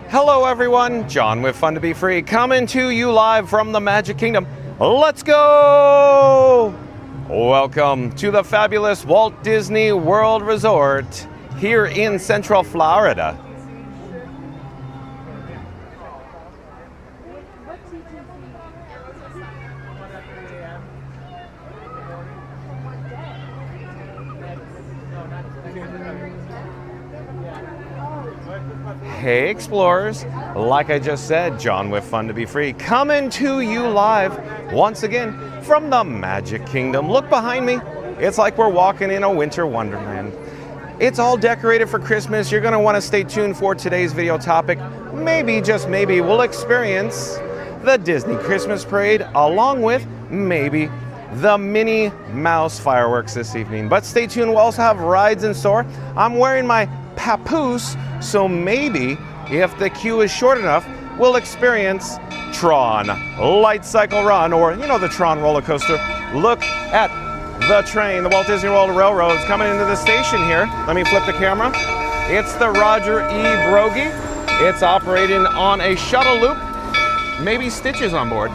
Hello everyone, John with Fun to Be Free, coming to you live from the Magic Kingdom. Let's go! Welcome to the fabulous Walt Disney World Resort here in Central Florida. Hey explorers, like I just said, John with Fun to Be Free, coming to you live once again from the Magic Kingdom. Look behind me, it's like we're walking in a winter wonderland. It's all decorated for Christmas. You're gonna wanna stay tuned for today's video topic. Maybe, just maybe, we'll experience the Disney Christmas Parade along with maybe the Minnie Mouse fireworks this evening. But stay tuned, we'll also have rides in store. I'm wearing my papoose, so maybe if the queue is short enough, we'll experience Tron Light Cycle Run, or the Tron roller coaster. Look at the train, the Walt Disney World Railroad is coming into the station here. Let me flip the camera. It's the Roger E. Brogy. It's operating on a shuttle loop. Maybe Stitch is on board.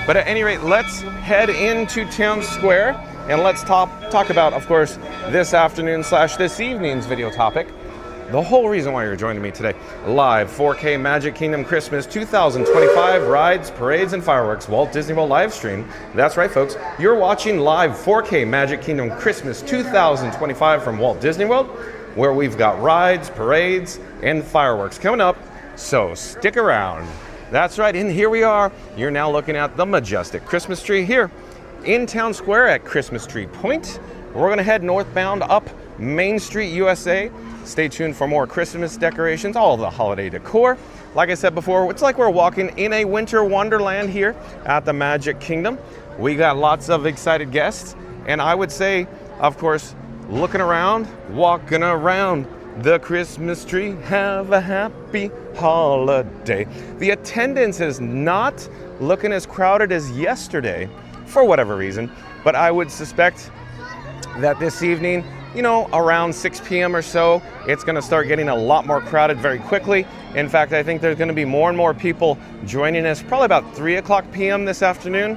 But at any rate, let's head into Town Square and let's talk about, of course, this afternoon / this evening's video topic. The whole reason why you're joining me today, live 4K Magic Kingdom Christmas 2025 rides, parades, and fireworks Walt Disney World live stream. That's right, folks. You're watching live 4K Magic Kingdom Christmas 2025 from Walt Disney World, where we've got rides, parades, and fireworks coming up. So stick around. That's right, and here we are. You're now looking at the majestic Christmas tree here in Town Square at Christmas Tree Point. We're gonna head northbound up Main Street, USA. Stay tuned for more Christmas decorations, all the holiday decor. Like I said before, it's like we're walking in a winter wonderland here at the Magic Kingdom. We got lots of excited guests, and I would say, of course, looking around, walking around the Christmas tree, have a happy holiday. The attendance is not looking as crowded as yesterday, for whatever reason, but I would suspect that this evening, around 6 p.m. or so, it's going to start getting a lot more crowded very quickly. In fact, I think there's going to be more and more people joining us probably about 3 o'clock p.m. this afternoon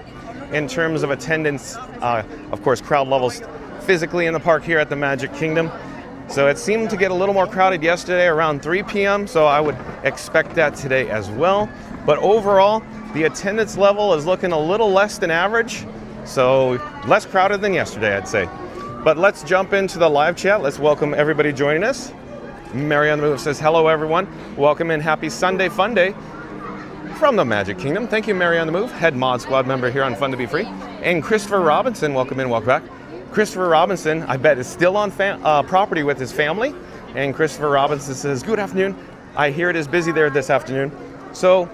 in terms of attendance, of course, crowd levels physically in the park here at the Magic Kingdom. So it seemed to get a little more crowded yesterday around 3 p.m., so I would expect that today as well. But overall, the attendance level is looking a little less than average, so less crowded than yesterday, I'd say. But let's jump into the live chat. Let's welcome everybody joining us. Mary on the Move says, hello everyone. Welcome and happy Sunday Fun Day from the Magic Kingdom. Thank you, Mary on the Move, head mod squad member here on Fun to Be Free. And Christopher Robinson, welcome in, welcome back. Christopher Robinson, I bet, is still on property with his family. And Christopher Robinson says, good afternoon. I hear it is busy there this afternoon. So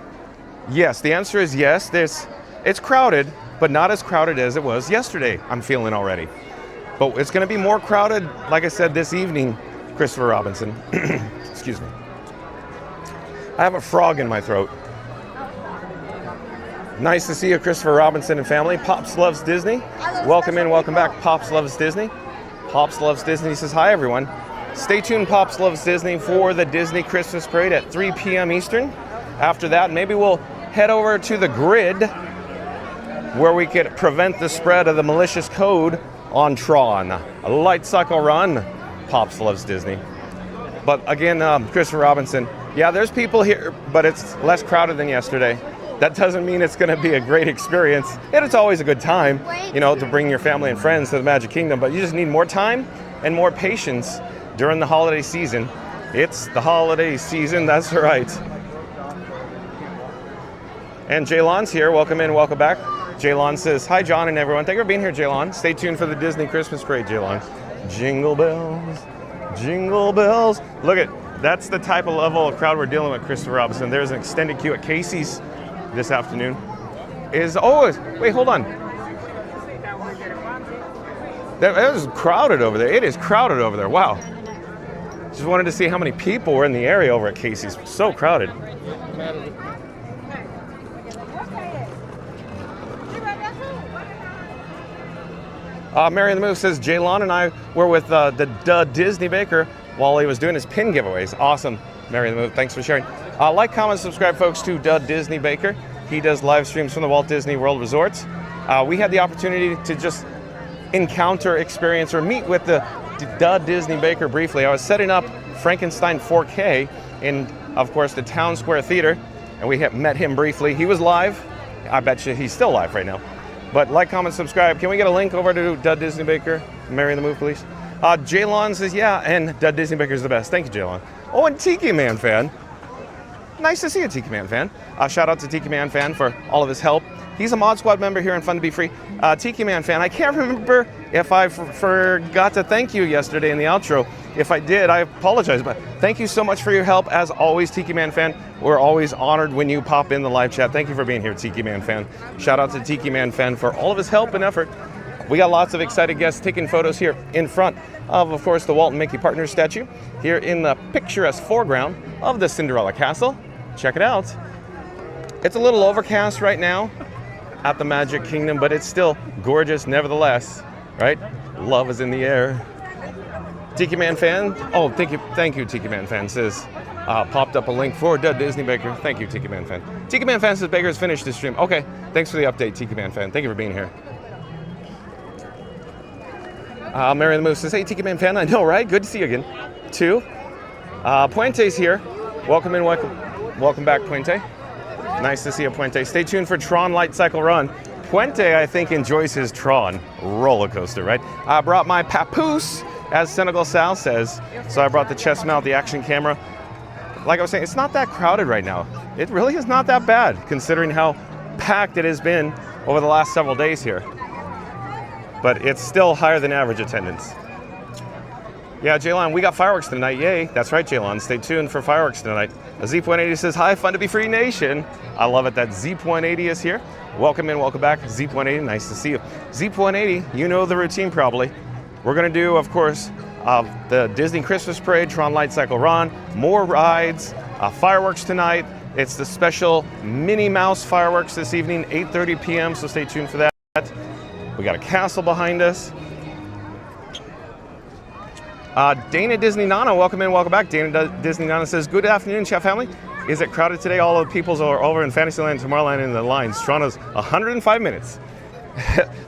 yes, the answer is yes. It's crowded, but not as crowded as it was yesterday, I'm feeling already. But it's going to be more crowded, like I said, this evening, Christopher Robinson. Excuse me. I have a frog in my throat. Nice to see you, Christopher Robinson and family. Pops Loves Disney. Welcome in, welcome back. Pops Loves Disney. Pops Loves Disney says, hi, everyone. Stay tuned, Pops Loves Disney, for the Disney Christmas Parade at 3 p.m. Eastern. After that, maybe we'll head over to the grid where we could prevent the spread of the malicious code on Tron, a Light Cycle Run. Pops Loves Disney. But again, Christopher Robinson, yeah, there's people here, but it's less crowded than yesterday. That doesn't mean it's going to be a great experience. And it's always a good time, to bring your family and friends to the Magic Kingdom, but you just need more time and more patience during the holiday season. It's the holiday season, that's right. And Jaylon's here, welcome in, welcome back. Jaylon says, hi John and everyone. Thank you for being here, Jaylon. Stay tuned for the Disney Christmas Parade, Jaylon. Jingle bells, jingle bells. Look that's the type of level of crowd we're dealing with, Christopher Robinson. There's an extended queue at Casey's this afternoon. Wait, hold on. That is crowded over there. It is crowded over there, wow. Just wanted to see how many people were in the area over at Casey's. So crowded. Mary on the Move says, Jaylon and I were with the Disney Baker while he was doing his pin giveaways. Awesome, Mary the Move. Thanks for sharing. Like, comment, subscribe, folks, to Disney Baker. He does live streams from the Walt Disney World resorts. We had the opportunity to just encounter, experience, or meet with the Disney Baker briefly. I was setting up Frankenstein 4K in, of course, the Town Square Theater, and we met him briefly. He was live. I bet you he's still live right now. But like, comment, subscribe. Can we get a link over to Disney Baker? Mary the Move, please. Jaylon says, yeah, and Disney Baker's the best. Thank you, Jaylon. Oh, and Tiki Man Fan. Nice to see you, Tiki Man Fan. Shout out to Tiki Man Fan for all of his help. He's a Mod Squad member here in Fun to Be Free. Tiki Man Fan, I can't remember if I forgot to thank you yesterday in the outro. If I did, I apologize, but thank you so much for your help. As always, Tiki Man Fan, we're always honored when you pop in the live chat. Thank you for being here, Tiki Man Fan. Shout out to Tiki Man Fan for all of his help and effort. We got lots of excited guests taking photos here in front of course, the Walt and Mickey Partners statue, here in the picturesque foreground of the Cinderella Castle. Check it out. It's a little overcast right now at the Magic Kingdom, but it's still gorgeous nevertheless, right? Love is in the air. Tiki Man Fan, oh, thank you, Tiki Man Fan says, popped up a link for Disney Baker. Thank you, Tiki Man Fan. Tiki Man Fan says Baker's finished his stream. Okay, thanks for the update, Tiki Man Fan. Thank you for being here. Mary the Moose says, hey, Tiki Man Fan, I know, right? Good to see you again, too. Puente's here. Welcome in, welcome back, Puente. Nice to see you, Puente. Stay tuned for Tron Light Cycle Run. Puente, I think, enjoys his Tron roller coaster, right? I brought my papoose, as Senegal Sal says. So I brought the chest mount, the action camera. Like I was saying, it's not that crowded right now. It really is not that bad, considering how packed it has been over the last several days here. But it's still higher than average attendance. Yeah, Jaylon, we got fireworks tonight. Yay. That's right, Jaylon. Stay tuned for fireworks tonight. Z.80 says, hi, Fun to Be Free Nation. I love it that Z.80 is here. Welcome in, welcome back. Z.80, nice to see you. Z.80, you know the routine probably. We're going to do, of course, the Disney Christmas Parade, Tron Light Cycle Run, more rides, fireworks tonight. It's the special Minnie Mouse fireworks this evening, 8:30 p.m., so stay tuned for that. We got a castle behind us. Dana Disney Nana, welcome in, welcome back. Dana Disney Nana says, good afternoon, Chef family. Is it crowded today? All the peoples are over in Fantasyland, Tomorrowland in the lines. Toronto's 105 minutes.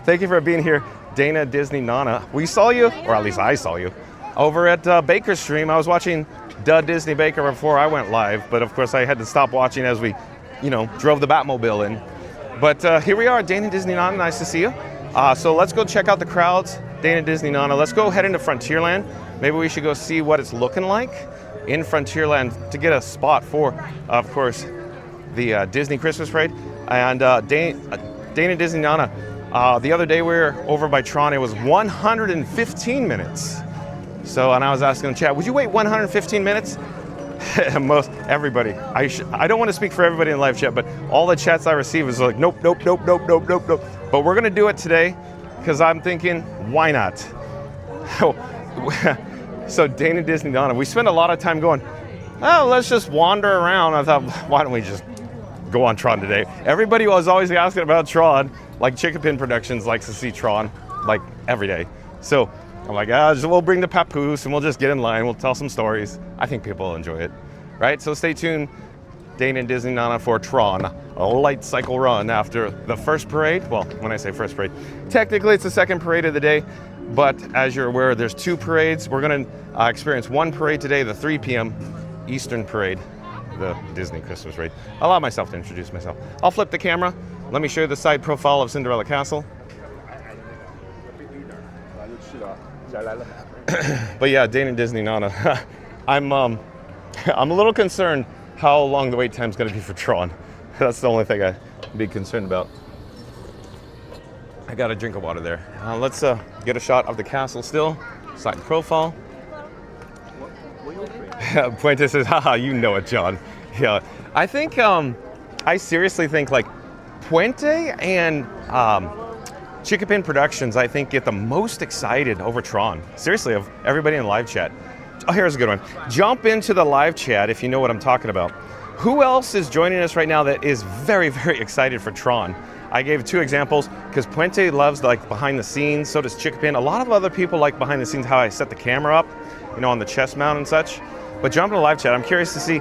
Thank you for being here, Dana Disney Nana. We saw you, or at least I saw you, over at Baker's stream. I was watching Disney Baker before I went live, but of course I had to stop watching as we, drove the Batmobile in. But here we are, Dana Disney Nana, nice to see you. So let's go check out the crowds. Dana Disney Nana, let's go head into Frontierland. Maybe we should go see what it's looking like in Frontierland to get a spot for, of course, the Disney Christmas Parade. And Dana Disney Nana, the other day we were over by Tron, it was 115 minutes. So, and I was asking the chat, would you wait 115 minutes? Everybody. I don't want to speak for everybody in the live chat, but all the chats I receive is like, nope. But we're going to do it today because I'm thinking, why not? So Dana Disney Donna, we spent a lot of time going, oh, let's just wander around. I thought, why don't we just go on Tron today? Everybody was always asking about Tron, like Chickapin Productions likes to see Tron like every day. So I'm like, we'll bring the papoose and we'll just get in line. We'll tell some stories. I think people will enjoy it, right? So stay tuned, Dana and Disney Nana, for Tron, a light cycle run after the first parade. Well, when I say first parade, technically it's the second parade of the day, but as you're aware, there's two parades. We're going to experience one parade today, the 3 p.m. Eastern parade, the Disney Christmas parade. I'll allow myself to introduce myself. I'll flip the camera. Let me show you the side profile of Cinderella Castle. But yeah, Dana Disney Nana, I'm a little concerned how long the wait time is going to be for Tron. That's the only thing I'd be concerned about. I got a drink of water there. Let's get a shot of the castle still. Side profile. Puente says, haha, you know it, John. Yeah, I think, I seriously think like Puente and Chickapin Productions, I think, get the most excited over Tron. Seriously, of everybody in the live chat. Oh, here's a good one. Jump into the live chat if you know what I'm talking about. Who else is joining us right now that is very, very excited for Tron? I gave 2 examples because Puente loves like behind the scenes, so does Chickapin. A lot of other people like behind the scenes how I set the camera up. on the chest mount and such. But jump into live chat. I'm curious to see,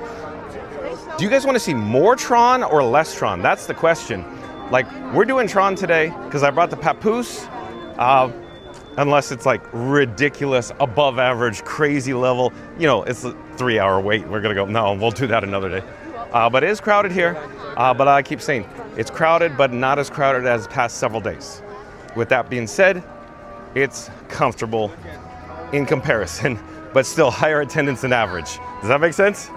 do you guys want to see more Tron or less Tron? That's the question. Like, we're doing Tron today because I brought the papoose, unless it's like ridiculous, above average, crazy level. It's a 3-hour wait. We're going to go, no, we'll do that another day. But it is crowded here. But I keep saying, it's crowded, but not as crowded as past several days. With that being said, it's comfortable in comparison, but still higher attendance than average. Does that make sense?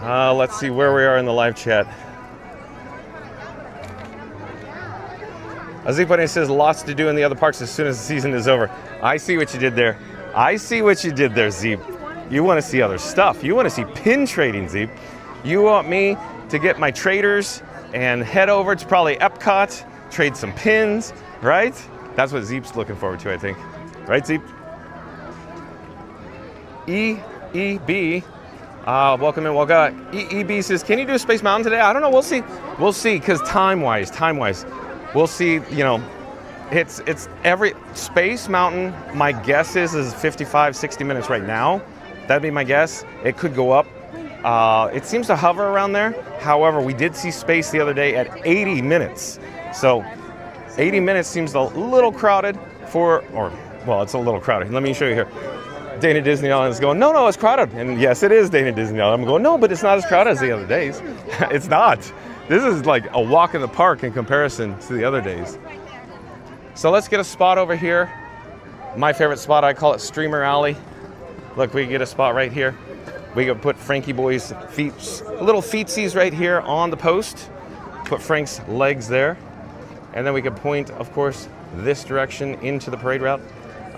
Let's see where we are in the live chat. Azipane says lots to do in the other parks as soon as the season is over. I see what you did there. I see what you did there, Zeep. You want to see other stuff. You want to see pin trading, Zeep. You want me to get my traders and head over to probably Epcot, trade some pins, right? That's what Zeep's looking forward to, I think. Right, Zeep? EEB, welcome in, welcome. EEB says, can you do Space Mountain today? I don't know, we'll see. We'll see, because time-wise, we'll see, it's every Space Mountain, my guess is 55, 60 minutes right now. That'd be my guess. It could go up. It seems to hover around there. However, we did see Space the other day at 80 minutes. So 80 minutes seems a little crowded it's a little crowded. Let me show you here. Dana Disneyland is going, no, it's crowded. And yes, it is Dana Disneyland. I'm going, no, but it's not as crowded as the other days. It's not. This is like a walk in the park in comparison to the other days. So let's get a spot over here. My favorite spot, I call it Streamer Alley. Look, we get a spot right here. We can put Frankie Boy's little feetsies right here on the post. Put Frank's legs there. And then we can point, of course, this direction into the parade route.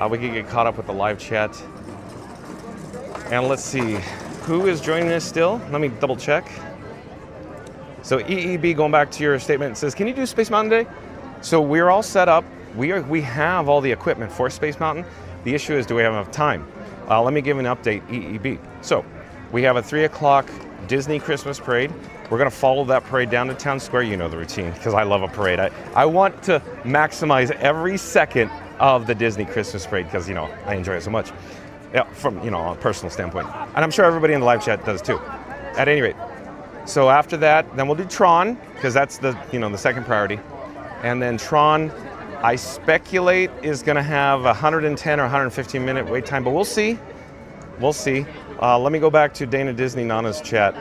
We can get caught up with the live chat. And let's see, who is joining us still? Let me double check. So EEB, going back to your statement, says, can you do Space Mountain today? So we're all set up. We have all the equipment for Space Mountain. The issue is, do we have enough time? Let me give an update, EEB. So we have a 3 o'clock Disney Christmas parade. We're going to follow that parade down to Town Square. You know the routine, because I love a parade. I want to maximize every second of the Disney Christmas parade, because, I enjoy it so much. Yeah, from, a personal standpoint. And I'm sure everybody in the live chat does too. At any rate. So after that, then we'll do Tron, because that's the, the second priority. And then Tron, I speculate, is going to have 110 or 115 minute wait time, but we'll see. We'll see. Let me go back to Dana Disney Nana's chat.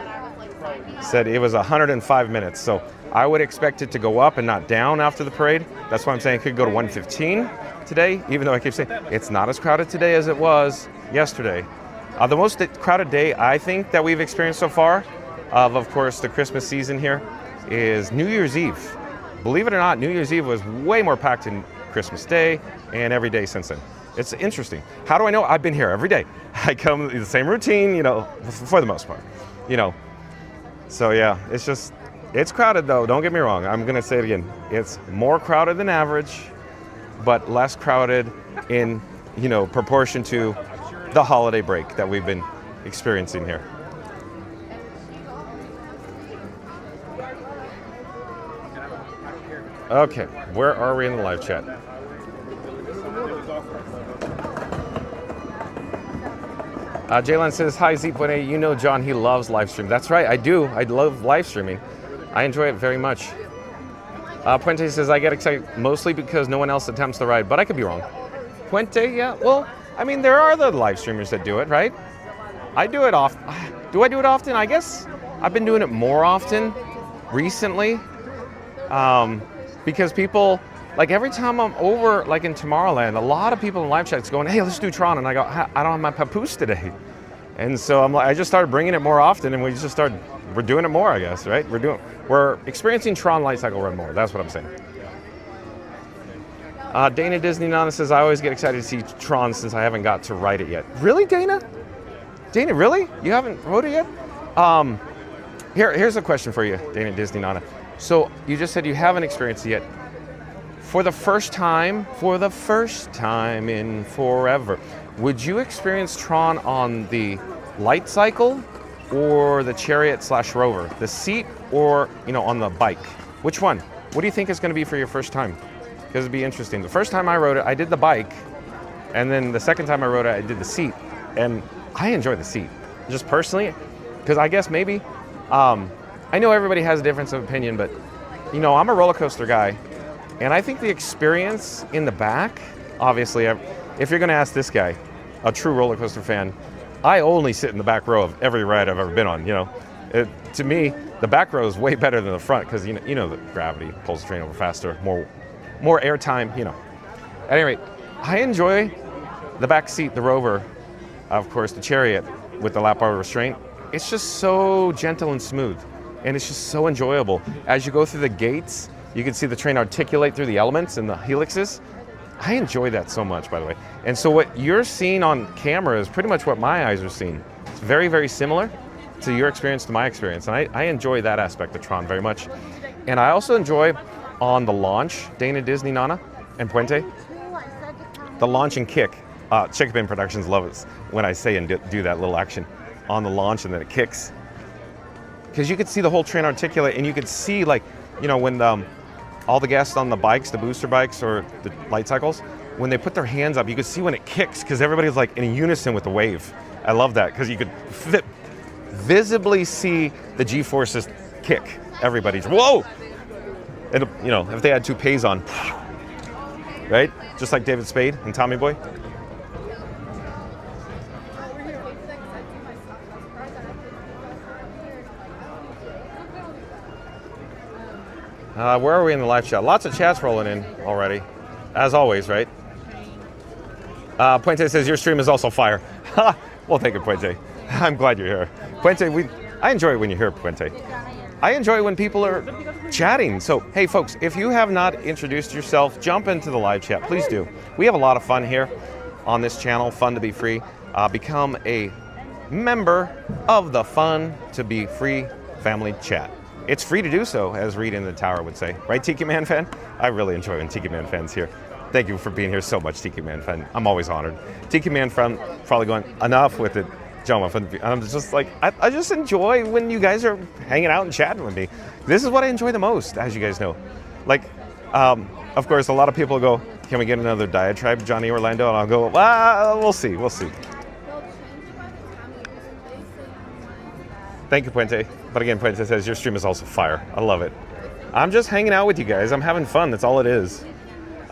Said it was 105 minutes. So I would expect it to go up and not down after the parade. That's why I'm saying it could go to 115 today, even though I keep saying it's not as crowded today as it was yesterday. The most crowded day I think that we've experienced so far, of course, the Christmas season here, is New Year's Eve. Believe it or not, New Year's Eve was way more packed than Christmas Day and every day since then. It's interesting. How do I know? I've been here every day. I come the same routine, for the most part, So yeah, it's crowded though. Don't get me wrong. I'm gonna say it again. It's more crowded than average, but less crowded in, proportion to the holiday break that we've been experiencing here. Okay, where are we in the live chat? Jalen says, hi, Zipone. John, he loves live stream. That's right, I do. I love live streaming. I enjoy it very much. Puente says, I get excited mostly because no one else attempts the ride, but I could be wrong. Puente, yeah, well, there are the live streamers that do it, right? I do it often. Do I do it often? I guess I've been doing it more often recently. Because people, like every time I'm over, like in Tomorrowland, a lot of people in live chats going, hey, let's do Tron. And I go, I don't have my papoose today. And so I just started bringing it more often, and we're doing it more, I guess, right? We're experiencing Tron Light Cycle Run more. That's what I'm saying. Dana Disney Nana says, I always get excited to see Tron since I haven't got to ride it yet. Really, Dana? Dana, really? You haven't rode it yet? Here's a question for you, Dana Disney Nana. So you just said you haven't experienced it yet. For the first time in forever, would you experience Tron on the light cycle or the chariot/rover? The seat or, on the bike? Which one? What do you think is going to be for your first time? Because it'd be interesting. The first time I rode it, I did the bike, And then the second time I rode it, I did the seat. And I enjoy the seat, just personally, because I guess maybe, I know everybody has a difference of opinion, but you know, I'm a roller coaster guy. And I think the experience in the back, obviously, if you're gonna ask this guy, a true roller coaster fan, I only sit in the back row of every ride I've ever been on, you know. To me, the back row is way better than the front because you know the gravity pulls the train over faster, more air time, you know. At any rate, I enjoy the back seat, the Rover, of course, the Chariot with the lap bar restraint. It's just so gentle and smooth, and it's just so enjoyable. As you go through the gates, you can see the train articulate through the elements and the helixes. I enjoy that so much, by the way. And so what you're seeing on camera is pretty much what my eyes are seeing. It's very, very similar to your experience to my experience. And I enjoy that aspect of Tron very much. And I also enjoy on the launch, Dana, Disney, Nana, and Puente, the launch and kick. Chickpin Productions love it when I say and do that little action on the launch and then it kicks. Because you could see the whole train articulate, and you could see, like, you know, when all the guests on the bikes, the booster bikes or the light cycles, when they put their hands up, you could see when it kicks because everybody's like in unison with the wave. I love that because you could visibly see the G-forces kick. Everybody's, whoa! And, you know, if they had toupees on, right? Just like David Spade and Tommy Boy. Where are we in the live chat? Lots of chats rolling in already, as always, right? Puente says, your stream is also fire. Well, thank you, Puente. I'm glad you're here. Puente, I enjoy it when you're here, Puente. I enjoy it when people are chatting. So, hey, folks, if you have not introduced yourself, jump into the live chat. Please do. We have a lot of fun here on this channel, Fun to Be Free. Become a member of the Fun to Be Free family chat. It's free to do so, as Reed in the Tower would say. Right, Tiki Man fan? I really enjoy when Tiki Man fan's here. Thank you for being here so much, Tiki Man fan. I'm always honored. Tiki Man fan probably going, enough with it, gentlemen. I'm just like, I just enjoy when you guys are hanging out and chatting with me. This is what I enjoy the most, as you guys know. Like, of course, a lot of people go, can we get another diatribe, Johnny Orlando? And I'll go, well, we'll see. Thank you, Puente. But again, Puente says, your stream is also fire. I love it. I'm just hanging out with you guys. I'm having fun. That's all it is.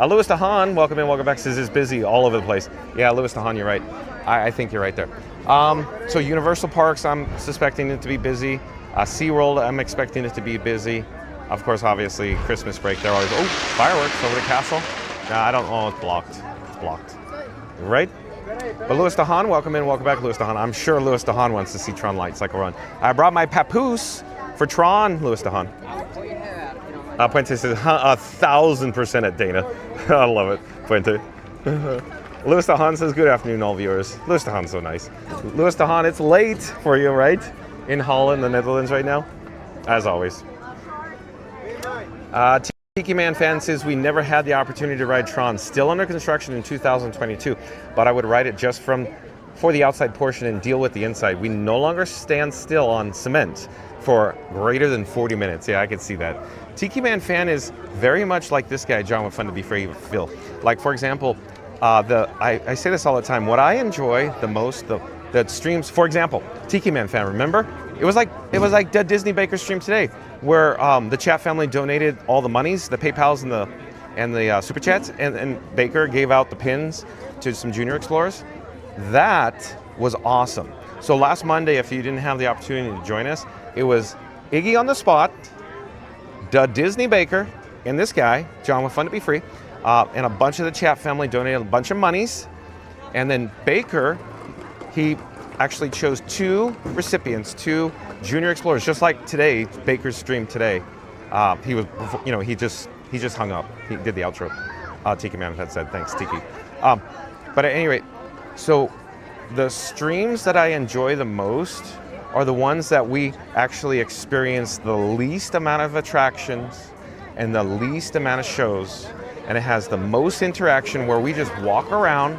Louis DeHaan, welcome in, welcome back. Says it's busy all over the place. Yeah, Louis DeHaan, you're right. I think you're right there. So Universal Parks, I'm suspecting it to be busy. SeaWorld, I'm expecting it to be busy. Of course, obviously, Christmas break, they're always, oh, fireworks over the castle. I don't know, it's blocked. It's blocked. Right? But Louis DeHaan, welcome in, welcome back, Louis DeHaan. I'm sure Louis DeHaan wants to see Tron Light Cycle run. I brought my papoose for Tron, Louis DeHaan. Puente says, 1,000% at Dana. I love it, Puente. Louis DeHaan says, good afternoon, all viewers. Louis DeHaan's so nice. Louis DeHaan, it's late for you, right? In Holland, the Netherlands right now, as always. Tiki Man fan says, we never had the opportunity to ride Tron, still under construction in 2022, but I would ride it just for the outside portion and deal with the inside. We no longer stand still on cement for greater than 40 minutes. Yeah, I can see that. Tiki Man fan is very much like this guy, John with Fun to Be Free, Phil. Like, for example, I say this all the time, what I enjoy the most, the streams, for example, Tiki Man fan, remember? It was like the Disney Baker stream today, where the chat family donated all the monies, the PayPals and the super chats, and Baker gave out the pins to some junior explorers. That was awesome. So last Monday, if you didn't have the opportunity to join us, it was Iggy on the spot, the Disney Baker, and this guy, John with Fun to Be Free, and a bunch of the chat family donated a bunch of monies, and then Baker, he actually chose two recipients, two junior explorers, just like today, Baker's stream today. He was, you know, he just hung up. He did the outro. Tiki Man had said, thanks, Tiki. But at any rate, so the streams that I enjoy the most are the ones that we actually experience the least amount of attractions and the least amount of shows, and it has the most interaction where we just walk around.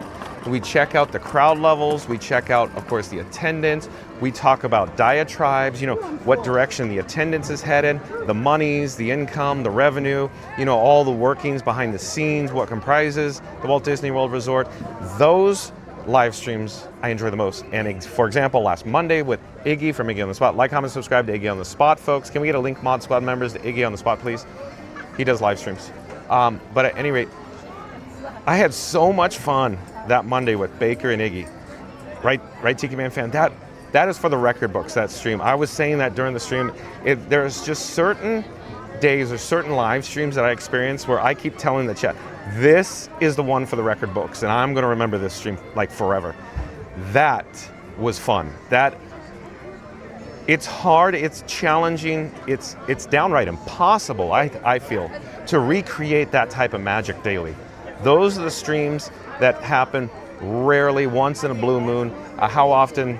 We check out the crowd levels, we check out, of course, the attendance, We talk about diatribes, what direction the attendance is headed, the monies, the income, the revenue, all the workings behind the scenes, what comprises the Walt Disney World Resort. Those live streams I enjoy the most. And for example, last Monday with Iggy from Iggy on the Spot. Like, comment, subscribe to Iggy on the Spot, folks. Can we get a link, Mod Squad members, to Iggy on the Spot, please? He does live streams. But at any rate, I had so much fun that Monday with Baker and Iggy. Right, Tiki Man fan? That is for the record books, that stream. I was saying that during the stream. There's just certain days or certain live streams that I experience where I keep telling the chat, this is the one for the record books, and I'm going to remember this stream like forever. That was fun. It's hard, it's challenging, it's downright impossible, I feel, to recreate that type of magic daily. Those are the streams that happen rarely, once in a blue moon. How often?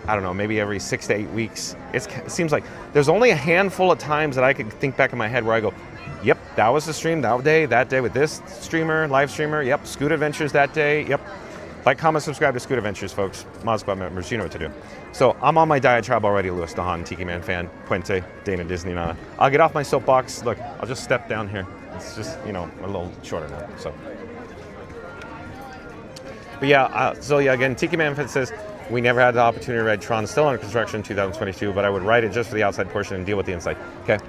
I don't know, maybe every 6 to 8 weeks. It seems like there's only a handful of times that I could think back in my head where I go, yep, that was the stream that day with this streamer, live streamer, yep, Scoot Adventures that day, yep. Like, comment, subscribe to Scoot Adventures, folks. Mod Squad members, you know what to do. So I'm on my diatribe already, Louis Dahan, Tiki Man fan, Puente, Dana Disney Nana. I'll get off my soapbox. Look, I'll just step down here. It's just, a little shorter now, so. But yeah, again, Tiki Man fan says, we never had the opportunity to ride Tron, still under construction in 2022, but I would ride it just for the outside portion and deal with the inside. Okay.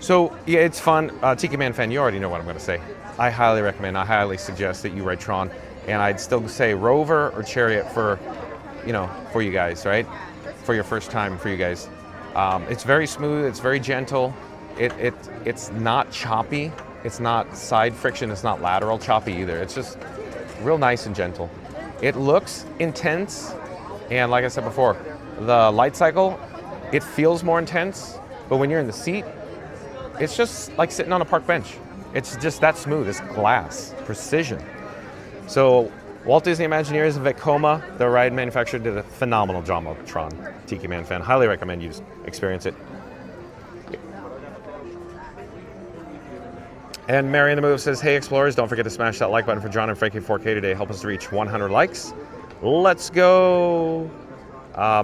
So, yeah, it's fun. Tiki Man fan, you already know what I'm going to say. I highly recommend, I highly suggest that you ride Tron. And I'd still say Rover or Chariot for you guys, right? For your first time, for you guys. It's very smooth, it's very gentle. It's not choppy. It's not side friction, it's not lateral choppy either. It's just real nice and gentle. It looks intense. And like I said before, the light cycle, it feels more intense, but when you're in the seat, it's just like sitting on a park bench. It's just that smooth. It's glass, precision. So Walt Disney Imagineers of Vekoma, the ride manufacturer, did a phenomenal job of Tron. Tiki Man fan, highly recommend you experience it. And Mary in the Move says, hey explorers, don't forget to smash that like button for John and Frankie 4K today. Help us to reach 100 likes. Let's go.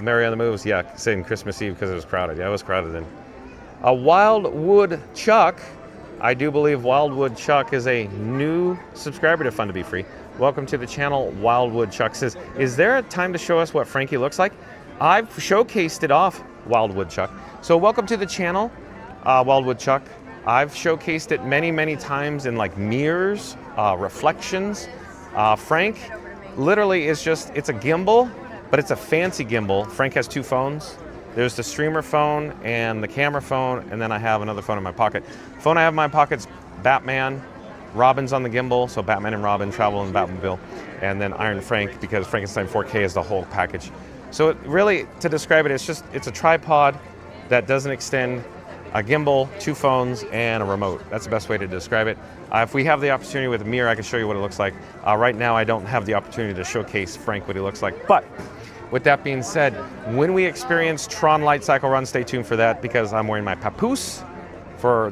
Mary on the Moves, yeah, saying Christmas Eve because it was crowded. Yeah, it was crowded then. Wildwood Chuck, I do believe Wildwood Chuck is a new subscriber to Fun to Be Free. Welcome to the channel. Wildwood Chuck says, is there a time to show us what Frankie looks like? I've showcased it off, Wildwood Chuck. So welcome to the channel, Wildwood Chuck. I've showcased it many, many times in like mirrors, reflections. Frank, literally it's a gimbal, but it's a fancy gimbal. Frank has two phones. There's the streamer phone and the camera phone, and then I have another phone in my pocket. The phone I have in my pocket's Batman, Robin's on the gimbal, so Batman and Robin travel in Batmobile, and then Iron Frank, because Frankenstein 4K is the whole package. So it really, to describe it, it's a tripod that doesn't extend, a gimbal, two phones, and a remote. That's the best way to describe it. If we have the opportunity with a mirror, I can show you what it looks like. Right now, I don't have the opportunity to showcase Frank what he looks like. But with that being said, when we experience Tron Light Cycle Run, stay tuned for that, because I'm wearing my papoose for,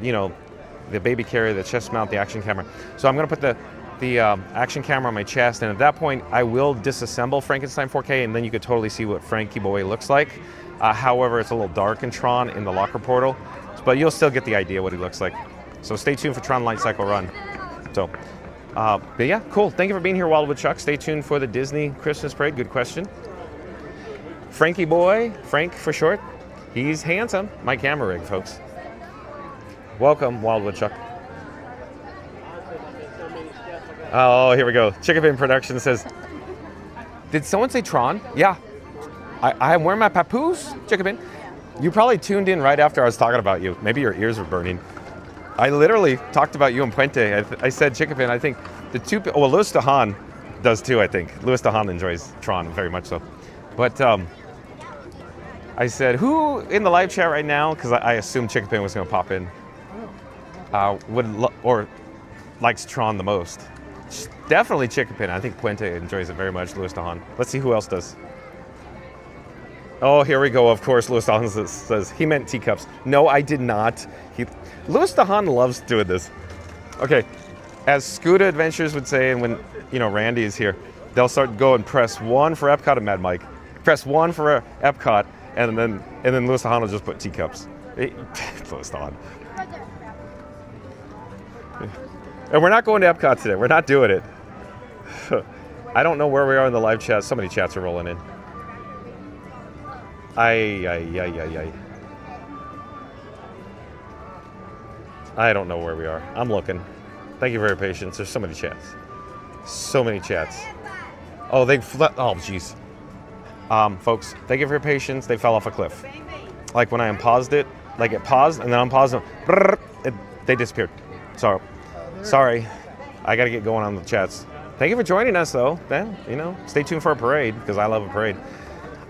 the baby carrier, the chest mount, the action camera. So I'm going to put the action camera on my chest, and at that point, I will disassemble Frankenstein 4K, and then you could totally see what Frankie Boy looks like. However, it's a little dark in Tron in the locker portal, but you'll still get the idea what he looks like. So stay tuned for Tron Light Cycle Run. So, but yeah, cool. Thank you for being here, Wildwood Chuck. Stay tuned for the Disney Christmas Parade. Good question. Frankie Boy, Frank for short, he's handsome. My camera rig, folks. Welcome, Wildwood Chuck. Oh, here we go. Chickapin Production says, did someone say Tron? Yeah. I'm wearing my papoose, Chickapin. You probably tuned in right after I was talking about you. Maybe your ears were burning. I literally talked about you and Puente. I said Chickapin. I think the two, well, Louis Dahan does too, I think. Louis Dahan enjoys Tron very much so. But I said, who in the live chat right now, because I assumed Chickapin was going to pop in, or likes Tron the most? Definitely Chickapin. I think Puente enjoys it very much, Louis Dahan. Let's see who else does. Oh, here we go. Of course, Louis Dahan says he meant teacups. No, I did not. Louis Dahan loves doing this. Okay, as Scuda Adventures would say, and when Randy is here, they'll start go and press 1 for Epcot and Mad Mike. Press 1 for Epcot, and then Louis Hahn will just put teacups. Louis Hahn. And we're not going to Epcot today. We're not doing it. I don't know where we are in the live chat. So many chats are rolling in. I don't know where we are. I'm looking. Thank you for your patience. There's so many chats. So many chats. Oh, jeez. Folks, thank you for your patience. They fell off a cliff. Like when I unpaused it, like it paused and then unpaused it, they disappeared. Sorry. I got to get going on the chats. Thank you for joining us, though. Ben, stay tuned for a parade because I love a parade.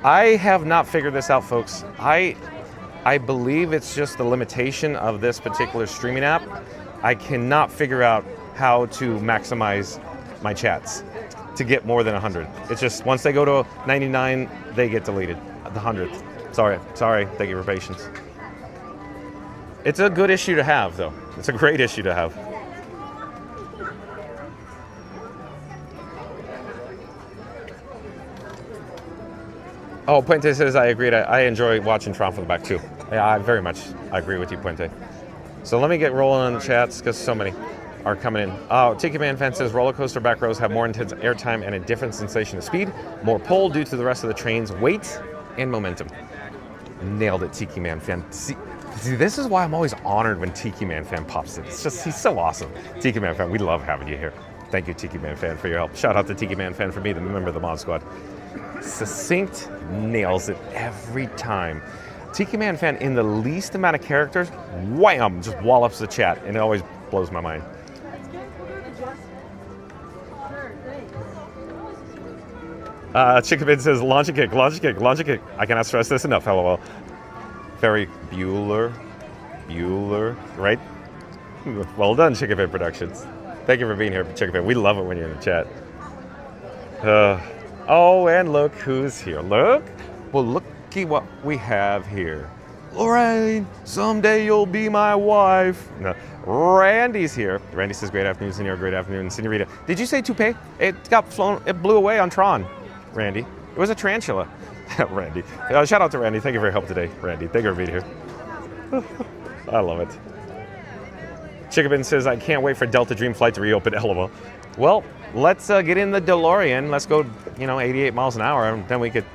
I have not figured this out, folks. I believe it's just the limitation of this particular streaming app. I cannot figure out how to maximize my chats to get more than 100. It's just once they go to 99, they get deleted. The 100th. Sorry. Thank you for patience. It's a good issue to have, though. It's a great issue to have. Oh, Puente says, I agreed. I enjoy watching Tron from the back, too. Yeah, I agree with you, Puente. So let me get rolling on the chats, because so many are coming in. Oh, Tiki Man Fan says, roller coaster back rows have more intense airtime and a different sensation of speed, more pull due to the rest of the train's weight and momentum. Nailed it, Tiki Man Fan. See, this is why I'm always honored when Tiki Man Fan pops in. It's just, he's so awesome. Tiki Man Fan, we love having you here. Thank you, Tiki Man Fan, for your help. Shout out to Tiki Man Fan for being a member of the Mod Squad. Succinct, nails it every time. Tiki Man Fan, in the least amount of characters, wham, just wallops the chat, and it always blows my mind. Chickabin says, launch a kick. I cannot stress this enough, lol. Very Bueller, right? Well done, Chickabin Productions. Thank you for being here, Chickabin. We love it when you're in the chat. Oh, and look who's here. Look. Well, looky what we have here. Lorraine, someday you'll be my wife. No, Randy's here. Randy says, great afternoon, Senor. Great afternoon, Senorita. Did you say toupee? It got flown. It blew away on Tron, Randy. It was a tarantula. Randy. Shout out to Randy. Thank you for your help today, Randy. Thank you for being here. I love it. Chickabin says, I can't wait for Delta Dream Flight to reopen. LOL. Well, let's get in the DeLorean. Let's go, 88 miles an hour, and then we could,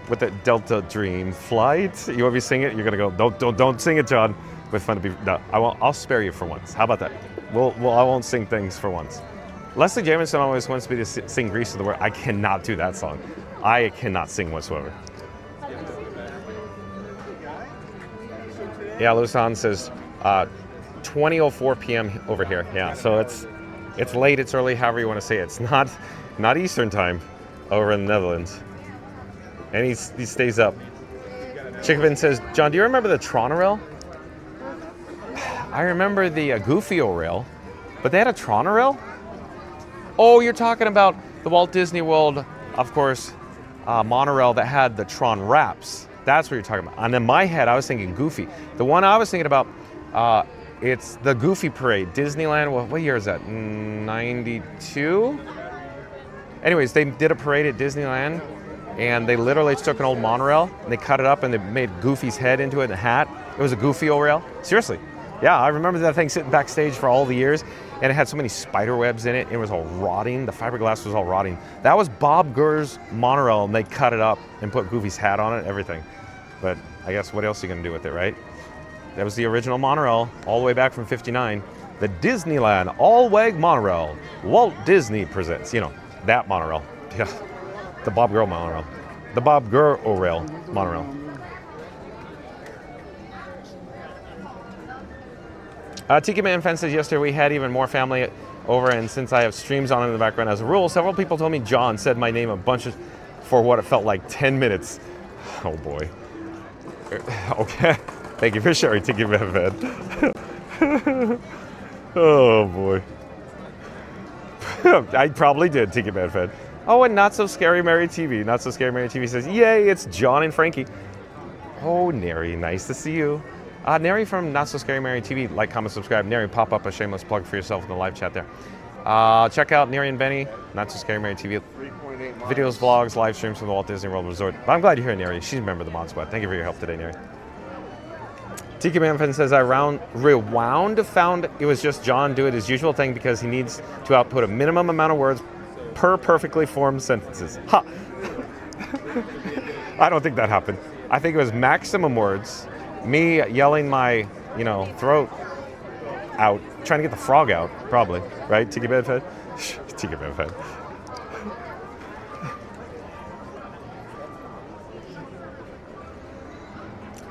with the Delta Dream Flight. You want me to sing it? You're gonna go, don't sing it, John. With fun to be, no, I'll spare you for once. How about that? I won't sing things for once. Leslie Jamison always wants me to sing Grease of the World. I cannot do that song. I cannot sing whatsoever. Yeah, Lusan says 20:04 p.m. over here. Yeah, so it's late, it's early, however you want to say it. It's not Eastern time over in the Netherlands. And he stays up. Chickabin says, John, do you remember the Tron rail? I remember the Goofy rail, but they had a Tron rail? Oh, you're talking about the Walt Disney World, of course, monorail that had the Tron wraps. That's what you're talking about. And in my head, I was thinking Goofy. The one I was thinking about, it's the Goofy Parade. Disneyland, what year is that? 92? Anyways, they did a parade at Disneyland, and they literally took an old monorail, and they cut it up, and they made Goofy's head into it and a hat. It was a Goofy rail. Seriously. Yeah, I remember that thing sitting backstage for all the years, and it had so many spider webs in it. It was all rotting. The fiberglass was all rotting. That was Bob Gurr's monorail, and they cut it up and put Goofy's hat on it, everything. But I guess what else are you going to do with it, right? That was the original monorail, all the way back from '59. The Disneyland all-wag monorail. Walt Disney presents, that monorail. Yeah, the Bob Gurr monorail. The Bob Gurr rail monorail. Tiki Man Fan says, yesterday we had even more family over, and since I have streams on in the background as a rule, several people told me John said my name a bunch for what it felt like 10 minutes. Oh boy. Okay. Thank you for sharing, Tiki Man Fan. Oh boy. I probably did, Tiki Man Fan. Oh, and Not So Scary Mary TV. Not So Scary Mary TV says, yay, it's John and Frankie. Oh, Neri, nice to see you. Neri from Not So Scary Mary TV, like, comment, subscribe. Neri, pop up a shameless plug for yourself in the live chat there. Check out Neri and Benny, Not So Scary Mary TV. videos, vlogs, live streams from the Walt Disney World Resort. But I'm glad you're here, Neri. She's a member of the Mod Squad. Thank you for your help today, Neri. Tiki Manfin says, I rewound, found it was just John doing his usual thing because he needs to output a minimum amount of words per perfectly formed sentences. Ha! I don't think that happened. I think it was maximum words, me yelling my, throat out, trying to get the frog out, probably, right? Tiki Manfin? Tiki Manfin.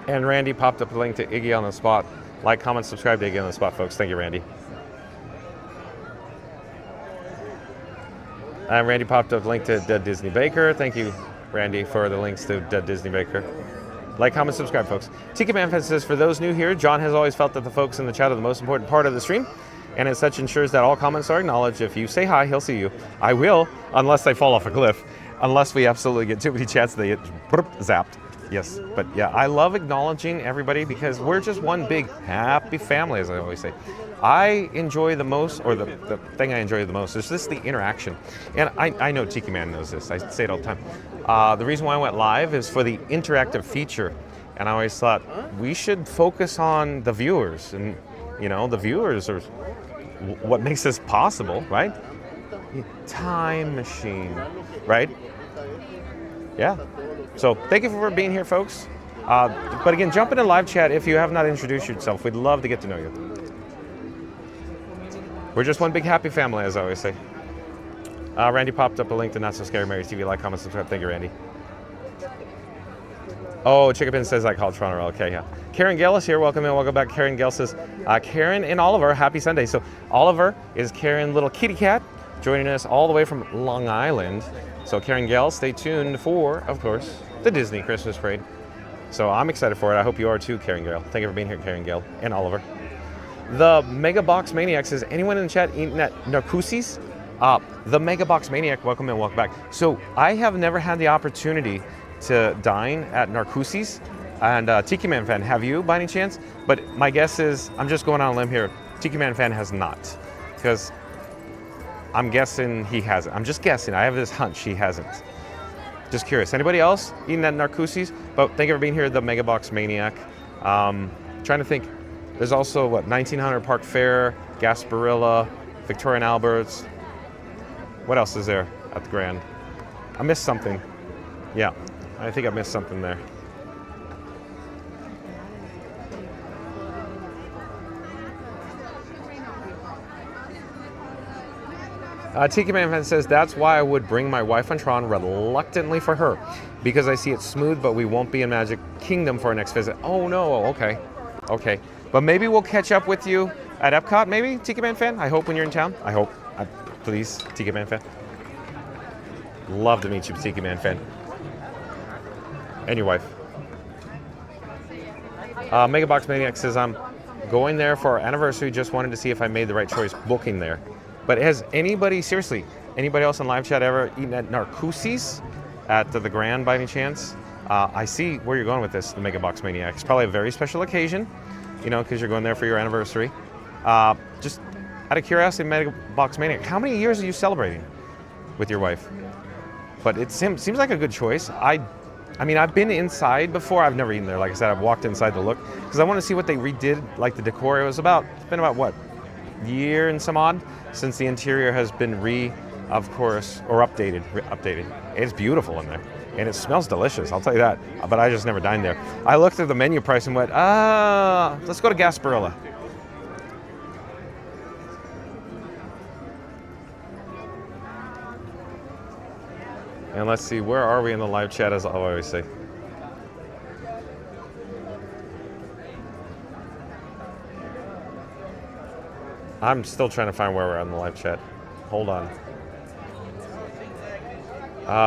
And Randy popped up a link to Iggy on the Spot. Like, comment, subscribe to Iggy on the Spot, folks. Thank you, Randy. And Randy popped up a link to Dead Disney Baker. Thank you, Randy, for the links to Dead Disney Baker. Like, comment, subscribe, folks. Tiki Manfest says, for those new here, John has always felt that the folks in the chat are the most important part of the stream, and as such ensures that all comments are acknowledged. If you say hi, he'll see you. I will, unless they fall off a cliff. Unless we absolutely get too many chats, they get zapped. Yes, but yeah, I love acknowledging everybody because we're just one big happy family, as I always say. I enjoy the most, or the thing I enjoy the most is just the interaction. And I know Tiki Man knows this, I say it all the time. The reason why I went live is for the interactive feature. And I always thought we should focus on the viewers. And, the viewers are what makes this possible, right? Time machine, right? Yeah. So thank you for being here, folks. But again, jump into live chat if you have not introduced yourself. We'd love to get to know you. We're just one big happy family, as I always say. Randy popped up a link to Not So Scary Mary's TV. Like, comment, subscribe. Thank you, Randy. Oh, Chickapin says I call Tron. Okay, yeah. Karen Gale is here. Welcome in. Welcome back. Karen Gale says, Karen and Oliver, happy Sunday. So Oliver is Karen, little kitty cat, joining us all the way from Long Island. So Karen Gale, stay tuned for, of course, the Disney Christmas Parade. So I'm excited for it. I hope you are too, Karen Gale. Thank you for being here, Karen Gale and Oliver. The Mega Box Maniac says, anyone in the chat eating at Narcoossee's? The Mega Box Maniac, welcome in, welcome back. So I have never had the opportunity to dine at Narcoossee's. And Tiki Man Fan, have you by any chance? But my guess is, I'm just going on a limb here, Tiki Man Fan has not. Because I'm guessing he hasn't. I'm just guessing. I have this hunch he hasn't. Just curious. Anybody else eating at Narcoossee's? But thank you for being here, the Mega Box Maniac. Trying to think. There's also, 1900 Park Fair, Gasparilla, Victoria and Albert's. What else is there at the Grand? I missed something. Yeah, I think I missed something there. Tiki Man says, that's why I would bring my wife on Tron reluctantly for her, because I see it smooth, but we won't be in Magic Kingdom for our next visit. Oh no, okay. But maybe we'll catch up with you at Epcot, maybe, Tiki Man Fan? I hope when you're in town. I hope. Please, Tiki Man Fan. Love to meet you, Tiki Man Fan. And your wife. Mega Box Maniac says, I'm going there for our anniversary, just wanted to see if I made the right choice booking there. But has anybody, seriously, anybody else in live chat ever eaten at Narcoossee's at the Grand by any chance? I see where you're going with this, the Mega Box Maniac. It's probably a very special occasion, because you're going there for your anniversary. Just out of curiosity, Mega Box Maniac, how many years are you celebrating with your wife? But it seems like a good choice. I mean, I've been inside before. I've never eaten there. Like I said, I've walked inside to look because I want to see what they redid, like the decor. It's been about what, year and some odd since the interior has been updated. It's beautiful in there, and it smells delicious. I'll tell you that. But I just never dined there. I looked at the menu price and went, let's go to Gasparilla. And let's see, where are we in the live chat, as I always say? I'm still trying to find where we're on the live chat. Hold on.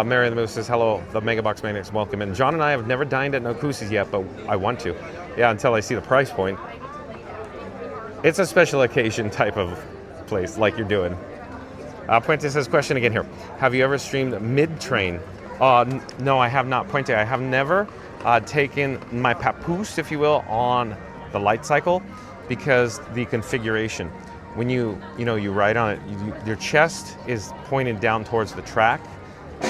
Mary the Moose says, hello, the Mega Box Maniacs, welcome in. John and I have never dined at Narcoossee's yet, but I want to. Yeah, until I see the price point. It's a special occasion type of place, like you're doing. Puente says, question again here. Have you ever streamed mid-train? No, I have not. Puente, I have never taken my papoose, if you will, on the light cycle because the configuration. When you ride on it, your chest is pointed down towards the track,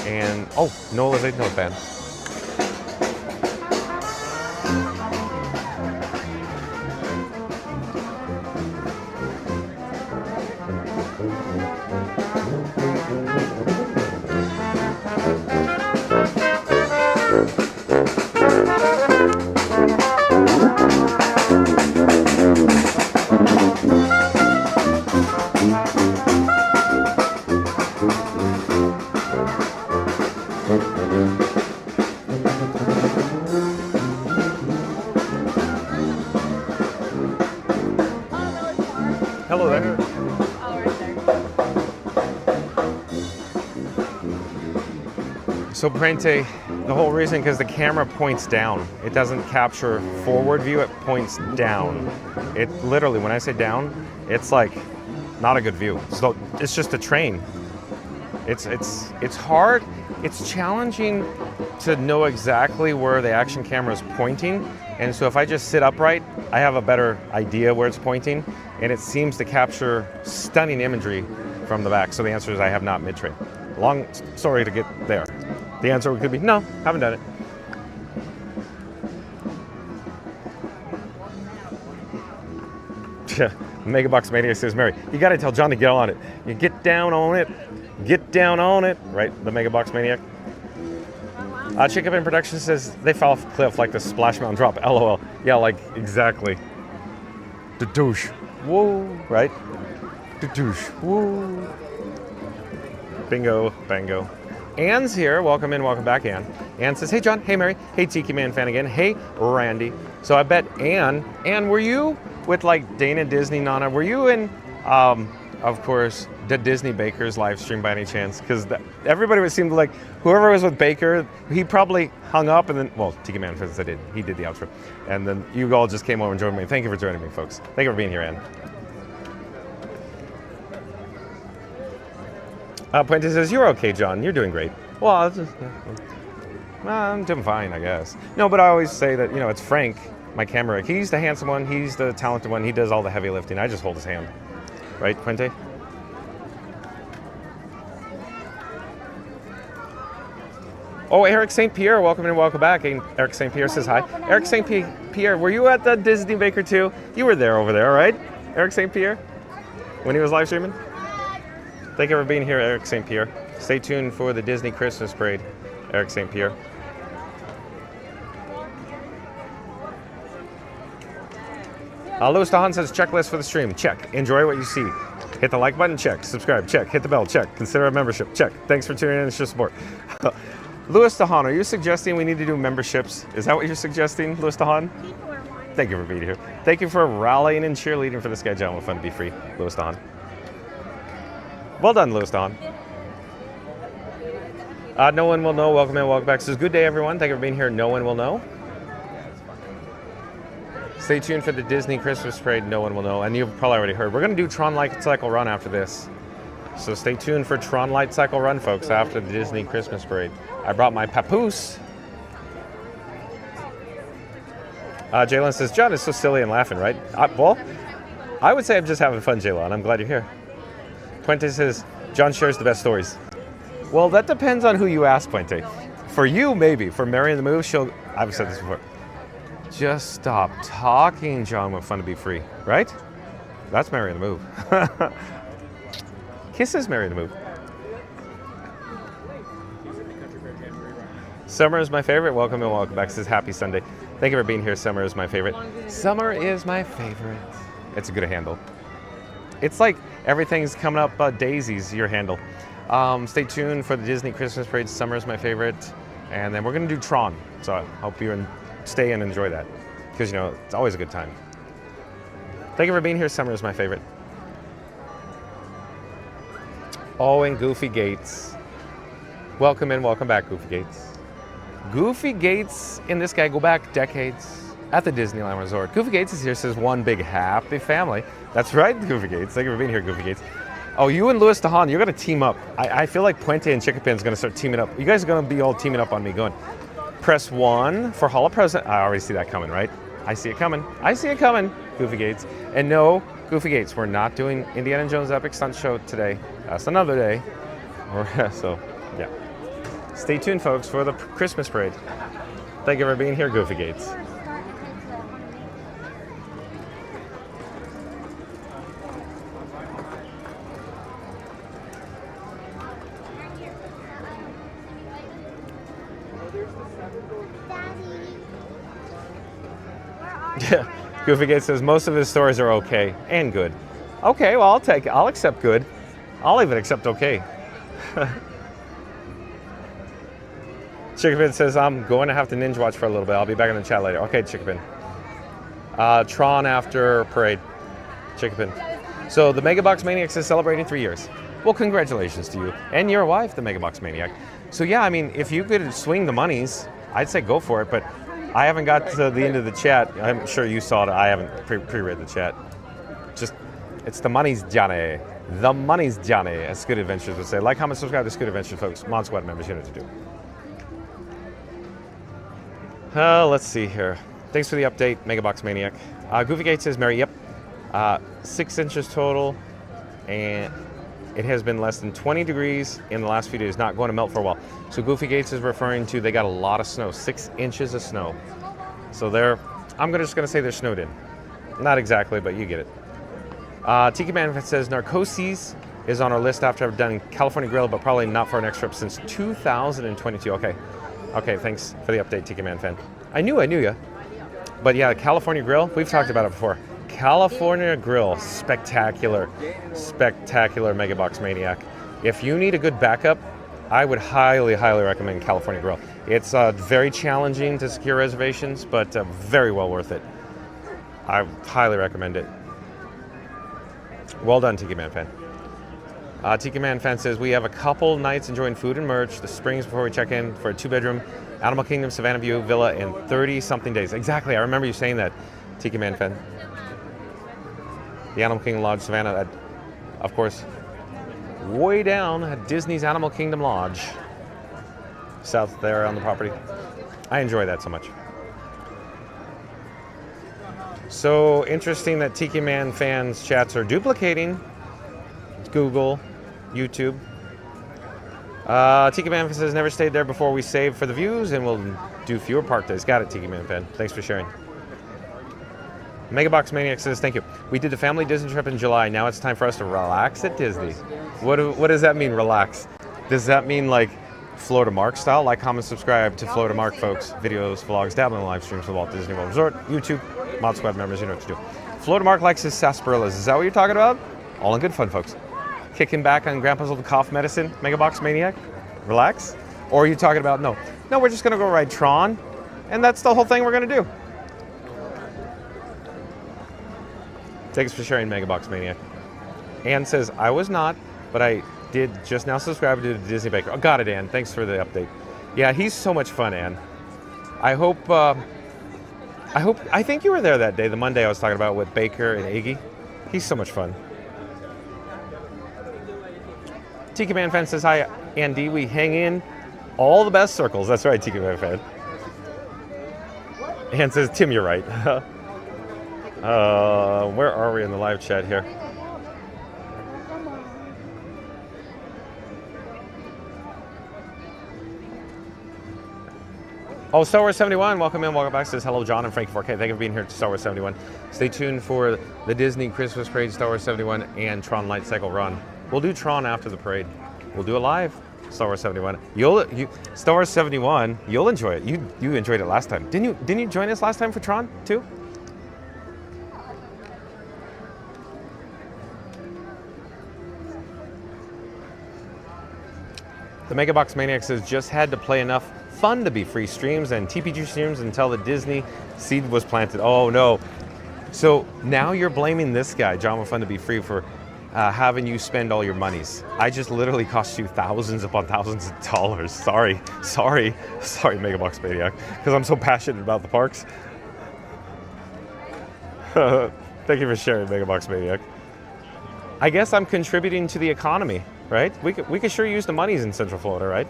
And, oh, Nola's a notepad. Hello there. So Prente, the whole reason, because the camera points down. It doesn't capture forward view, it points down. It literally, when I say down, it's like not a good view. So it's just a train. It's hard, it's challenging to know exactly where the action camera is pointing. And so if I just sit upright, I have a better idea where it's pointing, and it seems to capture stunning imagery from the back. So the answer is I have not mid-train. Long story to get there. The answer could be no, haven't done it. Megabox Mania says, Mary, you gotta tell John to get on it. You get down on it. Get down on it. Right, the Megabox Maniac. Chick Up in Production says they fell off a cliff like the Splash Mountain drop. LOL. Yeah, like exactly. The douche. Whoa. Right? The douche. Whoa. Bingo. Bango. Anne's here. Welcome in. Welcome back, Anne. Anne says, hey, John. Hey, Mary. Hey, Tiki Man fan again. Hey, Randy. So I bet Anne, were you with like Dana Disney, Nana? Were you in, of course, the Disney Baker's live stream by any chance? Because everybody would seem to like, whoever was with Baker, he probably hung up and then, well, Tiki Man says I did. He did the outro. And then you all just came over and joined me. Thank you for joining me, folks. Thank you for being here, Anne. Puente says, you're okay, John. You're doing great. Well, I'm doing fine, I guess. No, but I always say that, it's Frank, my camera. He's the handsome one. He's the talented one. He does all the heavy lifting. I just hold his hand. Right, Puente? Oh, Eric St. Pierre, welcome and welcome back. Eric St. Pierre says hi. Eric St. Pierre, were you at the Disney Baker too? You were there over there, right? Eric St. Pierre? When he was live streaming? Thank you for being here, Eric St. Pierre. Stay tuned for the Disney Christmas Parade, Eric St. Pierre. Louis DeHaan says, checklist for the stream. Check. Enjoy what you see. Hit the like button. Check. Subscribe. Check. Hit the bell. Check. Consider a membership. Check. Thanks for tuning in and show support. Louis DeHaan, are you suggesting we need to do memberships? Is that what you're suggesting, Louis DeHaan? Thank you for being here. Thank you for rallying and cheerleading for this guy, John, with Fun to Be Free, Louis DeHaan. Well done, Louis DeHaan. No one will know. Welcome in, welcome back. Says, good day, everyone. Thank you for being here. No one will know. Stay tuned for the Disney Christmas Parade. No one will know. And you've probably already heard. We're going to do Tron Light Cycle Run after this. So stay tuned for Tron Light Cycle Run, folks, after the Disney Christmas Parade. I brought my papoose. Jalen says, John is so silly and laughing, right? Well, I would say I'm just having fun, Jalen. I'm glad you're here. Puente says, John shares the best stories. Well, that depends on who you ask, Puente. For you, maybe. For Mary in the Move, I've said this before. Just stop talking, John, with Fun to Be Free, right? That's Mary in the Move. Kisses, Mary in the Move. Summer is my favorite. Welcome and welcome back. This is Happy Sunday. Thank you for being here. Summer is my favorite. Summer is my favorite. It's a good handle. It's like everything's coming up daisies, your handle. Stay tuned for the Disney Christmas Parade. Summer is my favorite. And then we're going to do Tron. So I hope you stay and enjoy that. Because, it's always a good time. Thank you for being here. Summer is my favorite. Oh, and Goofy Gates. Welcome in, welcome back, Goofy Gates. Goofy Gates and this guy go back decades at the Disneyland Resort. Goofy Gates is here, says one big happy family. That's right, Goofy Gates. Thank you for being here, Goofy Gates. Oh, you and Louis DeHaan, you're going to team up. I feel like Puente and Chickapin's going to start teaming up. You guys are going to be all teaming up on me going, press 1 for Hall of President. I already see that coming, right? I see it coming. I see it coming, Goofy Gates. And no, Goofy Gates, we're not doing Indiana Jones Epic Stunt Show today. That's another day. So, yeah. Stay tuned, folks, for the Christmas parade. Thank you for being here, Goofy Gates. Yeah, Goofy Gates says most of his stories are okay and good. Okay, well, I'll accept good. I'll even accept okay. Chickapin says, I'm going to have to ninja watch for a little bit. I'll be back in the chat later. Okay, Chickapin. Tron after parade. Chickapin. So the Megabox Maniacs is celebrating 3 years. Well, congratulations to you and your wife, the Megabox Maniac. So yeah, I mean, if you could swing the monies, I'd say go for it, but I haven't got to the end of the chat. I'm sure you saw it. I haven't pre-read the chat. Just, it's the money's Johnny. The money's Johnny, as Scoot Adventures would say. Like, comment, subscribe to Scoot Adventures, folks. Mod Squad members, you know what to do. Let's see here. Thanks for the update, Megabox Maniac. Goofy Gates says, Mary, yep. 6 inches total, and it has been less than 20 degrees in the last few days, not going to melt for a while. So Goofy Gates is referring to they got a lot of snow, 6 inches of snow. So I'm just going to say they're snowed in. Not exactly, but you get it. Tiki Man says, Narcosis is on our list after I've done California Grill, but probably not for our next trip since 2022. Okay, thanks for the update, Tiki Man fan. I knew you. But yeah, California Grill, we've talked about it before. California Grill, spectacular Megabox Maniac. If you need a good backup, I would highly recommend California Grill. It's very challenging to secure reservations, but very well worth it. I highly recommend it. Well done, Tiki Man fan. Tiki Man fan says, we have a couple nights enjoying food and merch the springs before we check in for a 2-bedroom Animal Kingdom Savannah View Villa in 30-something days. Exactly, I remember you saying that, Tiki Man fan. The Animal Kingdom Lodge Savannah, of course, way down at Disney's Animal Kingdom Lodge. South there on the property. I enjoy that so much. So interesting that Tiki Man fans' chats are duplicating Google, YouTube. Tiki Man says, never stayed there before. We save for the views and we'll do fewer park days. Got it, Tiki Man fan. Thanks for sharing. Megabox Maniac says, thank you. We did the family Disney trip in July. Now it's time for us to relax at Disney. What does that mean, relax? Does that mean like Florida Mark style? Like, comment, subscribe to Florida Mark, folks. Videos, vlogs, dabbling in live streams with Walt Disney World Resort, YouTube, Mod Squad members, you know what to do. Florida Mark likes his sarsaparillas. Is that what you're talking about? All in good fun, folks. Kicking back on Grandpa's old cough medicine, Megabox Maniac? Relax? Or are you talking about, no, we're just going to go ride Tron, and that's the whole thing we're going to do. Thanks for sharing, Megabox Maniac. Ann says, I was not, but I did just now subscribe to the Disney Baker. Oh, got it, Ann. Thanks for the update. Yeah, he's so much fun, Ann. I think you were there that day, the Monday I was talking about with Baker and Iggy. He's so much fun. Tiki Man fan says, hi, Andy. We hang in all the best circles. That's right, Tiki Man fan. Ann says, Tim, you're right. Where are we in the live chat here? Oh, Star Wars 71, welcome in, welcome back. Says hello, John and Frank 4K. Thank you for being here at Star Wars 71. Stay tuned for the Disney Christmas Parade, Star Wars 71, and Tron Light Cycle Run. We'll do Tron after the parade. We'll do it live. Star Wars 71. Star Wars 71. You'll enjoy it. You enjoyed it last time, didn't you? Join us last time for Tron too? The Megabox Maniac says, just had to play enough fun to be free streams and TPG streams until the Disney seed was planted. Oh no. So now you're blaming this guy, John with Fun to be free, for having you spend all your monies. I just literally cost you thousands upon thousands of dollars. Sorry, Megabox Maniac, because I'm so passionate about the parks. Thank you for sharing, Megabox Maniac. I guess I'm contributing to the economy, right? We could sure use the monies in Central Florida, right?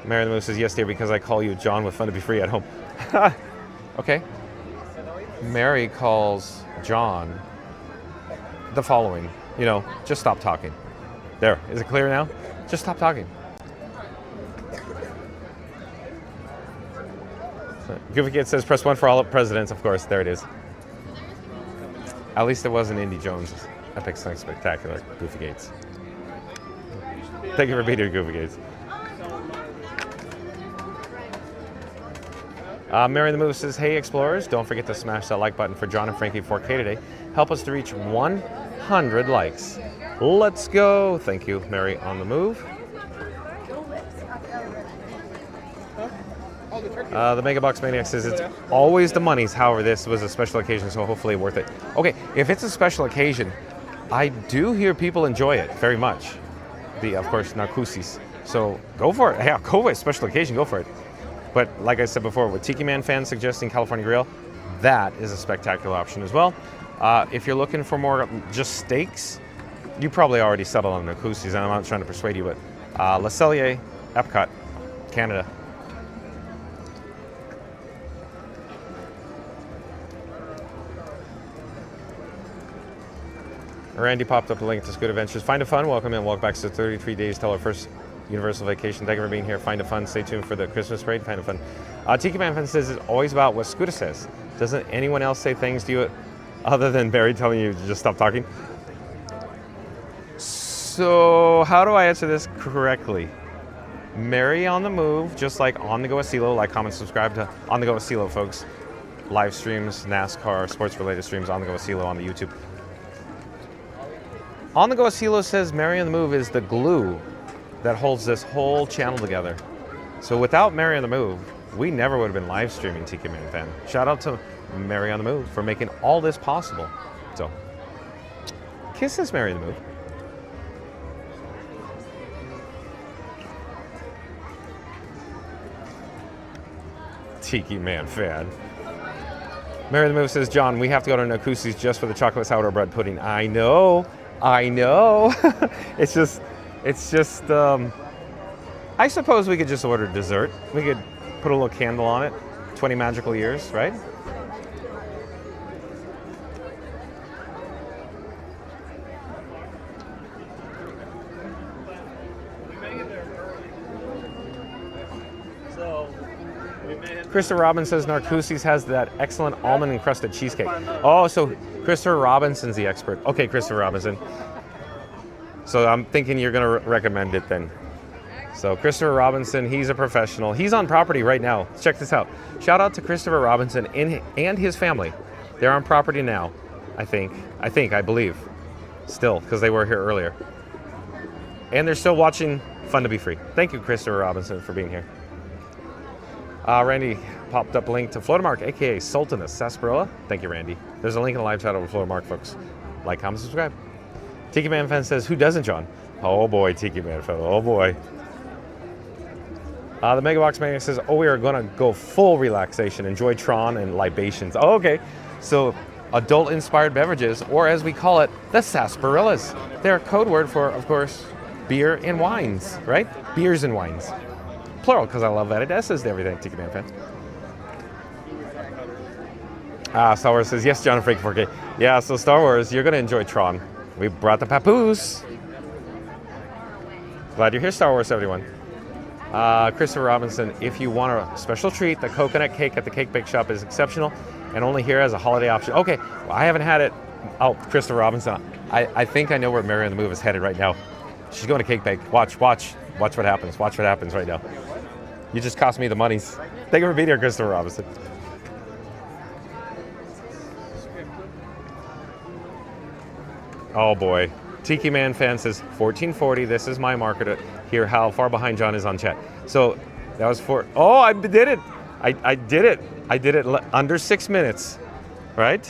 Mary the Moose says, yes, dear, because I call you John with Fun to be free at home. Okay. Mary calls John the following. Just stop talking. There, is it clear now? Just stop talking. Goofy Kid says press 1 for all presidents. Of course, there it is. At least it wasn't Indy Jones' Epic Sonic Spectacular, Goofy Gates. Thank you for being here, Goofy Gates. Mary the Move says, hey explorers, don't forget to smash that like button for John and Frankie 4K today. Help us to reach 100 likes. Let's go. Thank you, Mary on the Move. The Mega Box Maniac says it's always the monies. However, this was a special occasion, so hopefully worth it. Okay, if it's a special occasion, I do hear people enjoy it very much. Of course, narcosis. So go for it. Yeah, go with it. Special occasion, go for it. But like I said before, with Tiki Man fans suggesting California Grill, that is a spectacular option as well. If you're looking for more just steaks, you probably already settled on narcosis, and I'm not trying to persuade you, but Le Cellier, Epcot, Canada. Randy popped up a link to Scoot Adventures. Find a Fun, welcome in, welcome back to 33 days till our first Universal vacation. Thank you for being here. Find a Fun, stay tuned for the Christmas parade. Find a Fun. Tiki Man Fan says it's always about what Scooter says. Doesn't anyone else say things to you other than Barry telling you to just stop talking? So how do I answer this correctly? Mary on the Move, just like On the Go with CeeLo, like, comment, subscribe to On the Go with CeeLo, folks. Live streams, NASCAR, sports related streams, On the Go with CeeLo on the YouTube. On the Go with CeeLo says Mary on the Move is the glue that holds this whole channel together. So without Mary on the Move, we never would have been live streaming Tiki Man Fan. Shout out to Mary on the Move for making all this possible. So, kisses, Mary on the Move. Tiki Man Fan. Mary on the Move says, John, we have to go to Nakusi's just for the chocolate sourdough bread pudding. I know. It's just, I suppose we could just order dessert. We could put a little candle on it. 20 magical years, right? Christopher Robinson says Narcoossee's has that excellent almond encrusted cheesecake. Oh, so Christopher Robinson's the expert. Okay, Christopher Robinson. So I'm thinking you're going to recommend it then. So Christopher Robinson, he's a professional. He's on property right now. Check this out. Shout out to Christopher Robinson and his family. They're on property now, I believe. Still, because they were here earlier. And they're still watching Fun to Be Free. Thank you, Christopher Robinson, for being here. Randy popped up a link to Flotamark, aka Sultan of Sarsaparilla. Thank you, Randy. There's a link in the live chat over Flotamark, folks. Like, comment, subscribe. Tiki Man Fan says, who doesn't, John? Oh boy, Tiki Man Fan, oh boy. The Megabox Maniac says, oh, we are going to go full relaxation, enjoy Tron and libations. Oh, okay. So, adult-inspired beverages, or as we call it, the sarsaparillas. They're a code word for, of course, beer and wines, right? Beers and wines. Plural, because I love added S's to everything, Tiki Man Fan. Star Wars says, yes, John and Frank 4K. Yeah, so Star Wars, you're going to enjoy Tron. We brought the papoose. Glad you're here, Star Wars, everyone. Christopher Robinson, if you want a special treat, the coconut cake at the Cake Bake Shop is exceptional and only here as a holiday option. Okay, well, I haven't had it. Oh, Christopher Robinson, I think I know where Mary on the Move is headed right now. She's going to Cake Bake. Watch what happens. Watch what happens right now. You just cost me the monies. Thank you for being here, Christopher Robinson. Oh boy. Tiki Man Fan says 1440. This is my marker to hear how far behind John is on chat. So that was oh, I did it. I did it. I did it under 6 minutes, right?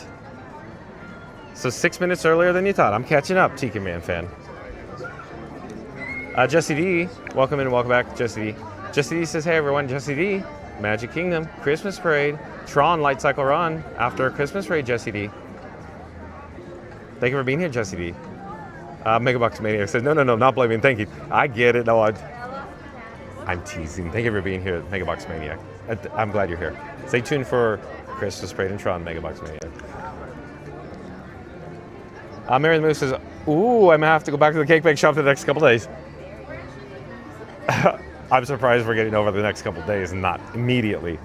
So 6 minutes earlier than you thought. I'm catching up, Tiki Man Fan. Jesse D, welcome in and welcome back, Jesse D. Jesse D says, hey everyone, Jesse D, Magic Kingdom, Christmas Parade, Tron Light Cycle Run after Christmas Parade, Jesse D. Thank you for being here, Jesse D. Megabox Maniac says, no, not blaming, thank you. I get it, no, I'm teasing. Thank you for being here, Megabox Maniac. I'm glad you're here. Stay tuned for Christmas Parade and Tron, Megabox Maniac. Mary the Moose says, ooh, I'm gonna have to go back to the Cake Bake Shop for the next couple days. I'm surprised we're getting over the next couple days and not immediately.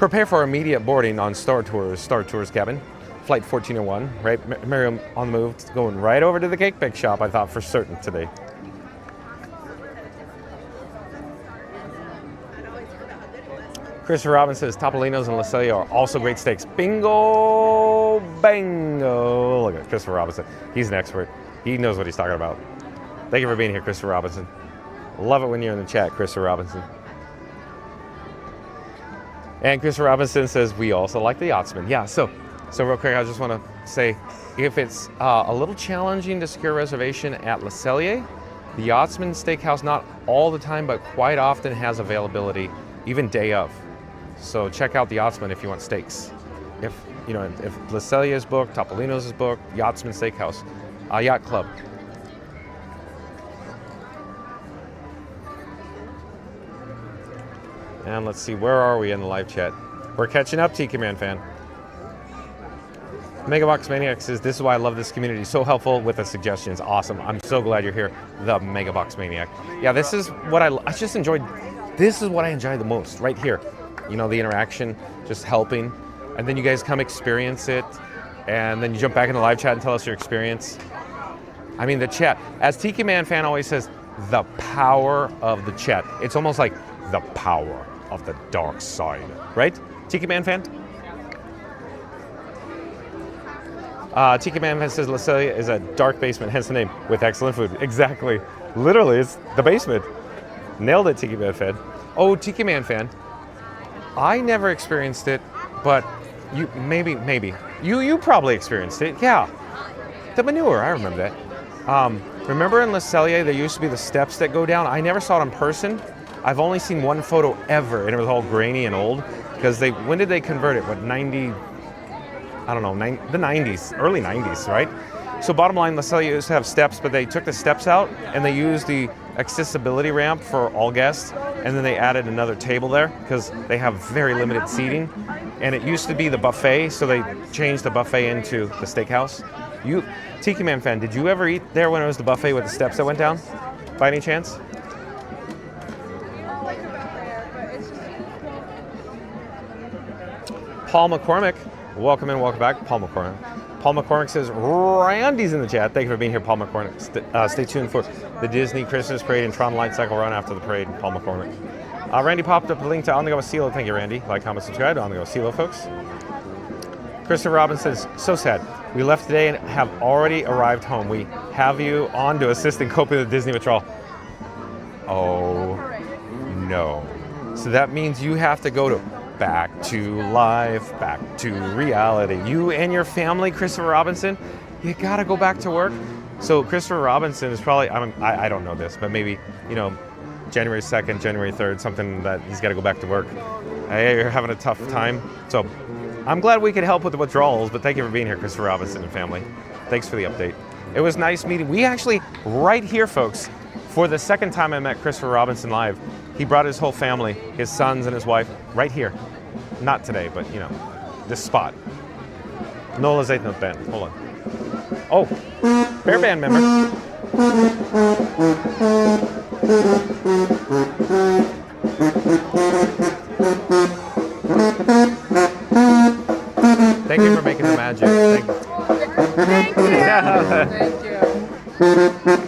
Prepare for immediate boarding on Star Tours cabin. Flight 1401, right? Miriam on the move, going right over to the cake bake shop, I thought for certain today. Christopher Robin says Topolino's and La are also great steaks. Bingo, bango. Look at Christopher Robinson. He's an expert. He knows what he's talking about. Thank you for being here, Christopher Robinson. Love it when you're in the chat, Christopher Robinson. And Christopher Robinson says we also like the Yachtsman. Yeah, so real quick, I just want to say, if it's a little challenging to secure a reservation at Le Cellier, the Yachtsman Steakhouse, not all the time, but quite often has availability, even day of. So check out the Yachtsman if you want steaks. If Le Cellier is booked, Topolino's is booked, Yachtsman Steakhouse, Yacht Club. And let's see, where are we in the live chat? We're catching up, Tiki Man fan. Megabox Maniac says, this is why I love this community. So helpful with the suggestions. Awesome. I'm so glad you're here, the Megabox Maniac. Yeah, this is what I just enjoyed. This is what I enjoy the most, right here. You know, the interaction, just helping. And then you guys come experience it. And then you jump back in the live chat and tell us your experience. I mean, the chat. As Tiki Man fan always says, the power of the chat. It's almost like the power of the dark side. Right? Tiki Man fan? Tiki Man says La Celia is a dark basement, hence the name, with excellent food. Exactly. Literally, it's the basement. Nailed it, Tiki Man fan. Oh, Tiki Man fan. I never experienced it, but you maybe. You probably experienced it. Yeah. The manure, I remember that. Remember in La Celia, there used to be the steps that go down? I never saw it in person. I've only seen one photo ever, and it was all grainy and old. Because when did they convert it? What, 90? I don't know, the 90s, early 90s, right? So bottom line, La Celia used to have steps, but they took the steps out and they used the accessibility ramp for all guests, and then they added another table there because they have very limited seating. And it used to be the buffet, so they changed the buffet into the steakhouse. Tiki Man fan, did you ever eat there when it was the buffet with the steps that went down, by any chance? Paul McCormick, welcome in, welcome back, Paul McCormick. Paul McCormick says, Randy's in the chat. Thank you for being here, Paul McCormick. Stay tuned for the Disney Christmas Parade and Tron Light Cycle run after the parade, Paul McCormick. Randy popped up a link to On the Go with CeeLo. Thank you, Randy. Like, comment, subscribe to On the Go with CeeLo, folks. Christopher Robbins says, so sad. We left today and have already arrived home. We have you on to assist in coping with Disney withdrawal. Oh, no. So that means you have to go to back to life, back to reality. You and your family, Christopher Robinson, you gotta go back to work. So Christopher Robinson is probably, I don't know this, but maybe, January 2nd, January 3rd, something that he's gotta go back to work. Hey, you're having a tough time. So I'm glad we could help with the withdrawals, but thank you for being here, Christopher Robinson and family. Thanks for the update. It was nice meeting. We actually, right here, folks, for the second time I met Christopher Robinson live, he brought his whole family, his sons and his wife, right here. Not today, but this spot. Nola's 8th Note Band. Hold on. Oh, Bear Band member. Thank you for making the magic. Thank you. Yeah. Thank you.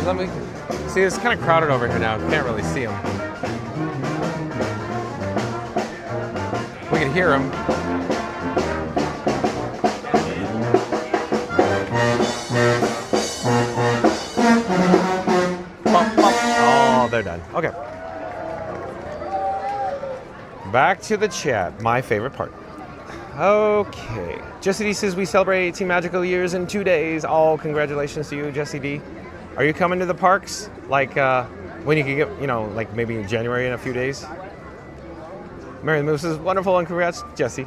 Let me see. It's kind of crowded over here now. Can't really see them. We can hear them. Oh, they're done. Okay. Back to the chat. My favorite part. Okay. Jesse D says we celebrate 18 magical years in 2 days. Oh, congratulations to you, Jesse D. Are you coming to the parks? Like when you can get, like maybe in January in a few days? Mary the Move says, wonderful and congrats, Jesse.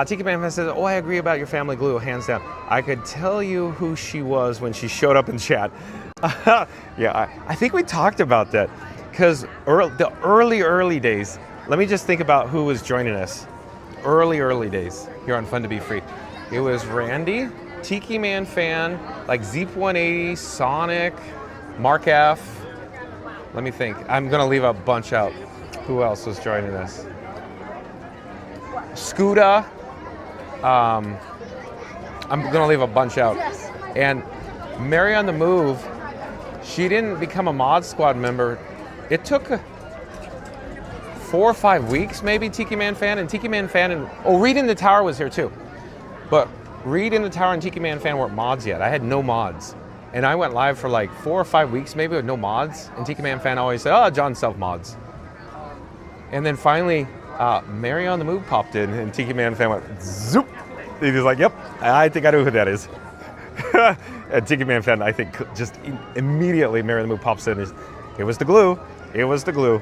Tiki Man says, oh, I agree about your family glue, hands down. I could tell you who she was when she showed up in chat. Yeah, I think we talked about that because the early days, let me just think about who was joining us. Early days here on Fun to Be Free. It was Randy, Tiki Man fan, like Zeep 180, Sonic, Mark F. Let me think. I'm going to leave a bunch out. Who else was joining us? Scooter. I'm going to leave a bunch out. And Mary on the Move, she didn't become a Mod Squad member. It took 4 or 5 weeks, maybe, Tiki Man Fan. And Tiki Man Fan and, Reed in the Tower was here too. But Reed in the Tower and Tiki Man Fan weren't mods yet. I had no mods. And I went live for like 4 or 5 weeks, maybe, with no mods. And Tiki Man Fan always said, oh, John self-mods. And then finally, Mary on the Move popped in, and Tiki Man Fan went zoop. He was like, yep, I think I know who that is. And Tiki Man Fan, I think, just immediately Mary on the Move pops in. It was the glue. It was the glue.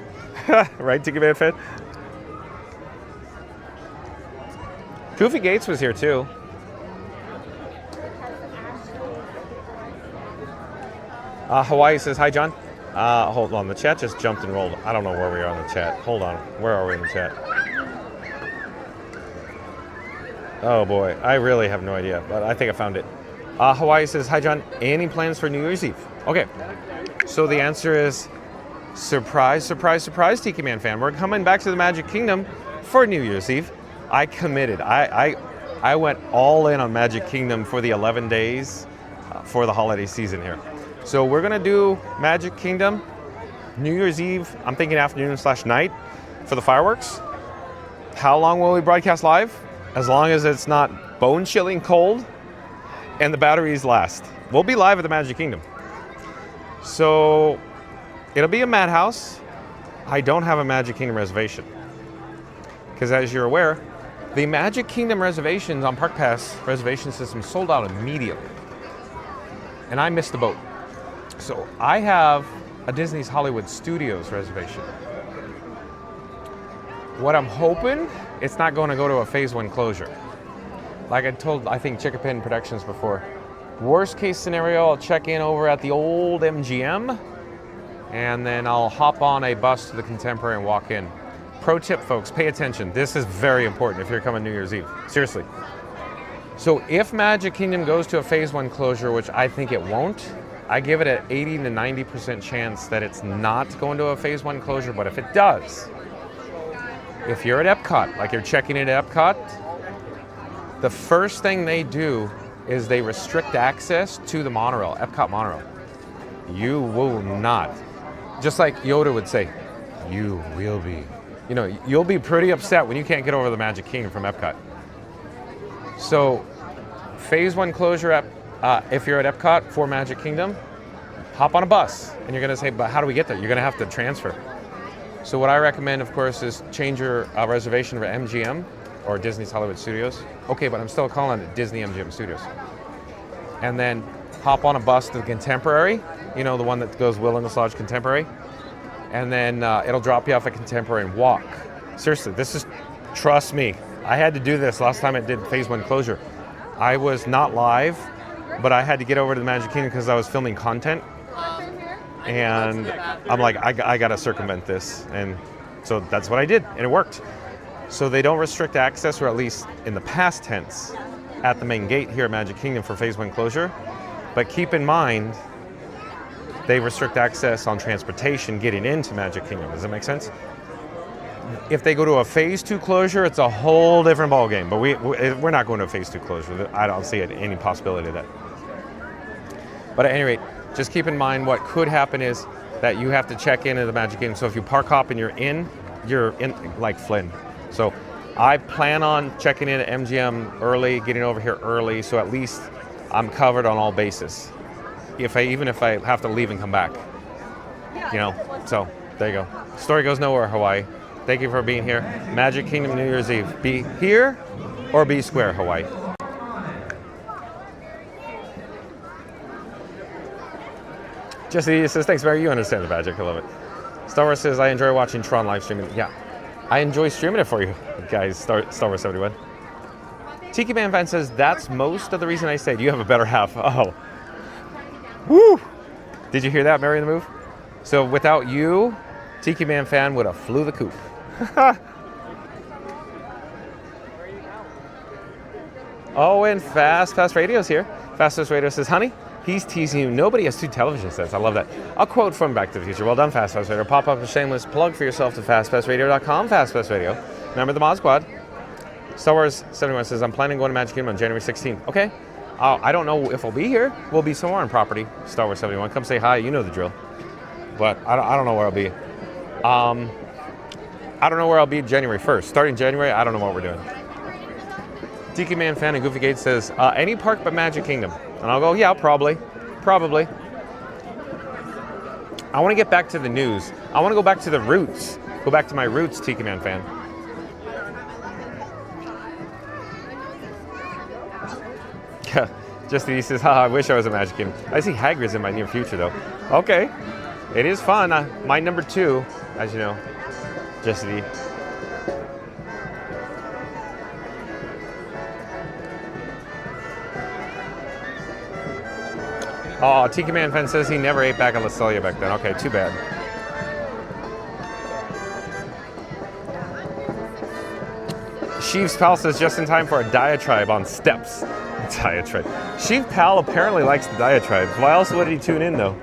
Right, Tiki Man Fan? Goofy Gates was here too. Hawaii says, hi, John. Hold on, the chat just jumped and rolled. I don't know where we are in the chat. Hold on, where are we in the chat? Oh boy, I really have no idea, but I think I found it. Hawaii says, hi, John. Any plans for New Year's Eve? Okay, so the answer is surprise, surprise, surprise, Tiki Man Fan. We're coming back to the Magic Kingdom for New Year's Eve. I committed. I went all in on Magic Kingdom for the 11 days for the holiday season here. So we're gonna do Magic Kingdom, New Year's Eve, I'm thinking afternoon/night for the fireworks. How long will we broadcast live? As long as it's not bone-chilling cold and the batteries last. We'll be live at the Magic Kingdom. So it'll be a madhouse. I don't have a Magic Kingdom reservation. Because as you're aware, the Magic Kingdom reservations on Park Pass reservation system sold out immediately. And I missed the boat. So I have a Disney's Hollywood Studios reservation. What I'm hoping, it's not going to go to a phase 1 closure. Like I told, I think, Chickapin Productions before. Worst case scenario, I'll check in over at the old MGM and then I'll hop on a bus to the Contemporary and walk in. Pro tip, folks, pay attention. This is very important if you're coming New Year's Eve. Seriously. So if Magic Kingdom goes to a phase 1 closure, which I think it won't, I give it an 80 to 90% chance that it's not going to a phase 1 closure, but if it does, if you're at Epcot, like you're checking in at Epcot, the first thing they do is they restrict access to the monorail, Epcot monorail. You will not. Just like Yoda would say, you will be. You know, you'll be pretty upset when you can't get over the Magic Kingdom from Epcot. So, phase 1 closure, if you're at Epcot for Magic Kingdom, hop on a bus. And you're going to say, but how do we get there? You're going to have to transfer. So what I recommend, of course, is change your reservation for MGM or Disney's Hollywood Studios. Okay, but I'm still calling it Disney MGM Studios. And then hop on a bus to the Contemporary, you know, the one that goes Wilderness Lodge Contemporary. And then it'll drop you off at Contemporary and walk. Seriously, this is, trust me, I had to do this last time I did phase 1 closure. I was not live, but I had to get over to the Magic Kingdom because I was filming content. And I'm like, I gotta circumvent this. And so that's what I did, and it worked. So they don't restrict access, or at least in the past tense, at the main gate here at Magic Kingdom for phase 1 closure. But keep in mind, they restrict access on transportation getting into Magic Kingdom. Does that make sense? If they go to a phase 2 closure, it's a whole different ballgame. But we're not going to a phase 2 closure. I don't see any possibility of that. But at any rate, just keep in mind what could happen is that you have to check in at the Magic Kingdom. So if you park hop and you're in like Flynn. So I plan on checking in at MGM early, getting over here early, so at least I'm covered on all bases. Even if I have to leave and come back. You know, so there you go. Story goes nowhere, Hawaii. Thank you for being here. Magic Kingdom New Year's Eve. Be here or be square, Hawaii. Jesse says, thanks, Barry. You understand the magic. I love it. Star Wars says, I enjoy watching Tron live streaming. Yeah. I enjoy streaming it for you guys, Star Wars 71. Tiki Man fan says, that's most of the reason I stayed. You have a better half. Oh. Woo! Did you hear that, Mary in the Move? So without you, Tiki Man fan would have flew the coop. Oh, and Fast Radio's here. Fast Radio says, honey, he's teasing you. Nobody has 2 television sets. I love that. A quote from Back to the Future. Well done, Fast Radio. Pop up a shameless plug for yourself to fastpassradio.com. Fast Radio. Remember the Mod Squad. Star Wars 71 says, I'm planning on going to Magic Kingdom on January 16th. Okay. I don't know if I'll be here. We'll be somewhere on property. Star Wars 71. Come say hi. You know the drill. But I don't know where I'll be. I don't know where I'll be January 1st. Starting January, I don't know what we're doing. Tiki Man fan and Goofy Gate says, any park but Magic Kingdom. And I'll go, yeah, probably. I want to get back to the news. I want to go back to the roots. Go back to my roots, Tiki Man fan. Just he says, I wish I was a Magic Kingdom. I see Hagrid's in my near future, though. Okay. It is fun. My number 2, as you know, Just D. Oh, Tiki Man fan says he never ate back at Leselia back then. Okay, too bad. Sheev's Pal says just in time for a diatribe on steps. Diatribe. Sheev Pal apparently likes the diatribe. Why else would he tune in, though?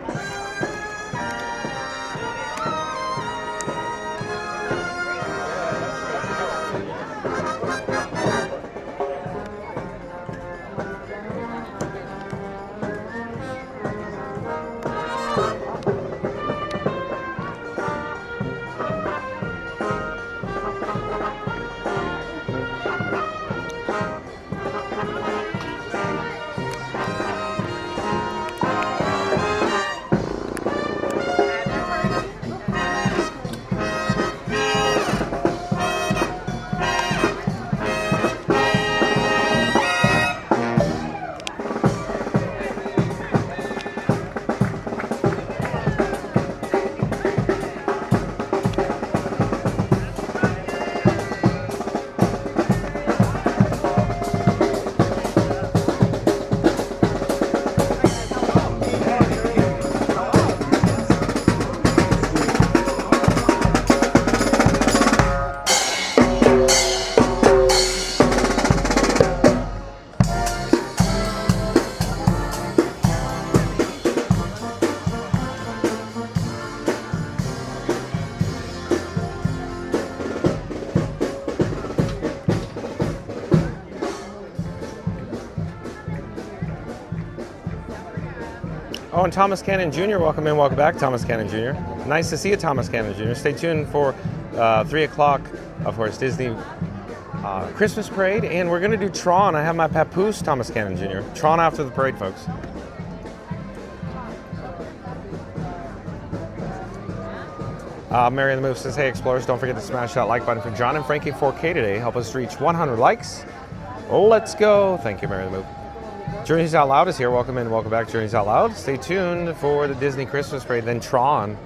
Oh, and Thomas Cannon Jr., welcome in, welcome back, Thomas Cannon Jr. Nice to see you, Thomas Cannon Jr. Stay tuned for 3 o'clock, of course, Disney Christmas Parade, and we're going to do Tron. I have my papoose, Thomas Cannon Jr. Tron after the parade, folks. Mary in the Move says, hey, Explorers, don't forget to smash that like button for John and Frankie 4K today. Help us reach 100 likes. Let's go. Thank you, Mary in the Move. Journeys Out Loud is here. Welcome in, welcome back, Journeys Out Loud. Stay tuned for the Disney Christmas Parade, then Tron,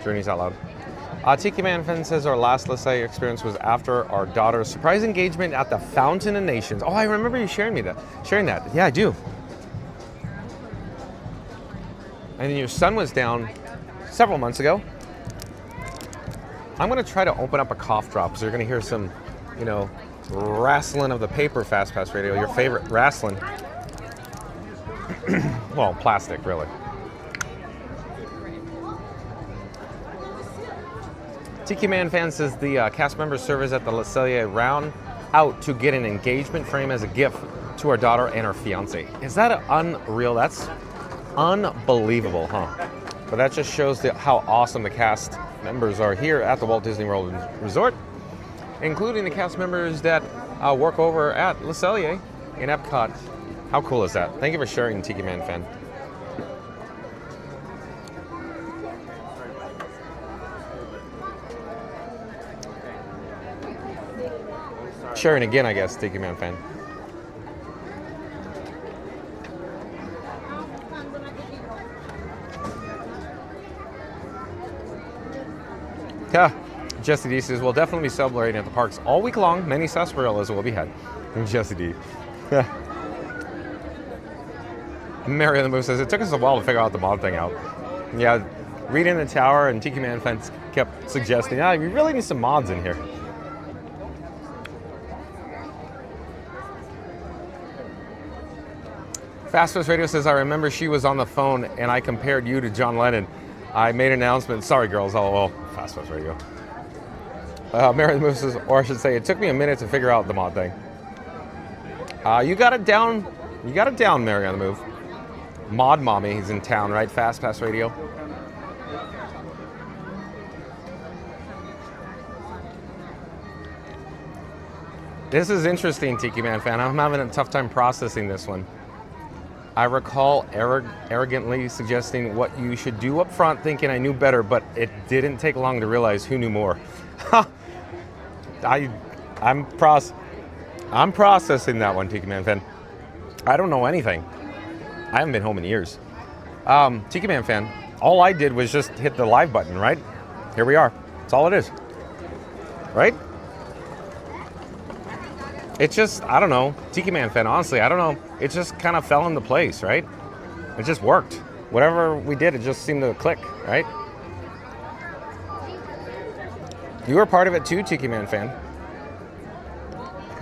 Journeys Out Loud. Tiki Man Fan says our last Leslie experience was after our daughter's surprise engagement at the Fountain of Nations. Oh, I remember you sharing that. Yeah, I do. And then your son was down several months ago. I'm going to try to open up a cough drop, so you're going to hear some, wrestling of the paper, Fast Pass Radio, your favorite wrestling. Well, plastic, really. Tiki Man Fan says the cast members serve at the Leselia round out to get an engagement frame as a gift to our daughter and her fiance. Is that unreal? That's unbelievable, huh? But that just shows how awesome the cast members are here at the Walt Disney World Resort, including the cast members that work over at Leselia in Epcot. How cool is that? Thank you for sharing, Tiki Man Fan. Sharing again, I guess, Tiki Man Fan. Yeah, Jesse D says, we'll definitely be celebrating at the parks all week long. Many sarsaparillas will be had. Jesse D. Mary on the Move says, it took us a while to figure out the mod thing out. Yeah, Reading the Tower and Tiki Man fans kept suggesting, we really need some mods in here. Fast Fast Radio says, I remember she was on the phone and I compared you to John Lennon. I made an announcement. Sorry, girls. Oh, Fast Fast Radio. Mary the Move says, or I should say, it took me a minute to figure out the mod thing. You got it down. You got it down, Mary on the Move. Mod Mommy is in town, right? Fast Fast Radio. This is interesting, Tiki Man fan. I'm having a tough time processing this one. I recall arrogantly suggesting what you should do up front, thinking I knew better, but it didn't take long to realize who knew more. I'm processing that one, Tiki Man fan. I don't know anything. I haven't been home in years. Tiki Man fan, all I did was just hit the live button, right? Here we are. That's all it is. Right? It's just, I don't know. Tiki Man fan, honestly, I don't know. It just kind of fell into place, right? It just worked. Whatever we did, it just seemed to click, right? You were part of it too, Tiki Man fan.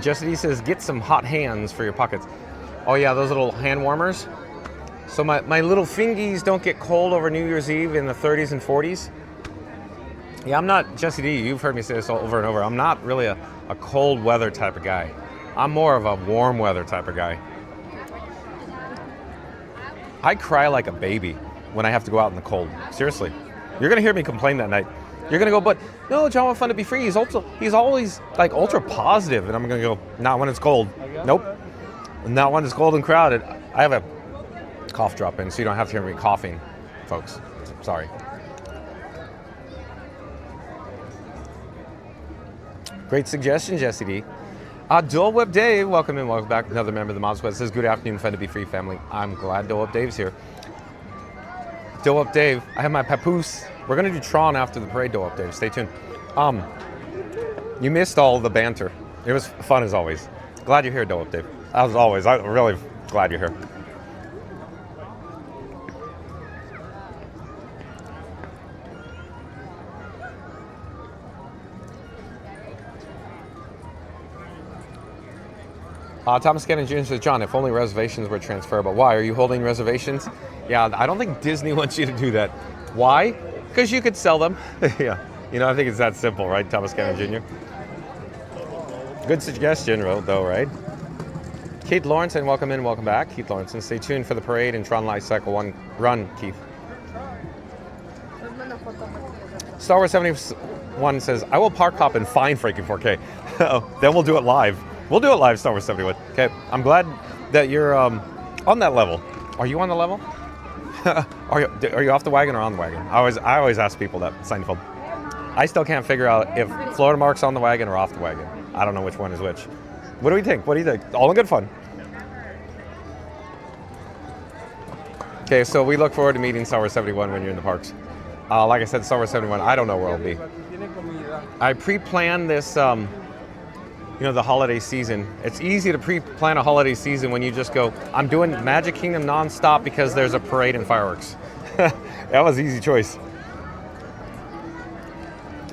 Jesse D says, get some hot hands for your pockets. Oh yeah, those little hand warmers. So my little fingies don't get cold over New Year's Eve in the 30s and 40s. Yeah, I'm not, Jesse D, you've heard me say this over and over. I'm not really a cold weather type of guy. I'm more of a warm weather type of guy. I cry like a baby when I have to go out in the cold. Seriously. You're going to hear me complain that night. You're going to go, but no, John wants fun to be free. He's always like ultra positive. And I'm going to go, not when it's cold. Nope. Not when it's cold and crowded. I have a cough drop in, so you don't have to hear me coughing, folks. Sorry. Great suggestion, Jesse D. Dole Whip Dave, welcome in, welcome back. Another member of the Mod Squad says, good afternoon, fun to be free family. I'm glad Dole Whip Dave's here. Dole Whip Dave, I have my papoose. We're going to do Tron after the parade, Dole Whip Dave. Stay tuned. You missed all the banter. It was fun as always. Glad you're here, Dole Whip Dave. As always, I'm really glad you're here. Thomas Cannon Jr. says, John, if only reservations were transferable. Why? Are you holding reservations? Yeah, I don't think Disney wants you to do that. Why? Because you could sell them. Yeah. You know, I think it's that simple, right, Thomas Cannon Jr.? Good suggestion, though, right? Keith Lawrence, and welcome in, welcome back. Keith Lawrence, and stay tuned for the parade and Tron Light Cycle 1 run, Keith. Star Wars 71 says, I will park hop and find Freaking 4K. Then we'll do it live. We'll do it live, Star Wars 71. Okay, I'm glad that you're on that level. Are you on the level? Are you off the wagon or on the wagon? I always ask people that. Seinfeld. I still can't figure out if Florida Mark's on the wagon or off the wagon. I don't know which one is which. What do we think? What do you think? All in good fun. Okay, so we look forward to meeting Star Wars 71 when you're in the parks. Like I said, Star Wars 71, I don't know where I'll be. I pre-planned this, the holiday season. It's easy to pre-plan a holiday season when you just go, I'm doing Magic Kingdom nonstop because there's a parade and fireworks. That was an easy choice.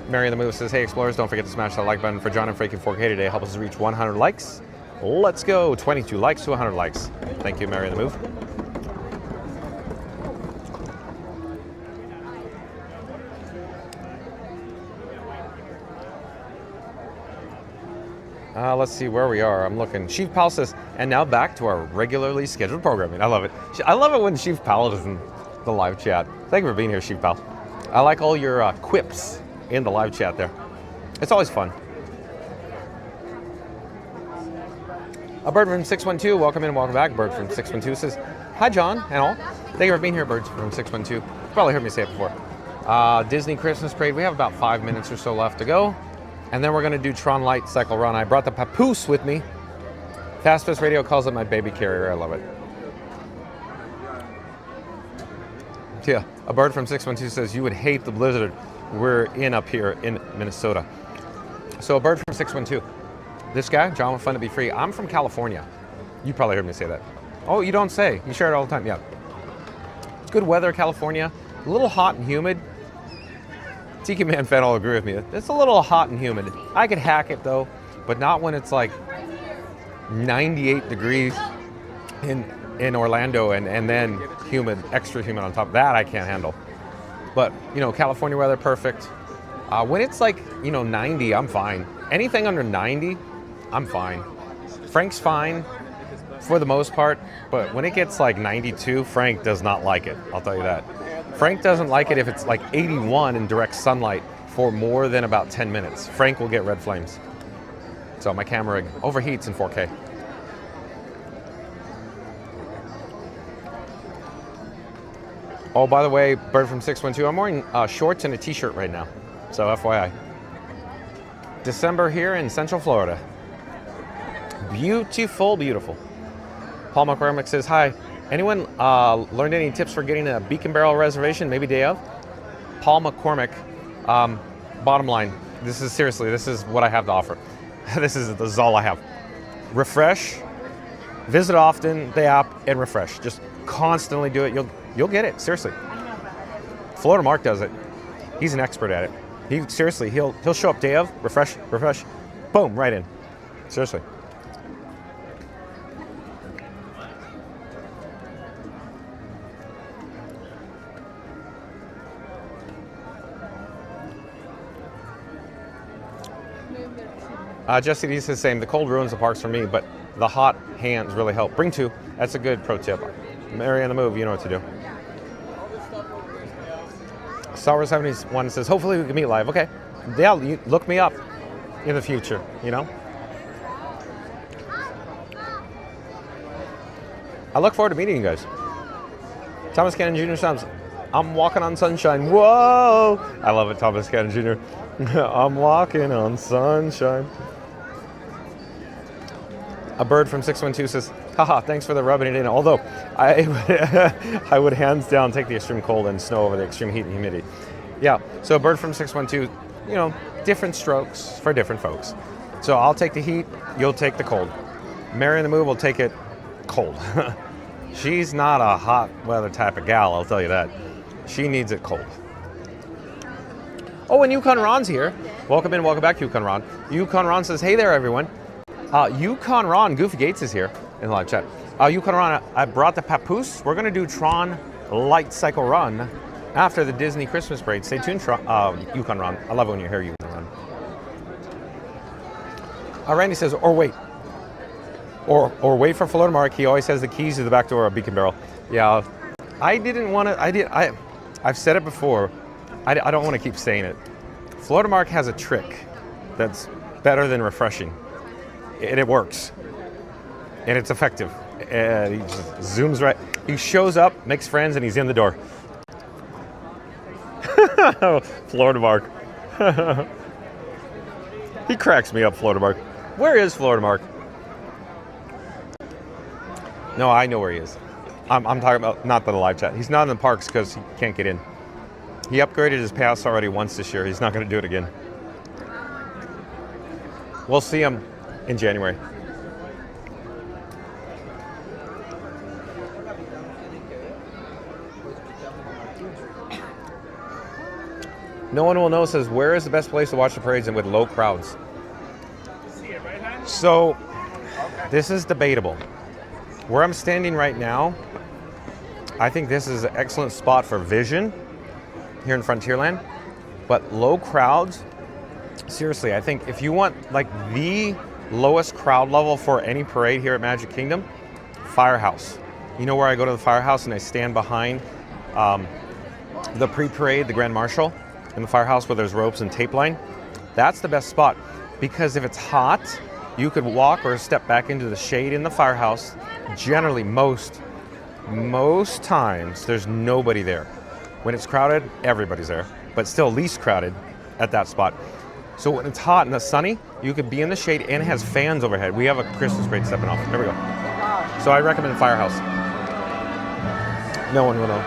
Mary the Move says, hey explorers, don't forget to smash that like button for John and Freaking 4K today. Help us reach 100 likes. Let's go. 22 likes to 100 likes. Thank you, Mary the Move. Let's see where we are. I'm looking. Chief Pal says, and now back to our regularly scheduled programming. I love it. I love it when Chief Pal is in the live chat. Thank you for being here, Chief Pal. I like all your quips in the live chat there. It's always fun. A Bird from 612, welcome in, welcome back. Bird from 612 says, hi John and all. Thank you for being here, Birds from 612. You probably heard me say it before. Disney Christmas Parade, we have about 5 minutes or so left to go. And then we're going to do Tron Light Cycle Run. I brought the papoose with me. Fast Fast Radio calls it my baby carrier. I love it. Yeah, a Bird from 612 says, you would hate the blizzard. we're in up here in Minnesota. So a bird from 612. This guy, John with Fun to Be Free. I'm from California. You probably heard me say that. Oh, you don't say. You share it all the time. Yeah. It's good weather, California. A little hot and humid. Tiki Man fan will agree with me. It's a little hot and humid. I could hack it though, but not when it's like 98 degrees in Orlando and then humid, extra humid on top. That I can't handle. But, you know, California weather, perfect. When it's like, you know, 90, I'm fine. Anything under 90, I'm fine. Frank's fine for the most part, but when it gets like 92, Frank does not like it. I'll tell you that. Frank doesn't like it if it's like 81 in direct sunlight for more than about 10 minutes. Frank will get red flames. So my camera overheats in 4K. Oh, by the way, bird from 612, I'm wearing shorts and a t-shirt right now. So FYI. December here in Central Florida. Beautiful, beautiful. Paul McCormick says, hi. Anyone learned any tips for getting a Beacon Barrel reservation, maybe day of? Paul McCormick, bottom line, this is what I have to offer. This is all I have. Refresh, visit often, the app, and refresh. Just constantly do it. You'll get it, seriously. Florida Mark does it. He's an expert at it. He'll show up day of, refresh, boom, right in. Seriously. Jesse D says the same. The cold ruins the parks for me, but the hot hands really help. Bring two. That's a good pro tip. Mary on the move, you know what to do. Sour 71 says, hopefully we can meet live. Okay. Yeah, you look me up in the future, you know? I look forward to meeting you guys. Thomas Cannon Jr. sounds, I'm walking on sunshine. Whoa! I love it, Thomas Cannon Jr. I'm walking on sunshine. A bird from 612 says, haha, thanks for the rubbing it in. Although, I would hands down take the extreme cold and snow over the extreme heat and humidity. Yeah, so a bird from 612, you know, different strokes for different folks. So I'll take the heat, you'll take the cold. Mary in the Move will take it cold. She's not a hot weather type of gal, I'll tell you that. She needs it cold. Oh, and Yukon Ron's here. Welcome in, welcome back, Yukon Ron. Yukon Ron says, hey there, everyone. Yukon Ron, Goofy Gates is here in the live chat. Yukon Ron, I brought the papoose. We're going to do Tron Light Cycle Run after the Disney Christmas parade. Stay tuned, Yukon Ron. I love it when you're here, Yukon Ron. Randy says, or wait for Florida Mark. He always has the keys to the back door of Beacon Barrel. Yeah, I didn't want to, I've said it before. I don't want to keep saying it. Florida Mark has a trick that's better than refreshing. And it works. And it's effective. And he just zooms right. He shows up, makes friends, and he's in the door. Florida Mark. He cracks me up, Florida Mark. Where is Florida Mark? No, I know where he is. I'm talking about not the live chat. He's not in the parks because he can't get in. He upgraded his pass already once this year. He's not going to do it again. We'll see him in January. No one will know says, where is the best place to watch the parades and with low crowds? So, this is debatable. Where I'm standing right now, I think this is an excellent spot for vision here in Frontierland, but low crowds, seriously, I think if you want like the lowest crowd level for any parade here at Magic Kingdom, Firehouse. You know where I go to the Firehouse and I stand behind the pre-parade, the Grand Marshal, in the Firehouse where there's ropes and tape line? That's the best spot because if it's hot, you could walk or step back into the shade in the Firehouse. Generally, most times, there's nobody there. When it's crowded, everybody's there, but still least crowded at that spot. So when it's hot and it's sunny, you could be in the shade and it has fans overhead. We have a Christmas parade stepping off. There we go. So I recommend Firehouse. No one will know.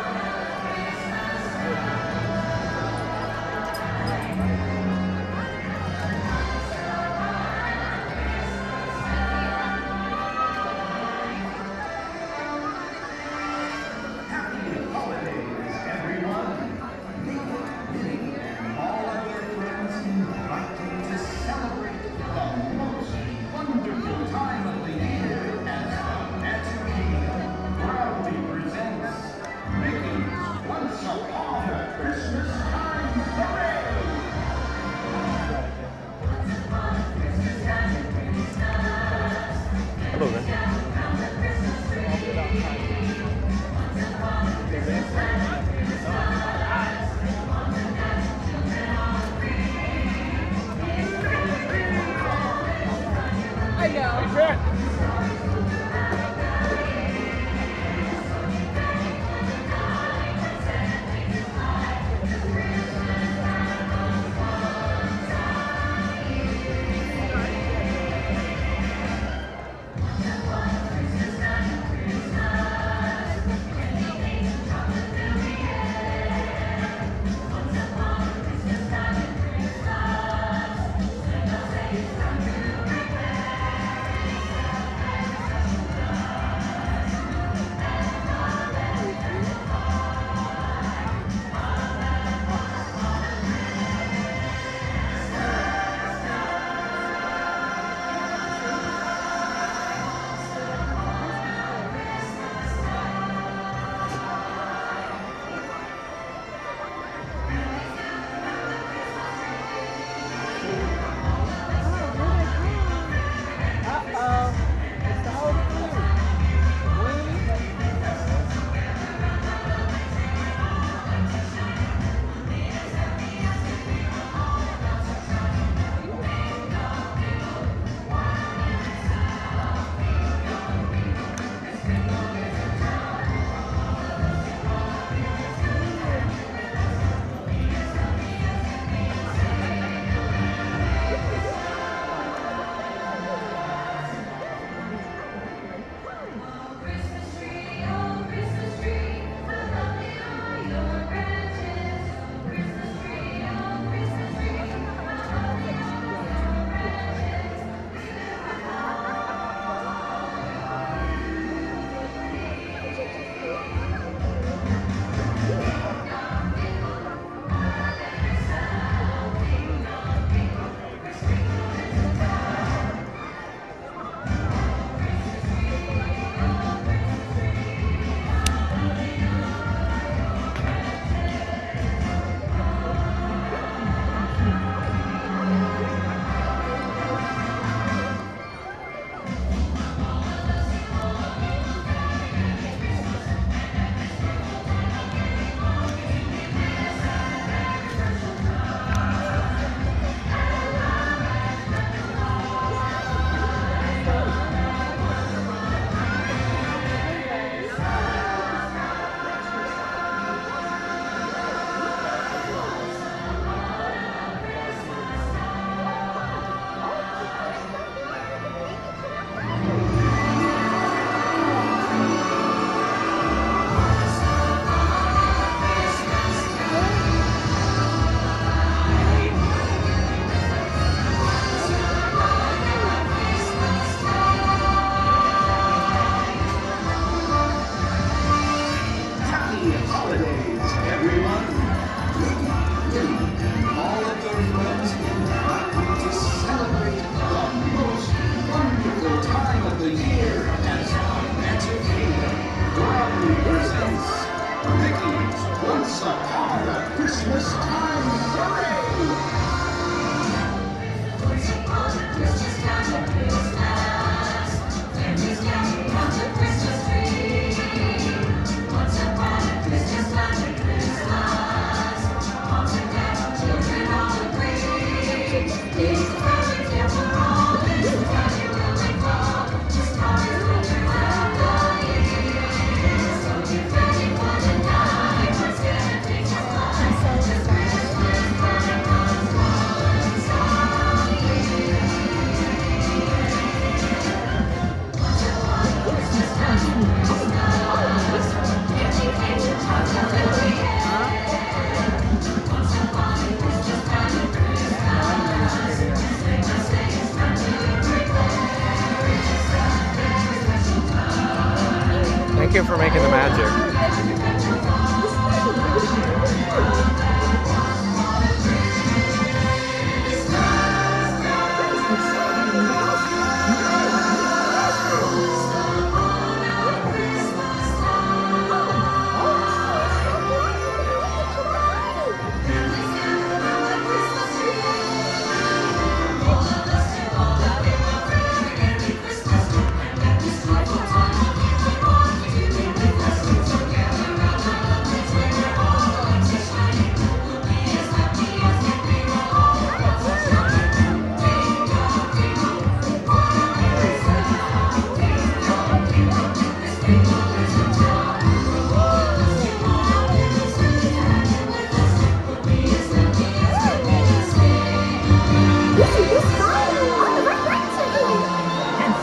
Thank you for making the magic.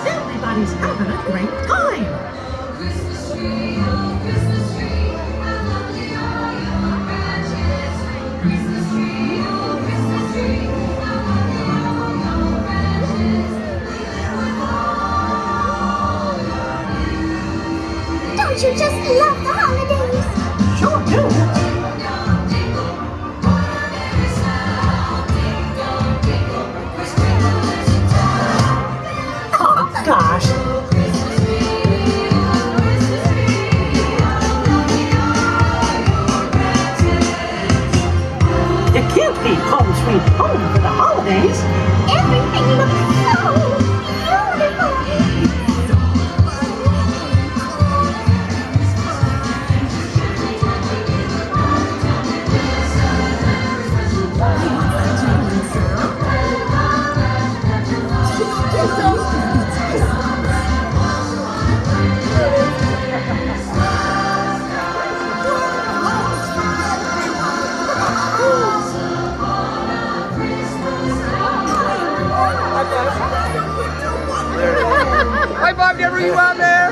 Everybody's having a great time. Don't you just love the holidays? Sure do. Oh, gosh. You can't be home sweet home for the holidays. Everything looks so beautiful. Hi, Bob, ever you out there?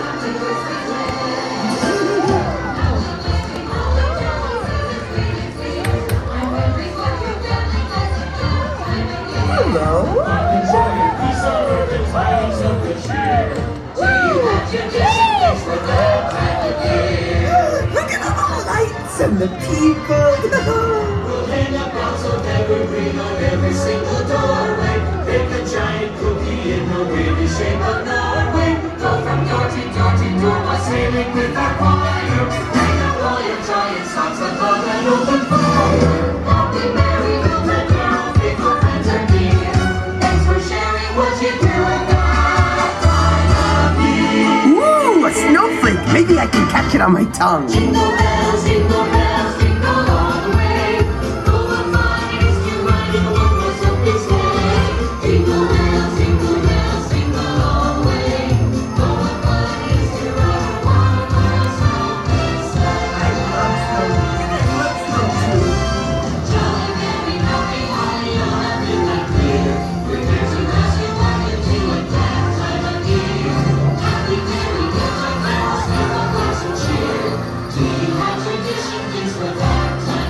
Hello. Look at all the lights and the people. We'll hang up bottles of evergreen on every single doorway. Bake a giant cookie in the weirdly shape of Norway. Go from door to door to door while sailing with our choir. Hang up all your giant socks above an open fire. Happy Merry Little Carol, faithful friends are dear. Thanks for sharing what you do at that time of year. Ooh, a snowflake. Maybe I can catch it on my tongue. Jingle bells, jingle all the way. Go the miles to ride in one more open sleigh. Jingle bells, jingle all the way. Go the miles to ride one more open sleigh. I love snow. I love snow too. Jolly, merry, happy, holly, all happy that year. We're here to ask you what you do at that time of year. Happy, merry, good time, friends, give a glass of cheer. Do you have tradition things for that time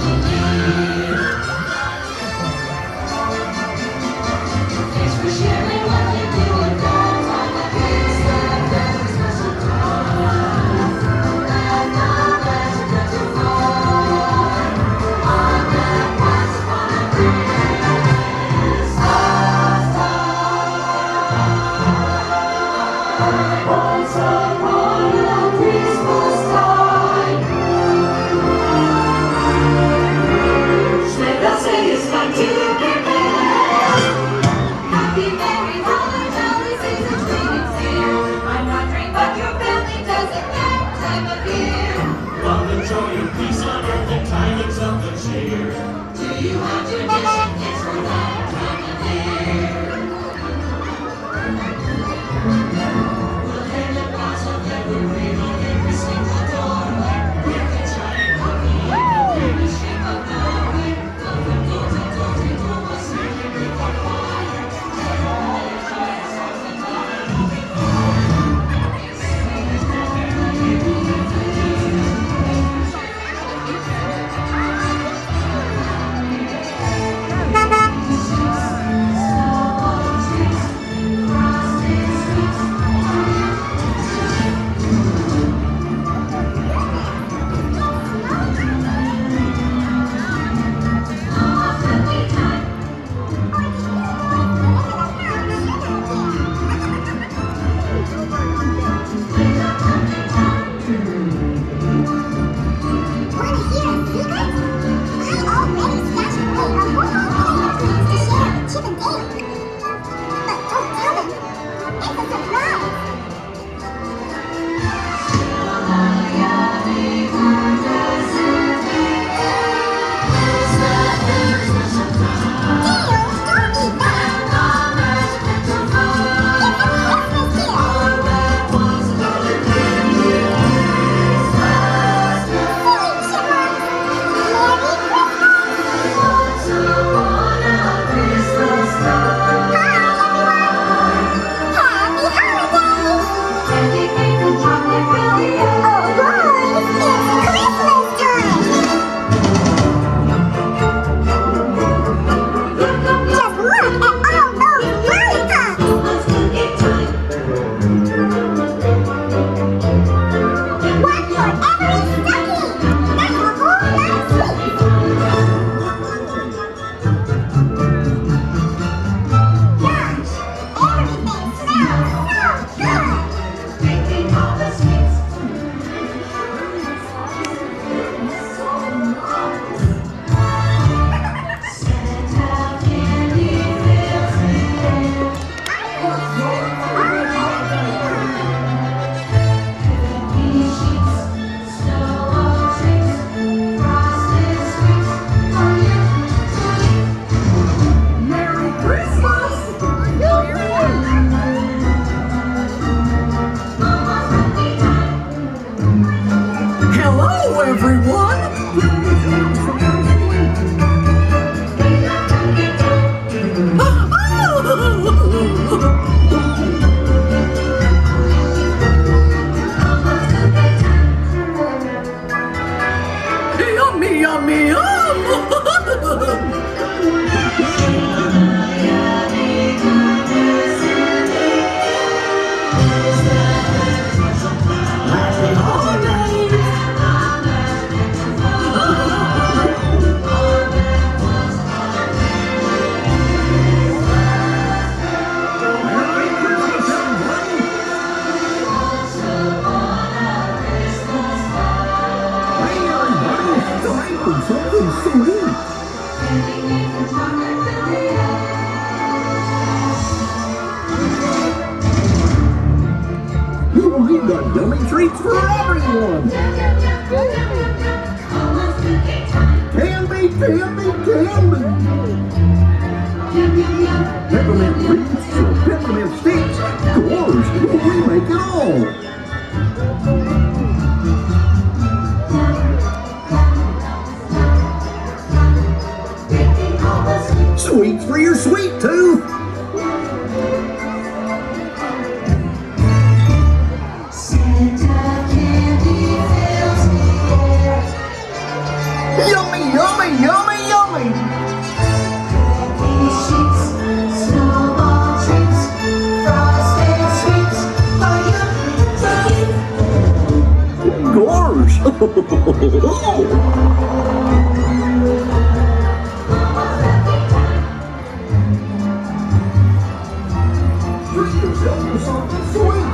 sweet. We've got yummy treats for everyone. Candy, candy, candy. Peppermint wreaths or peppermint sticks. Gosh, we make it all. Sweets for your sweet tooth. Yummy, yummy, yummy, yummy. Gosh. Treat yourself to something sweet.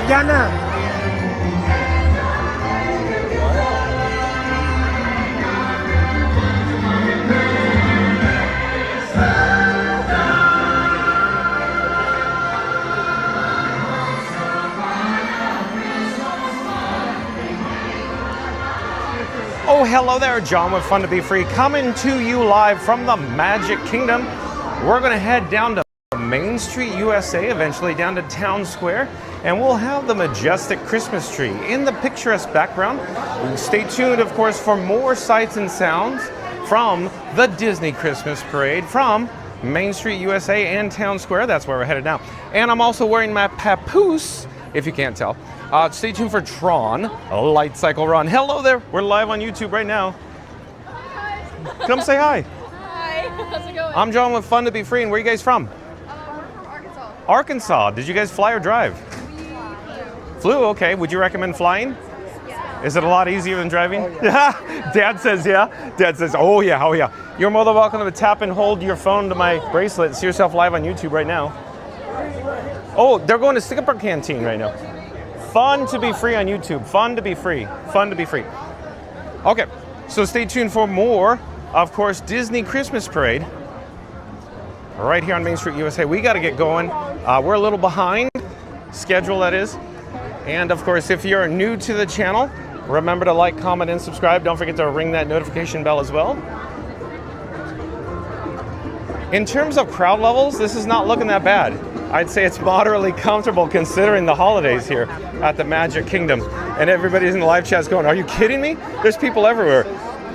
Tiana. Oh, hello there, John with Fun to Be Free, coming to you live from the Magic Kingdom. We're going to head down to Main Street, USA, eventually down to Town Square, and we'll have the majestic Christmas tree in the picturesque background. Stay tuned, of course, for more sights and sounds from the Disney Christmas Parade from Main Street, USA and Town Square. That's where we're headed now. And I'm also wearing my papoose, if you can't tell. Stay tuned for Tron, a light cycle run. Hello there. We're live on YouTube right now. Hi. Come say hi. Hi. How's it going? I'm John with Fun to Be Free. And where are you guys from? We're from Arkansas. Arkansas. Did you guys fly or drive? Flew. Okay. Would you recommend flying? Yeah. Is it a lot easier than driving? Oh, yeah. Dad says yeah. Dad says, oh yeah, oh yeah. You're more than welcome to tap and hold your phone to my bracelet. See yourself live on YouTube right now. Oh, they're going to Singapore Canteen right now. Fun to Be Free on YouTube. Fun to Be Free. Fun to Be Free. Okay, so stay tuned for more, of course, Disney Christmas Parade. Right here on Main Street, USA. We got to get going. We're a little behind schedule, that is. And of course, if you're new to the channel, remember to like, comment, and subscribe. Don't forget to ring that notification bell as well. In terms of crowd levels, this is not looking that bad. I'd say it's moderately comfortable considering the holidays here at the Magic Kingdom. And everybody's in the live chat's going, are you kidding me? There's people everywhere.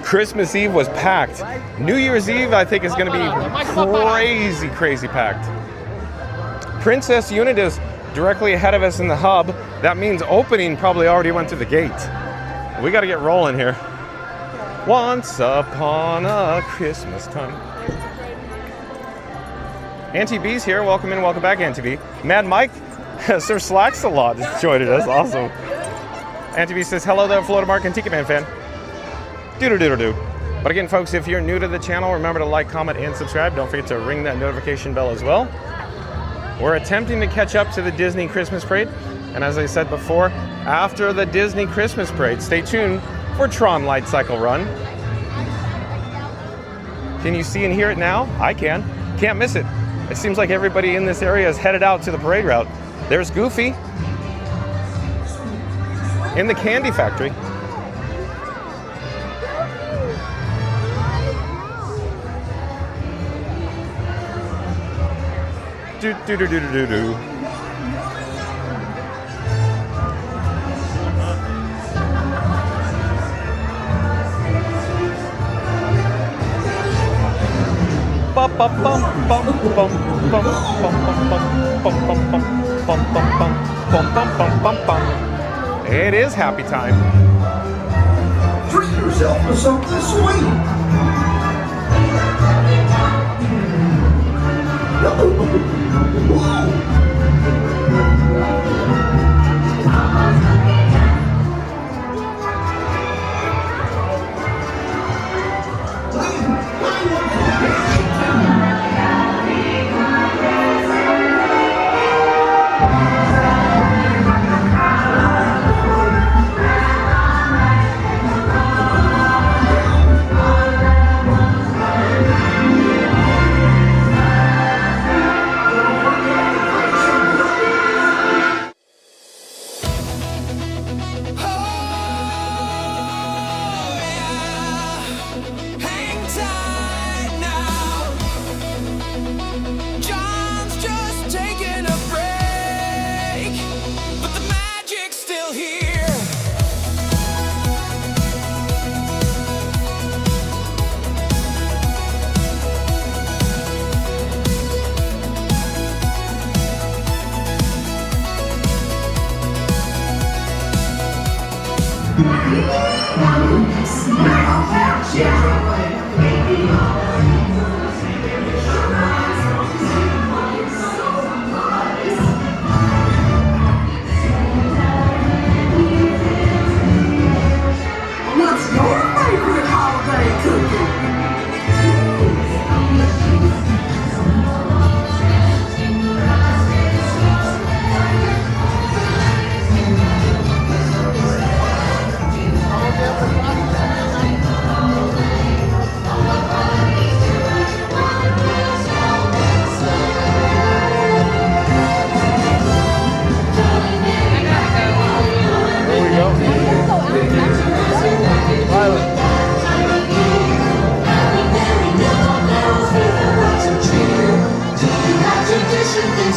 Christmas Eve was packed. New Year's Eve, I think, is going to be crazy packed. Princess Unit is directly ahead of us in the hub. That means opening probably already went through the gate. We got to get rolling here. Once upon a Christmas time. Auntie B's here. Welcome in, welcome back, Auntie B. Mad Mike, Sir Slacks a lot, just joined us. Awesome. Auntie B says, hello there, Florida Mark and Tiki Man fan. Doodle-doodle-doo. But again, folks, if you're new to the channel, remember to like, comment, and subscribe. Don't forget to ring that notification bell as well. We're attempting to catch up to the Disney Christmas Parade. And as I said before, after the Disney Christmas Parade, stay tuned for Tron Light Cycle Run. Can you see and hear it now? I can. Can't miss it. It seems like everybody in this area is headed out to the parade route. There's Goofy in the candy factory. Do do do do do do. It is happy time. Treat yourself to something sweet.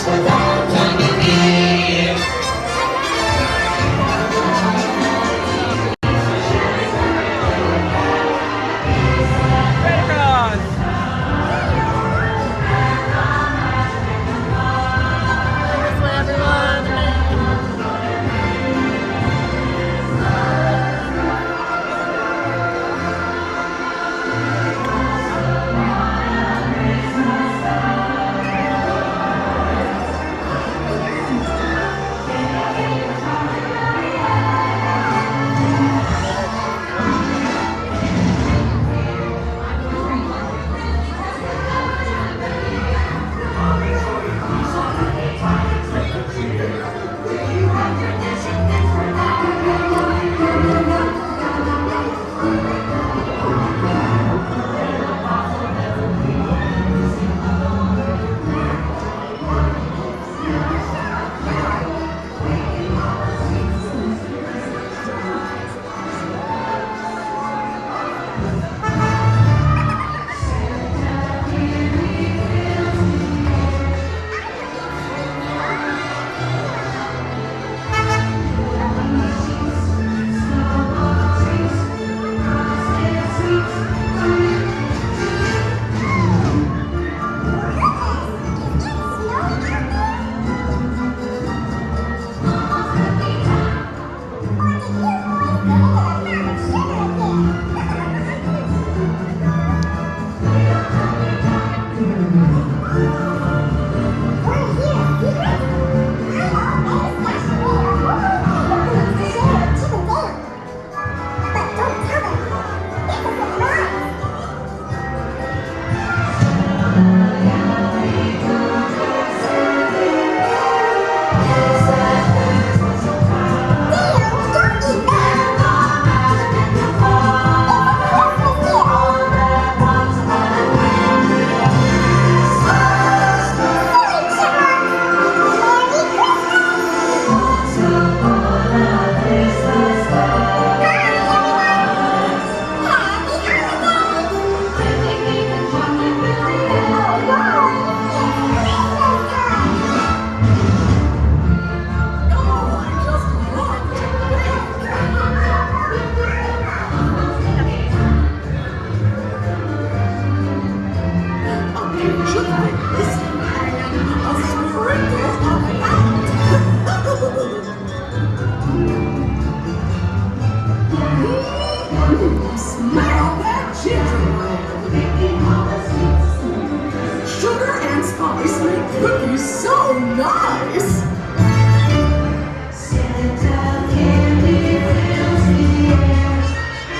without any fear.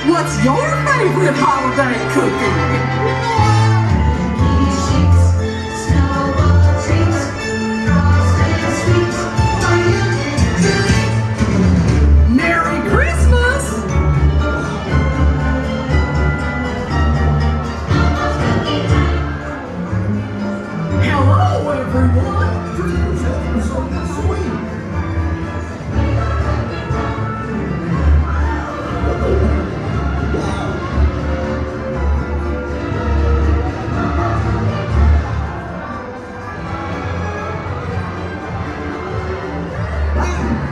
What's your favorite holiday cookie? Merry Christmas! Hello, everyone! Treat yourself to something sweet.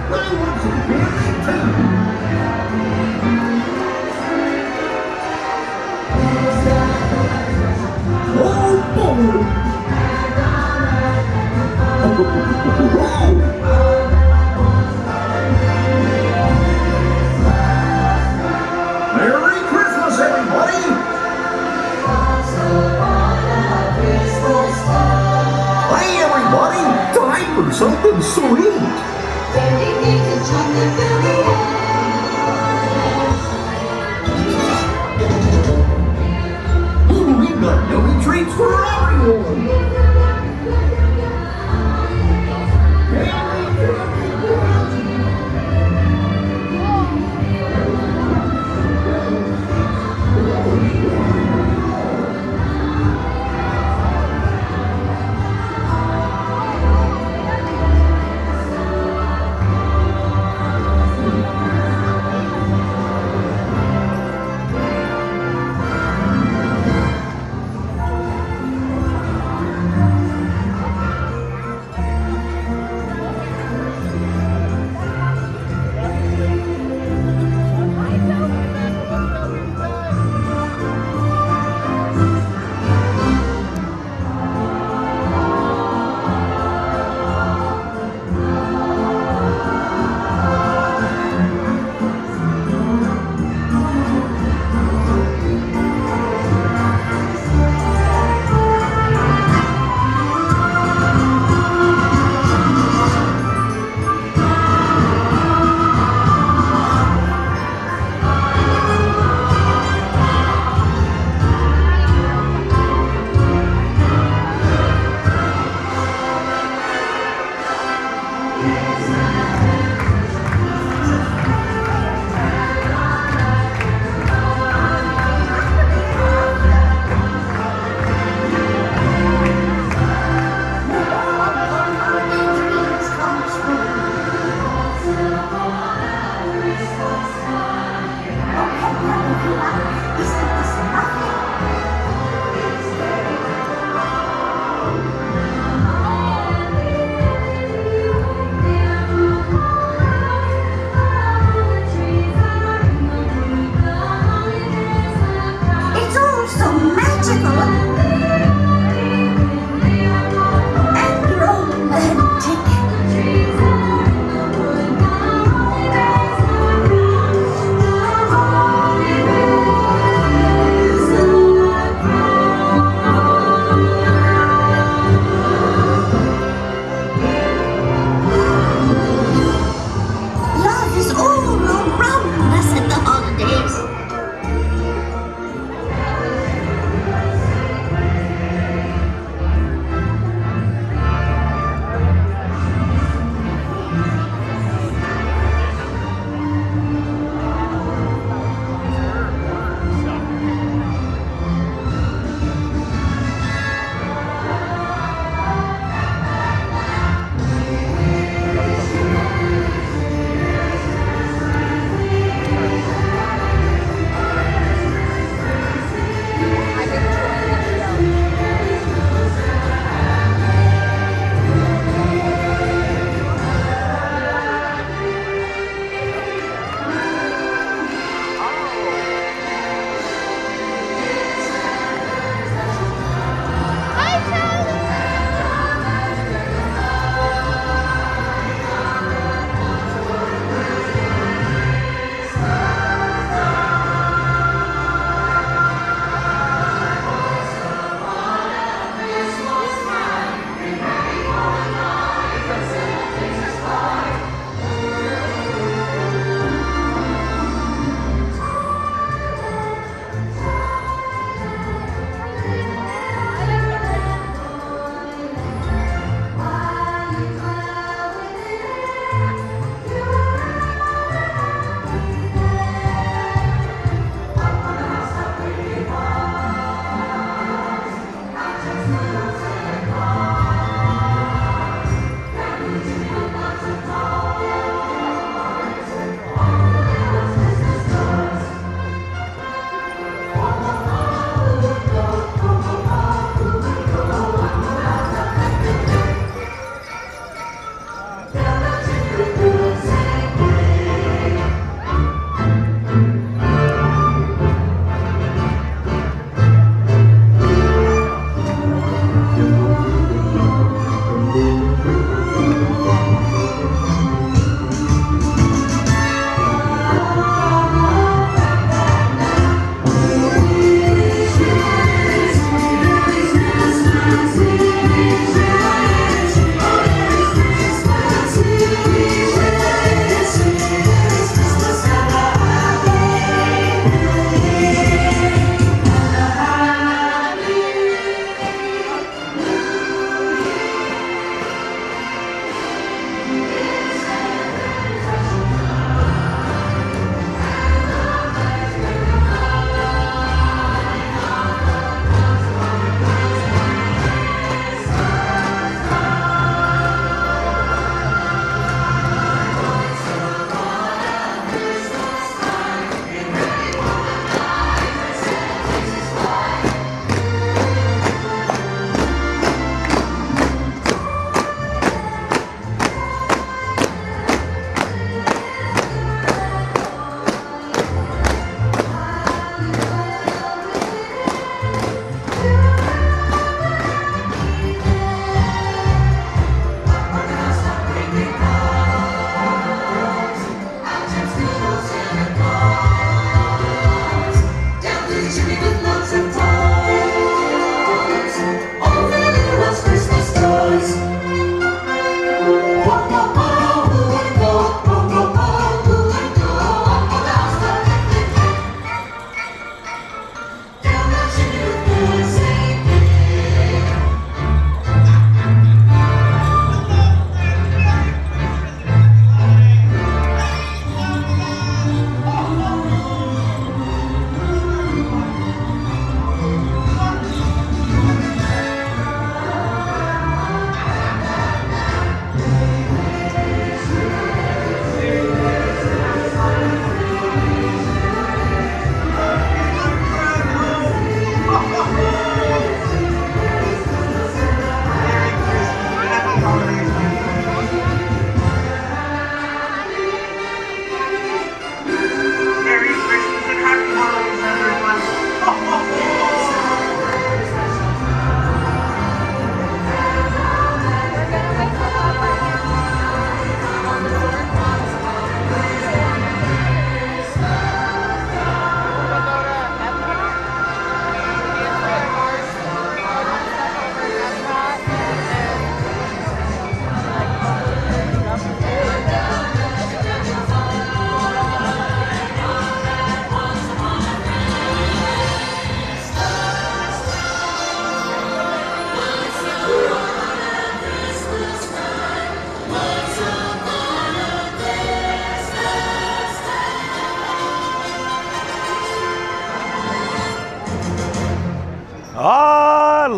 I want some candy too. Oh boy! Merry Christmas, everybody! Hey, everybody! Time for something sweet! We've got yummy treats for everyone!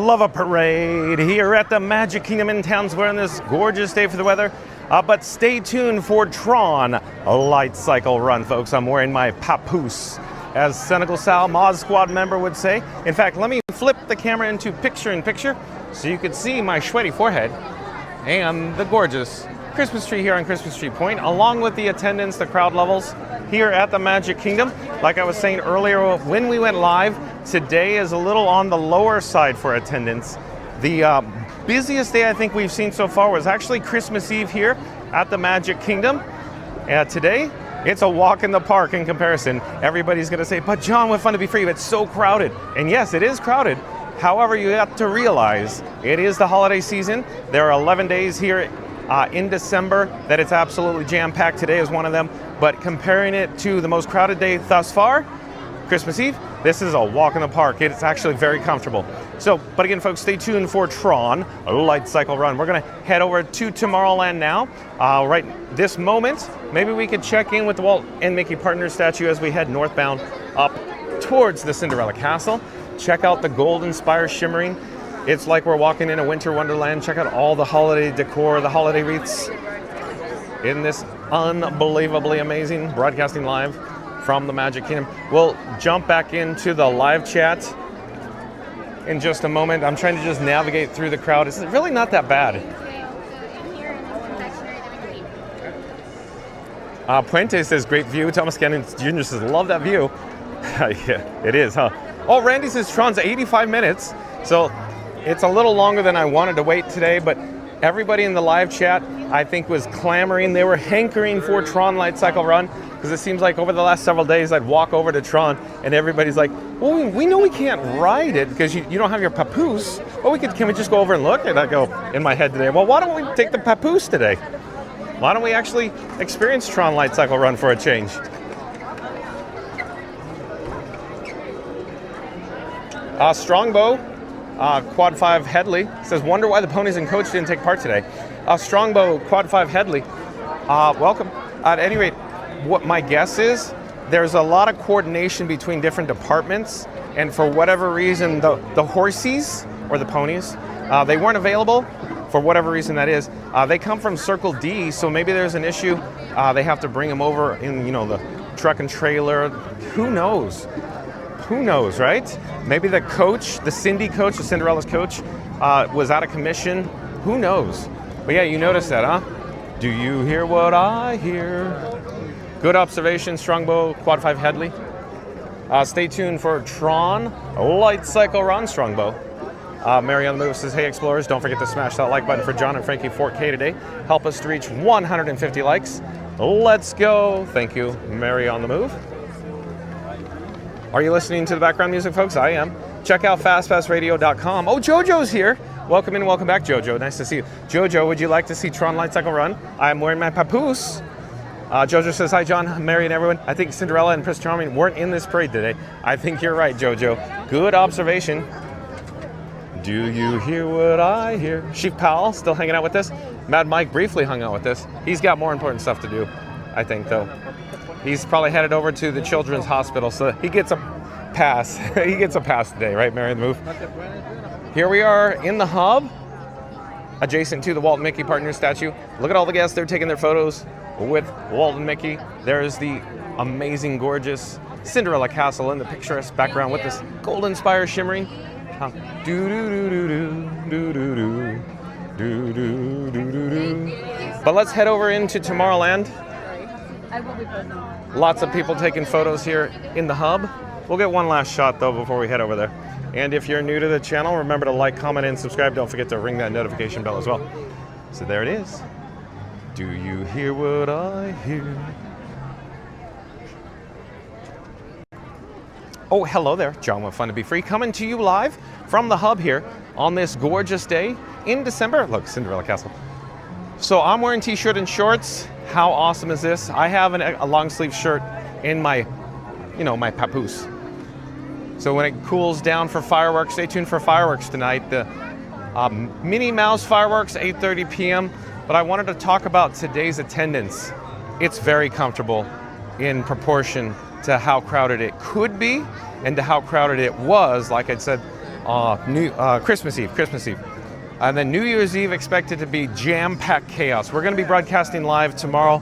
love a parade here at the Magic Kingdom in Town Square on this gorgeous day for the weather. But stay tuned for Tron Light Cycle Run, folks. I'm wearing my papoose, as Senegal Sal, Mod Squad member, would say. In fact, let me flip the camera into picture-in-picture so you can see my sweaty forehead and the gorgeous Christmas tree here on Christmas Tree Point, along with the attendance, the crowd levels here at the Magic Kingdom. Like I was saying earlier when we went live, today is a little on the lower side for attendance. The busiest day I think we've seen so far was actually Christmas Eve here at the Magic Kingdom. Today, it's a walk in the park in comparison. Everybody's going to say, but John, what fun to be free, but it's so crowded. And yes, it is crowded. However, you have to realize it is the holiday season. There are 11 days here in December that it's absolutely jam-packed. Today is one of them. But comparing it to the most crowded day thus far, Christmas Eve, this is a walk in the park. It's actually very comfortable. So, but again, folks, stay tuned for Tron Light Cycle Run. We're going to head over to Tomorrowland now. Right this moment, maybe we could check in with the Walt and Mickey Partners statue as we head northbound up towards the Cinderella Castle. Check out the golden spire shimmering. It's like we're walking in a winter wonderland. Check out all the holiday decor, the holiday wreaths in this unbelievably amazing broadcasting live from the Magic Kingdom. We'll jump back into the live chat in just a moment. I'm trying to just navigate through the crowd. It's really not that bad. Puente says, great view. Thomas Cannon Jr. says, love that view. Yeah, it is, huh? Oh, Randy says Tron's 85 minutes. So it's a little longer than I wanted to wait today, but everybody in the live chat, I think, was clamoring. They were hankering for Tron Light Cycle Run, because it seems like over the last several days I'd walk over to Tron and everybody's like, well, we know we can't ride it because you don't have your papoose. Well, can we just go over and look? And I go in my head today, well, why don't we take the papoose today? Why don't we actually experience Tron Light Cycle Run for a change? Strongbow, Quad 5 Headley says, wonder why the ponies and coach didn't take part today. Strongbow, Quad 5 Headley, welcome. At any rate, what my guess is, there's a lot of coordination between different departments, and for whatever reason, the horsies, or the ponies, they weren't available, for whatever reason that is. They come from Circle D, so maybe there's an issue. They have to bring them over in, the truck and trailer. Who knows? Who knows, right? Maybe the coach, the Cindy coach, the Cinderella's coach, was out of commission. Who knows? But yeah, you noticed that, huh? Do you hear what I hear? Good observation, Strongbow, Quad 5 Headley. Stay tuned for Tron Light Cycle Run, Strongbow. Mary on the Move says, hey explorers, don't forget to smash that like button for John and Frankie 4K today. Help us to reach 150 likes. Let's go. Thank you, Mary on the Move. Are you listening to the background music, folks? I am. Check out fastpassradio.com. Oh, JoJo's here. Welcome in, welcome back, JoJo. Nice to see you. JoJo, would you like to see Tron Light Cycle Run? I'm wearing my papoose. JoJo says, hi, John, Mary, and everyone. I think Cinderella and Prince Charming weren't in this parade today. I think you're right, JoJo. Good observation. Do you hear what I hear? Chief Powell still hanging out with us. Mad Mike briefly hung out with us. He's got more important stuff to do, I think, though. He's probably headed over to the Children's Hospital, so he gets a pass. He gets a pass today, right, Mary on the Move? Here we are in the hub, adjacent to the Walt and Mickey Partners statue. Look at all the guests. They're taking their photos with Walt and Mickey. There's the amazing, gorgeous Cinderella Castle in the picturesque background with this golden spire shimmering. But let's head over into Tomorrowland. Lots of people taking photos here in the hub. We'll get one last shot though before we head over there. And if you're new to the channel, remember to like, comment, and subscribe. Don't forget to ring that notification bell as well. So there it is. Do you hear what I hear? Oh, hello there. John with Fun to Be Free, coming to you live from the hub here on this gorgeous day in December. Look, Cinderella Castle. So I'm wearing t-shirt and shorts. How awesome is this? I have a long sleeve shirt in my, my papoose. So when it cools down for fireworks, stay tuned for fireworks tonight. The Minnie Mouse fireworks, 8:30 p.m. But I wanted to talk about today's attendance. It's very comfortable in proportion to how crowded it could be and to how crowded it was, like I said, Christmas Eve. And then New Year's Eve expected to be jam-packed chaos. We're going to be broadcasting live tomorrow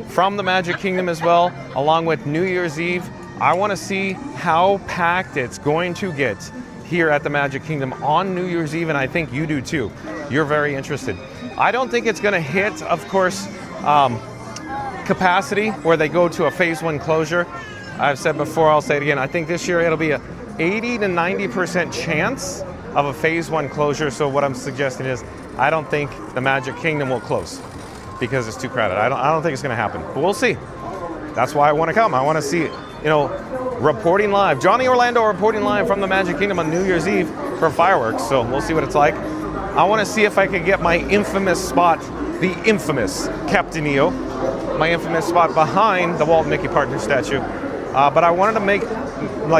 from the Magic Kingdom as well, along with New Year's Eve. I want to see how packed it's going to get here at the Magic Kingdom on New Year's Eve, and I think you do too. You're very interested. I don't think it's going to hit, of course, capacity where they go to a phase 1 closure. I've said before, I'll say it again, I think this year it'll be a 80 to 90% chance of a phase 1 closure. So what I'm suggesting is I don't think the Magic Kingdom will close because it's too crowded. I don't think it's going to happen, but we'll see. That's why I want to come. I want to see, reporting live. Johnny Orlando reporting live from the Magic Kingdom on New Year's Eve for fireworks. So we'll see what it's like. I want to see if I could get my infamous spot, the infamous Captain EO, my infamous spot behind the Walt and Mickey Partner statue. But I wanted to make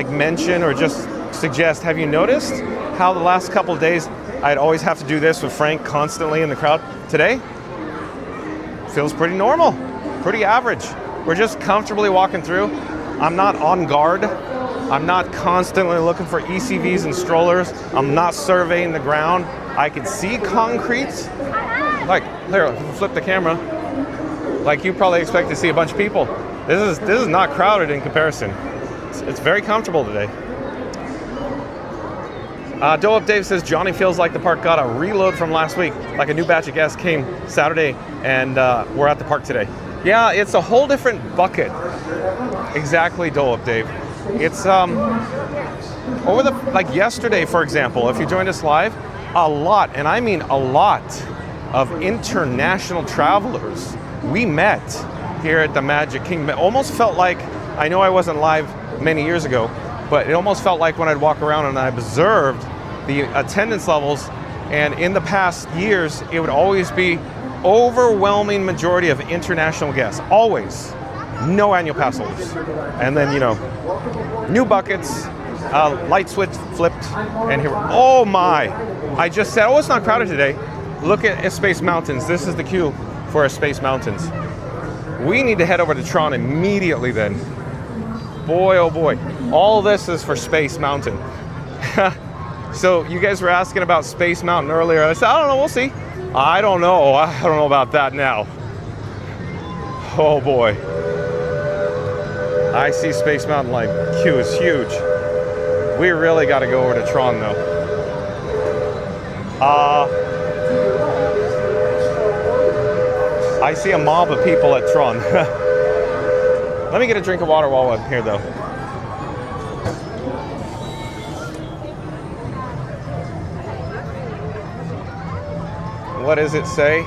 mention or just suggest, have you noticed how the last couple of days I'd always have to do this with Frank constantly in the crowd? Today feels pretty normal, pretty average. We're just comfortably walking through. I'm not on guard. I'm not constantly looking for ECVs and strollers. I'm not surveying the ground. I can see concrete. Here, flip the camera. You probably expect to see a bunch of people. This is not crowded in comparison. It's very comfortable today. Doe Up Dave says Johnny feels like the park got a reload from last week. Like a new batch of guests came Saturday and we're at the park today. Yeah, it's a whole different bucket. Exactly, Doe Up Dave. It's over yesterday, for example, if you joined us live, a lot, and I mean a lot, of international travelers we met here at the Magic Kingdom. It almost felt like, I know I wasn't live many years ago, but it almost felt like when I'd walk around and I observed the attendance levels, and in the past years, it would always be overwhelming majority of international guests, always. No annual pass holders. And then, new buckets, light switch flipped, and here, oh my. I just said, it's not crowded today. Look at Space Mountains. This is the queue for Space Mountains. We need to head over to Tron immediately then. Boy, oh boy. All this is for Space Mountain. So you guys were asking about Space Mountain earlier. I said, I don't know, we'll see. I don't know about that now. Oh boy. I see Space Mountain queue is huge. We really got to go over to Tron though. I see a mob of people at Tron. Let me get a drink of water while I'm here though. What does it say?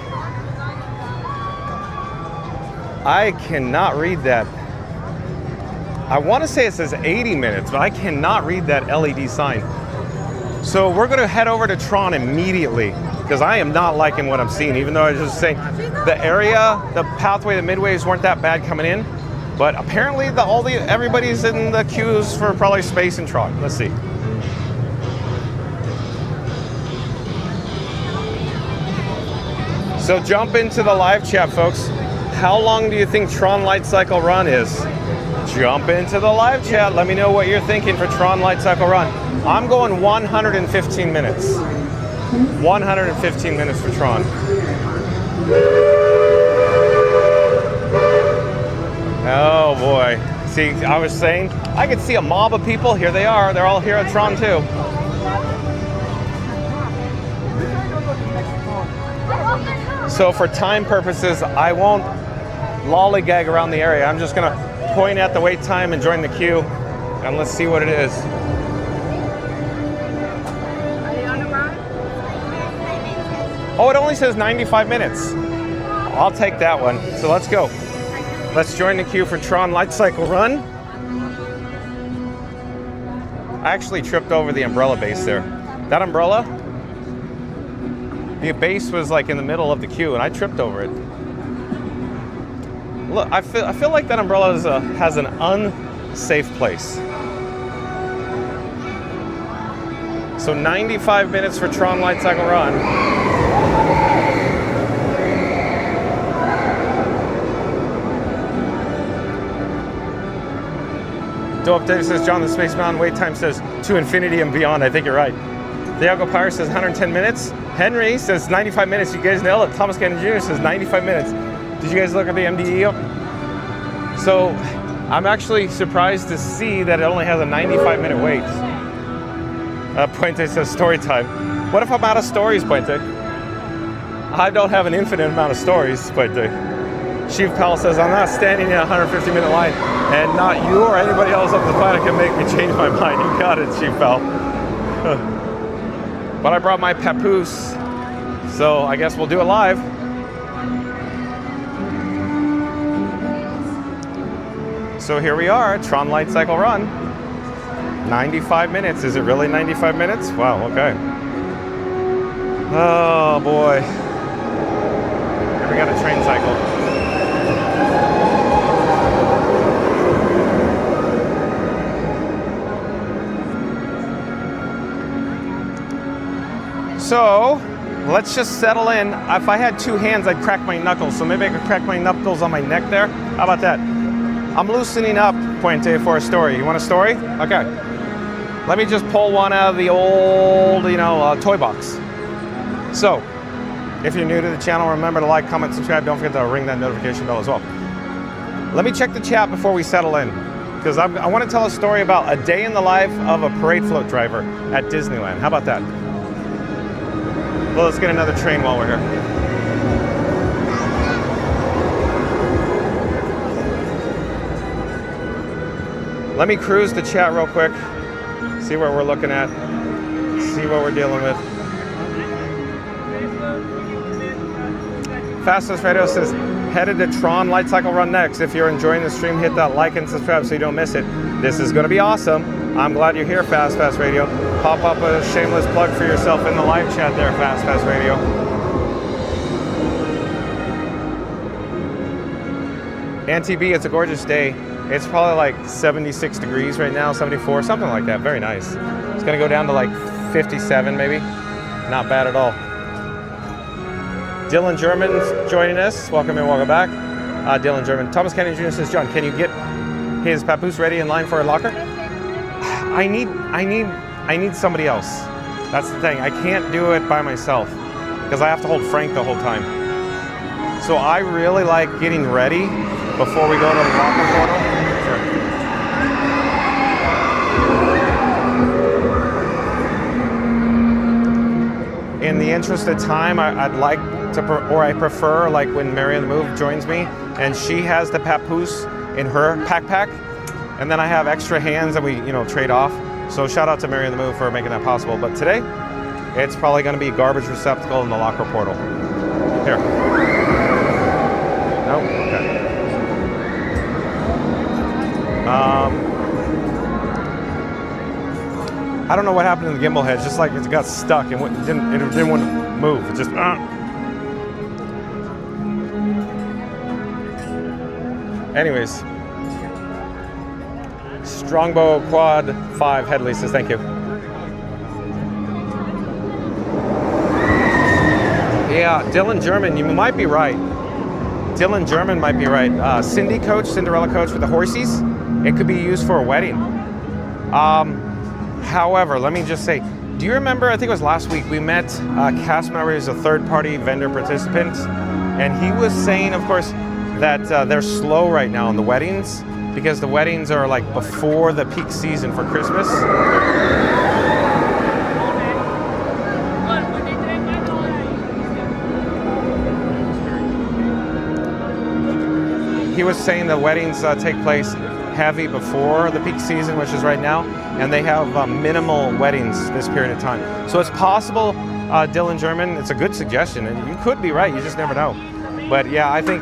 I cannot read that. I want to say it says 80 minutes, but I cannot read that LED sign. So we're going to head over to Tron immediately because I am not liking what I'm seeing, even though I was just saying the area, the pathway, the midways weren't that bad coming in, but apparently everybody's in the queues for probably Space and Tron. Let's see. So jump into the live chat, folks. How long do you think Tron Light Cycle Run is? Jump into the live chat. Let me know what you're thinking for Tron Light Cycle Run. I'm going 115 minutes. 115 minutes for Tron. Oh boy. See, I was saying, I could see a mob of people. Here they are. They're all here at Tron too. So for time purposes, I won't lollygag around the area. I'm just gonna point at the wait time and join the queue, and let's see what it is. Oh, it only says 95 minutes. I'll take that one. So let's go. Let's join the queue for Tron Light Cycle Run. I actually tripped over the umbrella base there. That umbrella, the base was in the middle of the queue, and I tripped over it. Look, I feel like that umbrella has an unsafe place. So 95 minutes for Tron Light Cycle Run. Doe Up Dave says, John, the Space Mountain wait time says to infinity and beyond. I think you're right. Diego Pyre says 110 minutes. Henry says 95 minutes. You guys nailed it. Thomas Cannon Jr. says 95 minutes. Did you guys look at the MDE? So I'm actually surprised to see that it only has a 95-minute wait. Puente says story time. What if I'm out of stories, Puente? I don't have an infinite amount of stories, Puente. Chief Powell says, I'm not standing in a 150-minute line, and not you or anybody else on the planet can make me change my mind. You got it, Chief Powell. But I brought my papoose, so I guess we'll do it live. So here we are, Tron Light Cycle Run. 95 minutes. Is it really 95 minutes? Wow, okay. Oh boy. Here we got a train cycle. So, let's just settle in. If I had two hands, I'd crack my knuckles. So maybe I could crack my knuckles on my neck there. How about that? I'm loosening up, Puente, for a story. You want a story? Okay. Let me just pull one out of the old, toy box. So, if you're new to the channel, remember to like, comment, subscribe. Don't forget to ring that notification bell as well. Let me check the chat before we settle in, because I want to tell a story about a day in the life of a parade float driver at Disneyland. How about that? Well, let's get another train while we're here. Let me cruise the chat real quick, see what we're looking at, see what we're dealing with. Fastest Radio says, headed to Tron Light Cycle Run next. If you're enjoying the stream, hit that like and subscribe so you don't miss it. This is going to be awesome. I'm glad you're here, Fast Radio. Pop up a shameless plug for yourself in the live chat there, Fast Radio. Auntie B, it's a gorgeous day. It's probably like 76 degrees right now, 74, something like that. Very nice. It's going to go down to like 57 maybe. Not bad at all. Dylan German's joining us. Welcome and welcome back. Dylan German. Thomas Cannon Jr. says, John, can you get his papoose ready in line for a locker? I need somebody else. That's the thing. I can't do it by myself because I have to hold Frank the whole time. So I really like getting ready before we go to the locker portal. Sure. In the interest of time, I'd like to, or I prefer, like when Mary on the Move joins me, and she has the papoose in her pack, and then I have extra hands and we, trade off. So shout out to Mary on the Move for making that possible. But today, it's probably going to be garbage receptacle in the locker portal. Here. Nope. Okay. I don't know what happened to the gimbal head. It's just like it got stuck and it didn't want to move. It just. Anyways, Strongbow Quad 5 Headley says thank you. Yeah, Dylan German, you might be right. Dylan German might be right. Cinderella coach with the horsies. It could be used for a wedding. However, let me just say, do you remember, I think it was last week, we met a cast member who's a third-party vendor participant, and he was saying, of course, that they're slow right now on the weddings because the weddings are like before the peak season for Christmas. He was saying the weddings take place heavy before the peak season, which is right now, and they have minimal weddings this period of time. So it's possible, Dylan German, it's a good suggestion, and you could be right, you just never know. But yeah, I think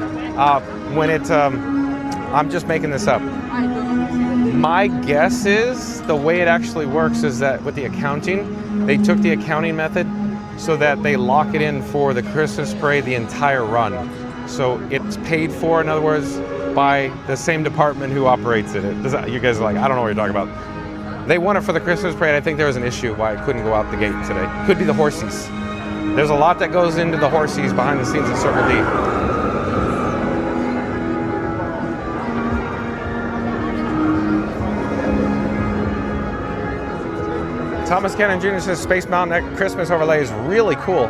when it, I'm just making this up. My guess is the way it actually works is that with the accounting, they took the accounting method so that they lock it in for the Christmas parade, the entire run. So it's paid for, in other words, by the same department who operates it. You guys are like, I don't know what you're talking about. They won it for the Christmas parade. I think there was an issue why it couldn't go out the gate today. Could be the horsies. There's a lot that goes into the horsies behind the scenes at Circle D. Thomas Cannon Jr. says Space Mountain Christmas overlay is really cool.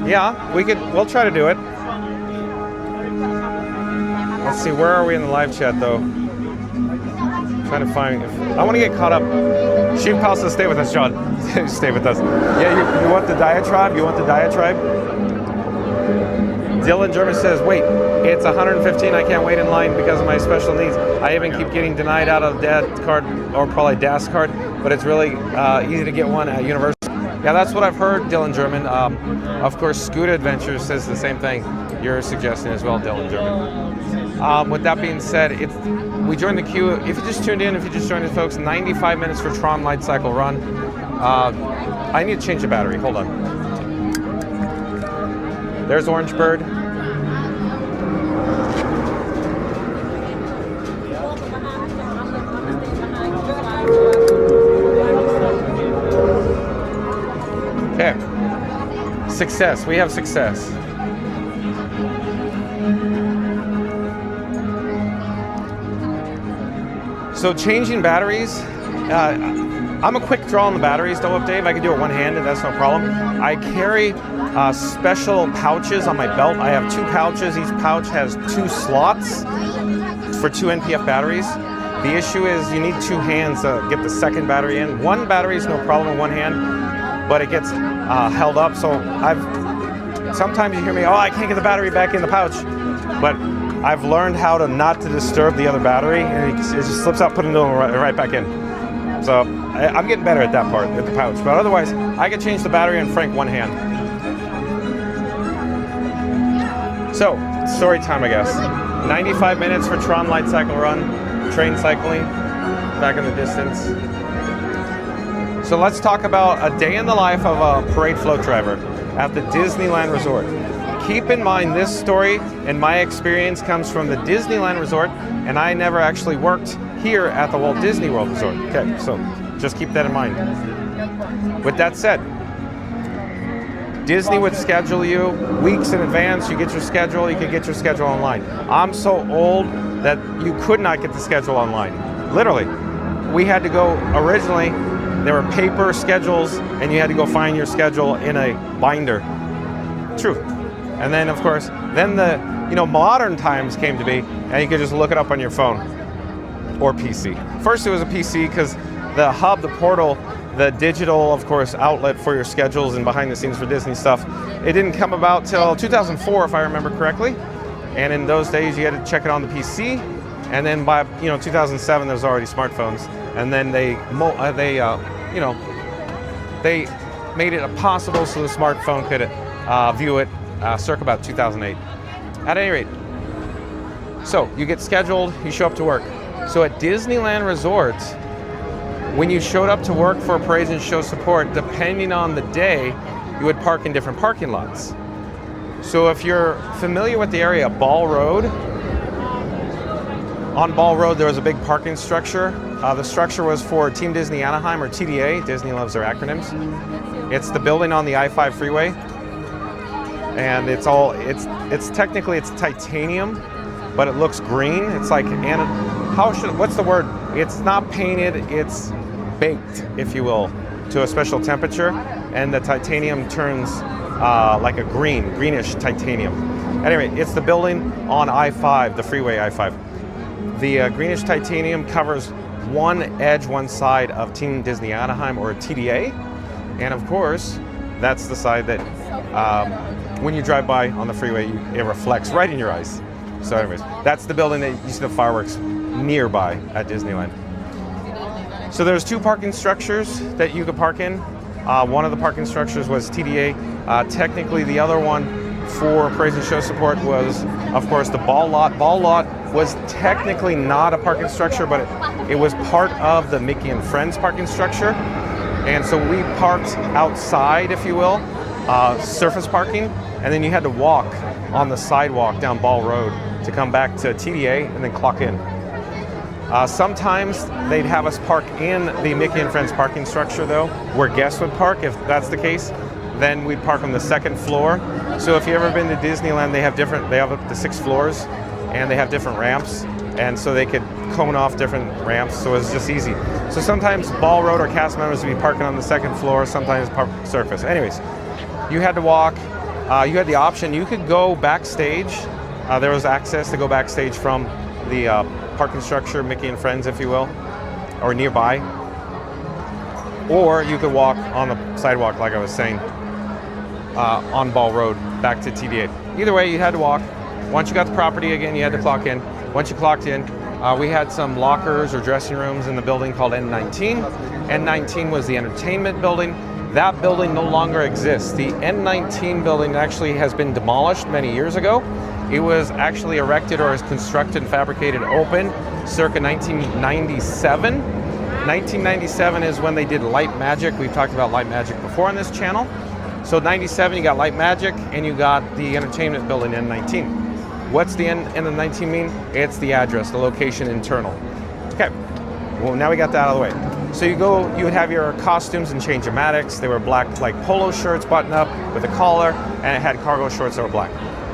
Yeah, we'll try to do it. Let's see, where are we in the live chat though? Trying to find, I want to get caught up. Sheep Pal says stay with us, John. Stay with us. Yeah, you want the diatribe? You want the diatribe? Dylan German says, wait, it's 115. I can't wait in line because of my special needs. I even keep getting denied out of Dad card or probably DAS card, but it's really easy to get one at Universal. Yeah, that's what I've heard, Dylan German. Of course, Scooter Adventures says the same thing you're suggesting as well, Dylan German. With that being said, we joined the queue. If you just tuned in, if you just joined us, folks, 95 minutes for Tron Light Cycle Run. I need to change the battery. Hold on. There's Orange Bird. Okay. Success. We have success. So changing batteries, I'm a quick draw on the batteries, don't Dave. I can do it one-handed, that's no problem. I carry special pouches on my belt. I have 2 pouches. Each pouch has 2 slots for 2 NPF batteries. The issue is you need 2 hands to get the second battery in. One battery is no problem in one hand, but it gets held up. So sometimes you hear me, oh, I can't get the battery back in the pouch, but I've learned how to not to disturb the other battery, and it just slips out, put it right back in. So I'm getting better at that part, at the pouch. But otherwise, I can change the battery in Frank one hand. So, story time, I guess. 95 minutes for Tron Light Cycle Run, train cycling, back in the distance. So let's talk about a day in the life of a parade float driver at the Disneyland Resort. Keep in mind, this story and my experience comes from the Disneyland Resort, and I never actually worked here at the Walt Disney World Resort. Okay, so just keep that in mind. With that said, Disney would schedule you weeks in advance. You get your schedule, you could get your schedule online. I'm so old that you could not get the schedule online. Literally, we had to go originally, there were paper schedules, and you had to go find your schedule in a binder. True. And then, of course, then the modern times came to be, and you could just look it up on your phone or PC. First, it was a PC because the hub, the portal, the digital, of course, outlet for your schedules and behind the scenes for Disney stuff, it didn't come about till 2004, if I remember correctly. And in those days, you had to check it on the PC. And then by 2007, there was already smartphones. And then they made it possible so the smartphone could view it circa about 2008. At any rate, so you get scheduled, you show up to work. So at Disneyland Resort, when you showed up to work for parades and show support, depending on the day, you would park in different parking lots. So if you're familiar with the area, Ball Road, on Ball Road there was a big parking structure. The structure was for Team Disney Anaheim, or TDA. Disney loves their acronyms. It's the building on the I-5 freeway. And it's technically titanium, but it looks green. It's like, what's the word? It's not painted, it's baked, if you will, to a special temperature, and the titanium turns like a greenish titanium. Anyway, it's the building on I-5, the freeway I-5. The greenish titanium covers one edge, one side of Team Disney Anaheim, or TDA, and of course, that's the side that when you drive by on the freeway, it reflects right in your eyes. So anyways, that's the building that you see the fireworks nearby at Disneyland. So there's 2 parking structures that you could park in. One of the parking structures was TDA. Technically, the other one for Praise and Show support was, of course, the Ball Lot. Ball Lot was technically not a parking structure, but it was part of the Mickey and Friends parking structure. And so we parked outside, if you will, surface parking, and then you had to walk on the sidewalk down Ball Road to come back to TDA and then clock in. Sometimes they'd have us park in the Mickey and Friends parking structure, though, where guests would park. If that's the case, then we'd park on the 2nd floor. So if you've ever been to Disneyland, they have up to 6 floors, and they have different ramps, and so they could cone off different ramps, so it's just easy. So So sometimes Ball Road or cast members would be parking on the second floor, sometimes park surface. Anyways, you had to walk. You had the option. You could go backstage. There was access to go backstage from the parking structure, Mickey and Friends, if you will, or nearby. Or you could walk on the sidewalk, like I was saying, on Ball Road back to TDA. Either way, you had to walk. Once you got the property again, you had to clock in. Once you clocked in, we had some lockers or dressing rooms in the building called N19. N19 was the entertainment building. That building no longer exists. The N19 building actually has been demolished many years ago. It was actually erected or is constructed, fabricated, open circa 1997. 1997 is when they did Light Magic. We've talked about Light Magic before on this channel. So 97, you got Light Magic, and you got the entertainment building N19. What's the N19 mean? It's the address, the location internal. Okay, well now we got that out of the way. So you would have your costumes and change-o-matics. They were black, like polo shirts buttoned up with a collar, and it had cargo shorts that were black.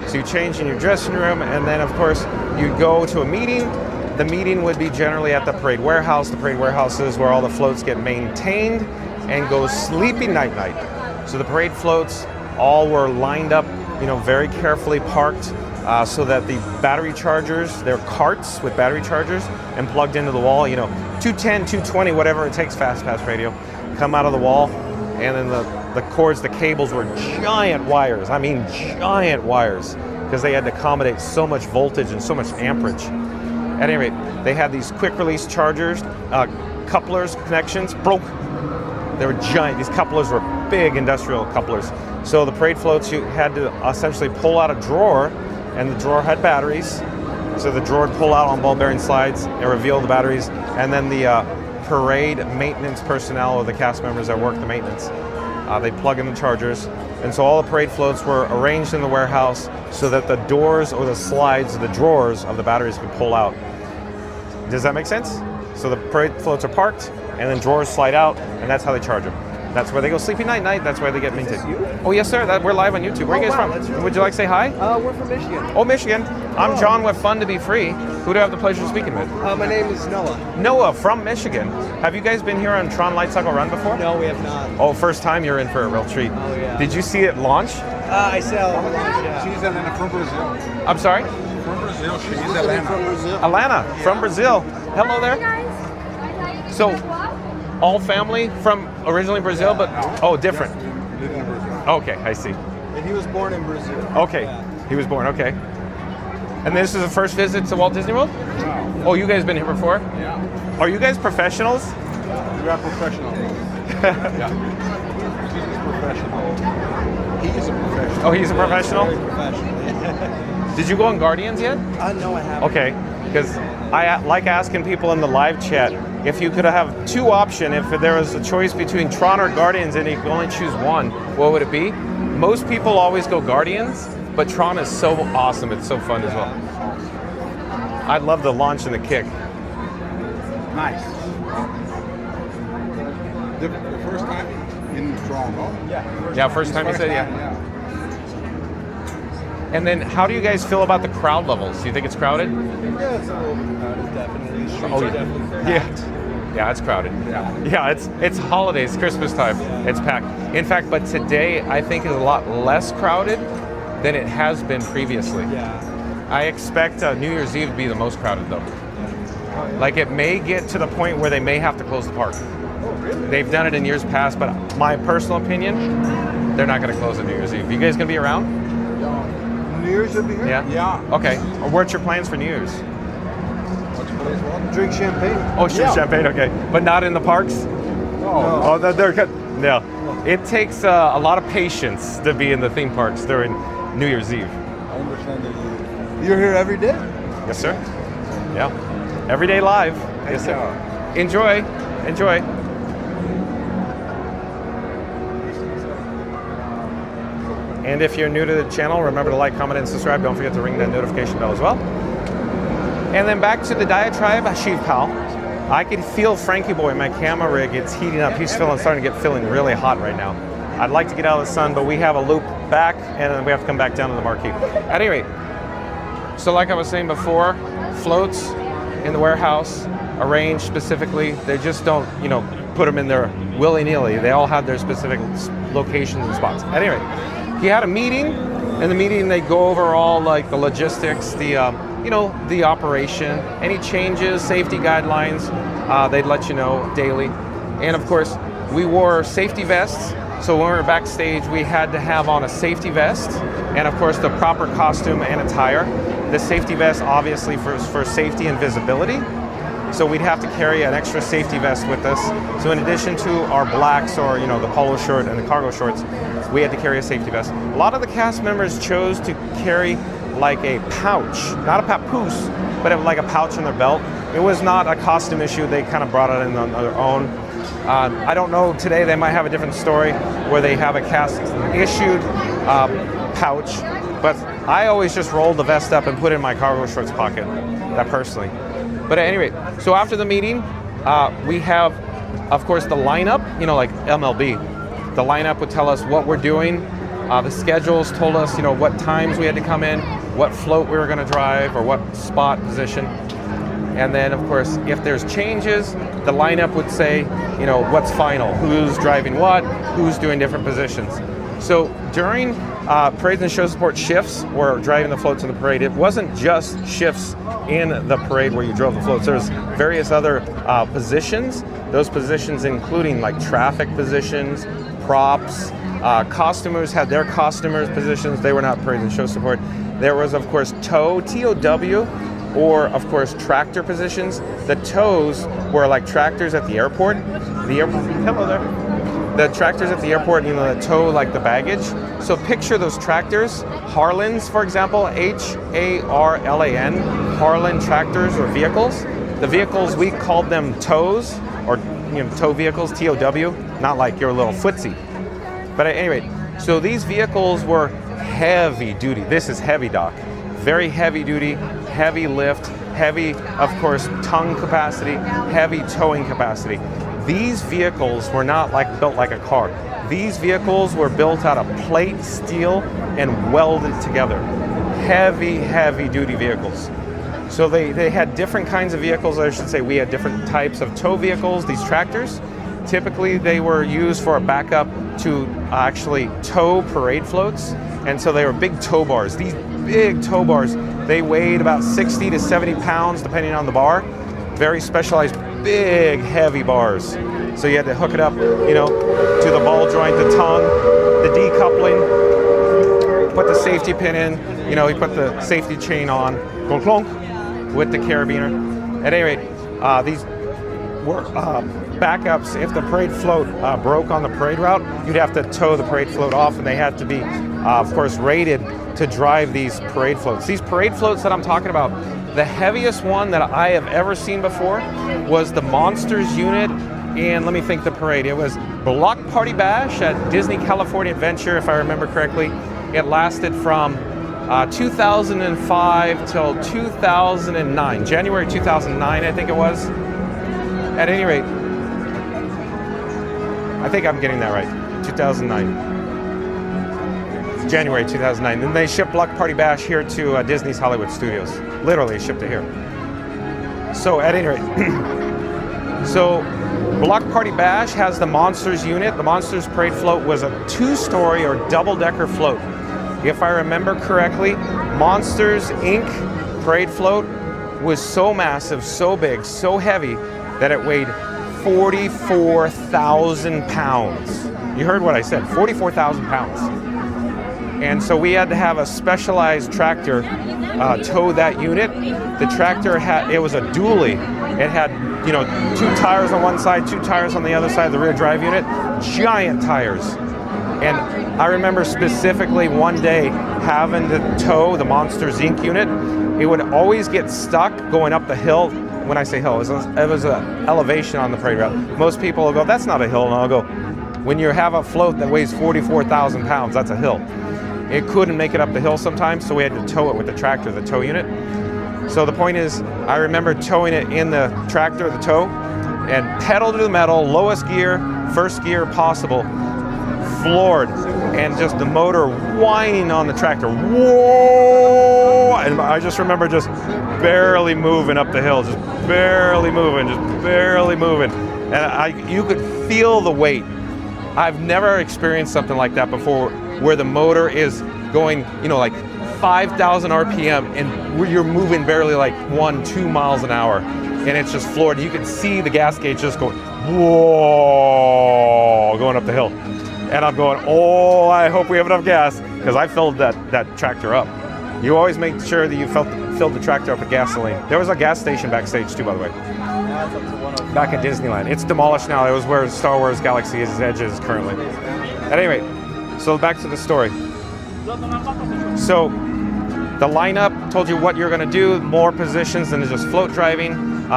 So you change in your dressing room, and then of course you'd go to a meeting. The meeting would be generally at the parade warehouse. The parade warehouse is where all the floats get maintained and go sleepy night. So the parade floats all were lined up, very carefully parked so that the battery chargers, they're carts with battery chargers and plugged into the wall, 210, 220, whatever it takes, fast pass radio, come out of the wall. And then the cords, the cables were giant wires. I mean, giant wires, because they had to accommodate so much voltage and so much amperage. At any rate, they had these quick release chargers, couplers, connections, broke. They were giant. These couplers were big industrial couplers. So the parade floats, you had to essentially pull out a drawer, and the drawer had batteries. So the drawer would pull out on ball bearing slides and reveal the batteries. And then the parade maintenance personnel or the cast members that work the maintenance, they plug in the chargers. And so all the parade floats were arranged in the warehouse so that the doors or the slides, the drawers of the batteries could pull out. Does that make sense? So the parade floats are parked, and then drawers slide out, and that's how they charge them. That's where they go sleepy night. That's where they get maintained. Oh yes, sir. We're live on YouTube. Where are you guys from? Would you like to say hi? We're from Michigan. Oh, Michigan. I'm John with Fun to Be Free. Who do I have the pleasure of speaking with? My name is Noah. Noah from Michigan. Have you guys been here on Tron Light Cycle Run before? No, we have not. Oh, first time. You're in for a real treat. Oh yeah. Did you see it launch? I saw it launch, yeah. She's Atlanta from Brazil. I'm sorry? From Brazil. She's Atlanta. From Brazil. Alana from Brazil. Hello there. Guys. So, all family from originally Brazil, but different. Living in Brazil. Okay, I see. And he was born in Brazil. Okay, Yeah. he was born. Okay. And this is the first visit to Walt Disney World? Oh, you guys been here before? Yeah. Are you guys professionals? We are professional. Yeah. She's professional. He's a professional. Oh, he's a professional? Very professional. Did you go on Guardians yet? No, I haven't. Okay, because I like asking people in the live chat if you could have two options, if there was a choice between Tron or Guardians and you could only choose one, what would it be? Most people always go Guardians, but Tron is so awesome. It's so fun as well. I love the launch and the kick. Nice. The first time in Tron, no? Yeah, first time you said, yeah. And then how do you guys feel about the crowd levels? Do you think it's crowded? Yeah, it's a little bit crowded, definitely. Streets Oh, are yeah. definitely packed. Yeah, it's crowded. Yeah, it's holidays, Christmas time. It's packed. In fact, but today I think is a lot less crowded than it has been previously. Yeah. I expect New Year's Eve to be the most crowded though. Like it may get to the point where they may have to close the park. Oh, really? They've done it in years past, but my personal opinion, they're not going to close on New Year's Eve. You guys going to be around? New Year's will be here? Yeah? Yeah. Okay. What's your plans for New Year's? Drink champagne. Oh, champagne, okay. But not in the parks? Oh, they're good. No. It takes a lot of patience to be in the theme parks during New Year's Eve. I understand that you're here every day? Yes, sir. Yeah. Every day live. Yes, sir. Enjoy. Enjoy. And if you're new to the channel, remember to like, comment, and subscribe. Don't forget to ring that notification bell as well. And then back to the diatribe, Sheev Pal. I can feel Frankie Boy, my camera rig, it's heating up. He's starting to get feeling really hot right now. I'd like to get out of the sun, but we have a loop back, and then we have to come back down to the marquee. At any rate, so like I was saying before, floats in the warehouse, arranged specifically. They just don't, put them in there willy-nilly. They all have their specific locations and spots. At any rate, he had a meeting. In the meeting, they go over all like the logistics, the operation, any changes, safety guidelines. They'd let you know daily. And of course, we wore safety vests. So when we were backstage, we had to have on a safety vest and of course the proper costume and attire. The safety vest obviously for safety and visibility. So we'd have to carry an extra safety vest with us. So in addition to our blacks or the polo shirt and the cargo shorts, we had to carry a safety vest. A lot of the cast members chose to carry like a pouch, not a papoose, but like a pouch in their belt. It was not a costume issue. They kind of brought it in on their own. I don't know, today they might have a different story where they have a cast issued pouch, but I always just rolled the vest up and put it in my cargo shorts pocket, that personally. But at any rate, so after the meeting, we have, of course, the lineup, like MLB. The lineup would tell us what we're doing. The schedules told us, what times we had to come in, what float we were going to drive, or what spot position. And then, of course, if there's changes, the lineup would say, what's final, who's driving what, who's doing different positions. So during parades and show support shifts or driving the floats in the parade, it wasn't just shifts in the parade where you drove the floats. There's various other positions. Those positions including like traffic positions, props, costumers had their costumers positions. They were not parade and show support. There was, of course, tow, T-O-W, or of course tractor positions. The tows were like tractors at the airport. Hello there. The tractors at the airport, that tow like the baggage. So picture those tractors, Harlans, for example, H-A-R-L-A-N, Harlan tractors or vehicles. The vehicles, we called them tows, or tow vehicles, T-O-W, not like your little footsie. But at any rate, so these vehicles were heavy duty. This is heavy, Doc. Very heavy duty, heavy lift, heavy, of course, tongue capacity, heavy towing capacity. These vehicles were not built like a car. These vehicles were built out of plate, steel, and welded together. Heavy, heavy duty vehicles. So they had different kinds of vehicles. I should say we had different types of tow vehicles, these tractors. Typically they were used for a backup to actually tow parade floats. And so they were big tow bars. These big tow bars, they weighed about 60 to 70 pounds depending on the bar. Very specialized, big, heavy bars. So you had to hook it up, to the ball joint, the tongue, the decoupling, put the safety pin in, you put the safety chain on, clonk, clonk, with the carabiner. At any rate, these were backups. If the parade float broke on the parade route, you'd have to tow the parade float off, and they had to be, of course, rated to drive these parade floats. These parade floats that I'm talking about, the heaviest one that I have ever seen before was the Monsters unit in, let me think, the parade. It was Block Party Bash at Disney California Adventure, if I remember correctly. It lasted from 2005 till 2009, January 2009, I think it was. At any rate, I think I'm getting that right, 2009. January 2009. Then they shipped Block Party Bash here to Disney's Hollywood Studios. Literally shipped it here. So at any rate, so Block Party Bash has the Monsters unit. The Monsters Parade float was a 2-story or double-decker float. If I remember correctly, Monsters Inc. Parade float was so massive, so big, so heavy that it weighed 44,000 pounds. You heard what I said, 44,000 pounds. And so we had to have a specialized tractor tow that unit. The tractor it was a dually. It had, 2 tires on one side, 2 tires on the other side of the rear drive unit, giant tires. And I remember specifically one day having to tow the Monsters Inc. unit. It would always get stuck going up the hill. When I say hill, it was an elevation on the parade route. Most people will go, that's not a hill. And I'll go, when you have a float that weighs 44,000 pounds, that's a hill. It couldn't make it up the hill sometimes, so we had to tow it with the tractor, the tow unit. So the point is, I remember towing it in the tractor, the tow, and pedal to the metal, lowest gear, first gear possible, floored, and just the motor whining on the tractor. Whoa! whoa, and I just remember just barely moving up the hill, just barely moving. And you could feel the weight. I've never experienced something like that before, where the motor is going, like 5,000 RPM, and you're moving barely like 1-2 miles an hour, and it's just floored. You can see the gas gauge just going, whoa, going up the hill. And I'm going, oh, I hope we have enough gas, because I filled that tractor up. You always make sure that you filled the tractor up with gasoline. There was a gas station backstage too, by the way. Back at Disneyland. It's demolished now. It was where Star Wars Galaxy's Edge is currently. At any rate, so back to the story. So the lineup told you what you're going to do, more positions than just float driving.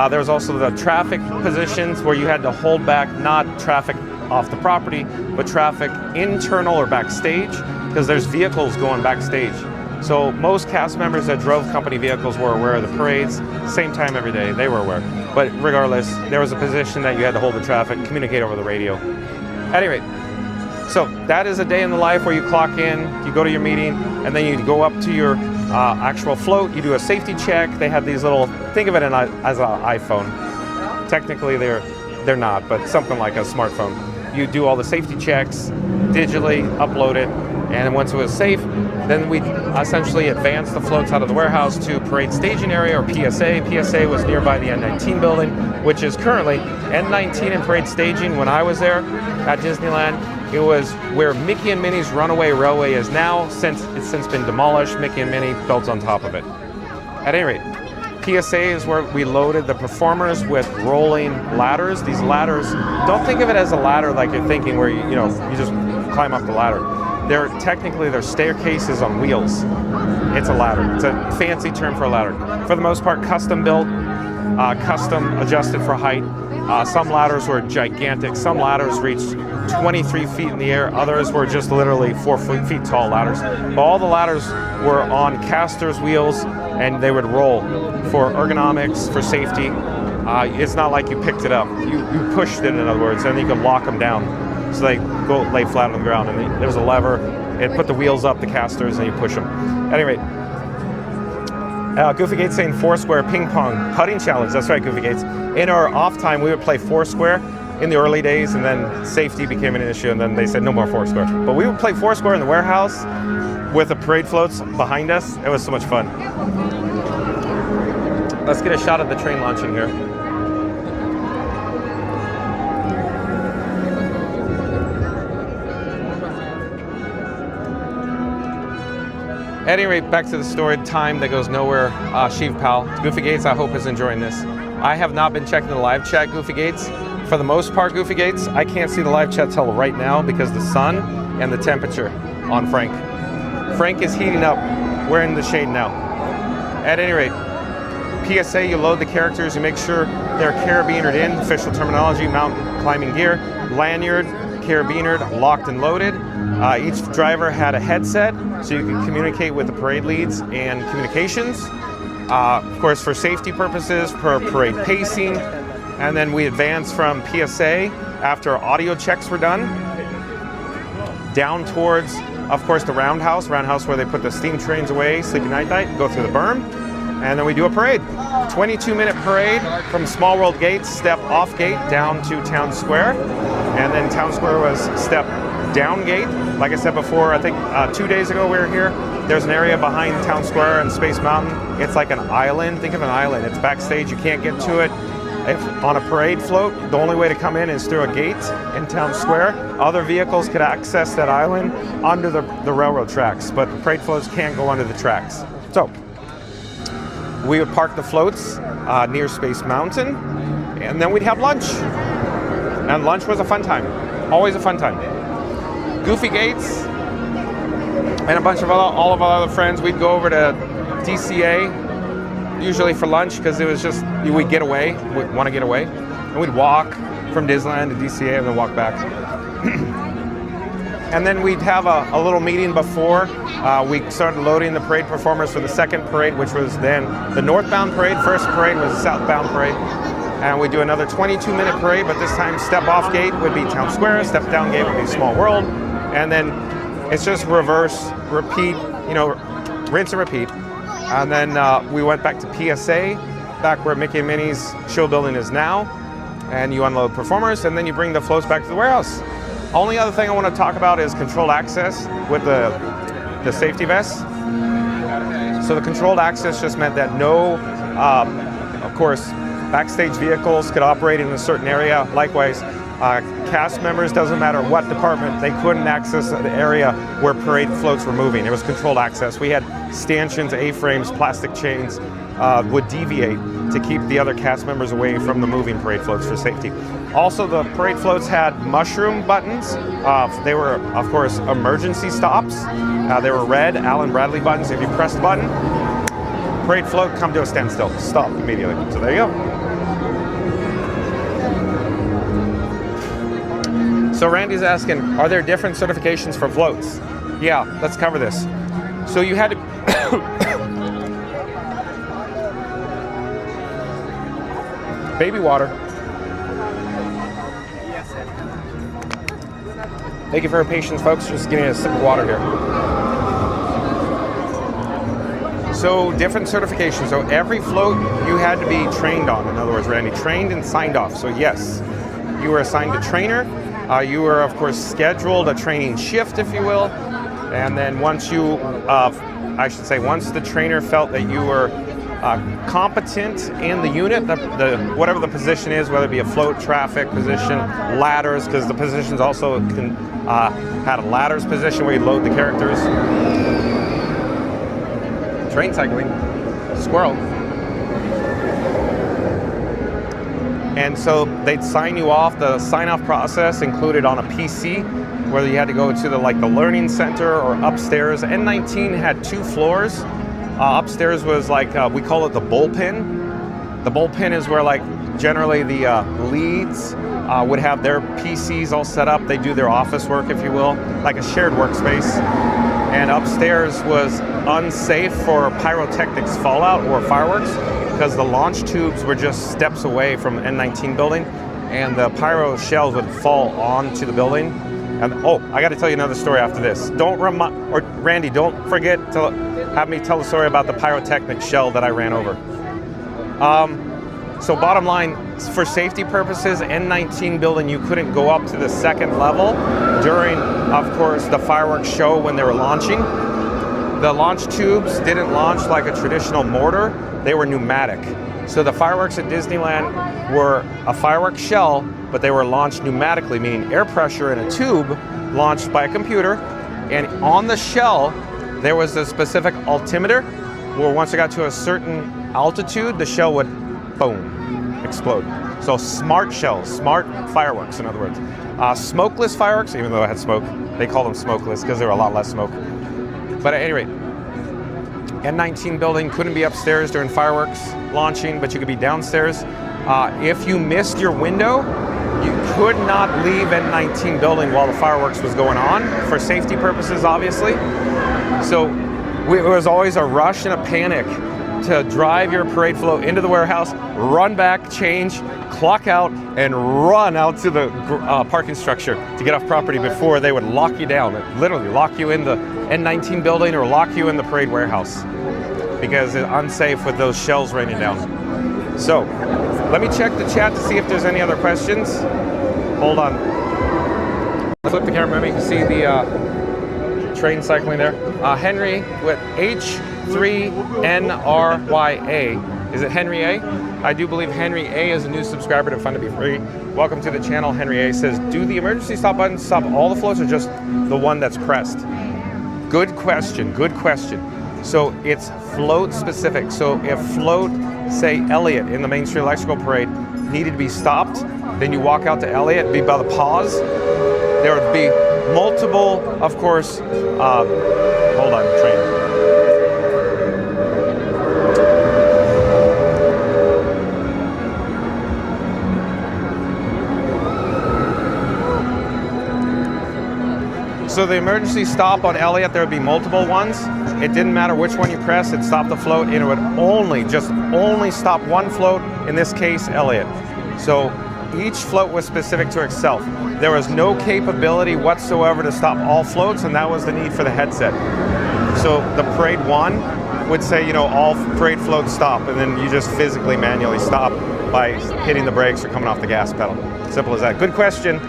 There was also the traffic positions where you had to hold back, not traffic off the property, but traffic internal or backstage, because there's vehicles going backstage. So most cast members that drove company vehicles were aware of the parades, same time every day, they were aware. But regardless, there was a position that you had to hold the traffic, communicate over the radio. At any rate, so that is a day in the life where you clock in, you go to your meeting, and then you go up to your actual float, you do a safety check. They have these little, think of it as an iPhone. Technically they're not, but something like a smartphone. You do all the safety checks, digitally upload it, and once it was safe, then we essentially advanced the floats out of the warehouse to parade staging area, or PSA. PSA was nearby the N19 building, which is currently N19 and parade staging. When I was there at Disneyland, it was where Mickey and Minnie's Runaway Railway is now. Since it's since been demolished, Mickey and Minnie built on top of it. At any rate, PSA is where we loaded the performers with rolling ladders. These ladders, don't think of it as a ladder like you're thinking, where you just climb up the ladder. They're staircases on wheels. It's a ladder. It's a fancy term for a ladder. For the most part, custom built, custom adjusted for height. Some ladders were gigantic. Some ladders reached 23 feet in the air. Others were just literally 4 feet tall ladders. But all the ladders were on casters wheels, and they would roll for ergonomics, for safety. It's not like you picked it up. You pushed it, in other words, and you could lock them down. So they go lay flat on the ground, and there was a lever. It put the wheels up, the casters, and you push them. At any rate, Goofy Gates saying Foursquare ping pong putting challenge. That's right, Goofy Gates. In our off time, we would play Foursquare in the early days, and then safety became an issue, and then they said no more Foursquare. But we would play Foursquare in the warehouse with the parade floats behind us. It was so much fun. Let's get a shot of the train launching here. At any rate, back to the story, time that goes nowhere. Sheev Pal, Goofy Gates, I hope is enjoying this. I have not been checking the live chat, Goofy Gates. For the most part, Goofy Gates, I can't see the live chat till right now because the sun and the temperature on Frank. Frank is heating up. We're in the shade now. At any rate, PSA, you load the characters, you make sure they're carabinered in, official terminology, mountain climbing gear, lanyard, carabinered, locked and loaded. Each driver had a headset, so you can communicate with the parade leads and communications. Of course, for safety purposes, for parade pacing. And then we advanced from PSA after audio checks were done, down towards, of course, the roundhouse where they put the steam trains away, Sleepy Night, go through the berm. And then we do a parade. 22-minute parade from Small World Gate, step off gate down to Town Square. And then Town Square was step down gate. Like I said before, I think 2 days ago we were here. There's an area behind Town Square and Space Mountain. It's like an island. Think of an island. It's backstage. You can't get to it. If on a parade float, the only way to come in is through a gate in Town Square. Other vehicles could access that island under the railroad tracks, but the parade floats can't go under the tracks. So we would park the floats near Space Mountain, and then we'd have lunch. And lunch was a fun time. Always a fun time. Goofy Gates and a bunch of all of our other friends, we'd go over to DCA, usually for lunch, because it was just, we'd get away, we'd want to get away. And we'd walk from Disneyland to DCA and then walk back. And then we'd have a little meeting before we started loading the parade performers for the second parade, which was then the northbound parade. First parade was the southbound parade. And we do another 22-minute parade, but this time step off gate would be Town Square, step down gate would be Small World. And then it's just reverse, repeat, rinse and repeat. And then we went back to PSA, back where Mickey and Minnie's show building is now. And you unload performers, and then you bring the floats back to the warehouse. Only other thing I want to talk about is controlled access with the safety vests. So the controlled access just meant that no, of course, backstage vehicles could operate in a certain area. Likewise, cast members, doesn't matter what department, they couldn't access the area where parade floats were moving. It was controlled access. We had stanchions, A-frames, plastic chains would deviate to keep the other cast members away from the moving parade floats for safety. Also, the parade floats had mushroom buttons. They were, of course, emergency stops. They were red Allen Bradley buttons. If you press the button, parade float come to a standstill, stop immediately. So there you go. So Randy's asking, are there different certifications for floats? Yeah, let's cover this. So you had to baby water. Thank you for your patience, folks. Just getting a sip of water here. So different certifications. So every float you had to be trained on. In other words, Randy, trained and signed off. So yes, you were assigned a trainer. You were, of course, scheduled a training shift, if you will. And then once you, once the trainer felt that you were competent in the unit, whatever the position is, whether it be a float, traffic position, ladders, because the positions also had a ladders position where you load the characters. Train cycling, squirrel. And so they'd sign you off. The sign-off process included on a PC, whether you had to go to the learning center or upstairs. N19 had 2 floors. Upstairs was we call it the bullpen. The bullpen is where generally the leads would have their PCs all set up. They do their office work, if you will, like a shared workspace. And upstairs was unsafe for pyrotechnics fallout or fireworks because the launch tubes were just steps away from N19 building and the pyro shells would fall onto the building. And I got to tell you another story after this. Randy, don't forget to have me tell the story about the pyrotechnic shell that I ran over. So bottom line, for safety purposes, N19 building, you couldn't go up to the 2nd level during, of course, the fireworks show when they were launching. The launch tubes didn't launch like a traditional mortar, they were pneumatic. So the fireworks at Disneyland were a fireworks shell, but they were launched pneumatically, meaning air pressure in a tube launched by a computer. And on the shell, there was a specific altimeter where once it got to a certain altitude, the shell would, boom, explode. So smart shells, smart fireworks, in other words. Smokeless fireworks, even though it had smoke, they call them smokeless because there were a lot less smoke. But at any rate, N19 building couldn't be upstairs during fireworks launching, but you could be downstairs. If you missed your window, you could not leave N19 building while the fireworks was going on, for safety purposes, obviously. So it was always a rush and a panic to drive your parade float into the warehouse, run back, change, clock out, and run out to the parking structure to get off property before they would lock you down. Literally lock you in the N19 building or lock you in the parade warehouse because it's unsafe with those shells raining down. So let me check the chat to see if there's any other questions. Hold on. Flip the camera, maybe you can see the train cycling there. Henry with H3NRYA. Is it Henry A? I do believe Henry A is a new subscriber to Fun to Be Free. Welcome to the channel. Henry A says, do the emergency stop buttons stop all the floats or just the one that's pressed? Good question, good question. So it's float specific. So if float, say Elliott in the Main Street Electrical Parade, needed to be stopped, then you walk out to Elliott, be by the pause. There would be multiple, of course, hold on, train. So the emergency stop on Elliott, there would be multiple ones. It didn't matter which one you press, it stopped the float, and it would only stop one float, in this case, Elliott. So each float was specific to itself. There was no capability whatsoever to stop all floats, and that was the need for the headset. So the parade 1 would say, you know, all parade floats stop, and then you just physically manually stop by hitting the brakes or coming off the gas pedal. Simple as that. Good question,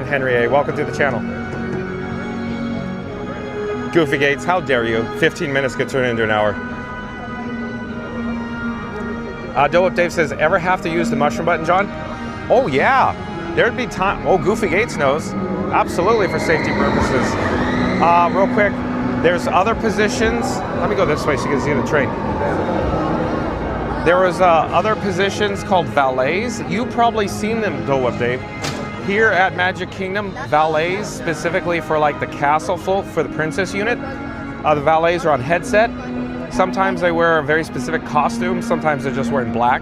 Henry A. Welcome to the channel. Goofy Gates, how dare you? 15 minutes could turn into an hour. Dole Dave says, ever have to use the mushroom button, John? Oh yeah, there'd be time. Oh, Goofy Gates knows. Absolutely, for safety purposes. Real quick, there's other positions. Let me go this way so you can see the train. There was other positions called valets. You've probably seen them, Dole Dave. Here at Magic Kingdom, valets specifically for like the castle float for the princess unit. The valets are on headset. Sometimes they wear a very specific costume. Sometimes they're just wearing black.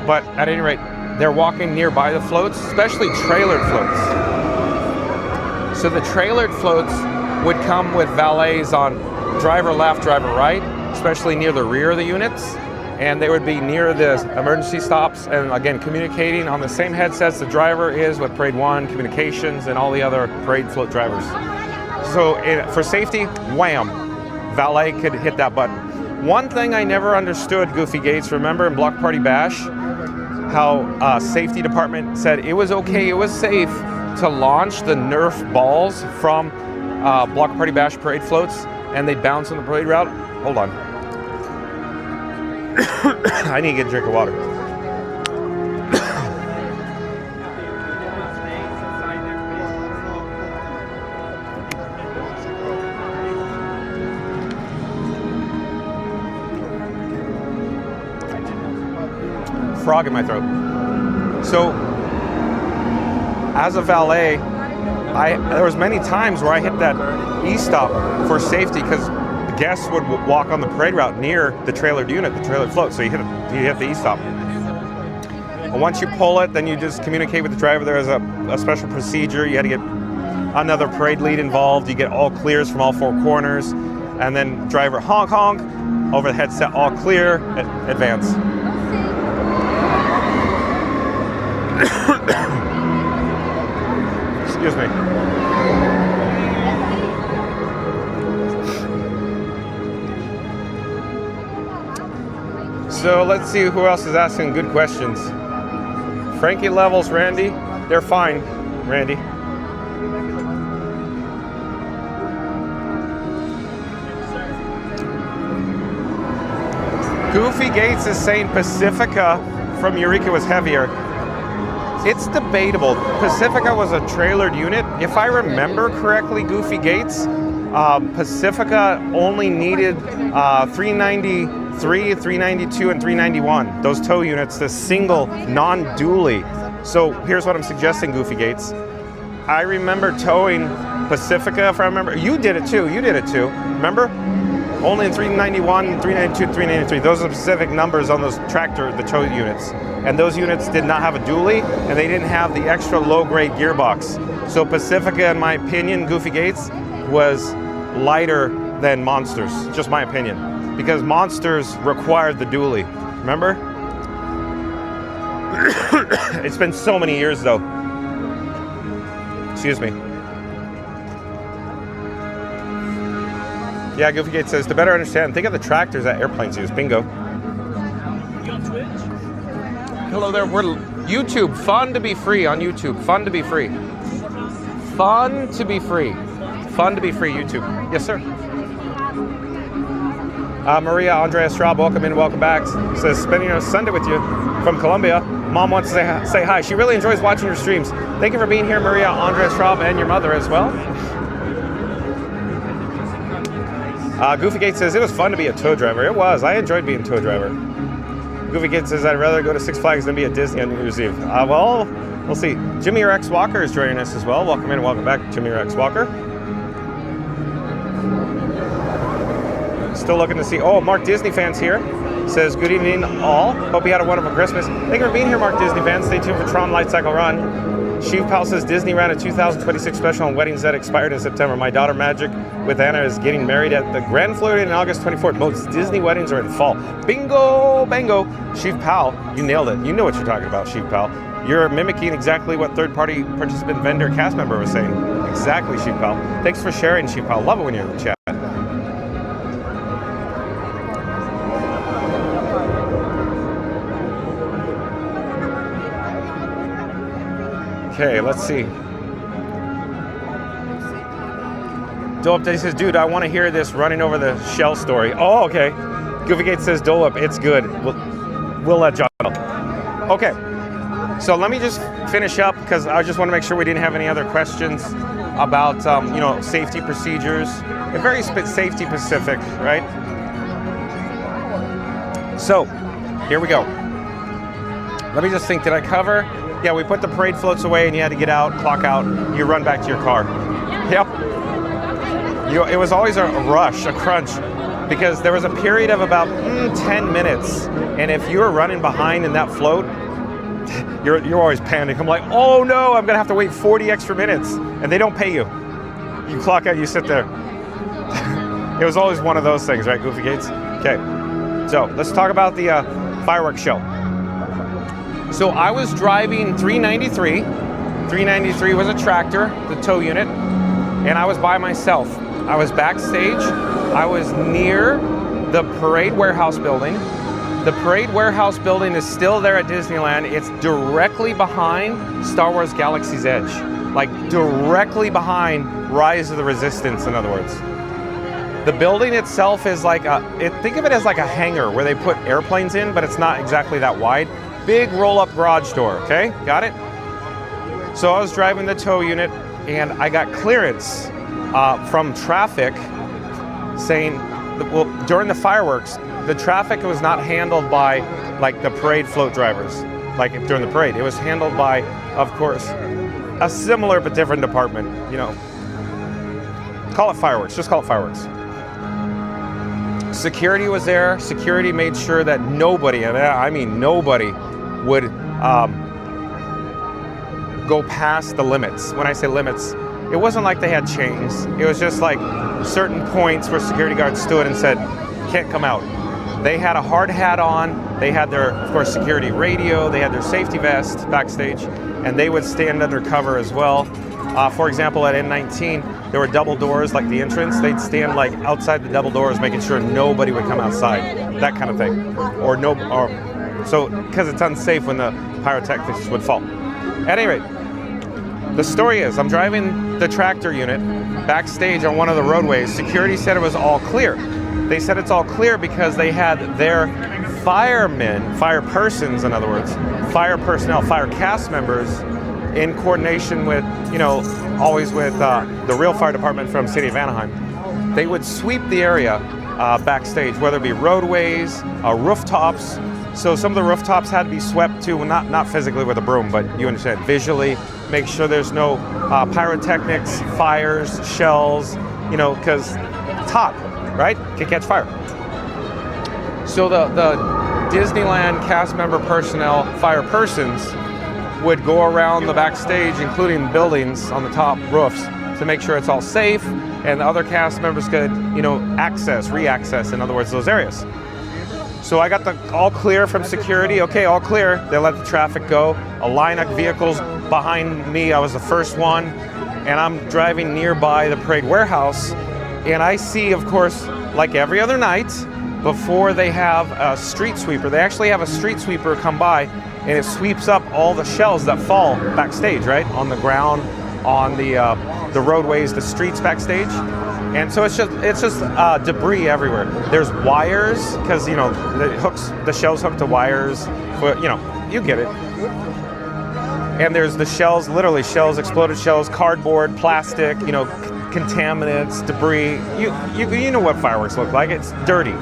But at any rate, they're walking nearby the floats, especially trailered floats. So the trailered floats would come with valets on driver left, driver right, especially near the rear of the units. And they would be near the emergency stops and again communicating on the same headsets the driver is with Parade 1, communications, and all the other parade float drivers. So for safety, wham, valet could hit that button. One thing I never understood, Goofy Gates, remember in Block Party Bash, how safety department said it was okay, it was safe to launch the Nerf balls from Block Party Bash parade floats and they'd bounce on the parade route? Hold on. I need to get a drink of water. Frog in my throat. So, as a valet, there was many times where I hit that E-stop for safety because guests would walk on the parade route near the trailered unit, the trailered float, so you hit the E-stop. And once you pull it, then you just communicate with the driver. There is a special procedure. You had to get another parade lead involved. You get all clears from all 4 corners, and then driver honk honk, over the headset, all clear, advance. Excuse me. So let's see who else is asking good questions. Frankie Levels, Randy. They're fine, Randy. Goofy Gates is saying Pacifica from Eureka was heavier. It's debatable. Pacifica was a trailered unit. If I remember correctly, Goofy Gates, Pacifica only needed 393, 392, and 391. Those tow units, the single non-dually. So here's what I'm suggesting, Goofy Gates. I remember towing Pacifica, if I remember. You did it too. Remember? Only in 391, 392, 393. Those are the specific numbers on those the tow units. And those units did not have a dually, and they didn't have the extra low-grade gearbox. So Pacifica, in my opinion, Goofy Gates, was lighter than Monsters. Just my opinion. Because Monsters required the dually. Remember? It's been so many years, though. Excuse me. Yeah, Goofy Gates says, to better understand, think of the tractors that airplanes use. Bingo. Hello there. We're YouTube. Fun to be free on YouTube. Fun to be free. Fun to be free. Fun to be free, YouTube. Yes, sir. Maria Andrea Straub, welcome in, welcome back. Says, spending a Sunday with you from Colombia. Mom wants to say hi. She really enjoys watching your streams. Thank you for being here, Maria Andrea Straub, and your mother as well. Goofy Gates says, it was fun to be a tow driver. It was. I enjoyed being a tow driver. Goofy Gates says, I'd rather go to Six Flags than be at Disney on New Year's Eve. Well, we'll see. Jimmy Rex Walker is joining us as well. Welcome in, welcome back, Jimmy Rex Walker. Still looking to see, Mark Disney fans here. Says, good evening all. Hope you had a wonderful Christmas. Thank you for being here, Mark Disney fans. Stay tuned for Tron Light Cycle Run. Sheep Pal says, Disney ran a 2026 special on weddings that expired in September. My daughter Magic with Anna is getting married at the Grand Floridian on August 24th. Most Disney weddings are in fall. Bingo, bango. Sheep Pal, you nailed it. You know what you're talking about, Sheep Pal. You're mimicking exactly what third-party participant vendor cast member was saying. Exactly, Sheep Pal. Thanks for sharing, Sheep Pal. Love it when you're in the chat. Okay, let's see. Dole Whip says, dude, I want to hear this running over the shell story. Oh, okay. Goofy Gate says, Dole Whip, it's good. We'll let John know. Okay, so let me just finish up because I just want to make sure we didn't have any other questions about, safety procedures. They're very safety specific, right? So, here we go. Let me just think, did I cover? Yeah, we put the parade floats away and you had to get out, clock out, you run back to your car. Yep. It was always a rush, a crunch, because there was a period of about 10 minutes, and if you were running behind in that float, you're always panicked. I'm like, oh no, I'm gonna have to wait 40 extra minutes, and they don't pay you. You clock out, you sit there. It was always one of those things, right, Goofy Gates? Okay, so let's talk about the fireworks show. So I was driving 393. 393 was a tractor, the tow unit, and I was by myself. I was backstage. I was near the Parade Warehouse building. The Parade Warehouse building is still there at Disneyland. It's directly behind Star Wars Galaxy's Edge. Like directly behind Rise of the Resistance, in other words. The building itself is like think of it as like a hangar where they put airplanes in, but it's not exactly that wide. Big roll-up garage door, okay? Got it? So I was driving the tow unit and I got clearance from traffic saying, well, during the fireworks, the traffic was not handled by like the parade float drivers, like during the parade. It was handled by, of course, a similar but different department, Call it fireworks, just call it fireworks. Security was there. Security made sure that nobody, and I mean nobody, would go past the limits. When I say limits, it wasn't like they had chains. It was just like certain points where security guards stood and said, can't come out. They had a hard hat on. They had their, of course, security radio. They had their safety vest backstage, and they would stand under cover as well. For example, at N19, there were double doors like the entrance. They'd stand like outside the double doors, making sure nobody would come outside, that kind of thing. So because it's unsafe when the pyrotechnics would fall. At any rate, the story is, I'm driving the tractor unit backstage on one of the roadways. Security said it was all clear. They said it's all clear because they had their firemen, fire persons, in other words, fire personnel, fire cast members, in coordination with, always with the real fire department from City of Anaheim. They would sweep the area backstage, whether it be roadways, rooftops. So some of the rooftops had to be swept too, not physically with a broom, but you understand, visually, make sure there's no pyrotechnics, fires, shells, because it's hot, right? Can catch fire. So the Disneyland cast member personnel, fire persons, would go around the backstage, including buildings on the top roofs, to make sure it's all safe, and the other cast members could, re-access, in other words, those areas. So I got the all clear from security. Okay, all clear. They let the traffic go. A line of vehicles behind me. I was the first one, and I'm driving nearby the Parade Warehouse, and I see, of course, like every other night, before they have a street sweeper, they actually have a street sweeper come by, and it sweeps up all the shells that fall backstage, right, on the ground, on the roadways, the streets backstage. And so it's just debris everywhere. There's wires, because the shells hook to wires, but you get it. And there's the shells, literally shells, exploded shells, cardboard, plastic, contaminants, debris. You know what fireworks look like. It's dirty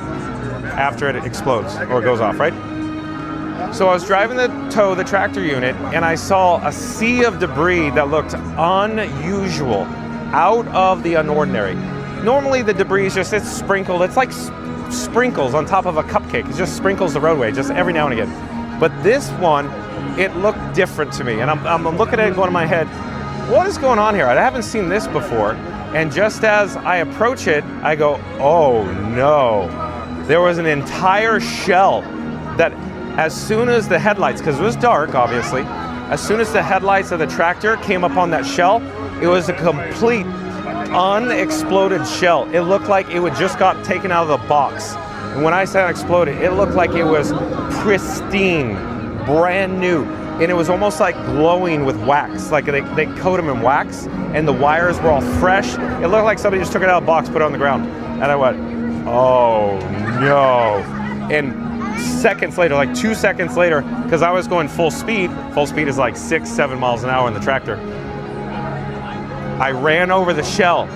after it explodes or goes off, right? So I was driving the tractor unit, and I saw a sea of debris that looked unusual, out of the unordinary. Normally the debris is it's sprinkled. It's like sprinkles on top of a cupcake. It just sprinkles the roadway just every now and again. But this one, it looked different to me. And I'm looking at it going in my head, what is going on here? I haven't seen this before. And just as I approach it, I go, oh no. There was an entire shell that as soon as the headlights, because it was dark obviously, as soon as the headlights of the tractor came up on that shell, it was a complete unexploded shell. It looked like it would just got taken out of the box. And when I said exploded, it looked like it was pristine, brand new, and it was almost like glowing with wax. Like they coat them in wax, and the wires were all fresh. It looked like somebody just took it out of the box, put it on the ground. And I went, oh no. And seconds later, like 2 seconds later, because I was going full speed is like 6-7 miles an hour in the tractor, I ran over the shell.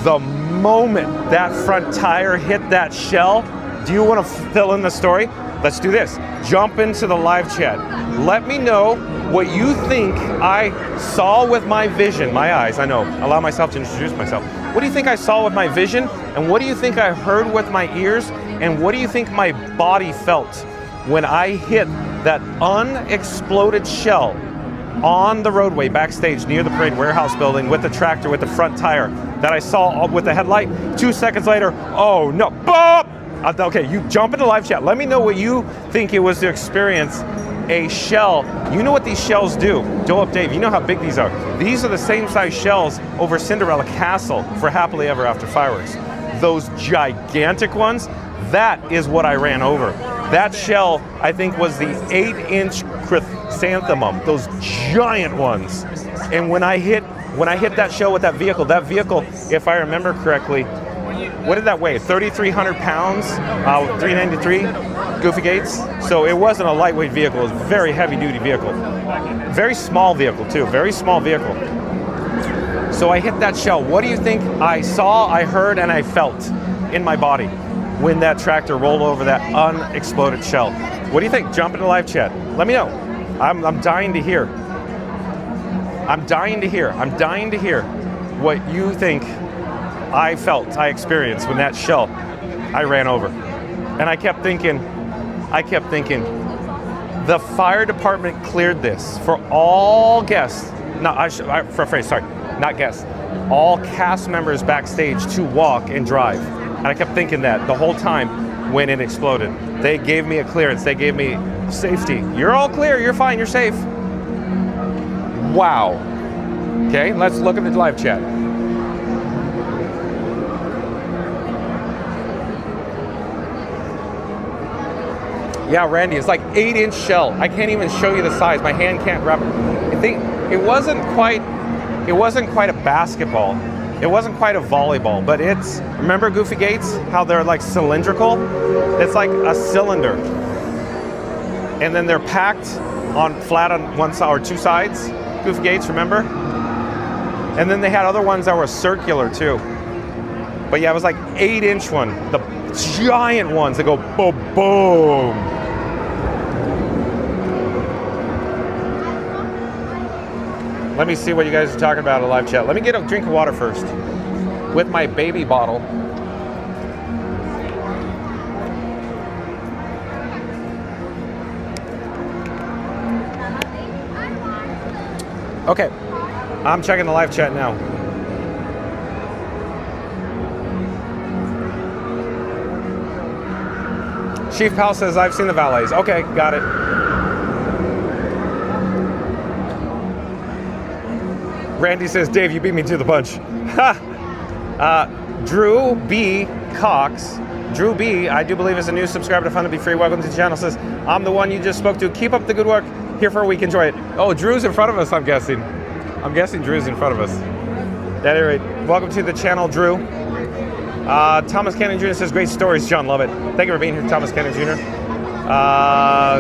The moment that front tire hit that shell, do you want to fill in the story? Let's do this. Jump into the live chat. Let me know what you think I saw with my vision, my eyes, I know. Allow myself to introduce myself. What do you think I saw with my vision? And what do you think I heard with my ears? And what do you think my body felt when I hit that unexploded shell on the roadway backstage near the parade warehouse building with the tractor with the front tire that I saw with the headlight? 2 seconds later, oh no, boop! Okay, you jump into live chat. Let me know what you think it was to experience a shell. You know what these shells do. Joel, Dave, you know how big these are. These are the same size shells over Cinderella Castle for Happily Ever After fireworks. Those gigantic ones, that is what I ran over. That shell, I think, was the 8-inch chrysanthemum, those giant ones. And when I hit that shell with that vehicle, if I remember correctly, what did that weigh? 3,300 pounds, 393 Goofy Gates. So it wasn't a lightweight vehicle, it was a very heavy duty vehicle. Very small vehicle too, very small vehicle. So I hit that shell. What do you think I saw, I heard, and I felt in my body when that tractor rolled over that unexploded shell? What do you think? Jump into live chat. Let me know. I'm dying to hear. I'm dying to hear what you think I felt, I experienced when that shell I ran over. And I kept thinking, the fire department cleared this for all guests, not guests, all cast members backstage to walk and drive. And I kept thinking that the whole time when it exploded. They gave me a clearance, they gave me safety. You're all clear, you're fine, you're safe. Wow. Okay, let's look at the live chat. Yeah, Randy, it's like 8-inch shell. I can't even show you the size. My hand can't wrap it. I think it wasn't quite a basketball. It wasn't quite a volleyball, but it's, remember Goofy Gates? How they're like cylindrical? It's like a cylinder. And then they're packed on flat on one side or two sides. Goofy Gates, remember? And then they had other ones that were circular too. But yeah, it was like 8-inch one. The giant ones that go boom, boom. Let me see what you guys are talking about in live chat. Let me get a drink of water first with my baby bottle. Okay, I'm checking the live chat now. Chief Pal says, I've seen the valets. Okay, got it. Randy says, Dave, you beat me to the punch. Drew B. Cox. Drew B, I do believe is a new subscriber to Fun to Be Free. Welcome to the channel. Says, I'm the one you just spoke to. Keep up the good work. Here for a week. Enjoy it. Oh, Drew's in front of us, I'm guessing. I'm guessing Drew's in front of us. At any rate, welcome to the channel, Drew. Thomas Cannon Jr. says, great stories, John. Love it. Thank you for being here, Thomas Cannon Jr.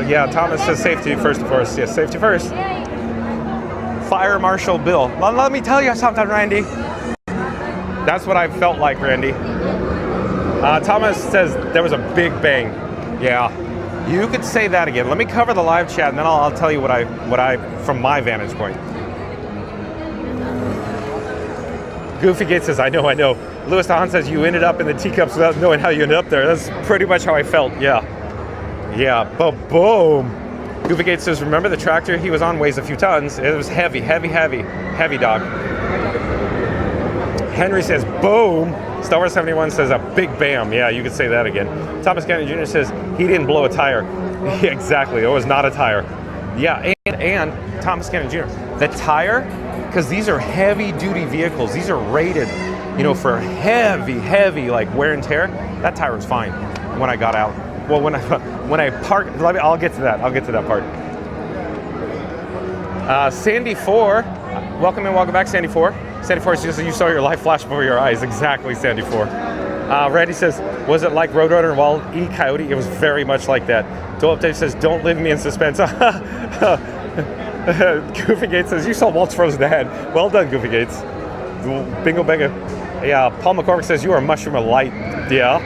Yeah, Thomas says safety first, of course. Yes, safety first. Fire Marshal Bill. Let me tell you something, Randy. That's what I felt like, Randy. Thomas says there was a big bang. Yeah, you could say that again. Let me cover the live chat, and then I'll tell you what I from my vantage point. Goofy Gates says, I know. Louis Dahan says, you ended up in the teacups without knowing how you ended up there. That's pretty much how I felt, yeah. Yeah, but boom. Goofy Gates says, remember the tractor he was on weighs a few tons. It was heavy, dog. Henry says, boom. Star Wars 71 says, a big bam. Yeah, you could say that again. Thomas Kennedy Jr. says, he didn't blow a tire. Yeah, exactly, it was not a tire. Yeah, and Thomas Kennedy Jr., the tire, because these are heavy duty vehicles. These are rated, for heavy like wear and tear. That tire was fine when I got out. Well, when I parked, I'll get to that part. Sandy 4, welcome and welcome back, Sandy 4. Sandy 4 says you saw your life flash before your eyes. Exactly, Sandy 4. Randy says, was it like Roadrunner and Wild E. Coyote? It was very much like that. Dole Dave says, don't leave me in suspense. Goofy Gates says, you saw Walt's frozen head. Well done, Goofy Gates. Bingo Benga. Yeah, Paul McCormick says, you are a mushroom of light. Yeah.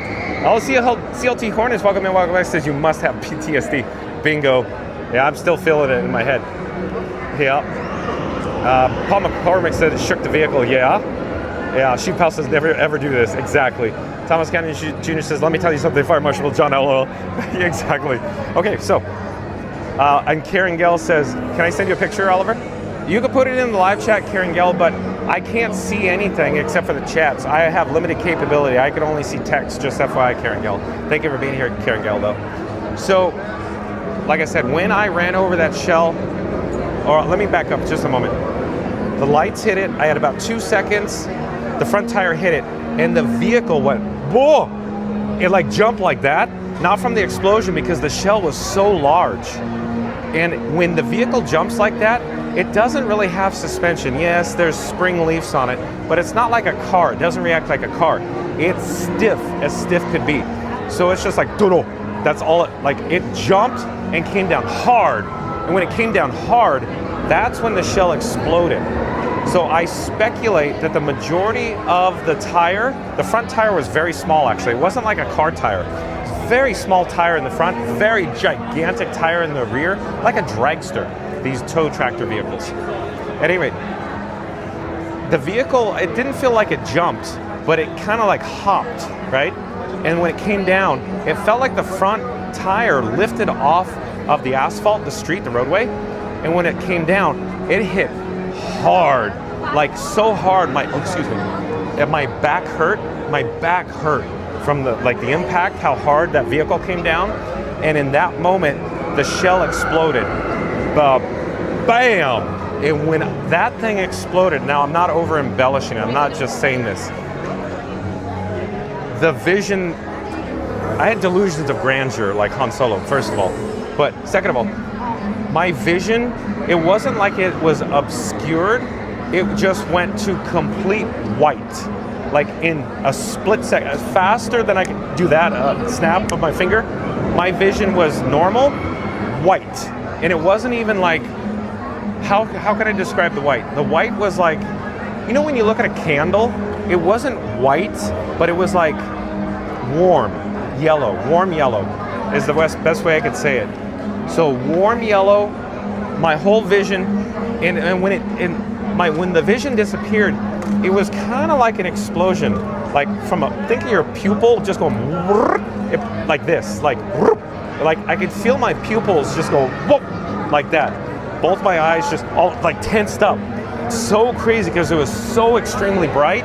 Oh, CLT Hornets, welcome and welcome back, says, you must have PTSD. Bingo. Yeah, I'm still feeling it in my head. Yeah. Paul McCormick said it shook the vehicle. Yeah. Yeah, Sheep House says never ever do this. Exactly. Thomas Canyon Jr. says, let me tell you something, Fire Marshal John L. Exactly. Okay, so, and Karen Gell says, can I send you a picture, Oliver? You can put it in the live chat, Karen Gell, but I can't see anything except for the chats. I have limited capability. I can only see text, just FYI, Karen Gell. Thank you for being here, Karen Gell, though. So, like I said, when I ran over that shell, or let me back up just a moment. The lights hit it. I had about 2 seconds. The front tire hit it, and the vehicle went, whoa! It like jumped like that. Not from the explosion, because the shell was so large. And when the vehicle jumps like that, it doesn't really have suspension. Yes, there's spring leaves on it, but it's not like a car. It doesn't react like a car. It's stiff as stiff could be. So it's just like, doodle. That's all it, like it jumped and came down hard. And when it came down hard, that's when the shell exploded. So I speculate that the majority of the tire, the front tire was very small actually. It wasn't like a car tire. Very small tire in the front, very gigantic tire in the rear, like a dragster, these tow tractor vehicles. At any rate, the vehicle, it didn't feel like it jumped, but it kind of like hopped, right? And when it came down, it felt like the front tire lifted off of the asphalt, the street, the roadway. And when it came down, it hit hard, like so hard, my back hurt. My back hurt from the impact, how hard that vehicle came down. And in that moment, the shell exploded. Bam! And when that thing exploded, now I'm not over embellishing, I'm not just saying this. The vision, I had delusions of grandeur like Han Solo, first of all. But second of all, my vision, it wasn't like it was obscured, it just went to complete white. Like in a split second, faster than I could do that snap of my finger. My vision was normal, white. And it wasn't even like, how can I describe the white? The white was like, you know when you look at a candle, it wasn't white, but it was like warm yellow is the best way I could say it. So warm yellow, my whole vision, and when the vision disappeared, it was kind of like an explosion, like think of your pupil just going like this, like I could feel my pupils just go whoop, like that. Both my eyes just all like tensed up. So crazy because it was so extremely bright.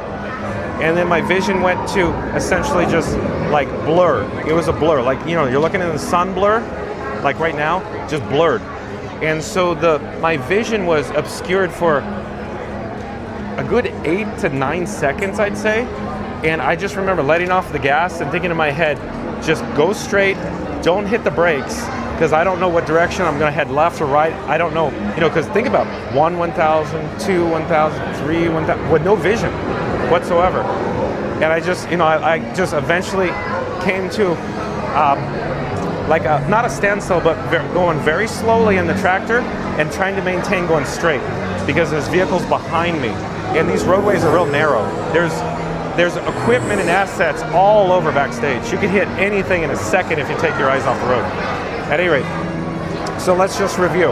And then my vision went to essentially just like blur. It was a blur, like, you know, you're looking in the sun blur, like right now, just blurred. And so my vision was obscured for a good 8 to 9 seconds, I'd say. And I just remember letting off the gas and thinking in my head, just go straight, don't hit the brakes, because I don't know what direction I'm gonna head, left or right. I don't know, you know, because think about 1, 1,000, 2, 1,000, 3, 1,000, with no vision whatsoever. And I just, you know, I just eventually came to not a standstill, but going very slowly in the tractor and trying to maintain going straight, because there's vehicles behind me. And these roadways are real narrow. There's equipment and assets all over backstage. You can hit anything in a second if you take your eyes off the road. At any rate, so let's just review.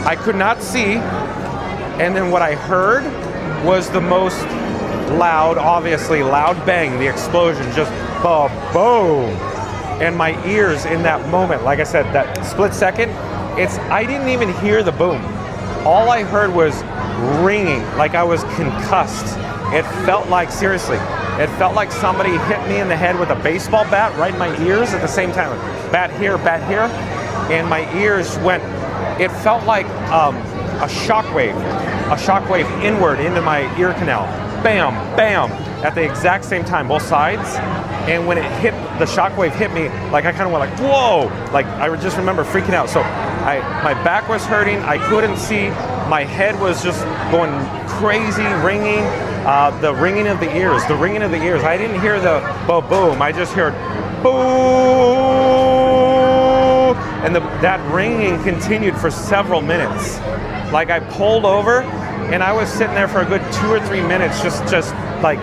I could not see, and then what I heard was the most obviously loud bang, the explosion, just boom. And my ears in that moment, like I said, that split second, I didn't even hear the boom. All I heard was ringing, like I was concussed. It felt like, seriously, it felt like somebody hit me in the head with a baseball bat right in my ears at the same time. Bat here, and my ears went, it felt like a shockwave inward into my ear canal. Bam, bam, at the exact same time, both sides. And when it hit, the shockwave hit me, like I kind of went like, whoa, like I just remember freaking out. So My back was hurting. I couldn't see. My head was just going crazy, ringing. The ringing of the ears. The ringing of the ears. I didn't hear the boom. I just heard boom, and that ringing continued for several minutes. Like I pulled over, and I was sitting there for a good 2 or 3 minutes, just like.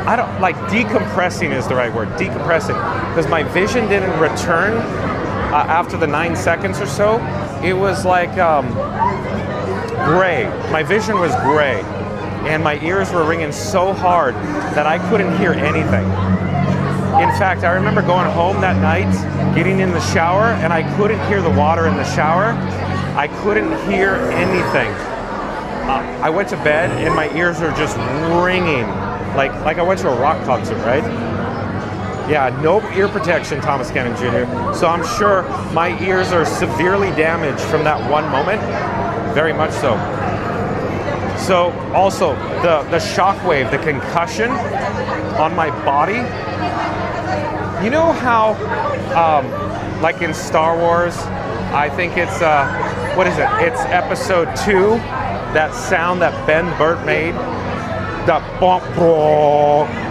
I don't like decompressing is the right word, decompressing, because my vision didn't return after the 9 seconds or so. It was like gray. My vision was gray, and my ears were ringing so hard that I couldn't hear anything. In fact, I remember going home that night, getting in the shower, and I couldn't hear the water in the shower. I couldn't hear anything. I went to bed, and my ears were just ringing. Like I went to a rock concert, right? Yeah, no ear protection, Thomas Cannon Jr. So I'm sure my ears are severely damaged from that one moment, very much so. So also the shockwave, the concussion on my body. You know how, like in Star Wars, I think it's what is it? It's episode 2. That sound that Ben Burt made. That bonk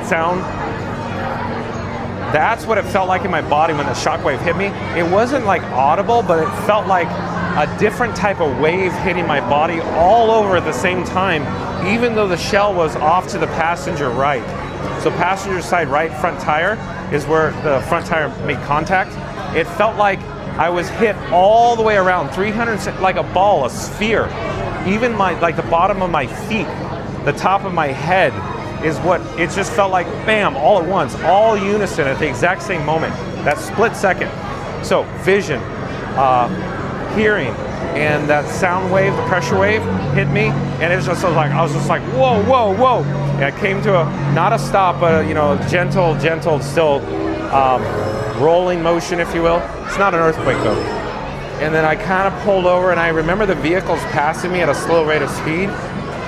sound. That's what it felt like in my body when the shockwave hit me. It wasn't like audible, but it felt like a different type of wave hitting my body all over at the same time, even though the shell was off to the passenger right. So passenger side right front tire is where the front tire made contact. It felt like I was hit all the way around, 300, like a ball, a sphere. Even like the bottom of my feet, the top of my head is what it just felt like, bam, all at once, all unison at the exact same moment, that split second. So vision, hearing, and that sound wave, the pressure wave hit me, and it was just like, I was just like, whoa, whoa, whoa. And I came to not a stop, but gentle, still rolling motion, if you will. It's not an earthquake though. And then I kind of pulled over, and I remember the vehicles passing me at a slow rate of speed.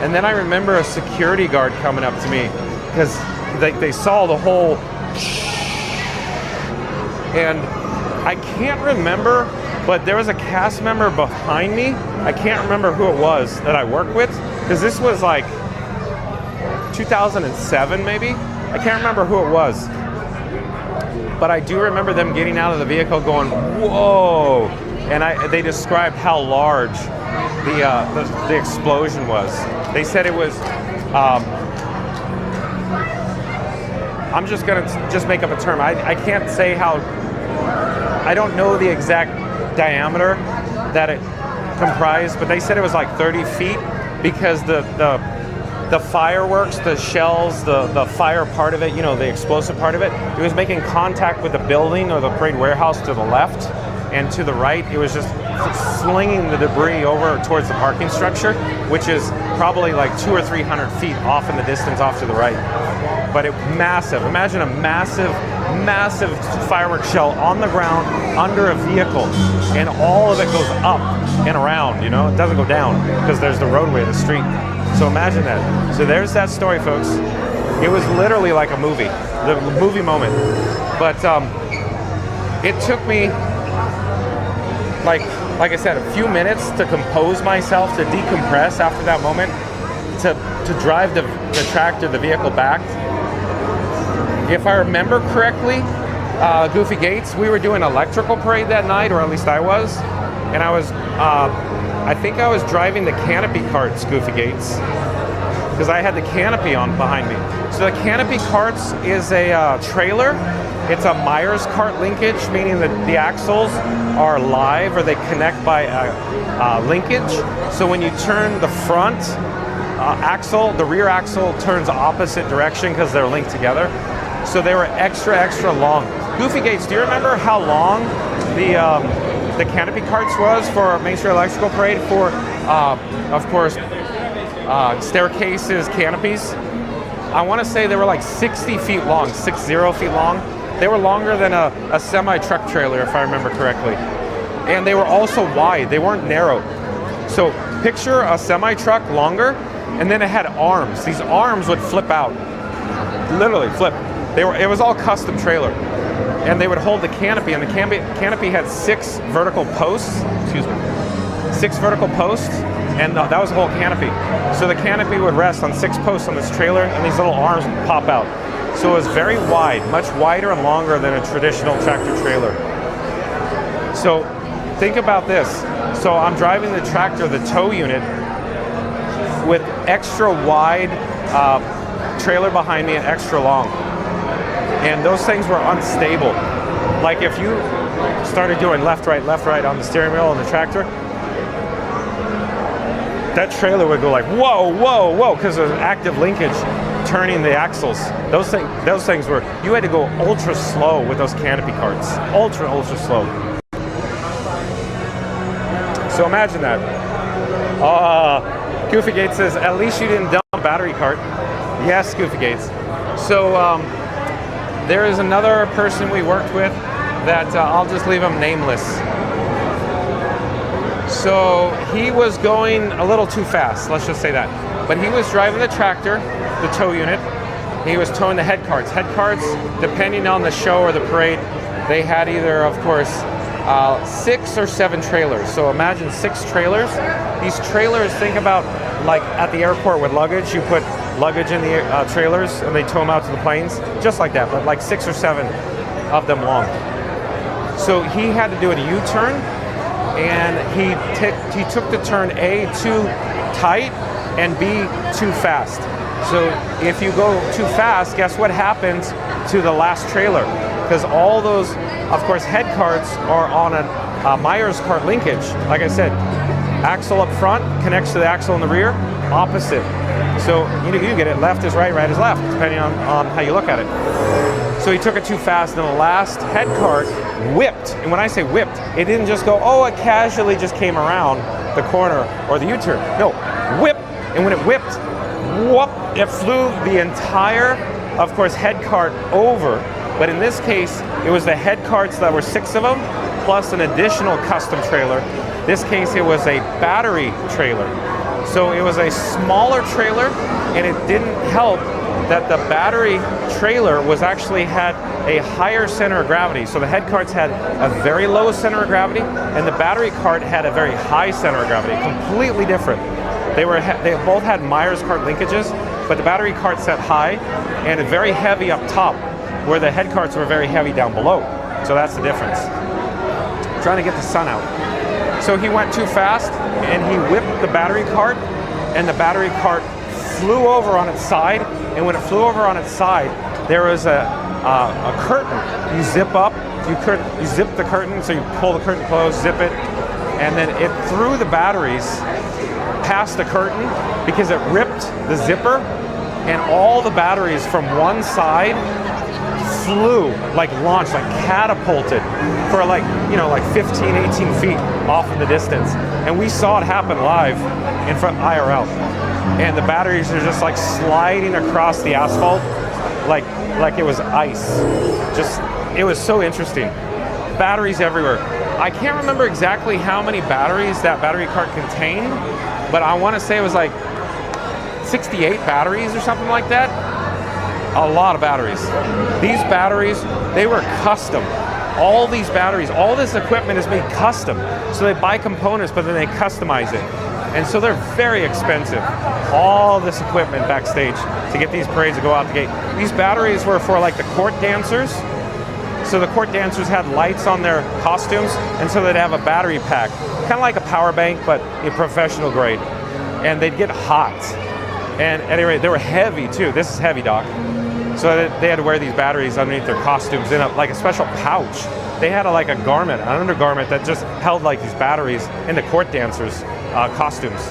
And then I remember a security guard coming up to me because they saw the whole and I can't remember, but there was a cast member behind me. I can't remember who it was that I worked with because this was like 2007 maybe. I can't remember who it was. But I do remember them getting out of the vehicle going, whoa. And they described how large the explosion was. They said it was, I'm just gonna make up a term. I can't say how, I don't know the exact diameter that it comprised, but they said it was like 30 feet because the fireworks, the shells, the fire part of it, the explosive part of it, it was making contact with the building or the parade warehouse to the left, and to the right, it was just slinging the debris over towards the parking structure, which is probably like 200 or 300 feet off in the distance off to the right. But it massive. Imagine a massive fireworks shell on the ground under a vehicle, and all of it goes up and around. It doesn't go down because there's the roadway, the street. So imagine that. So there's that story, folks. It was literally like a movie, the movie moment. But it took me, like I said, a few minutes to compose myself, to decompress after that moment, to drive the tractor, the vehicle back. If I remember correctly, Goofy Gates, we were doing electrical parade that night, or at least I was, and I was, I think I was driving the canopy carts, Goofy Gates, because I had the canopy on behind me. So the canopy carts is a trailer. It's a Myers cart linkage, meaning that the axles are live or they connect by linkage. So when you turn the front axle, the rear axle turns opposite direction because they're linked together. So they were extra long. Goofy Gates, do you remember how long the canopy carts was for Main Street Electrical Parade for, of course, staircases, canopies? I want to say they were like 60 feet long, 60 feet long. They were longer than a semi-truck trailer, if I remember correctly. And they were also wide, they weren't narrow. So picture a semi-truck longer, and then it had arms. These arms would flip out, literally flip. It was all custom trailer. and they would hold the canopy, and the canopy had 6 vertical posts. Excuse me, 6 vertical posts, and that was the whole canopy. So the canopy would rest on 6 posts on this trailer, and these little arms would pop out. So it was very wide, much wider and longer than a traditional tractor trailer. So think about this. So I'm driving the tractor, the tow unit, with extra wide trailer behind me and extra long. And those things were unstable. Like if you started doing left, right on the steering wheel on the tractor, that trailer would go like, whoa, whoa, whoa, because of active linkage turning the axles. Those things were, you had to go ultra slow with those canopy carts. Ultra slow. So imagine that. Goofy Gates says, at least you didn't dump a battery cart. Yes, Goofy Gates. So there is another person we worked with that I'll just leave him nameless. So he was going a little too fast, let's just say that. But he was driving the tractor, the tow unit. He was towing the head carts. Head carts, depending on the show or the parade, they had either, of course, 6 or 7 trailers. So imagine 6 trailers. These trailers, think about like at the airport with luggage, you put luggage in the trailers and they tow them out to the planes, just like that, but like 6 or 7 of them long. So he had to do a U-turn, and he took the turn A too tight and B too fast. So if you go too fast, guess what happens to the last trailer? Because all those, of course, head carts are on a Myers cart linkage. Like I said, axle up front connects to the axle in the rear, opposite. So you get it, left is right, right is left, depending on how you look at it. So he took it too fast, and the last head cart whipped. And when I say whipped, it didn't just go, oh, it casually just came around the corner or the U-turn. No, whip. And when it whipped, whoop, it flew the entire, of course, head cart over. But in this case, it was the head carts that were 6 of them, plus an additional custom trailer. This case, it was a battery trailer. So it was a smaller trailer, and it didn't help that the battery trailer was actually had a higher center of gravity. So the head carts had a very low center of gravity, and the battery cart had a very high center of gravity, completely different. They both had Myers cart linkages, but the battery cart set high and very heavy up top, where the head carts were very heavy down below. So that's the difference. Trying to get the sun out. So he went too fast, and he whipped the battery cart, and the battery cart flew over on its side. And when it flew over on its side, there was a curtain. You zip up, you zip the curtain, so you pull the curtain closed, zip it, and then it threw the batteries past the curtain because it ripped the zipper, and all the batteries from one side flew, like launched, like catapulted for like 15, 18 feet off in the distance. And we saw it happen live in front of IRL. And the batteries are just like sliding across the asphalt like it was ice. It was so interesting. Batteries everywhere. I can't remember exactly how many batteries that battery cart contained, but I want to say it was like 68 batteries or something like that. A lot of batteries. These batteries, they were custom. All these batteries, all this equipment is made custom. So they buy components, but then they customize it. And so they're very expensive. All this equipment backstage to get these parades to go out the gate. These batteries were for like the court dancers. So the court dancers had lights on their costumes, and so they'd have a battery pack, kind of like a power bank, but in professional grade. And they'd get hot. And at any rate, they were heavy too. This is heavy, Doc. So they had to wear these batteries underneath their costumes in like a special pouch. They had a garment, an undergarment that just held like these batteries in the court dancers' costumes.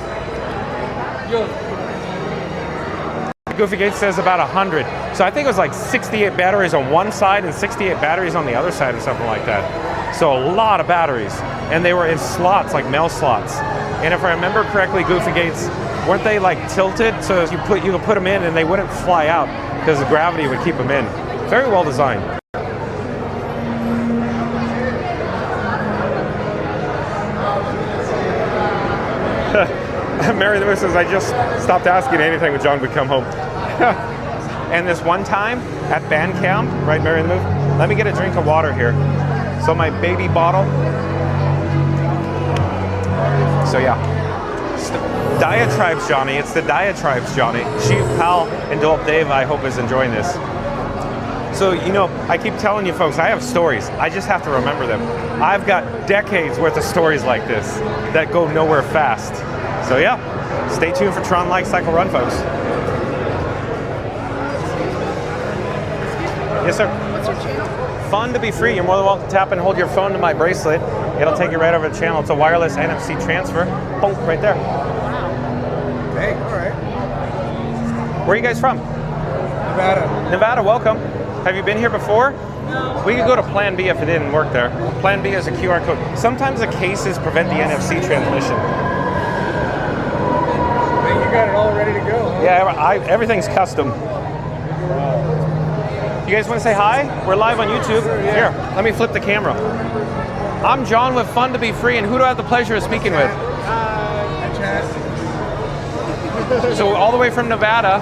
Goofy Gates says about 100. So I think it was like 68 batteries on one side and 68 batteries on the other side or something like that. So a lot of batteries. And they were in slots, like mail slots. And if I remember correctly, Goofy Gates, weren't they like tilted? So you could put them in and they wouldn't fly out because the gravity would keep them in. Very well designed. Mary Lewis says, I just stopped asking anything when John would come home. And this one time at band camp, right, Mary Lou? Let me get a drink of water here. So my baby bottle. So yeah. Diatribes, Johnny. It's the diatribes, Johnny. Chief Pal and Dope Dave, I hope, is enjoying this. So, you know, I keep telling you folks, I have stories. I just have to remember them. I've got decades worth of stories like this that go nowhere fast. So yeah, stay tuned for Tron Light Cycle Run, folks. Yes, sir. What's your channel? Fun to be free. You're more than welcome to tap and hold your phone to my bracelet. It'll take you right over the channel. It's a wireless NFC transfer. Boom, right there. Hey, all right. Where are you guys from? Nevada. Nevada, welcome. Have you been here before? No. We could go to Plan B if it didn't work there. Plan B is a QR code. Sometimes the cases prevent the NFC transmission. I think you got it all ready to go. Huh? Yeah, everything's custom. You guys want to say hi? We're live on YouTube. Sure, yeah. Here, let me flip the camera. I'm John with Fun to Be Free, and who do I have the pleasure of speaking with? So all the way from Nevada.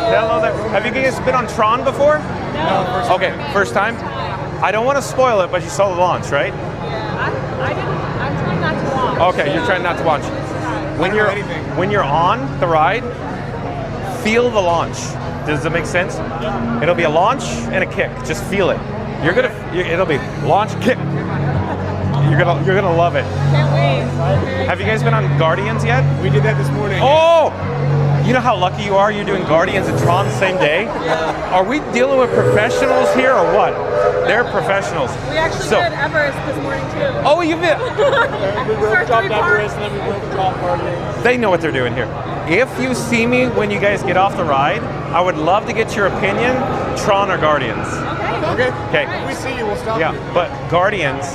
Hello there. Have you guys been on Tron before? No, Okay, first time? I don't want to spoil it, but you saw the launch, right? I didn't. I'm trying not to watch. Okay, you're trying not to watch. anything. When you're on the ride, feel the launch. Does it make sense? It'll be a launch and a kick. Just feel it. It'll be launch, kick. You're gonna love it. Can't wait. Have you guys been on Guardians yet? We did that this morning. Oh! You know how lucky you are? You're doing Guardians and Tron the same day? Are we dealing with professionals here or what? They're professionals. We actually So- did Everest this morning too. Oh, you've been... We rode Everest and then we rode Guardians. They know what they're doing here. If you see me when you guys get off the ride, I would love to get your opinion, Tron or Guardians. Okay. Okay. If we see you, we'll stop Yeah, you. but Guardians,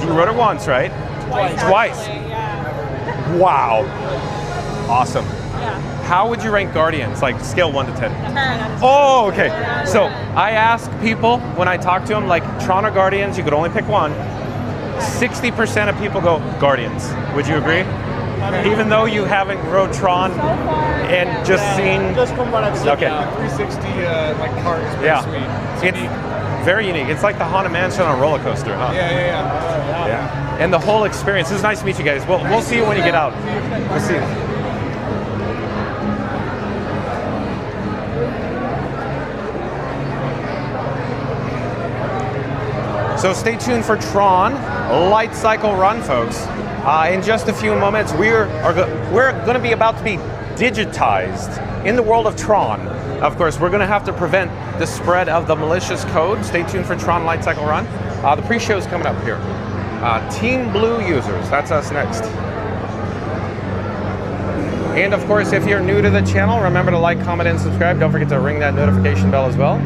you rode it once, right? Twice. Actually, yeah. Wow. Awesome. Yeah. How would you rank Guardians, like scale 1 to 10? 10. Oh, okay. So I ask people when I talk to them, like Tron or Guardians, you could only pick one. 60% of people go Guardians. Would you agree? Even though you haven't rode Tron and just seen... Just from what I've seen, Okay. 360 like cart is pretty Yeah. sweet. It's unique. Very unique. It's like the Haunted Mansion on a roller coaster, huh? Yeah. Yeah. And the whole experience. It's nice to meet you guys. We'll see you when you get out. We'll see you. So stay tuned for Tron Light Cycle Run, folks. In just a few moments, we're going to be about to be digitized in the world of Tron. Of course, we're going to have to prevent the spread of the malicious code. Stay tuned for Tron Light Cycle Run. The pre-show is coming up here. Team Blue users, that's us next. And of course, if you're new to the channel, remember to like, comment, and subscribe. Don't forget to ring that notification bell as well.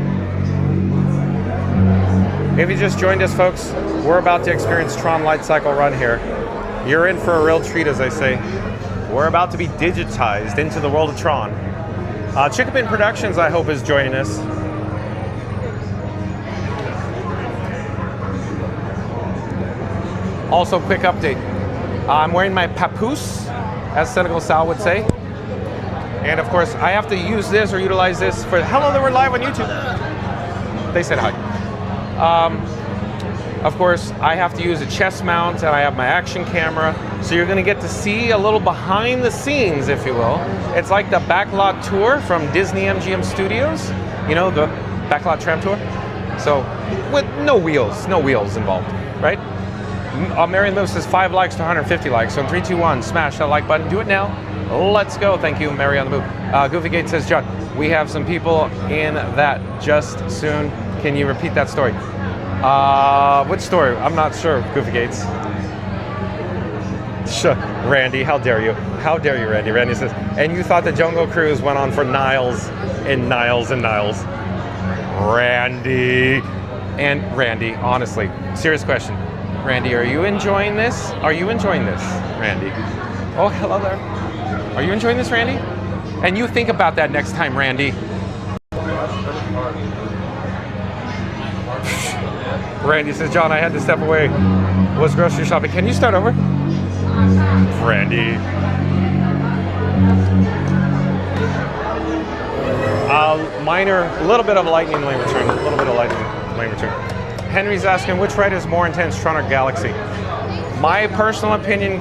If you just joined us, folks, we're about to experience Tron Light Cycle Run here. You're in for a real treat, as I say. We're about to be digitized into the world of Tron. Chickapin Productions, I hope, is joining us. Also, quick update. I'm wearing my papoose, as Senegal Sal would say. And of course, I have to use this or utilize this for... Hello, they were live on YouTube. They said hi. Of course, I have to use a chest mount and I have my action camera. So you're gonna get to see a little behind the scenes, if you will. It's like the backlot tour from Disney MGM Studios. You know, the backlot tram tour. So, with no wheels involved, right? Marion Lewis says 5 likes to 150 likes. So in 3, 2, 1, smash that like button. Do it now. Let's go. Thank you, Mary on the move. Goofy Gate says, John, we have some people in that just soon. Can you repeat that story? Which story? I'm not sure, Goofy Gates. Randy, how dare you? How dare you, Randy? Randy says, and you thought the Jungle Cruise went on for Niles and Niles and Niles. Randy. And Randy, honestly, serious question. Randy, are you enjoying this? Are you enjoying this, Randy? Oh, hello there. Are you enjoying this, Randy? And you think about that next time, Randy. Randy says, John, I had to step away. Was grocery shopping. Can you start over? Randy. Minor, a little bit of lightning lane return. A little bit of lightning lane return. Henry's asking, which ride is more intense, Tron or Galaxy? My personal opinion,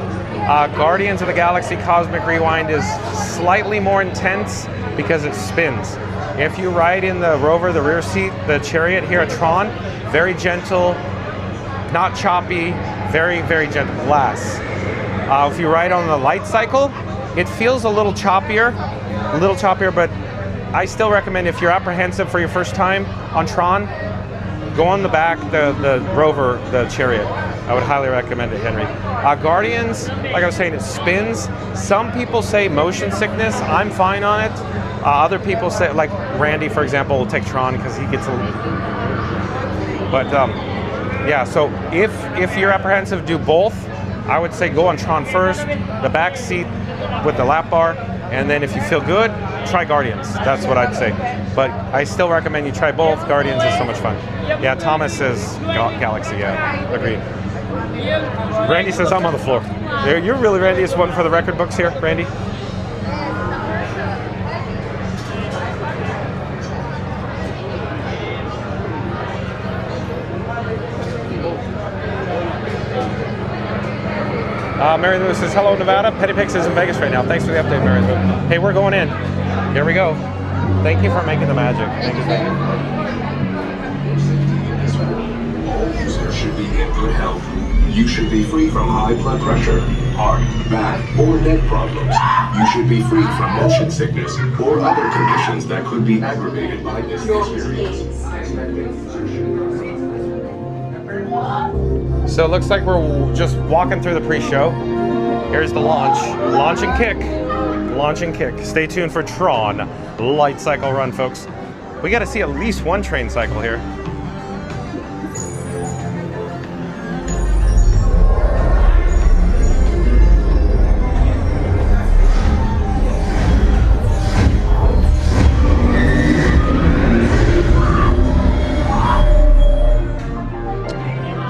Guardians of the Galaxy Cosmic Rewind is slightly more intense because it spins. If you ride in the rover, the rear seat, the chariot here at Tron, very gentle, not choppy, very, very gentle glass. If you ride on the light cycle, it feels a little choppier, but I still recommend if you're apprehensive for your first time on Tron, go on the back, the rover, the chariot. I would highly recommend it, Henry. Guardians, like I was saying, it spins. Some people say motion sickness. I'm fine on it. Other people say, like Randy, for example, will take Tron because he gets a little... But yeah, so if you're apprehensive, do both. I would say go on Tron first, the back seat with the lap bar, and then if you feel good, try Guardians. That's what I'd say. But I still recommend you try both. Guardians is so much fun. Yeah, Thomas says Galaxy, yeah, agreed. Randy says I'm on the floor. You're really Randy's one for the record books here, Randy. Mary Lou says, hello, Nevada. Petty Pix is in Vegas right now. Thanks for the update, Mary Lou. Hey, we're going in. Here we go. Thank you for making the magic. Thank you. All users should be in good health. You should be free from high blood pressure, heart, back, or neck problems. You should be free from motion sickness or other conditions that could be aggravated by this experience. So it looks like we're just walking through the pre-show. Here's the launch. Launch and kick. Launch and kick. Stay tuned for Tron Light Cycle Run, folks. We got to see at least one train cycle here.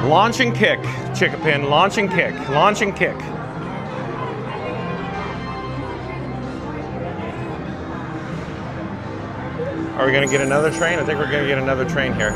Launch and kick, Chickapin. Launch and kick. Launch and kick. Are we going to get another train? I think we're going to get another train here.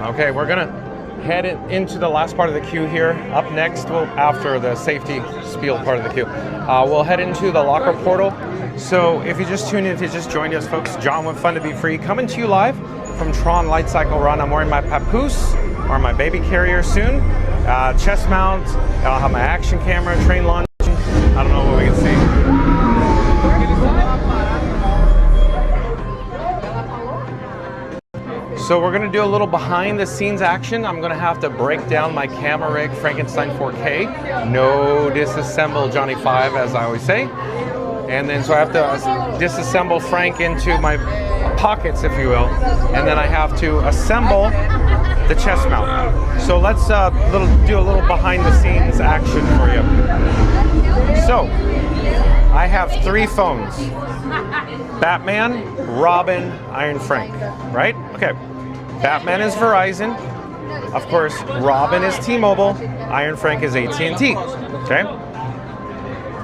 Okay, we're gonna head into the last part of the queue here. Up next, after the safety spiel part of the queue, we'll head into the locker portal. So if you just tuned in, if you just joined us, folks, John with Fun to Be Free, coming to you live from Tron Light Cycle Run. I'm wearing my papoose, or my baby carrier soon. Chest mount, I'll have my action camera, train launch. I don't know what we can see. So we're gonna do a little behind the scenes action. I'm gonna have to break down my camera rig, Frankenstein 4K. No disassemble Johnny 5, as I always say. And then so I have to disassemble Frank into my pockets, if you will. And then I have to assemble the chest mount. So let's do a little behind the scenes action for you. So I have 3 phones. Batman, Robin, Iron Frank, right? Okay. Batman is Verizon. Of course, Robin is T-Mobile. Iron Frank is AT&T. Okay.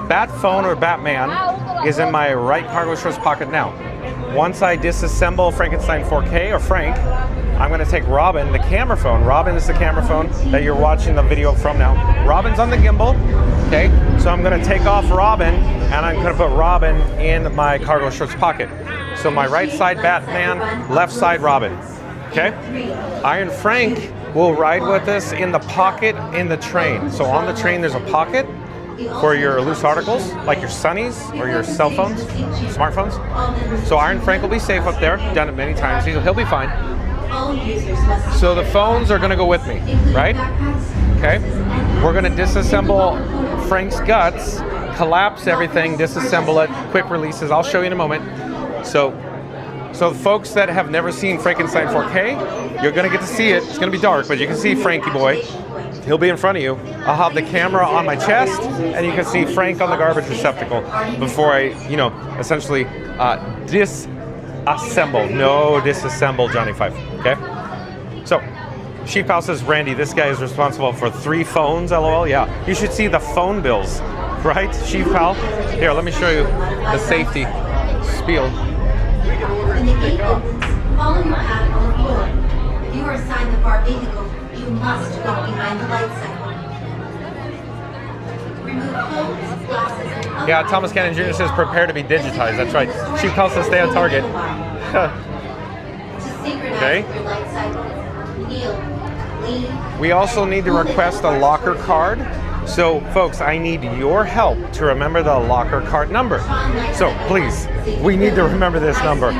Bat phone or Batman is in my right cargo shorts pocket now. Once I disassemble Frankenstein 4K or Frank, I'm going to take Robin, the camera phone. Robin is the camera phone that you're watching the video from now. Robin's on the gimbal. Okay, so I'm going to take off Robin and I'm going to put Robin in my cargo shorts pocket. So my right side Batman, left side Robin. Okay? Iron Frank will ride with us in the pocket in the train. So on the train there's a pocket for your loose articles, like your sunnies or your cell phones, smartphones. So Iron Frank will be safe up there. Done it many times. He'll be fine. So the phones are gonna go with me, right? Okay. We're gonna disassemble Frank's guts, collapse everything, disassemble it, quick releases. I'll show you in a moment. So folks that have never seen Frankenstein 4K, you're gonna get to see it. It's gonna be dark, but you can see Frankie boy. He'll be in front of you. I'll have the camera on my chest, and you can see Frank on the garbage receptacle before I, essentially disassemble. No, disassemble Johnny Five. Okay. So, Sheep Pal says, Randy, this guy is responsible for 3 phones. LOL. Yeah. You should see the phone bills, right, Sheep Pal? Here, let me show you the safety spiel. When the gate opens, follow your path on the floor. If you are assigned the bar vehicle, you must walk behind the light cycle. Remove phones, glasses, and other Yeah, Thomas Cannon Jr. says, prepare to be digitized. That's right. Sheep Pal says, stay on target. To synchronize Okay. your light cycle, kneel, lean. We also need to request a locker card. So, folks, I need your help to remember the locker card number. So, please, we need to remember this number.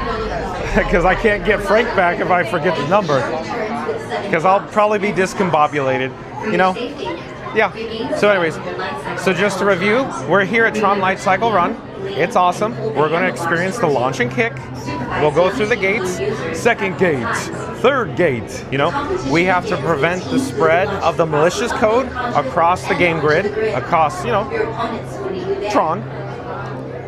Because I can't get Frank back if I forget the number. Because I'll probably be discombobulated, Yeah. So anyways, so just to review, we're here at Tron Light Cycle Run. It's awesome. We're going to experience the launch and kick. We'll go through the gates, second gate, third gate. We have to prevent the spread of the malicious code across the game grid, across, Tron.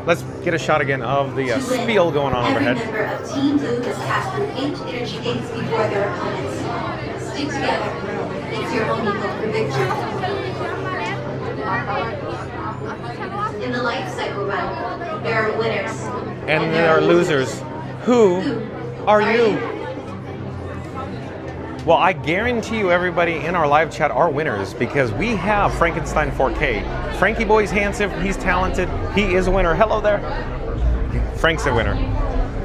Let's get a shot again of the spiel going on overhead. Every member of Team Blue must pass through 8 energy gates before their opponents. Stick together. It's your only hope for victory. In the life cycle run, there are winners. And there are losers. Who are you? Well, I guarantee you everybody in our live chat are winners because we have Frankenstein 4K. Frankie Boy's handsome, he's talented, he is a winner. Hello there. Frank's a winner.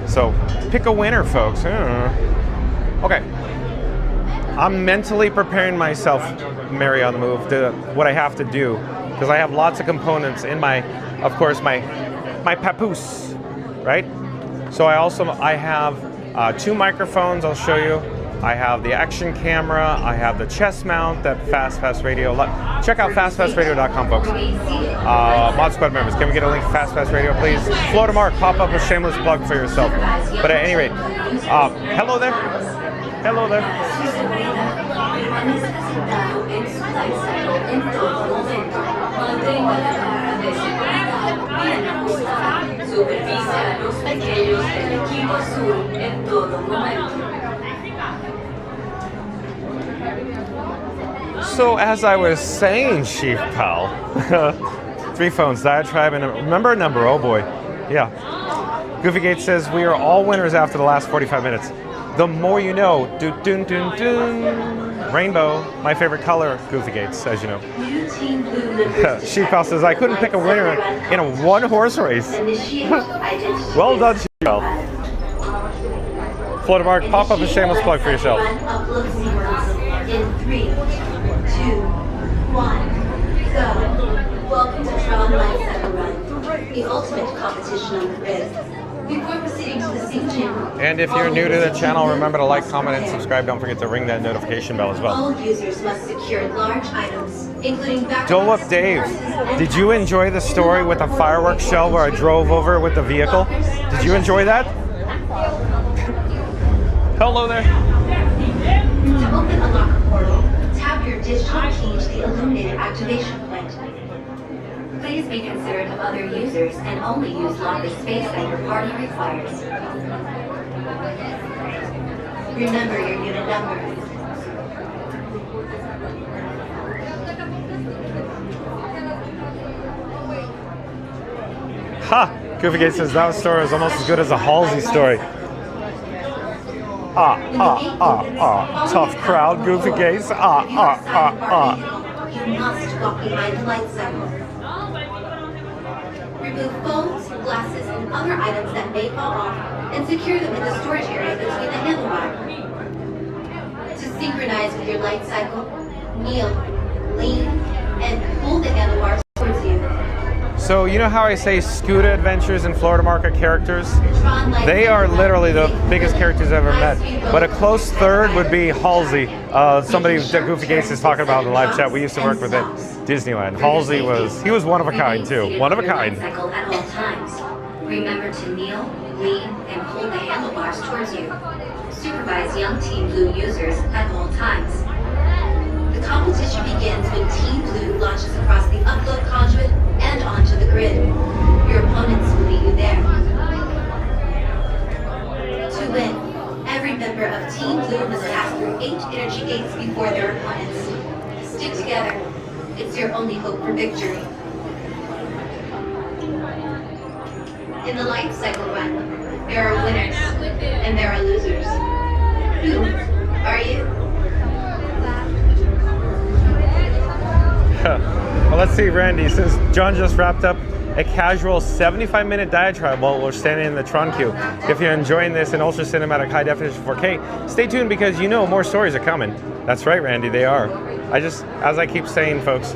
So pick a winner, folks. Okay. I'm mentally preparing myself, Mary on the Move, to what I have to do because I have lots of components in my papoose, right? So I have 2 microphones. I'll show you. I have the action camera. I have the chest mount. That Fast Radio. Check out fastfastradio.com, folks. Mod Squad members, can we get a link to Fast Radio, please? Florida Mark, pop up a shameless plug for yourself. But at any rate, hello there. Hello there. So as I was saying, Sheep Pal, 3 phones, diatribe, and remember a number, oh boy. Yeah. Goofy Gates says, we are all winners after the last 45 minutes. The more you know. Dun, dun, dun, dun. Rainbow, my favorite color, Goofy Gates, as you know. Sheep Pal says, I couldn't pick a winner in a 1-horse race. Well done, Sheep Pal. Florida Mark, pop up a shameless plug for yourself. In 3, 2, 1, go. Welcome to Tron Light Cycle Run, the ultimate competition on the grid. Before proceeding to the sync chamber, And if you're new to the channel, remember to like, comment, and subscribe. Don't forget to ring that notification bell as well. all users must secure large items, including Dole Up Dave, did you enjoy the story with the fireworks show where I drove over with the vehicle? Did you enjoy that? Hello there. To open a locker portal, tap your digital key to the illuminated activation point. Please be considerate of other users and only use locker space that your party requires. Remember your unit number. Ha! Goofy Gate says that story is almost as good as a Halsey story. Tough crowd, Goofy Gates. You must walk behind the light cycle. Remove phones, glasses, and other items that may fall off and secure them in the storage area between the handlebar. To synchronize with your light cycle, kneel, lean, and pull the handlebars towards you. So you know how I say Scuda Adventures and Florida Market characters? Tron light They are cycle literally the takes biggest characters I've ever met. But a close third would be Halsey. Somebody that Goofy Gates is talking about in the live chat. We used to work with at Disneyland. Halsey was one of a kind too. One of a kind. Cycle at all times. Remember to kneel, lean, and pull the handlebars towards you. Supervise young Team Blue users at all times. The competition begins when Team Blue launches across the upload conduit and onto the grid. Your opponents will meet you there. To win, every member of Team Blue must pass through 8 energy gates before their opponents. Stick together. It's your only hope for victory. In the life cycle run, there are winners and there are losers. Who are you? Well, let's see, Randy. Since John just wrapped up a casual 75-minute diatribe while we're standing in the Tron queue. If you're enjoying this in ultra cinematic high definition 4K, stay tuned because you know more stories are coming. That's right, Randy, they are. As I keep saying, folks,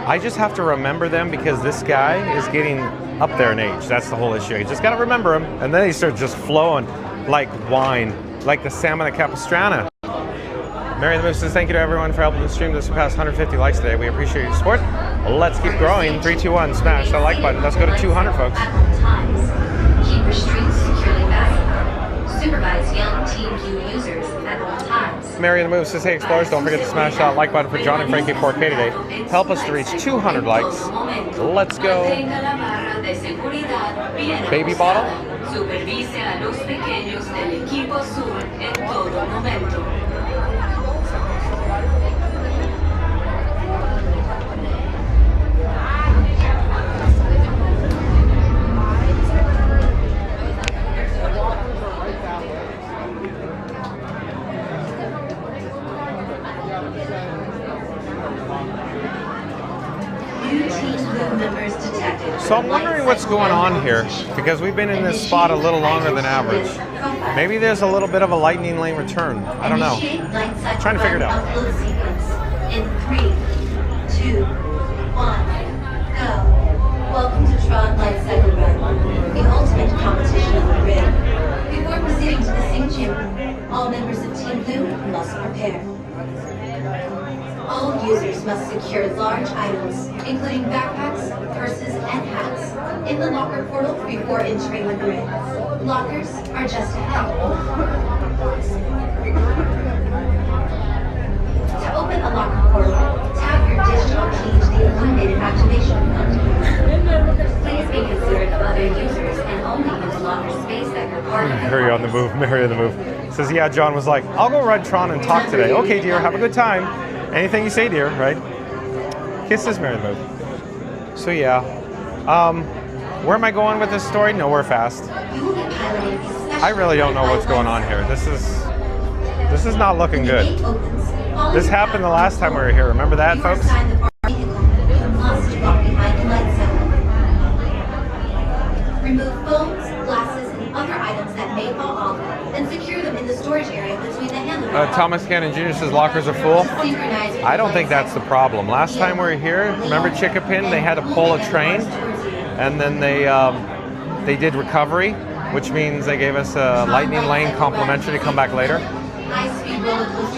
I just have to remember them because this guy is getting up there in age. That's the whole issue. You just got to remember him, and then he starts just flowing like wine, like the salmon at Capistrano. Mary the Moose says thank you to everyone for helping the stream to surpass 150 likes today. We appreciate your support. Let's keep growing. 3, 2, 1, smash that like button. Let's go to 200, folks. At all times. Keep your streets securely fastened. Supervise young Team Blue users at all times. Mary the Moose says, hey explorers, don't forget to smash that like button for John and Frankie 4K today. Help us to reach 200 likes. Let's go. Baby bottle. Supervise a los pequeños del equipo azul en todo momento. So I'm wondering what's going on here because we've been in this spot a little longer than average. Maybe there's a little bit of a lightning lane return. I don't know. Trying to figure it out. In 3, 2, 1, go. Welcome to Tron Light Cycle Run, the ultimate competition on the grid. Before proceeding to the Sing Chamber, all members of Team Blue must prepare. All users must secure large items, including backpacks, purses, and hats, in the locker portal before entering the grid. Lockers are just ahead. To open a locker portal, tap your digital key to the illuminated activation button. Please be considerate of other users and only use locker space that you're part of. Mary on the move, Mary on the move. Says, yeah, John was like, I'll go ride Tron and talk today. Okay, dear, have a good time. Anything you say, dear, right? Kisses, Mary the move. So yeah, where am I going with this story? Nowhere fast. I really don't know what's going on here. This is not looking good. This happened the last time we were here. Remember that, folks? Remove phones, glasses, and other items that may fall off, and secure them in the storage area between the handlebars. Thomas Cannon Jr. says lockers are full. I don't think that's the problem. Last time we were here, remember Chickapin? They had to pull a train, and then they did recovery, which means they gave us a lightning lane complimentary to come back later.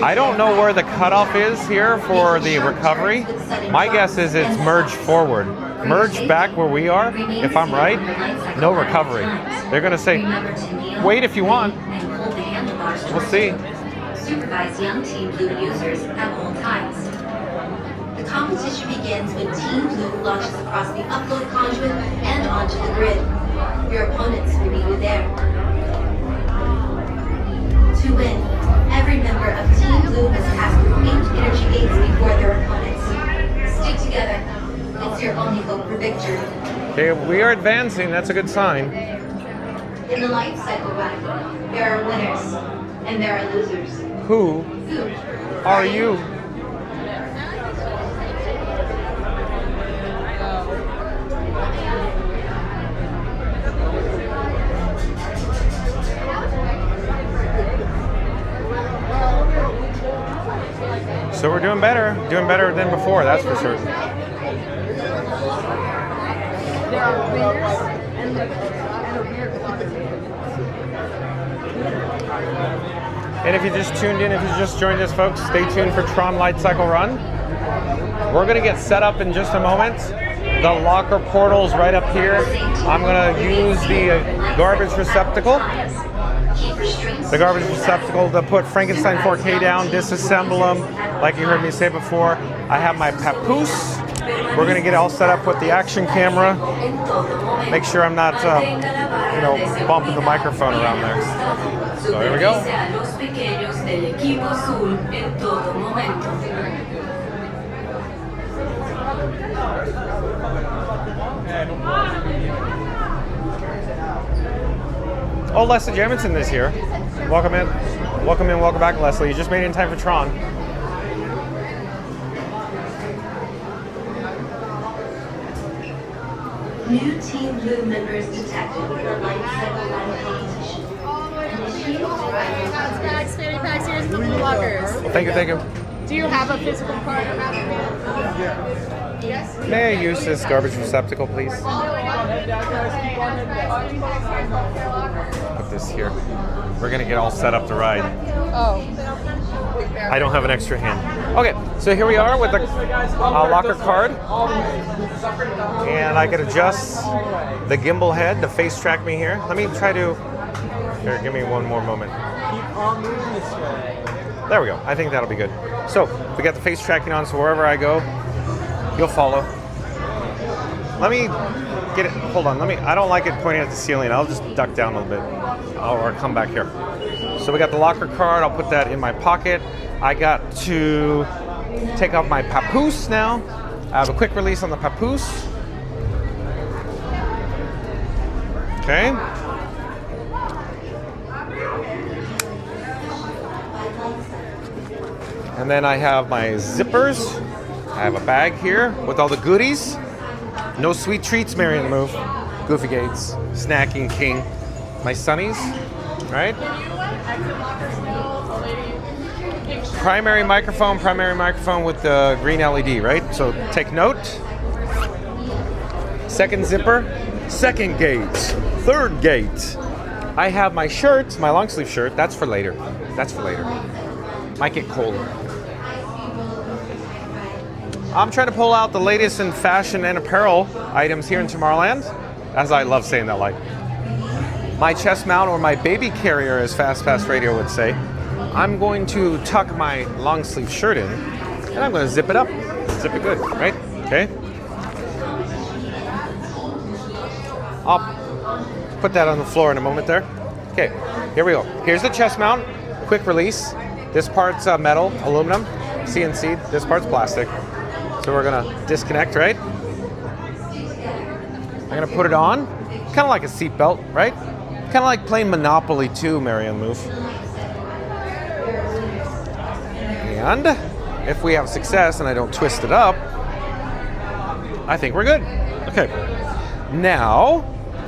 I don't know where the cutoff is here for the recovery. My guess is it's merge forward. Merge back where we are, if I'm right, no recovery. They're going to say, wait if you want. We'll see. Supervise young Team Blue users at all times. The competition begins when Team Blue launches across the upload conduit and onto the grid. Your opponents will meet you there. To win, every member of Team Blue must pass through 8 energy gates before their opponents. Stick together. It's your only hope for victory. Okay, we are advancing. That's a good sign. In the life cycle run, there are winners and there are losers. Who are you? So we're doing better than before, that's for certain. And if you just tuned in, if you just joined us, folks, stay tuned for Tron Light Cycle Run. We're gonna get set up in just a moment. The locker portal's right up here. I'm gonna use the garbage receptacle. The garbage receptacle to put Frankenstein 4K down, disassemble them, like you heard me say before. I have my papoose. We're gonna get all set up with the action camera. Make sure I'm not, bumping the microphone around there. So here we go. Oh, Leslie Jamison is here. Welcome in. Welcome back, Leslie. You just made it in time for Tron. New Team Blue members detected for light cycle run competition. Packs, fanny packs, here's the blue lockers. Well, thank you. Do you have a physical card of that? Yes. May I use this garbage receptacle, please? Put this here. We're gonna get all set up to ride. Oh. I don't have an extra hand. Okay, so here we are with the locker card. And I can adjust the gimbal head to face track me here. Let me try to... Here, give me one more moment. Keep on moving this way. There we go. I think that'll be good. So, we got the face tracking on, so wherever I go, you'll follow. Let me get it... Hold on, I don't like it pointing at the ceiling. I'll just duck down a little bit. Or come back here. So we got the locker card. I'll put that in my pocket. I got to take off my papoose now. I have a quick release on the papoose. Okay. And then I have my zippers. I have a bag here with all the goodies. No sweet treats, Marion Move. Goofy Gates, Snacking King. My sunnies, right? Primary microphone with the green LED, right? So take note. Second zipper, second gate, third gate. I have my shirt, my long sleeve shirt. That's for later. Might get cold. I'm trying to pull out the latest in fashion and apparel items here in Tomorrowland, as I love saying that, like. My chest mount, or my baby carrier, as Fast Pass Radio would say. I'm going to tuck my long sleeve shirt in, and I'm going to zip it up. Zip it good, right? Okay. I'll put that on the floor in a moment there. Okay, here we go. Here's the chest mount, quick release. This part's metal, aluminum, CNC. This part's plastic. So we're gonna disconnect, right? I'm gonna put it on, kind of like a seatbelt, right? Kind of like playing Monopoly 2, Marion Move. And if we have success and I don't twist it up, I think we're good. Okay. Now,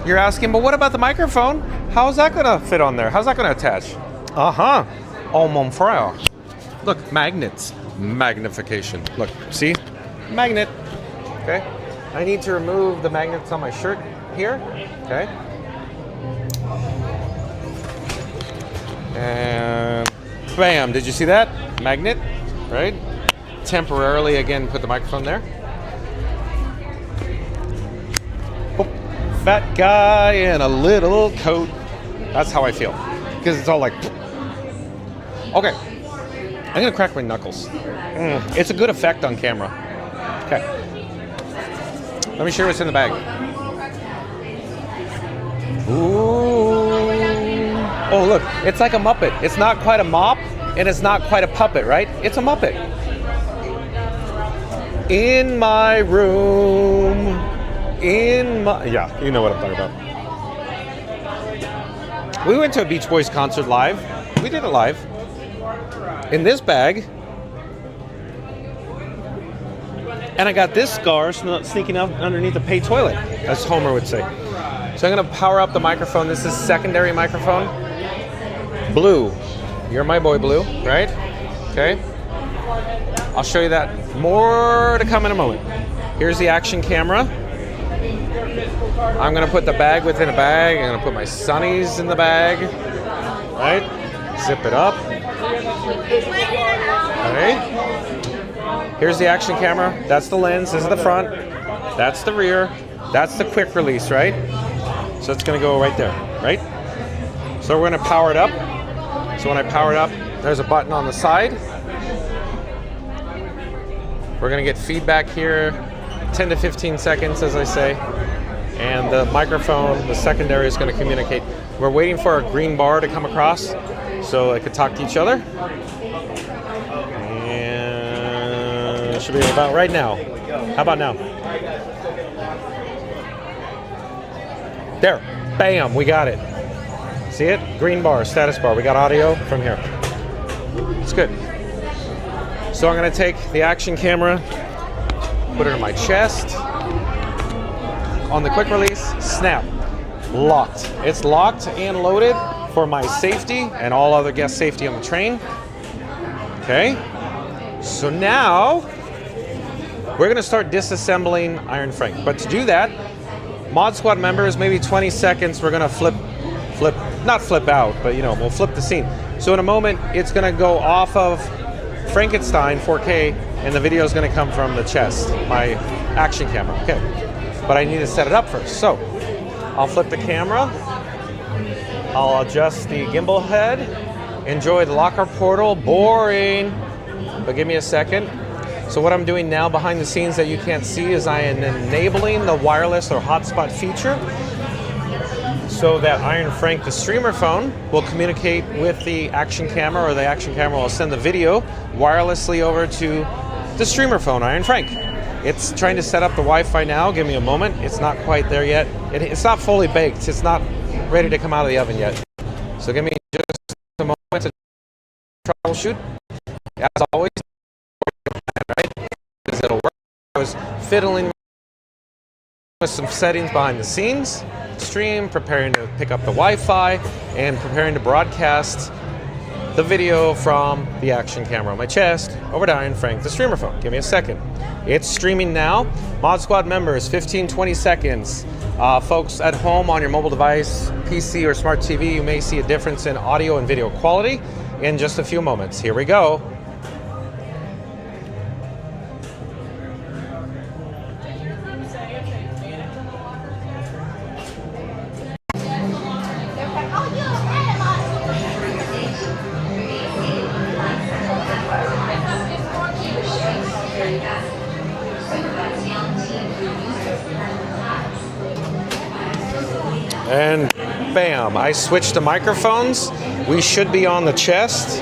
you're asking, but what about the microphone? How's that gonna fit on there? How's that gonna attach? Uh-huh. Oh, mon frère. Look, magnets. Magnification. Look, see? Magnet. Okay. I need to remove the magnets on my shirt here. Okay. And bam, did you see that? Magnet, right? Temporarily, again, put the microphone there. Oh, fat guy in a little coat. That's how I feel. Because it's all like... Okay. I'm going to crack my knuckles. It's a good effect on camera. Okay. Let me show you what's in the bag. Ooh. Oh, look. It's like a Muppet. It's not quite a mop, and it's not quite a puppet, right? It's a Muppet. In my room. Yeah, you know what I'm talking about. We went to a Beach Boys concert live. We did it live. In this bag. And I got this scar sneaking up underneath the pay toilet, as Homer would say. So I'm going to power up the microphone. This is secondary microphone. Blue. You're my boy, Blue, right? Okay. I'll show you that. More to come in a moment. Here's the action camera. I'm gonna put the bag within a bag. I'm gonna put my sunnies in the bag. Right? Zip it up. Alright. Here's the action camera. That's the lens. This is the front. That's the rear. That's the quick release, right? So it's gonna go right there, right? So we're gonna power it up. So when I power it up, there's a button on the side. We're gonna get feedback here, 10 to 15 seconds, as I say. And the microphone, the secondary, is gonna communicate. We're waiting for a green bar to come across so they could talk to each other. And it should be about right now. How about now? There, bam, we got it. See it? Green bar, status bar. We got audio from here. It's good. So I'm gonna take the action camera, put it on my chest. On the quick release, snap, locked. It's locked and loaded for my safety and all other guest safety on the train. Okay. So now we're gonna start disassembling Iron Frank. But to do that, Mod Squad members, maybe 20 seconds, we're gonna not flip out, but we'll flip the scene. So in a moment, it's gonna go off of Frankenstein 4K, and the video is gonna come from the chest, my action camera. Okay, but I need to set it up first. So I'll flip the camera, I'll adjust the gimbal head, enjoy the locker portal, boring, but give me a second. So what I'm doing now behind the scenes that you can't see is I am enabling the wireless or hotspot feature so that Iron Frank, the streamer phone, will communicate with the action camera, or the action camera will send the video wirelessly over to the streamer phone, Iron Frank. It's trying to set up the Wi-Fi now. Give me a moment. It's not quite there yet. It's not fully baked. It's not ready to come out of the oven yet. So give me just a moment to troubleshoot. As always, right? Because it'll work. I was fiddling with some settings behind the scenes, stream, preparing to pick up the Wi-Fi, and preparing to broadcast the video from the action camera on my chest over to Iron Frank, the streamer phone. Give me a second. It's streaming now. Mod Squad members, 15-20 seconds. Folks at home on your mobile device, PC or smart TV, you may see a difference in audio and video quality in just a few moments. Here we go. And bam, I switched to microphones. We should be on the chest.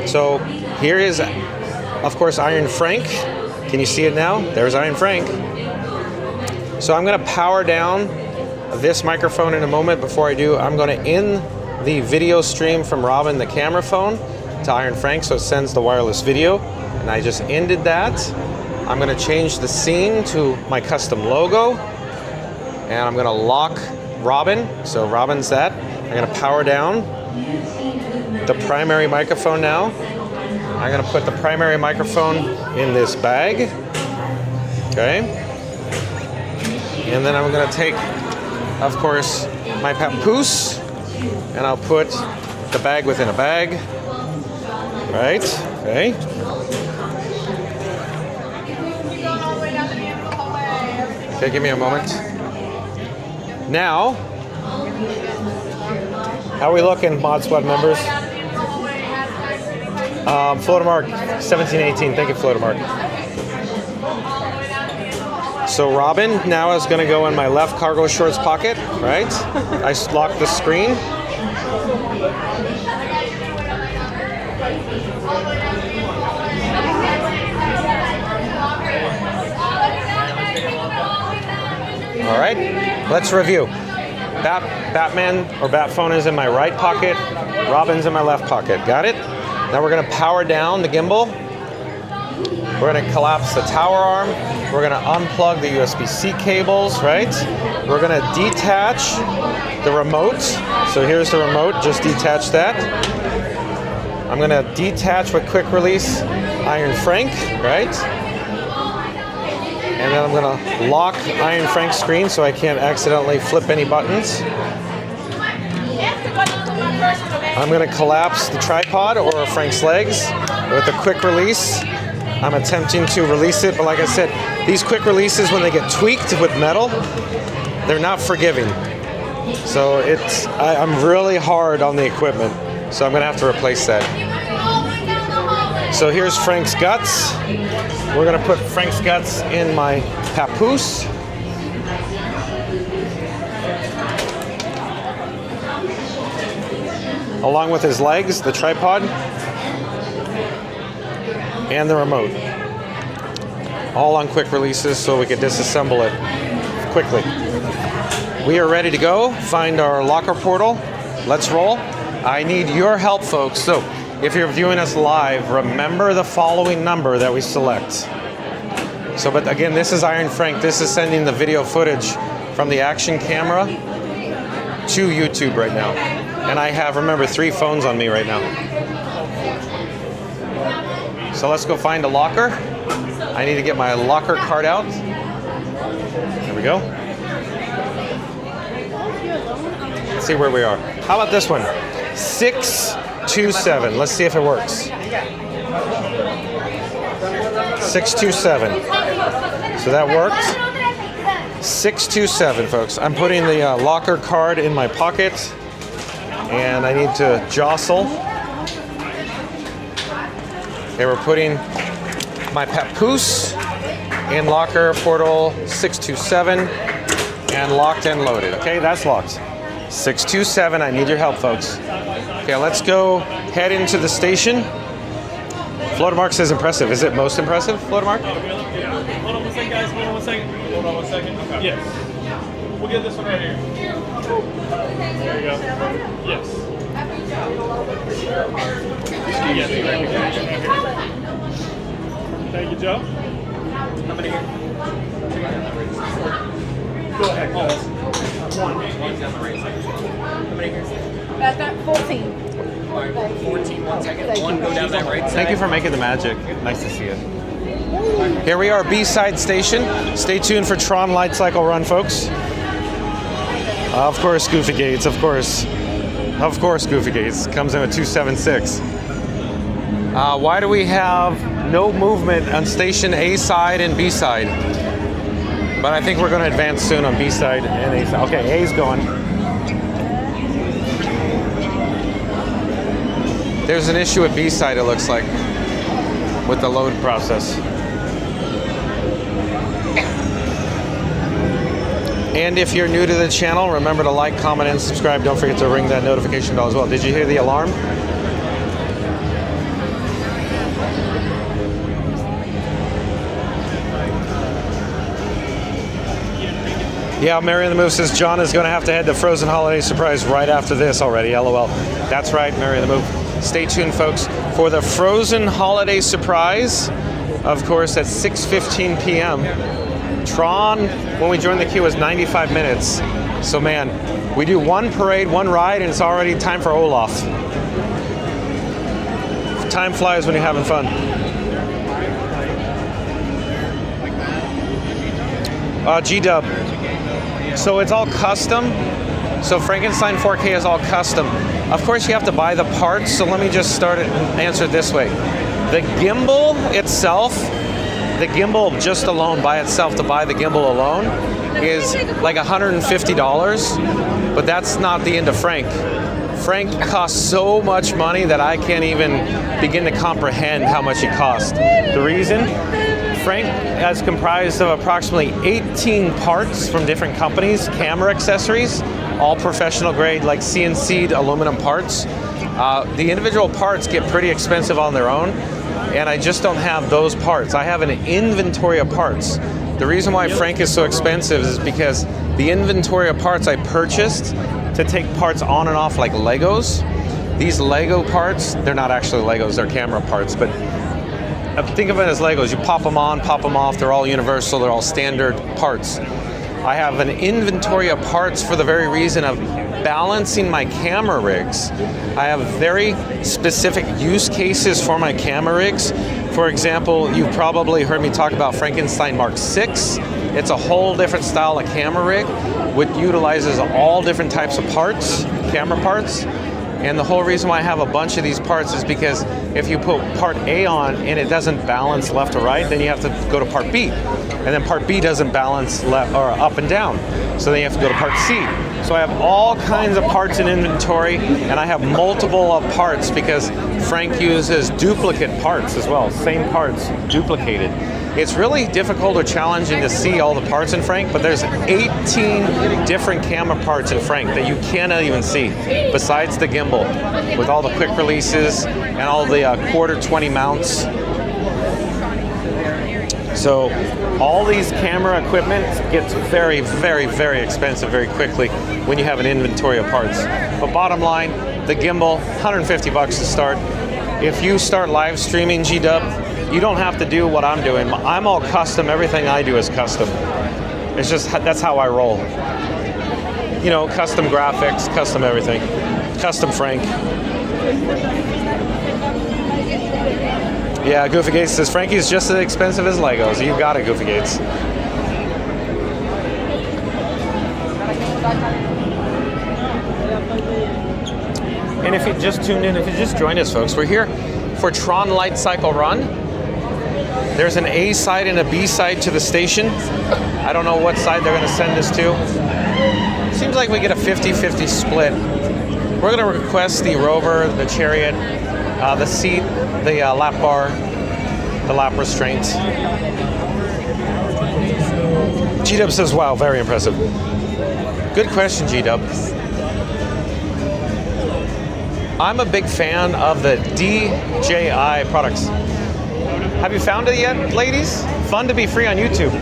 So here is, of course, Iron Frank. Can you see it now? There's Iron Frank. So I'm gonna power down this microphone in a moment. Before I do, I'm gonna end the video stream from Robin, the camera phone, to Iron Frank, so it sends the wireless video. And I just ended that. I'm gonna change the scene to my custom logo. And I'm gonna lock Robin, so Robin's that. I'm gonna power down the primary microphone now. I'm gonna put the primary microphone in this bag, okay? And then I'm gonna take, of course, my papoose, and I'll put the bag within a bag, right? Okay. Okay, give me a moment. Now, how are we looking, Mod Squad members? Floatermark 1718. Thank you, Floatermark. So Robin now is going to go in my left cargo shorts pocket, right? I lock the screen. All right, let's review. Batman or Batphone is in my right pocket. Robin's in my left pocket. Got it? Now we're going to power down the gimbal. We're going to collapse the tower arm. We're going to unplug the USB-C cables, right? We're going to detach the remote. So here's the remote. Just detach that. I'm gonna detach with quick release Iron Frank, right? And then I'm gonna lock Iron Frank screen so I can't accidentally flip any buttons. I'm gonna collapse the tripod or Frank's legs with a quick release. I'm attempting to release it, but like I said, these quick releases, when they get tweaked with metal, they're not forgiving. So I'm really hard on the equipment, so I'm gonna have to replace that. So here's Frank's guts. We're gonna put Frank's guts in my papoose. Along with his legs, the tripod, and the remote. All on quick releases so we can disassemble it quickly. We are ready to go. Find our locker portal. Let's roll. I need your help, folks. So if you're viewing us live, remember the following number that we select. So, but again, this is Iron Frank. This is sending the video footage from the action camera to YouTube right now. And I have, remember, 3 phones on me right now. So let's go find a locker. I need to get my locker card out. There we go. Let's see where we are. How about this one? 627. Let's see if it works. 627. So that worked. 627, folks. I'm putting the locker card in my pocket, and I need to jostle. Okay, we're putting my papoose in locker portal 627 and locked and loaded. Okay, that's locked. 627, I need your help, folks. Okay, let's go head into the station. Floatermark says impressive. Is it most impressive, Floatermark? Hold on one second, guys. Hold on one second. Hold on one second. Okay. Yes. We'll get this one right here. There you go. Yes. Thank you, Joe. How many here? Go ahead, guys. One's on the right side. How many here? That 14. 14, 1 second. One, go down that right side. Thank you for making the magic. Nice to see you. Here we are, B-side station. Stay tuned for Tron Light Cycle Run, folks. Of course, Goofy Gates, of course. Of course, Goofy Gates. Comes in with 276. Why do we have no movement on station A side and B side? But I think we're going to advance soon on B side and A side. Okay, A's going. There's an issue with B side, it looks like, with the load process. And if you're new to the channel, remember to like, comment, and subscribe. Don't forget to ring that notification bell as well. Did you hear the alarm? Yeah, Mary in the Move says John is going to have to head to Frozen Holiday Surprise right after this already. LOL. That's right, Mary in the Move. Stay tuned, folks, for the Frozen Holiday Surprise, of course, at 6:15 p.m. Tron, when we joined the queue, was 95 minutes. So, man, we do one parade, one ride, and it's already time for Olaf. Time flies when you're having fun. G-Dub. So it's all custom. So Frankenstein 4K is all custom. Of course, you have to buy the parts. So let me just start it and answer it this way. The gimbal itself, the gimbal just alone by itself, to buy the gimbal alone, is like $150. But that's not the end of Frank. Frank costs so much money that I can't even begin to comprehend how much it costs. The reason? Frank is comprised of approximately 18 parts from different companies, camera accessories, all professional grade, like CNC'd aluminum parts. The individual parts get pretty expensive on their own, and I just don't have those parts. I have an inventory of parts. The reason why Frank is so expensive is because the inventory of parts I purchased to take parts on and off like Legos. These Lego parts, they're not actually Legos, they're camera parts, but think of it as Legos. You pop them on, pop them off, they're all universal, they're all standard parts. I have an inventory of parts for the very reason of balancing my camera rigs. I have very specific use cases for my camera rigs. For example, you've probably heard me talk about Frankenstein Mark VI. It's a whole different style of camera rig, which utilizes all different types of parts, camera parts. And the whole reason why I have a bunch of these parts is because if you put part A on and it doesn't balance left to right, then you have to go to part B. And then part B doesn't balance left or up and down. So then you have to go to part C. So I have all kinds of parts in inventory, and I have multiple of parts because Frank uses duplicate parts as well, same parts duplicated. It's really difficult or challenging to see all the parts in Frank, but there's 18 different camera parts in Frank that you cannot even see, besides the gimbal, with all the quick releases and all the quarter 20 mounts. So all these camera equipment gets very, very, very expensive very quickly when you have an inventory of parts. But bottom line, the gimbal, 150 bucks to start. If you start live streaming G-Dub, you don't have to do what I'm doing. I'm all custom. Everything I do is custom. It's just, that's how I roll. You know, custom graphics, custom everything. Custom Frank. Yeah, Goofy Gates says, Frankie's just as expensive as Legos. You got it, Goofy Gates. And if you just tuned in, if you just joined us, folks, we're here for Tron Light Cycle Run. There's an A side and a B side to the station. I don't know what side they're going to send us to. Seems like we get a 50-50 split. We're going to request the rover, the chariot, the seat, the lap bar, the lap restraints. G-Dub says, wow, very impressive. Good question, G-Dub. I'm a big fan of the DJI products. Have you found it yet, ladies? Fun to be free on YouTube.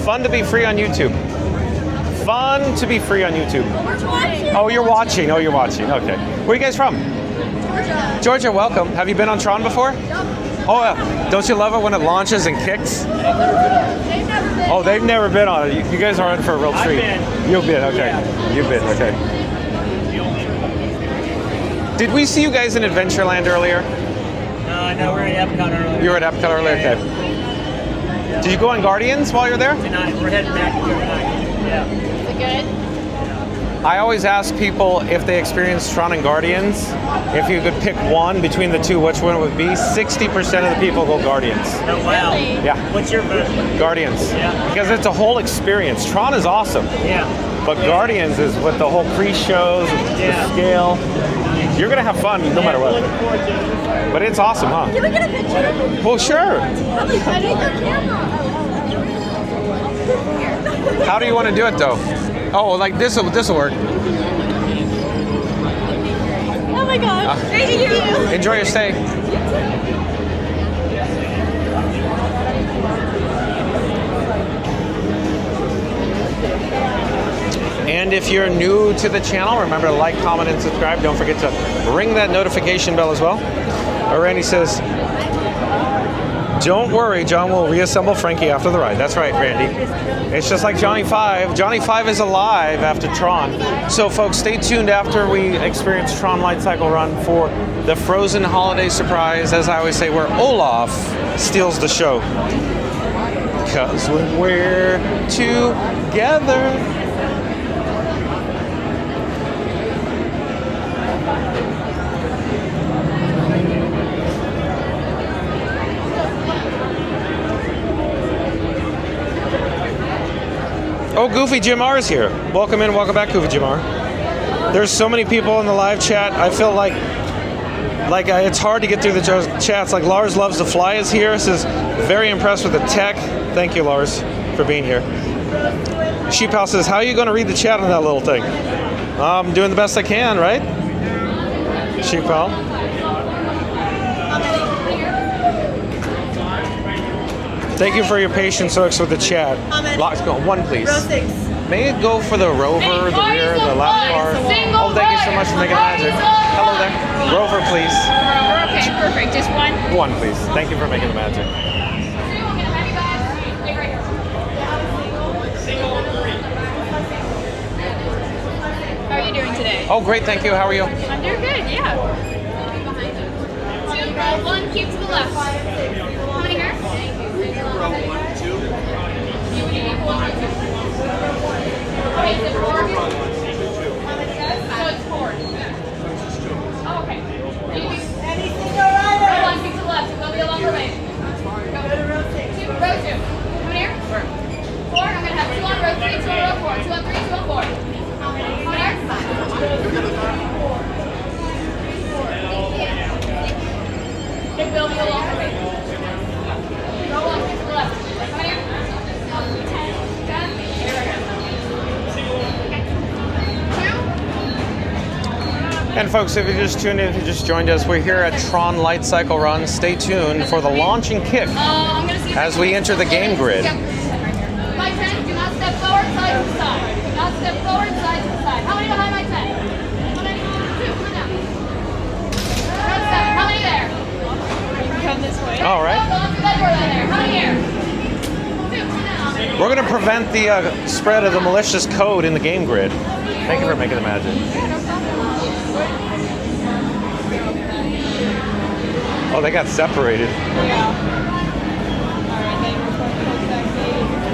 Fun to be free on YouTube. Fun to be free on YouTube. Oh, you're watching. Oh, you're watching. Okay. Where are you guys from? Georgia. Georgia, welcome. Have you been on Tron before? Oh, don't you love it when it launches and kicks? Oh, they've never been on it. You guys are in for a real treat. You've been, okay. Yeah. You've been, okay. Did we see you guys in Adventureland earlier? No, we're at Epcot earlier. You were at Epcot earlier, okay. Did you go on Guardians while you're there? Tonight, we're heading back to tonight. Yeah. Is it good? I always ask people if they experienced Tron and Guardians, if you could pick one between the two, which one it would be. 60% of the people go Guardians. Oh, wow. Really? Yeah. What's your vote? Guardians. Yeah. Because it's a whole experience. Tron is awesome. Yeah. But Guardians is with the whole pre-shows, the scale. You're going to have fun no matter what. But it's awesome, huh? Can we get a picture? Well, sure. I need the camera. How do you want to do it, though? Oh, like this will work. Oh my gosh. Thank you. Enjoy your stay. And if you're new to the channel, remember to like, comment, and subscribe. Don't forget to ring that notification bell as well. Randy says, don't worry, John will reassemble Frankie after the ride. That's right, Randy. It's just like Johnny 5. Johnny 5 is alive after Tron. So folks, stay tuned after we experience Tron Light Cycle Run for the Frozen holiday surprise, as I always say, where Olaf steals the show. 'Cause when we're together. Oh, Goofy Jim R is here. Welcome in, welcome back, Goofy Jim R. There's so many people in the live chat. I feel like it's hard to get through the chats. Like Lars Loves to Fly is here. Says, very impressed with the tech. Thank you, Lars, for being here. Sheep House says, how are you going to read the chat on that little thing? I'm doing the best I can, right? Sheep House. Thank you for your patience, folks, with the chat. Let's go. One, please. Row 6. May it go for the rover, the rear, the lap bar. Oh, thank you so much for making the magic. Hello there. Rover, please. Rover, okay, perfect. Just one? One, please. Thank you for making the magic. Single and three. Oh, great, thank you. How are you? I'm doing good, yeah. 2, row 1, keep to the left. How many here? Row 1, 2. Okay, is it 4? So it's 4. Oh, okay. Row 1, keep to the left. It'll be a longer way. Go to row 2. Row 2. Come here. 4. I'm going to have 2 on row 3, 2 on row 4. 2 on 3, 2 on 4. Come here. It will be a longer way. Row 1, keep to the left. Come here. 10. And folks, if you just tuned in, if you just joined us, we're here at Tron Light Cycle Run. Stay tuned for the launch and kick as we enter the game grid. My 10, do not step forward, side to side. Do not step forward, side to side. How many behind my 10? How many? 2, come down. Row 7, how many there? You can come this way. All right. Go up to that door down there. How many here? 2, come down. We're going to prevent the spread of the malicious code in the game grid. Thank you for making the magic. Oh, they got separated. Yeah.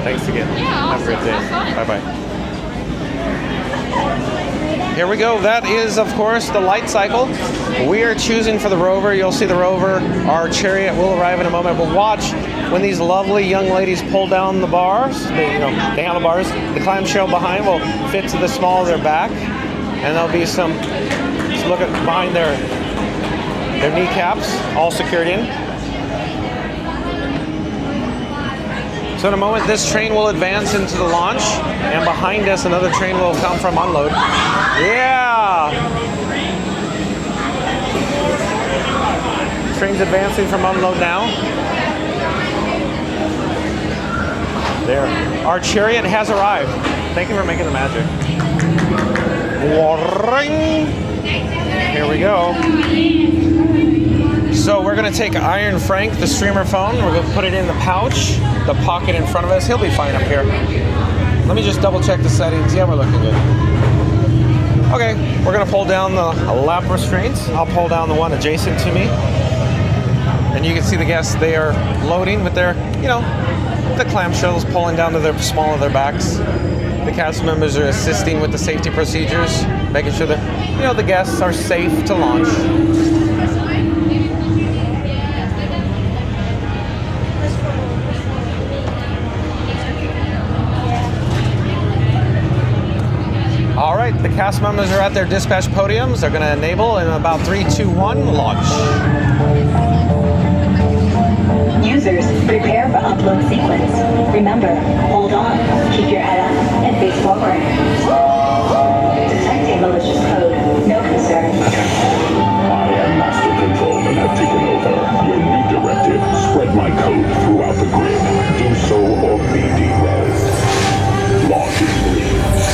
Thanks again. Yeah, Have a great day. awesome. Have fun. Bye-bye. Here we go. That is, of course, the light cycle. We are choosing for the rover. You'll see the rover. Our chariot will arrive in a moment. But watch when these lovely young ladies pull down the bars. The handlebars. The clamshell behind will fit to the small of their back. And there'll be some, just look at behind their kneecaps, all secured in. So in a moment, this train will advance into the launch, and behind us, another train will come from unload. Yeah! Train's advancing from unload now. There. Our chariot has arrived. Thank you for making the magic. Ring. Here we go. So we're going to take Iron Frank, the streamer phone. We're going to put it in the pouch, the pocket in front of us. He'll be fine up here. Let me just double check the settings. Yeah, we're looking good. Okay, we're going to pull down the lap restraints. I'll pull down the one adjacent to me. And you can see the guests, they are loading with their, the clamshells pulling down to the small of their backs. The cast members are assisting with the safety procedures, making sure that, the guests are safe to launch. All right, the cast members are at their dispatch podiums. They're going to enable in about 3, 2, 1, launch. Users, prepare for upload sequence. Remember, hold on, keep your head up, and face forward. Detecting malicious code, no concern. I am Master Control and have taken over. Your new directive, spread my code throughout the grid. Do so or be derailed. Launch in 3, 2, 1.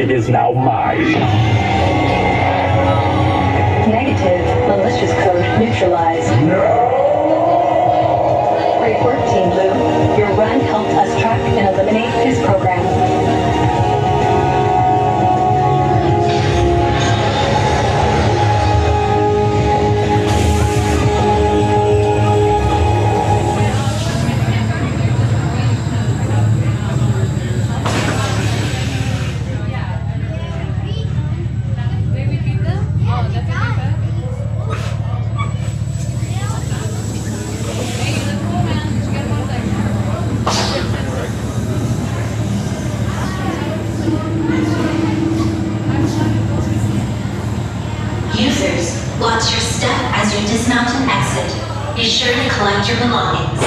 Is now mine. Negative, malicious code neutralized. No! Great work, Team Blue. Your run helped us track and eliminate his program. users, watch your step as you dismount and exit. Be sure to collect your belongings.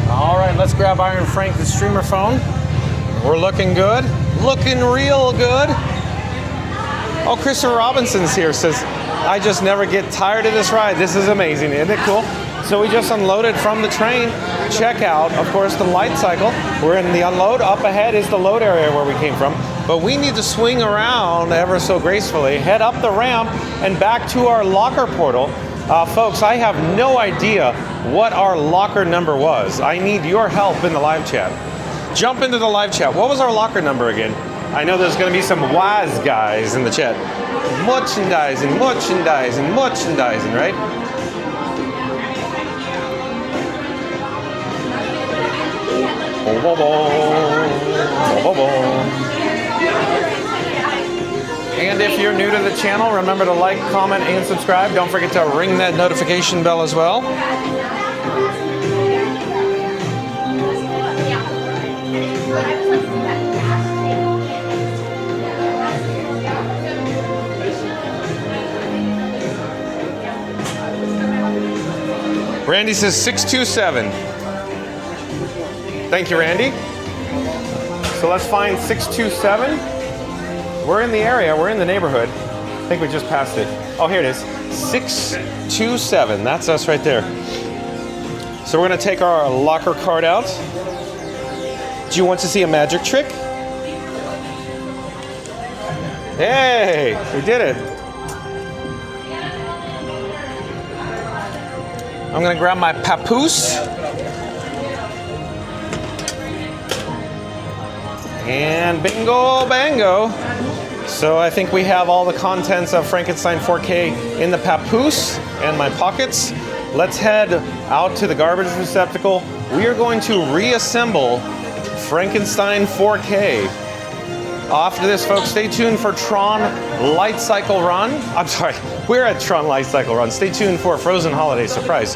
All right, let's grab Iron Frank, the streamer phone. We're looking good, looking real good. Oh, Christopher Robinson's here, says, I just never get tired of this ride. This is amazing, isn't it cool? So we just unloaded from the train. Check out, of course, the light cycle. We're in the unload. Up ahead is the load area where we came from. But we need to swing around ever so gracefully, head up the ramp, and back to our locker portal. Folks, I have no idea what our locker number was. I need your help in the live chat. Jump into the live chat. What was our locker number again? I know there's going to be some wise guys in the chat. Merchandising, merchandising, merchandising, right? And if you're new to the channel, remember to like, comment, and subscribe. Don't forget to ring that notification bell as well. Randy says 627. Thank you, Randy. So let's find 627. We're in the area, we're in the neighborhood. I think we just passed it. Oh, here it is. 627, that's us right there. So we're gonna take our locker card out. Do you want to see a magic trick? Hey, we did it. I'm gonna grab my papoose. And bingo bango. So I think we have all the contents of Frankenstein 4K in the papoose and my pockets. Let's head out to the garbage receptacle. We are going to reassemble Frankenstein 4K. After this, folks, stay tuned for Tron Light Cycle Run. I'm sorry, we're at Tron Light Cycle Run. Stay tuned for a Frozen Holiday surprise.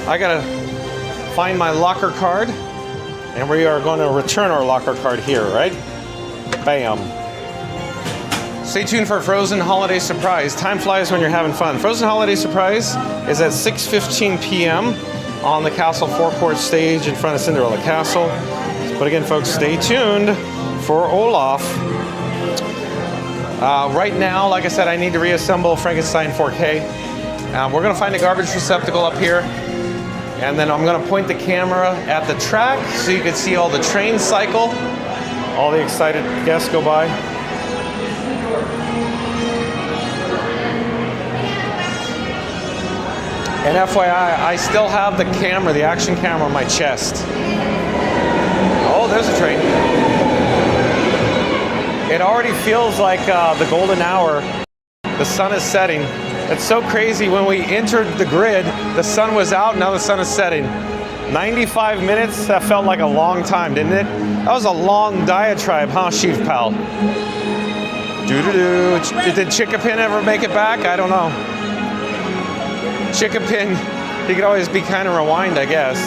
I gotta find my locker card, and we are going to return our locker card here, right? Bam. Stay tuned for Frozen Holiday surprise. Time flies when you're having fun. Frozen Holiday surprise is at 6:15 p.m. on the Castle forecourt stage in front of Cinderella Castle. But again, folks, stay tuned for Olaf. Right now, like I said, I need to reassemble Frankenstein 4K. We're gonna find a garbage receptacle up here, and then I'm gonna point the camera at the track so you can see all the train cycle. All the excited guests go by. And FYI, I still have the camera, the action camera on my chest. Oh, there's a train. It already feels like the golden hour. The sun is setting. It's so crazy. When we entered the grid, the sun was out, now the sun is setting. 95 minutes, that felt like a long time, didn't it? That was a long diatribe, huh, Chief Pal? Doo-doo-doo. Did Chickapin ever make it back? I don't know. Chickapin, he could always be kind of rewind, I guess.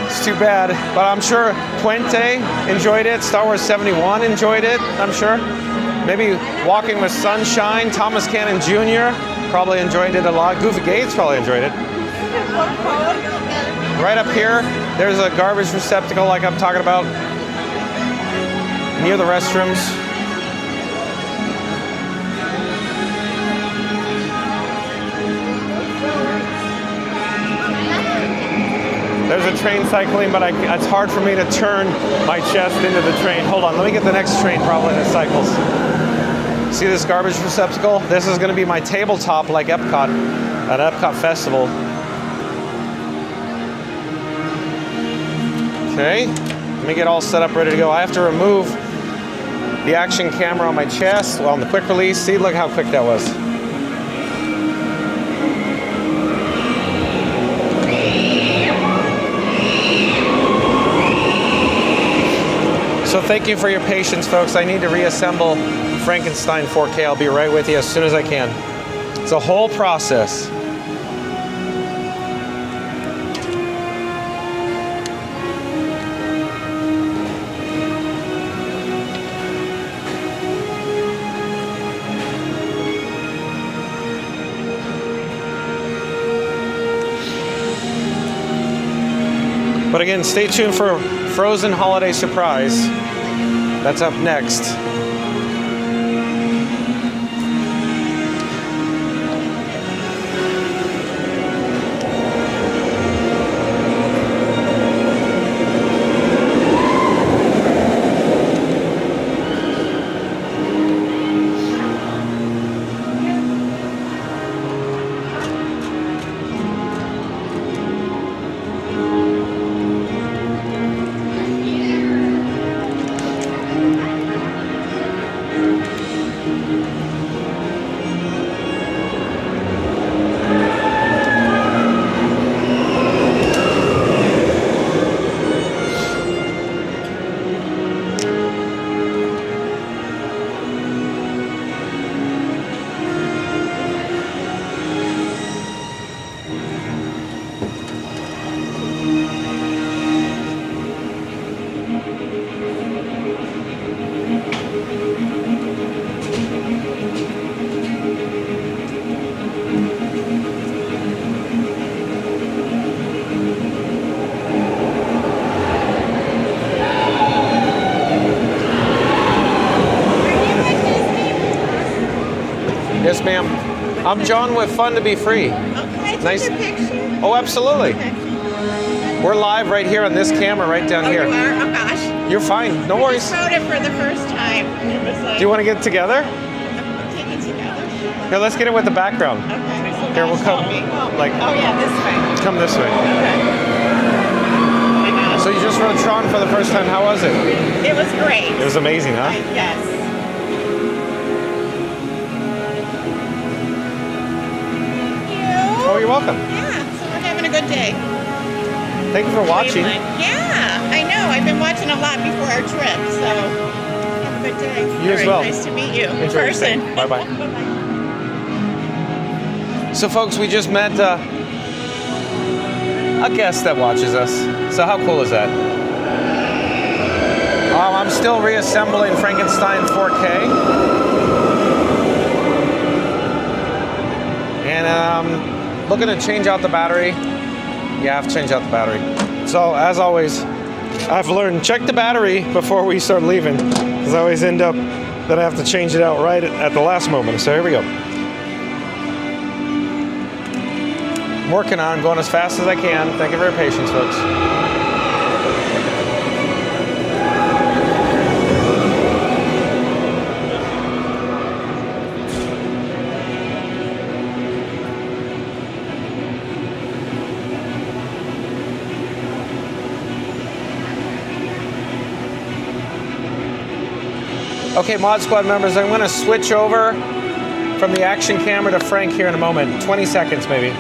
It's too bad, but I'm sure Puente enjoyed it. Star Wars 71 enjoyed it, I'm sure. Maybe Walking with Sunshine, Thomas Cannon Jr. probably enjoyed it a lot. Goofy Gates probably enjoyed it. Right up here, there's a garbage receptacle like I'm talking about, near the restrooms. There's a train cycling, but it's hard for me to turn my chest into the train. Hold on, let me get the next train probably that cycles. See this garbage receptacle? This is gonna be my tabletop like Epcot, at Epcot Festival. Okay, let me get all set up, ready to go. I have to remove the action camera on my chest, well, on the quick release. See, look how quick that was. So thank you for your patience, folks. I need to reassemble Frankenstein 4K. I'll be right with you as soon as I can. It's a whole process. But again, stay tuned for Frozen Holiday Surprise. That's up next. Yes, ma'am. I'm John with Fun to Be Free. Okay, Nice. take a picture. Oh, absolutely. Okay. We're live right here on this camera right down here. You are? Oh gosh. You're fine. No worries. I just wrote it for the first time. It was like, Do you want to get together? take it together? Here, let's get it with the background. Okay. So Here, we'll guys, come. help me. Oh. Like, Oh yeah, this way. come this way. Okay. Oh my gosh. So you just rode Tron for the first time. How was it? It was great. It was amazing, huh? Yes. Oh, you're welcome. Yeah, so we're having a good day. Thank you for watching. Yeah, I know. I've been watching a lot before our trip, so have a good day. You as well. Nice to meet you in Enjoy your person. stay. Bye-bye. So folks, we just met a guest that watches us. So how cool is that? I'm still reassembling Frankenstein 4K. And looking to change out the battery. Yeah, I have to change out the battery. So as always, I've learned check the battery before we start leaving, because I always end up that I have to change it out right at the last moment. So here we go. I'm working on going as fast as I can. Thank you for your patience, folks. Okay, Mod Squad members, I'm going to switch over from the action camera to Frank here in a moment. 20 seconds, maybe.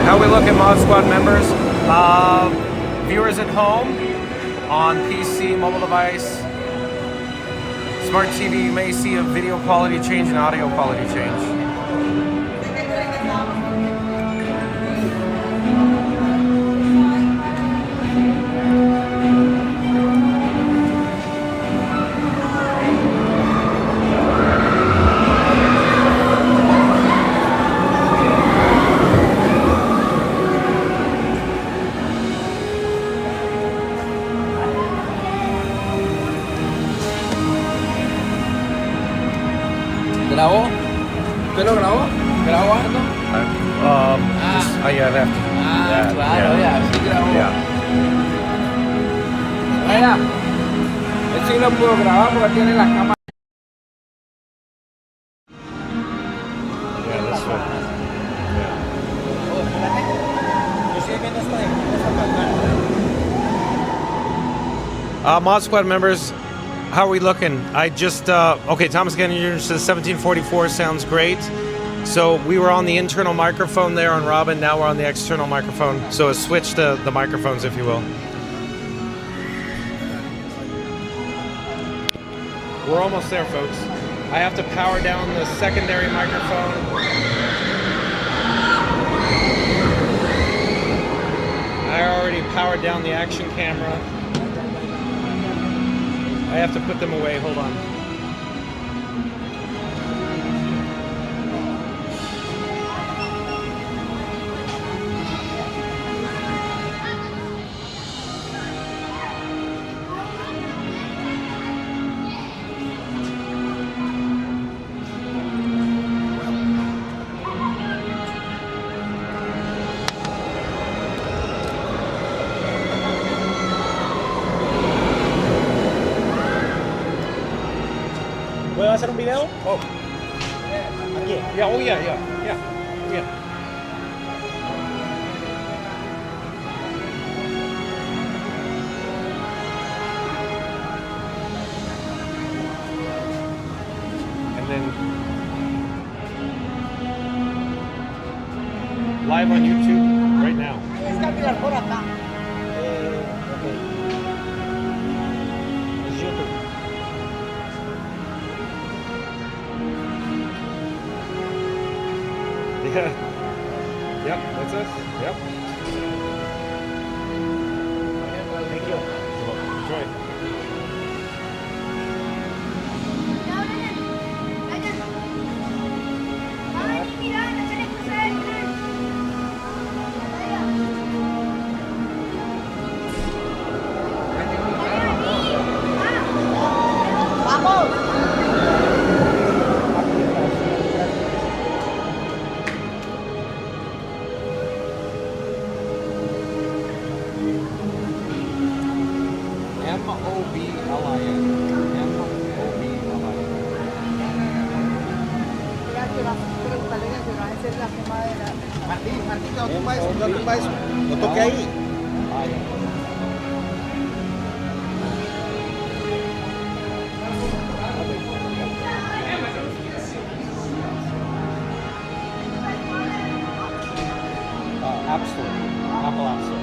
How we look at Mod Squad members? Viewers at home, on PC, mobile device, smart TV, you may see a video quality change and audio quality change. ¿Grabó? ¿Usted lo grabó? ¿Grabó algo? Yeah, that. Claro, ya, sí grabó. Vaya, él sí lo pudo grabar porque tiene la cámara. Yeah, this one. Mod Squad members, how are we looking? I just, okay, Thomas Kennedy says 1744 sounds great. So we were on the internal microphone there on Robin, now we're on the external microphone. So switch the microphones, if you will. We're almost there, folks. I have to power down the secondary microphone. I already powered down the action camera. I have to put them away. Hold on. ¿Puedo hacer un video? Oh. Aquí. Yeah, oh yeah. And then live on YouTube right now. Es que mirar por acá. Es YouTube. Yeah. Yep, that's us. Yep. Thank you. Enjoy. No toque ahí. App Store. Apple App Store.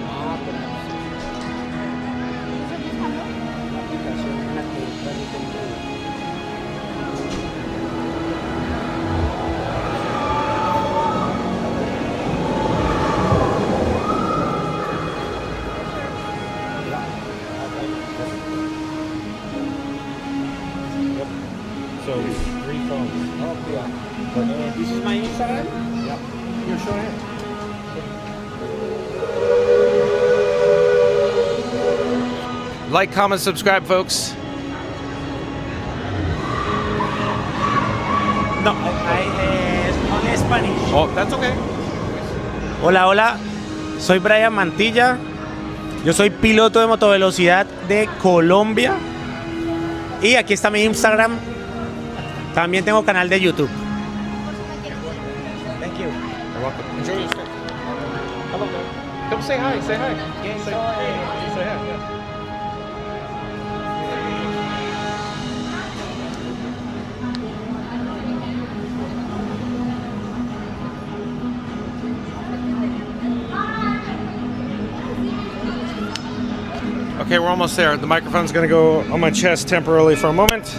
So 3 phones. Oh, yeah. This is my Instagram? Yep. Here, show here. Like, comment, subscribe, folks. No, only Spanish. Oh, that's okay. Hola, hola. Soy Brian Mantilla. Yo soy piloto de motovelocidad de Colombia. Y aquí está mi Instagram. También tengo canal de YouTube. Thank you. You're welcome. Enjoy your stay. Hello there. Come say hi. Say hi. Say hi. Yeah. Okay, we're almost there. The microphone's gonna go on my chest temporarily for a moment.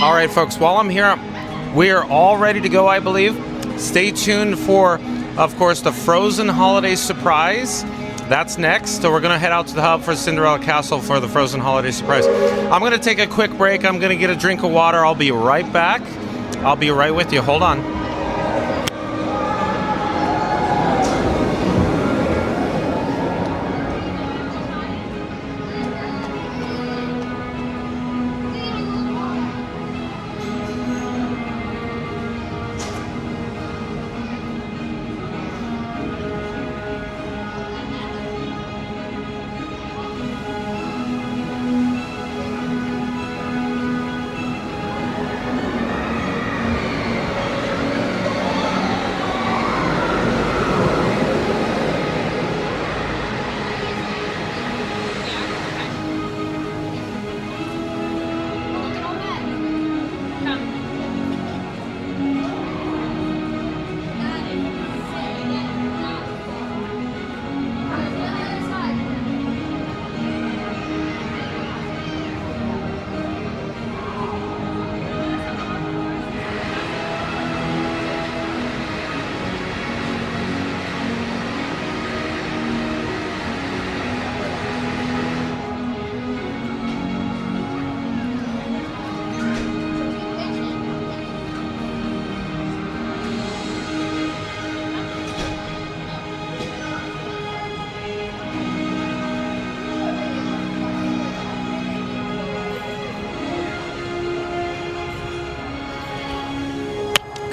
All right, folks, while I'm here, we are all ready to go, I believe. Stay tuned for, of course, the Frozen Holiday Surprise. That's next. So we're going to head out to the hub for Cinderella Castle for the Frozen Holiday Surprise. I'm going to take a quick break. I'm going to get a drink of water. I'll be right back. I'll be right with you. Hold on.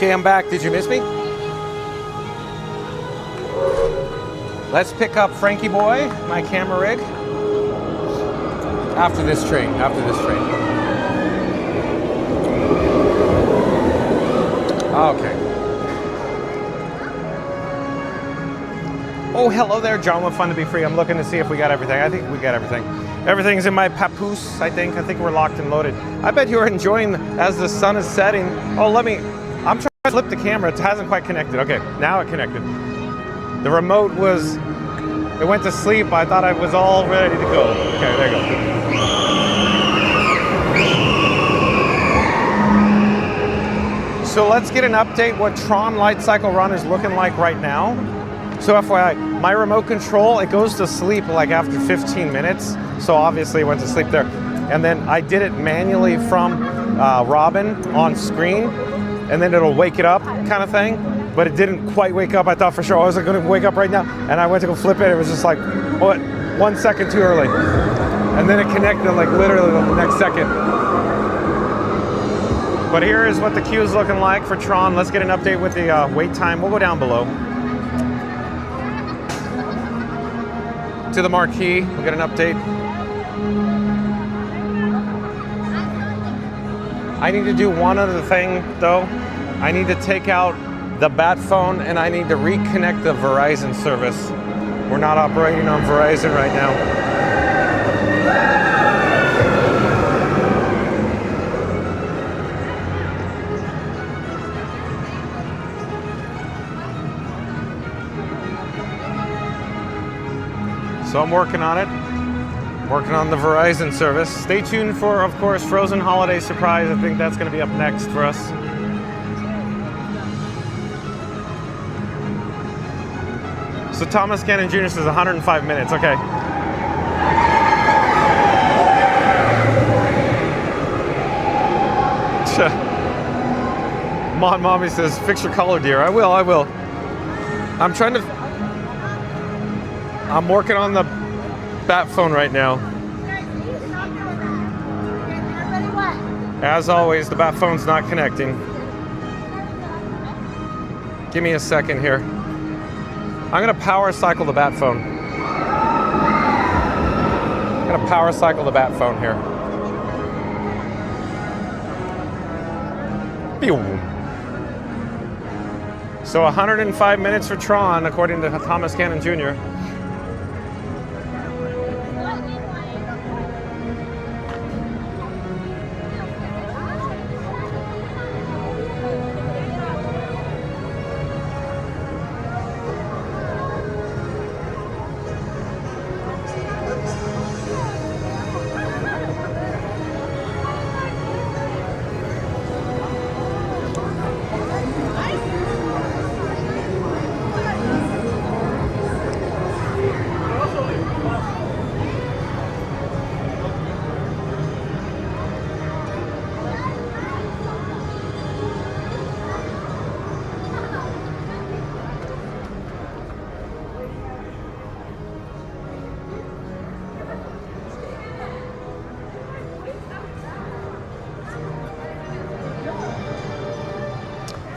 Okay, I'm back. Did you miss me? Let's pick up Frankie Boy, my camera rig. After this train. Okay. Oh, hello there, John with Fun to Be Free. I'm looking to see if we got everything. I think we got everything. Everything's in my papoose, I think. I think we're locked and loaded. I bet you are enjoying as the sun is setting. Oh, I'm trying to flip the camera. It hasn't quite connected. Okay, now it connected. The remote it went to sleep. I thought I was all ready to go. Okay, there you go. So let's get an update what Tron Light Cycle Run is looking like right now. So FYI, my remote control, it goes to sleep like after 15 minutes. So obviously it went to sleep there. And then I did it manually from Robin on screen, and then it'll wake it up kind of thing. But it didn't quite wake up. I thought for sure I wasn't going to wake up right now. And I went to go flip it. It was just like, what, 1 second too early. And then it connected like literally the next second. But here is what the queue is looking like for Tron. Let's get an update with the wait time. We'll go down below to the marquee. We'll get an update. I need to do one other thing though. I need to take out the bat phone and I need to reconnect the Verizon service. We're not operating on Verizon right now. So I'm working on it, working on the Verizon service. Stay tuned for, of course, Frozen Holiday Surprise. I think that's going to be up next for us. So Thomas Cannon Jr. says 105 minutes, okay. Mommy says, fix your collar, dear. I will. I'm working on the bat phone right now. As always, the bat phone's not connecting. Give me a second here. I'm gonna power cycle the bat phone. Here. So 105 minutes for Tron, according to Thomas Cannon Jr.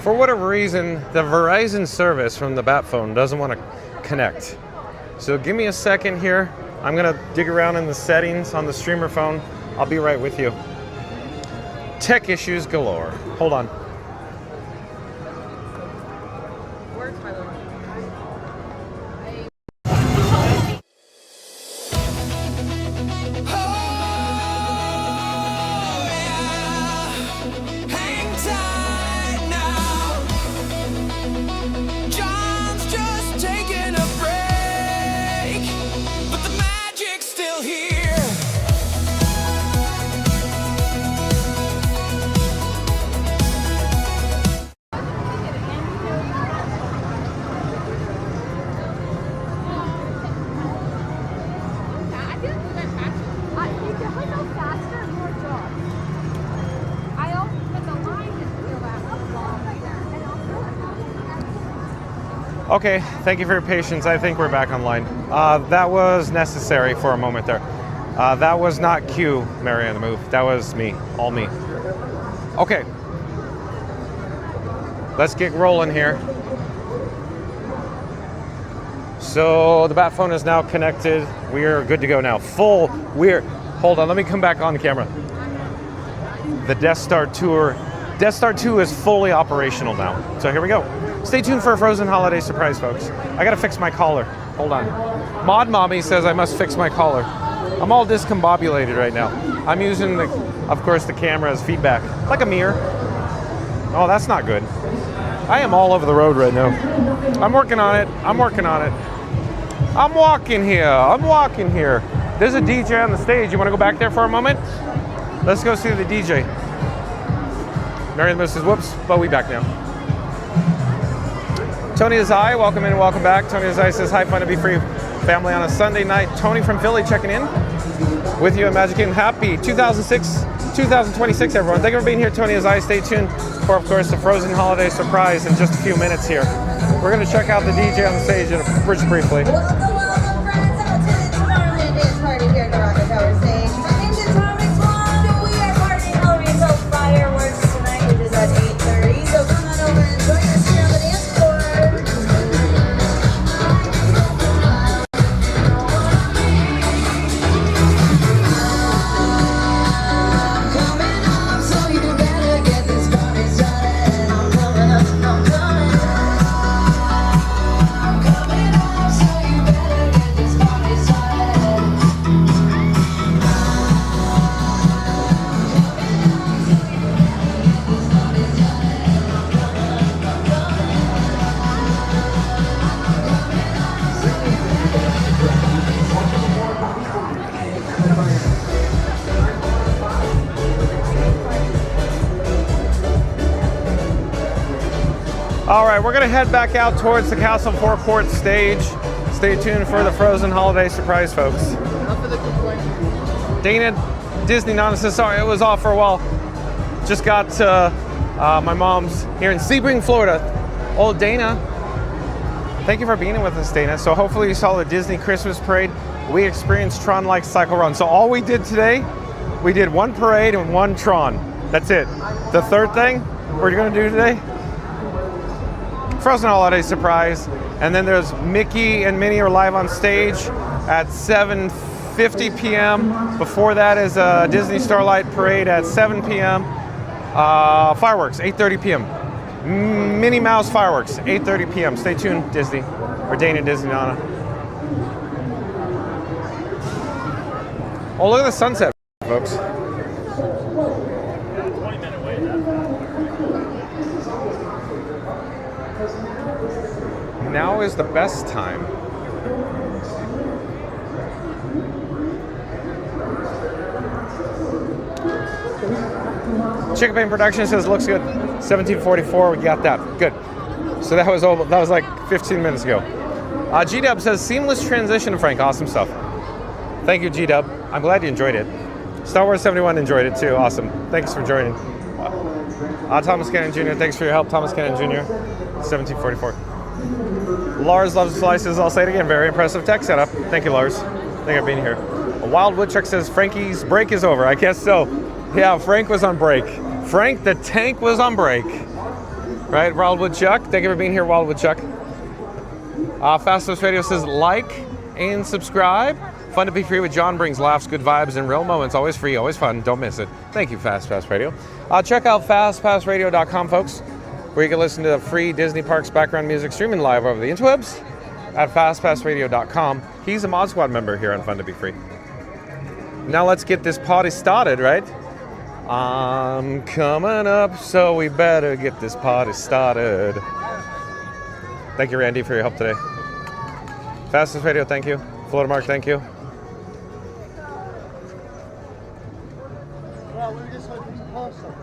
For whatever reason, the Verizon service from the bat phone doesn't want to connect. So give me a second here. I'm gonna dig around in the settings on the streamer phone. I'll be right with you. Tech issues galore. Hold on. Okay, thank you for your patience. I think we're back online. That was necessary for a moment there. That was not Q, Mary on the Move. That was me, all me. Okay. Let's get rolling here. So the bat phone is now connected. We are good to go now. Hold on, let me come back on camera. The Death Star Tour. Death Star 2 is fully operational now. So here we go. Stay tuned for a Frozen holiday surprise, folks. I gotta fix my collar. Hold on. Mod Mommy says I must fix my collar. I'm all discombobulated right now. I'm using, of course, the camera as feedback, like a mirror. Oh, that's not good. I am all over the road right now. I'm working on it. I'm walking here. There's a DJ on the stage. You want to go back there for a moment? Let's go see the DJ. Merry and Mrs. Whoops, but we back now. Tony Azai, welcome in and welcome back. Tony Azai says, hi, fun to be free family on a Sunday night. Tony from Philly checking in with you at Magic Kingdom. Happy 2026, everyone. Thank you for being here, Tony Azai. Stay tuned for, of course, the Frozen holiday surprise in just a few minutes here. We're going to check out the DJ on the stage just briefly. Welcome, friends, out to the Tomorrowland Dance Party here at the Rocket Tower stage. My name's Atomic Blonde, and we are partying Halloween Toast fireworks tonight, which is at 8:30. So come on over and join us here on the dance floor. All right, we're gonna head back out towards the Castle Forecourt stage. Stay tuned for the Frozen holiday surprise, folks. Dana Disney Nana says, sorry, it was off for a while. Just got to my mom's here in Sebring, Florida. Oh, Dana, thank you for being with us, Dana. So hopefully you saw the Disney Christmas parade. We experienced Tron-like cycle run. So all we did today, we did one parade and one Tron. That's it. The third thing we're gonna do today, Frozen holiday surprise, and then there's Mickey and Minnie are live on stage at 7:50 p.m. Before that is a Disney Starlight Parade at 7 p.m. Fireworks, 8:30 p.m. Minnie Mouse fireworks, 8:30 p.m. Stay tuned, Disney, or Dana Disney Nana. Oh, look at the sunset, folks. Now is the best time. Chicken Pain Production says looks good. 1744, we got that. Good. So that was like 15 minutes ago. G-Dub says seamless transition, Frank. Awesome stuff. Thank you, G-Dub. I'm glad you enjoyed it. Star Wars 71 enjoyed it too. Awesome. Thanks for joining. Thomas Cannon Jr. Thanks for your help, Thomas Cannon Jr. 1744. Lars loves slices. I'll say it again. Very impressive tech setup. Thank you, Lars. Thank you for being here. A Wild Woodchuck says Frankie's break is over. I guess so. Yeah, Frank was on break. Frank the Tank was on break. Right, Wild Woodchuck. Thank you for being here, Wild Woodchuck. Fastest Radio says like and subscribe. Fun to be free with John brings laughs, good vibes, and real moments. Always free, always fun. Don't miss it. Thank you, Fast Pass Radio. Check out fastpassradio.com, folks, where you can listen to the free Disney Parks background music streaming live over the interwebs at fastpassradio.com. He's a Mod Squad member here on Fun to Be Free. Now let's get this party started, right? I'm coming up, so we better get this party started. Thank you, Randy, for your help today. Fastest Radio, thank you. Florida Mark, thank you. Well, we were just hoping to pass something.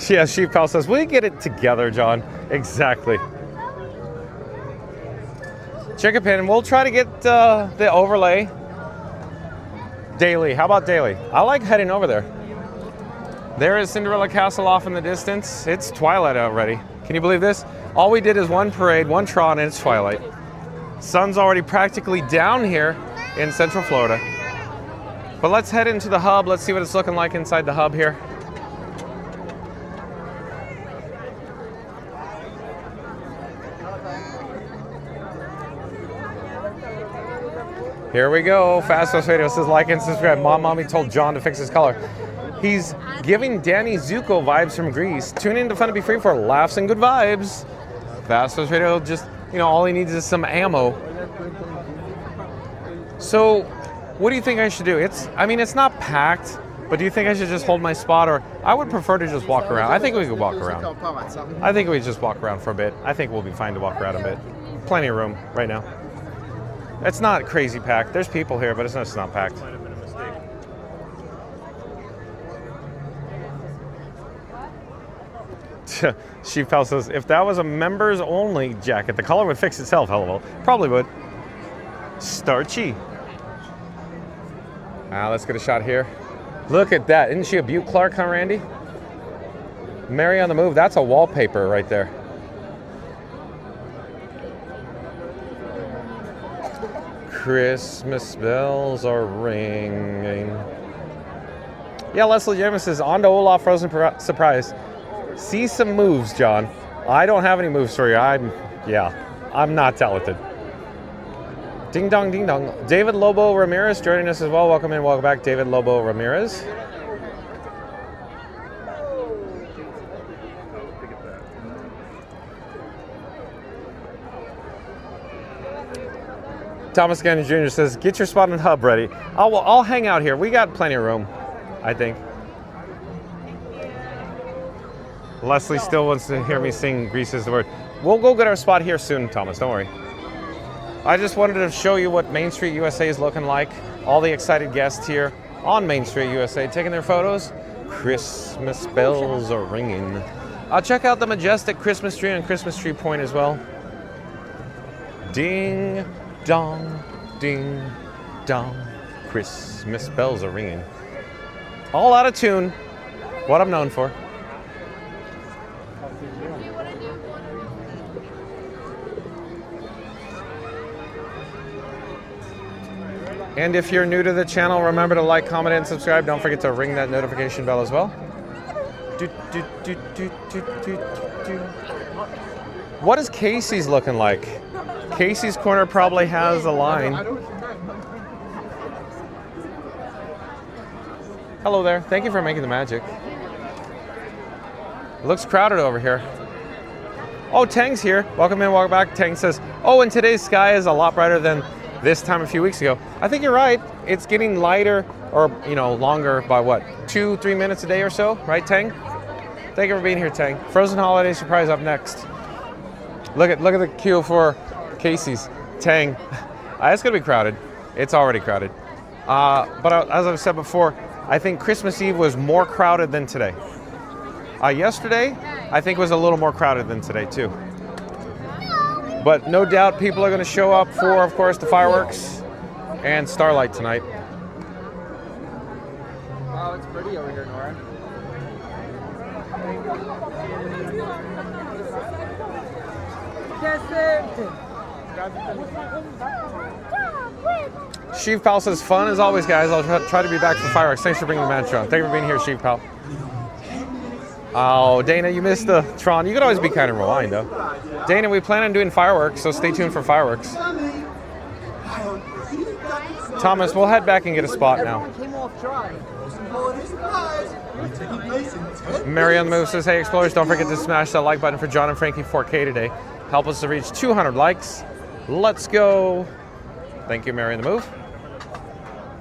Yeah, Sheep Pal says, we get it together, John. Exactly. Chicken Pin, we'll try to get the overlay daily. How about daily? I like heading over there. There is Cinderella Castle off in the distance. It's twilight already. Can you believe this? All we did is one parade, one Tron, and it's twilight. Sun's already practically down here in Central Florida. But let's head into the hub. Let's see what it's looking like inside the hub here. Here we go. Fastos Radio says like and subscribe. Mommy told John to fix his color. He's giving Danny Zuko vibes from Greece. Tune in to Fun to Be Free for laughs and good vibes. Fastos Radio just, all he needs is some ammo. So, what do you think I should do? It's not packed, but do you think I should just hold my spot, or I would prefer to just walk around? I think we could walk around. I think we just walk around for a bit. I think we'll be fine to walk around a bit. Plenty of room right now. It's not crazy packed. There's people here, but it's not packed. Sheep Pal says, if that was a members only jacket, the color would fix itself. Hello, probably would. Starchy. Let's get a shot here. Look at that. Isn't she a Butte Clark, huh, Randy? Mary on the Move. That's a wallpaper right there. Christmas bells are ringing. Yeah, Leslie James says, on to Olaf Frozen Surprise. See some moves, John. I don't have any moves for you. I'm not talented. Ding dong, ding dong. David Lobo Ramirez joining us as well. Welcome in, welcome back, David Lobo Ramirez. Thomas Gannon Jr. says, get your spot in Hub ready. I'll hang out here. We got plenty of room, I think. Leslie still wants to hear me sing Grease is the Word. We'll go get our spot here soon, Thomas. Don't worry. I just wanted to show you what Main Street USA is looking like. All the excited guests here on Main Street USA taking their photos. Christmas bells are ringing. Check out the majestic Christmas tree on Christmas Tree Point as well. Ding dong, ding dong. Christmas bells are ringing. All out of tune. What I'm known for. And if you're new to the channel, remember to like, comment, and subscribe. Don't forget to ring that notification bell as well. What is Casey's looking like? Casey's Corner probably has a line. Hello there. Thank you for making the magic. It looks crowded over here. Oh, Tang's here. Welcome in, welcome back. Tang says, oh, and today's sky is a lot brighter than this time a few weeks ago. I think you're right. It's getting lighter, or longer by what, 2-3 minutes a day or so, right, Tang? Thank you for being here, Tang. Frozen Holiday Surprise up next. Look at the queue for Casey's. Tang. It's gonna be crowded. It's already crowded. But as I've said before, I think Christmas Eve was more crowded than today. Yesterday, I think was a little more crowded than today too. But no doubt people are going to show up for, of course, the fireworks and Starlight tonight. Wow, it's pretty over here, Nora. Sheep Pal says, fun as always, guys. I'll try to be back for fireworks. Thanks for bringing the match on. Thank you for being here, Sheep Pal. Oh, Dana, you missed the Tron. You could always be kind of rewind, though. Dana, we plan on doing fireworks, so stay tuned for fireworks. Thomas, we'll head back and get a spot now. Mary on the Move says, hey, Explorers, don't forget to smash that like button for John and Frankie 4K today. Help us to reach 200 likes. Let's go. Thank you, Mary on the Move.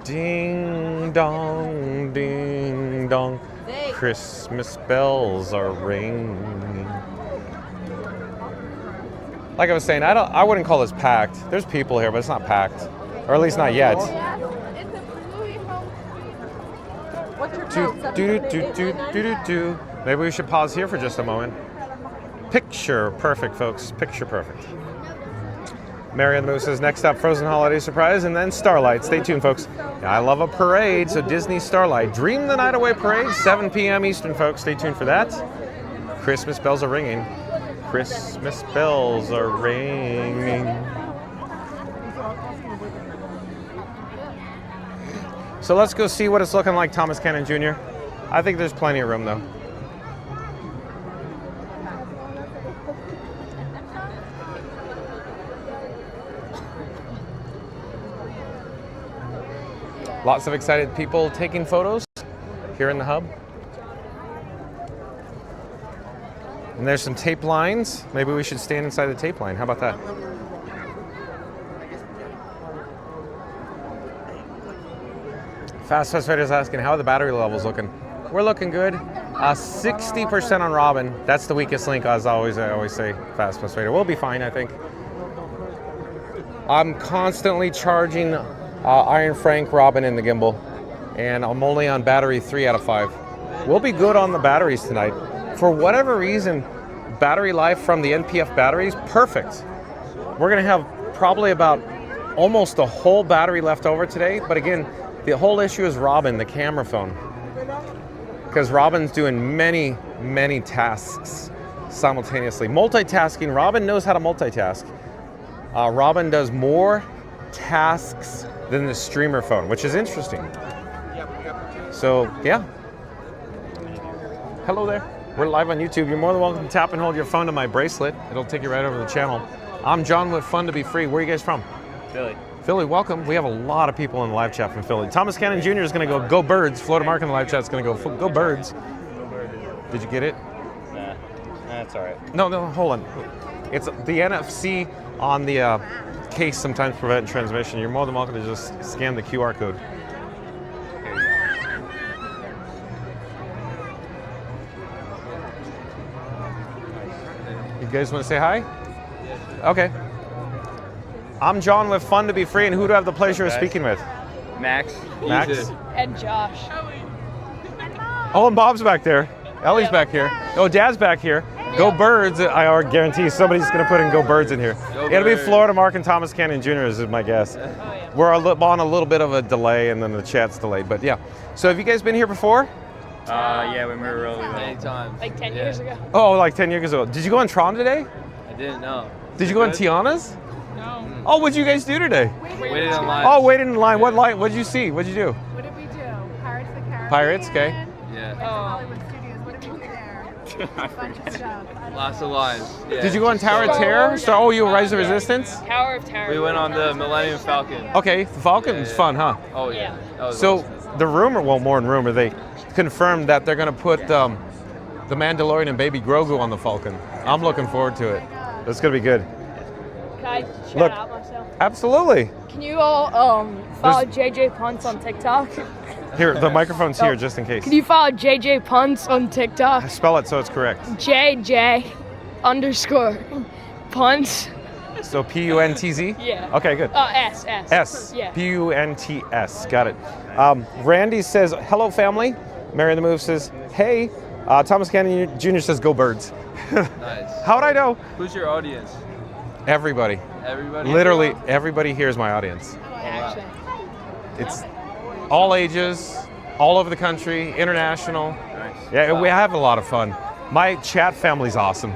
Ding dong, ding dong. Christmas bells are ringing. Like I was saying, I wouldn't call this packed. There's people here, but it's not packed, or at least not yet. Maybe we should pause here for just a moment. Picture perfect, folks. Picture perfect. Mary on the Move says, next up, Frozen Holiday Surprise, and then Starlight. Stay tuned, folks. I love a parade, so Disney Starlight. Dream the Night Away Parade, 7 p.m. Eastern, folks. Stay tuned for that. Christmas bells are ringing. Christmas bells are ringing. So let's go see what it's looking like, Thomas Cannon Jr. I think there's plenty of room though. Lots of excited people taking photos here in the hub. And there's some tape lines. Maybe we should stand inside the tape line. How about that? Fast Freddy's asking, how are the battery levels looking? We're looking good. 60% on Robin. That's the weakest link, as I always say. Fast Freddy. We'll be fine, I think. I'm constantly charging Iron Frank, Robin, and the gimbal. And I'm only on battery 3 out of 5. We'll be good on the batteries tonight. For whatever reason, battery life from the NPF batteries, perfect. We're gonna have probably about almost a whole battery left over today. But again, the whole issue is Robin, the camera phone. Because Robin's doing many, many tasks simultaneously. Multitasking, Robin knows how to multitask. Robin does more tasks than the streamer phone, which is interesting. So, yeah. Hello there. We're live on YouTube. You're more than welcome to tap and hold your phone to my bracelet. It'll take you right over to the channel. I'm John with Fun to Be Free. Where are you guys from? Philly. Philly, welcome. We have a lot of people in the live chat from Philly. Thomas Cannon Jr. is going to go Birds. Florida Mark in the live chat is going to go Birds. Did you get it? Nah, that's all right. No, hold on. It's the NFC on the case sometimes prevent transmission. You're more than welcome to just scan the QR code. You guys want to say hi? Okay. I'm John with Fun to Be Free, and who do I have the pleasure of speaking with? Max. Max? And Josh. Oh, and Bob's back there. Ellie's back here. Oh, Dad's back here. Go Birds. I guarantee somebody's going to put in Go Birds in here. It'll be Florida Mark and Thomas Cannon Jr. is my guess. We're on a little bit of a delay, and then the chat's delayed. But yeah. So have you guys been here before? Yeah, we remember really well. Many times. Like 10 years ago. Oh, like 10 years ago. Did you go on Tron today? I didn't know. Did you go on Tiana's? No. Oh, what'd you guys do today? Waited in line. Oh, waited in line. What line? What'd you see? What'd you do? What did we do? Pirates of the Caribbean. Pirates, okay. Yeah. Hollywood Studios. What did we do there? I forget. Lots of lines. Yeah. Did you go on Tower of Terror? Oh, you Rise of Resistance? Tower of Terror. We went on the Millennium Falcon. Okay, the Falcon's fun, huh? Oh yeah. That was So awesome. the rumor, well, more than rumor, they confirmed that they're going to put the Mandalorian and Baby Grogu on the Falcon. I'm looking forward to it. It's going to be good. Can I shout Look. out myself? Absolutely. Can you all follow JJ Punts on TikTok? Here, the microphone's here just in case. Can you follow JJ Punts on TikTok? Spell it so it's correct. JJ _ Punts. So P-U-N-T-Z? Yeah. Okay, good. S. S. Yeah. P-U-N-T-S. Got it. Randy says, hello, family. Mary in the Move says, hey. Thomas Cannon Jr. says, go Birds. Nice. How would I know? Who's your audience? Everybody. Everybody? Literally, everybody here is my audience. Actually. It's all ages, all over the country, international. Nice. Yeah, we have a lot of fun. My chat family's awesome.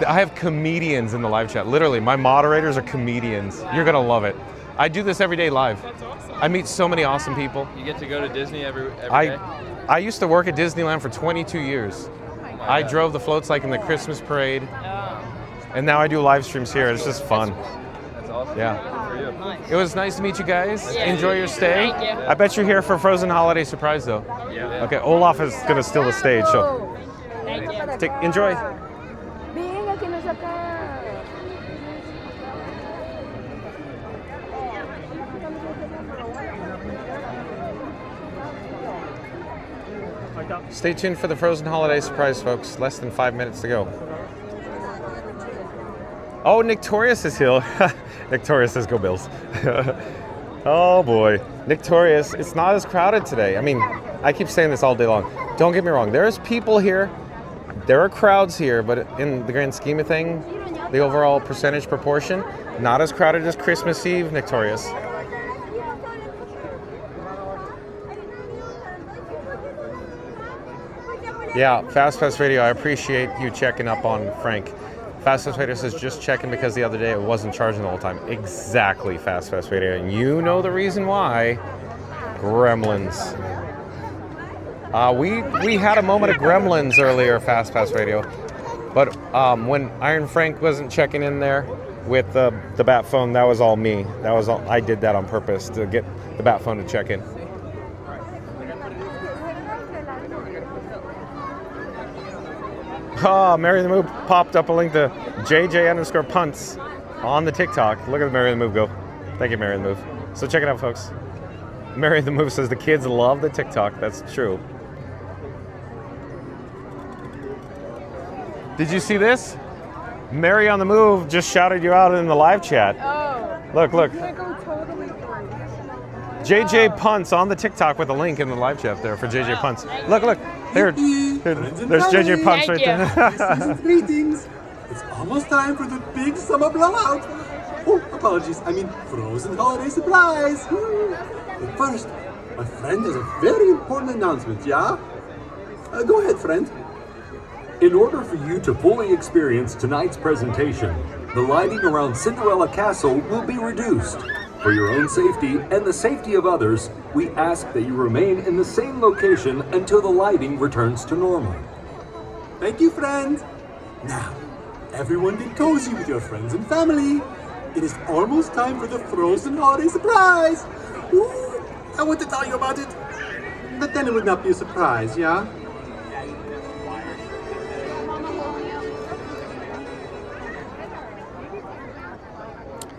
I have comedians in the live chat. Literally, my moderators are comedians. You're gonna love it. I do this every day live. That's awesome. I mean so many awesome people. You get to go to Disney every day? I used to work at Disneyland for 22 years. I drove the floats like in the Christmas parade. And now I do live streams here. It's just fun. That's awesome. Yeah. Good for you. It was nice to meet you guys. Yeah. Enjoy your stay. Thank you. I bet you're here for Frozen Holiday Surprise though. Yeah. Okay, Olaf is gonna steal the stage, so Thank you. enjoy. Venga, que nos acá. Stay tuned for the Frozen Holiday Surprise, folks. Less than 5 minutes to go. Oh, Victorious is here. Victorious says go Bills. Oh boy. Victorious, it's not as crowded today. I mean, I keep saying this all day long. Don't get me wrong, there's people here, there are crowds here, but in the grand scheme of things, the overall percentage proportion, not as crowded as Christmas Eve, Victorious. Yeah, Fast Radio, I appreciate you checking up on Frank. Fast Radio says just checking because the other day it wasn't charging the whole time. Exactly, Fast Radio. And you know the reason why. Gremlins. We had a moment of Gremlins earlier, Fast Radio. But when Iron Frank wasn't checking in there with the bat phone, that was all me. That was all. I did that on purpose to get the bat phone to check in. Oh, Mary the Move popped up a link to JJ_punts on the TikTok. Look at Mary the Move go. Thank you, Mary the Move. So check it out, folks. Mary the Move says the kids love the TikTok. That's true. Did you see this? Mary on the Move just shouted you out in the live chat. Oh. Look. I'm gonna go totally through. JJ Punts on the TikTok with a link in the live chat there for JJ Punts. Look. There's JJ Punts right there. Greetings. It's almost time for the big summer blowout. Oh, apologies. I mean, frozen holiday surprise. But first, my friend has a very important announcement, yeah? Go ahead, friend. In order for you to fully experience tonight's presentation, the lighting around Cinderella Castle will be reduced. For your own safety and the safety of others, we ask that you remain in the same location until the lighting returns to normal. Thank you, friend. Now, everyone get cozy with your friends and family. It is almost time for the frozen holiday surprise. Ooh, I want to tell you about it. But then it would not be a surprise, yeah?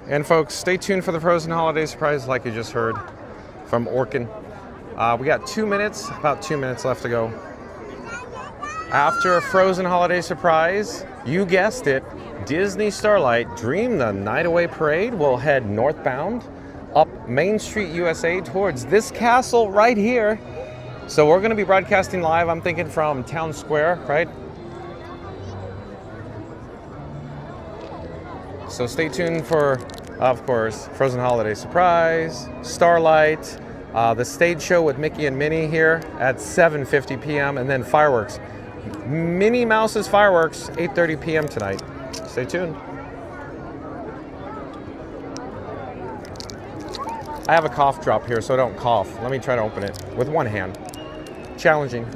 And folks, stay tuned for the Frozen Holiday Surprise like you just heard from Orkin. We got 2 minutes, about 2 minutes left to go. After Frozen Holiday Surprise, you guessed it, Disney Starlight Dream the Night Away Parade will head northbound up Main Street, U.S.A. towards this castle right here. So we're going to be broadcasting live, I'm thinking from Town Square, right? So stay tuned for, of course, Frozen Holiday Surprise, Starlight, the stage show with Mickey and Minnie here at 7:50 p.m. and then fireworks. Minnie Mouse's fireworks, 8:30 p.m. tonight. Stay tuned. I have a cough drop here, so don't cough. Let me try to open it with one hand. Challenging.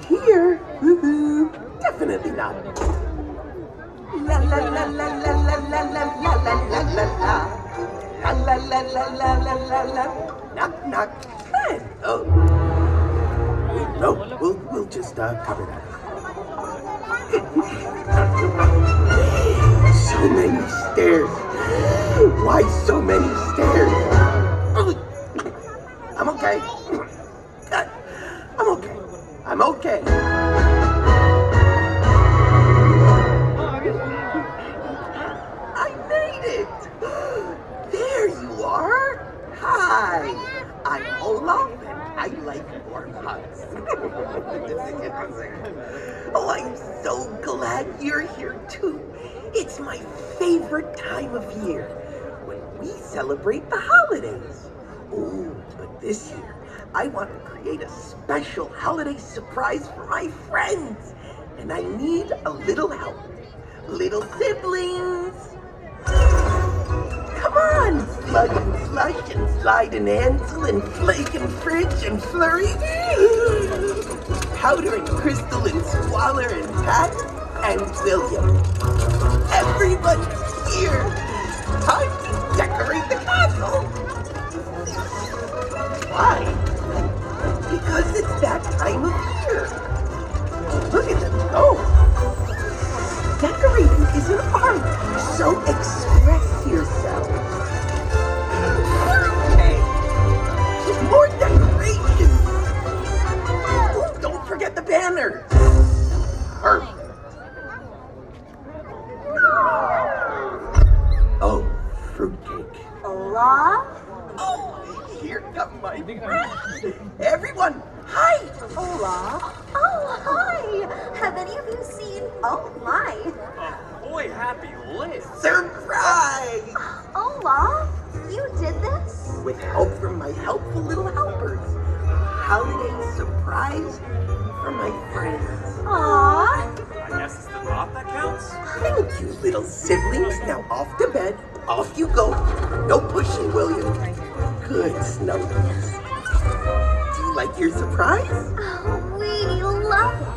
Here? Definitely not. La la la la la la la la la la la la la. La la la la la la la la. Knock knock. Friend. Oh. No, we'll just cover that. So many stairs. Why so many stairs? I'm okay. I'm okay. I made it. There you are. Hi. I'm Olaf. Oh, I'm so glad you're here too. It's my favorite time of year when we celebrate the holidays. Oh, but this year I want to create a special holiday surprise for my friends, and I need a little help. Little siblings. Come on, Slug and Slush and Slide and Ansel and Flake and Fridge and Flurry. Powder and Crystal and Squalor and Pat and William. Everyone's here. Time to decorate the castle. Why? Because it's that time of year. Look at them go. Decorating is an art, so express yourself. Okay, more decorations. Oh, don't forget the banners. Perfect. Oh, fruitcake. Hola? Oh, here come my friends. Everyone, hi. Hola? Oh, hi! Have any of you seen... Oh, my. Boy, happy lit. Surprise! Hola? You did this? With help from my helpful little helpers. Holiday surprise for my friends. Aww. I guess it's the thought that counts. Thank you, little siblings. Now off to bed. Off you go. No pushing, William. Good, Snowball. Do you like your surprise? Oh, we love it.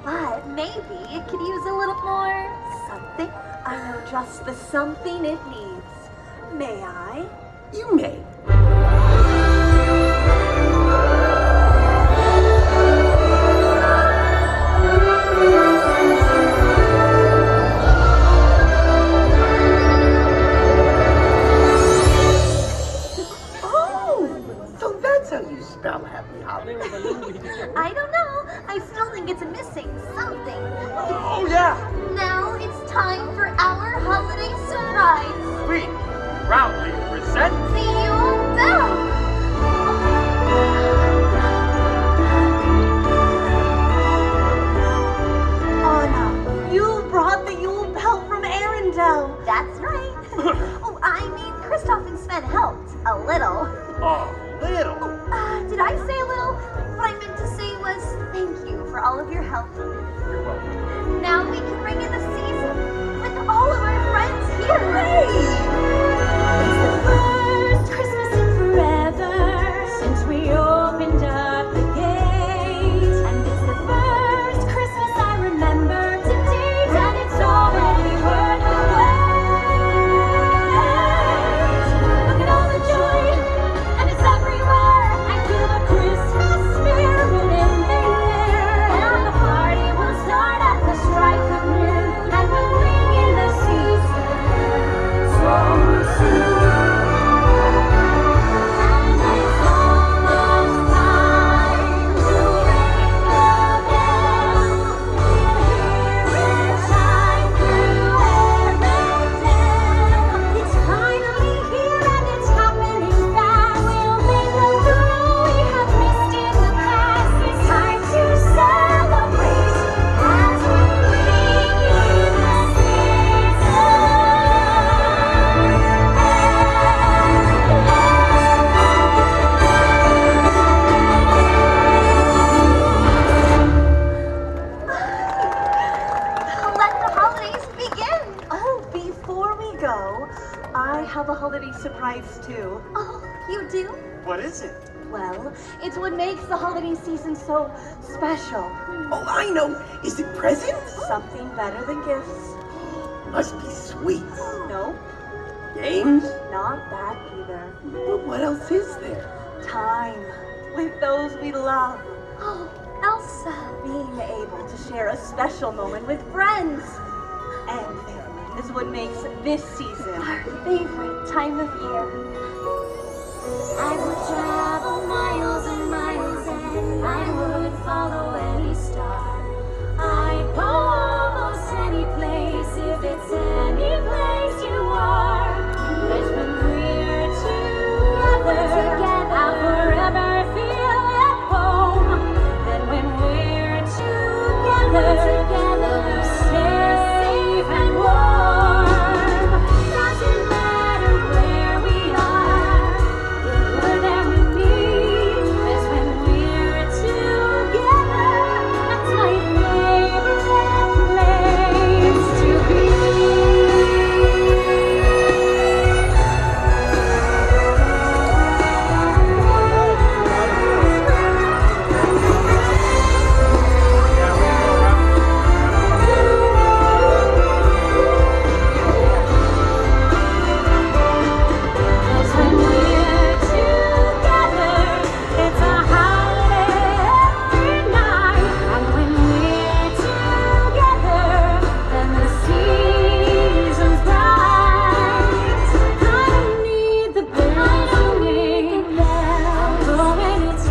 But maybe it could use a little more something. I know just the something it needs. May I? You may. So that's how you spell happy holidays. I don't know. I still think it's missing something. Oh, yeah. Now it's time for our holiday surprise. We proudly present The Yule Bell. Anna, you brought the Yule Bell from Arendelle. That's right. Oh, I mean, Kristoff and Sven helped. A little. a little. Did I say a little? What I meant to say was thank you for all of your help. You're welcome. Now we can ring in the season with all of our friends here. It's the first Christmas in forever since we opened up the gate. And it's the first Christmas I remember to date. And it's already worth the wait. Look at all the joy, and it's everywhere. I feel the Christmas spirit in the air. And the party will start at the strike of noon. And we'll ring in the season so soon. And it's almost time to ring the bell. We'll hear it chime through Arendelle. It's finally here and it's happening fast. We'll make the girl we have missed in the past. It's time to celebrate as we ring in the Let the holidays begin. Oh, before we go, I have a holiday surprise too. Oh, you do? What is it? Well, it's what makes the holiday season so special. Oh, I know. Is it presents? Something better than gifts. Must be sweets. No, Games? not that either. But what else is there? Time with those we love. Oh, Elsa. Being able to share a special moment with friends and family is what makes this season our favorite time of year. I would travel miles and miles and I would follow any star. I'd go almost any place if it's any place you are. But when we're together, I'll forever feel at home. Then when we're together, together, safe and warm. Doesn't matter where we are, we're there with me. 'Cause when we're together, that's my favorite place to be. Cause when we're together, it's a holiday every night. And when we're together, then the season's bright. I don't need the bells to ring, but when it's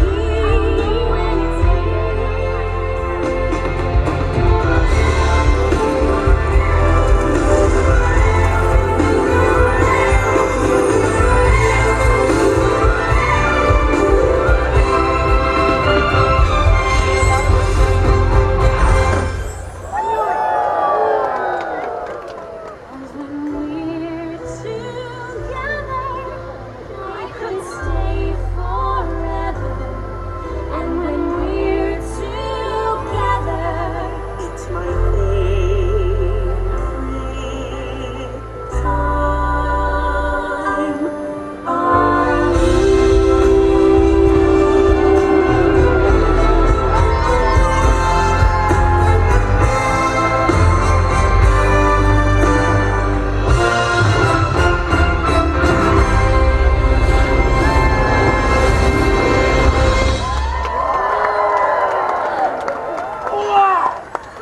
Cause when we're together, I could stay forever. And when we're together, It's my favorite time of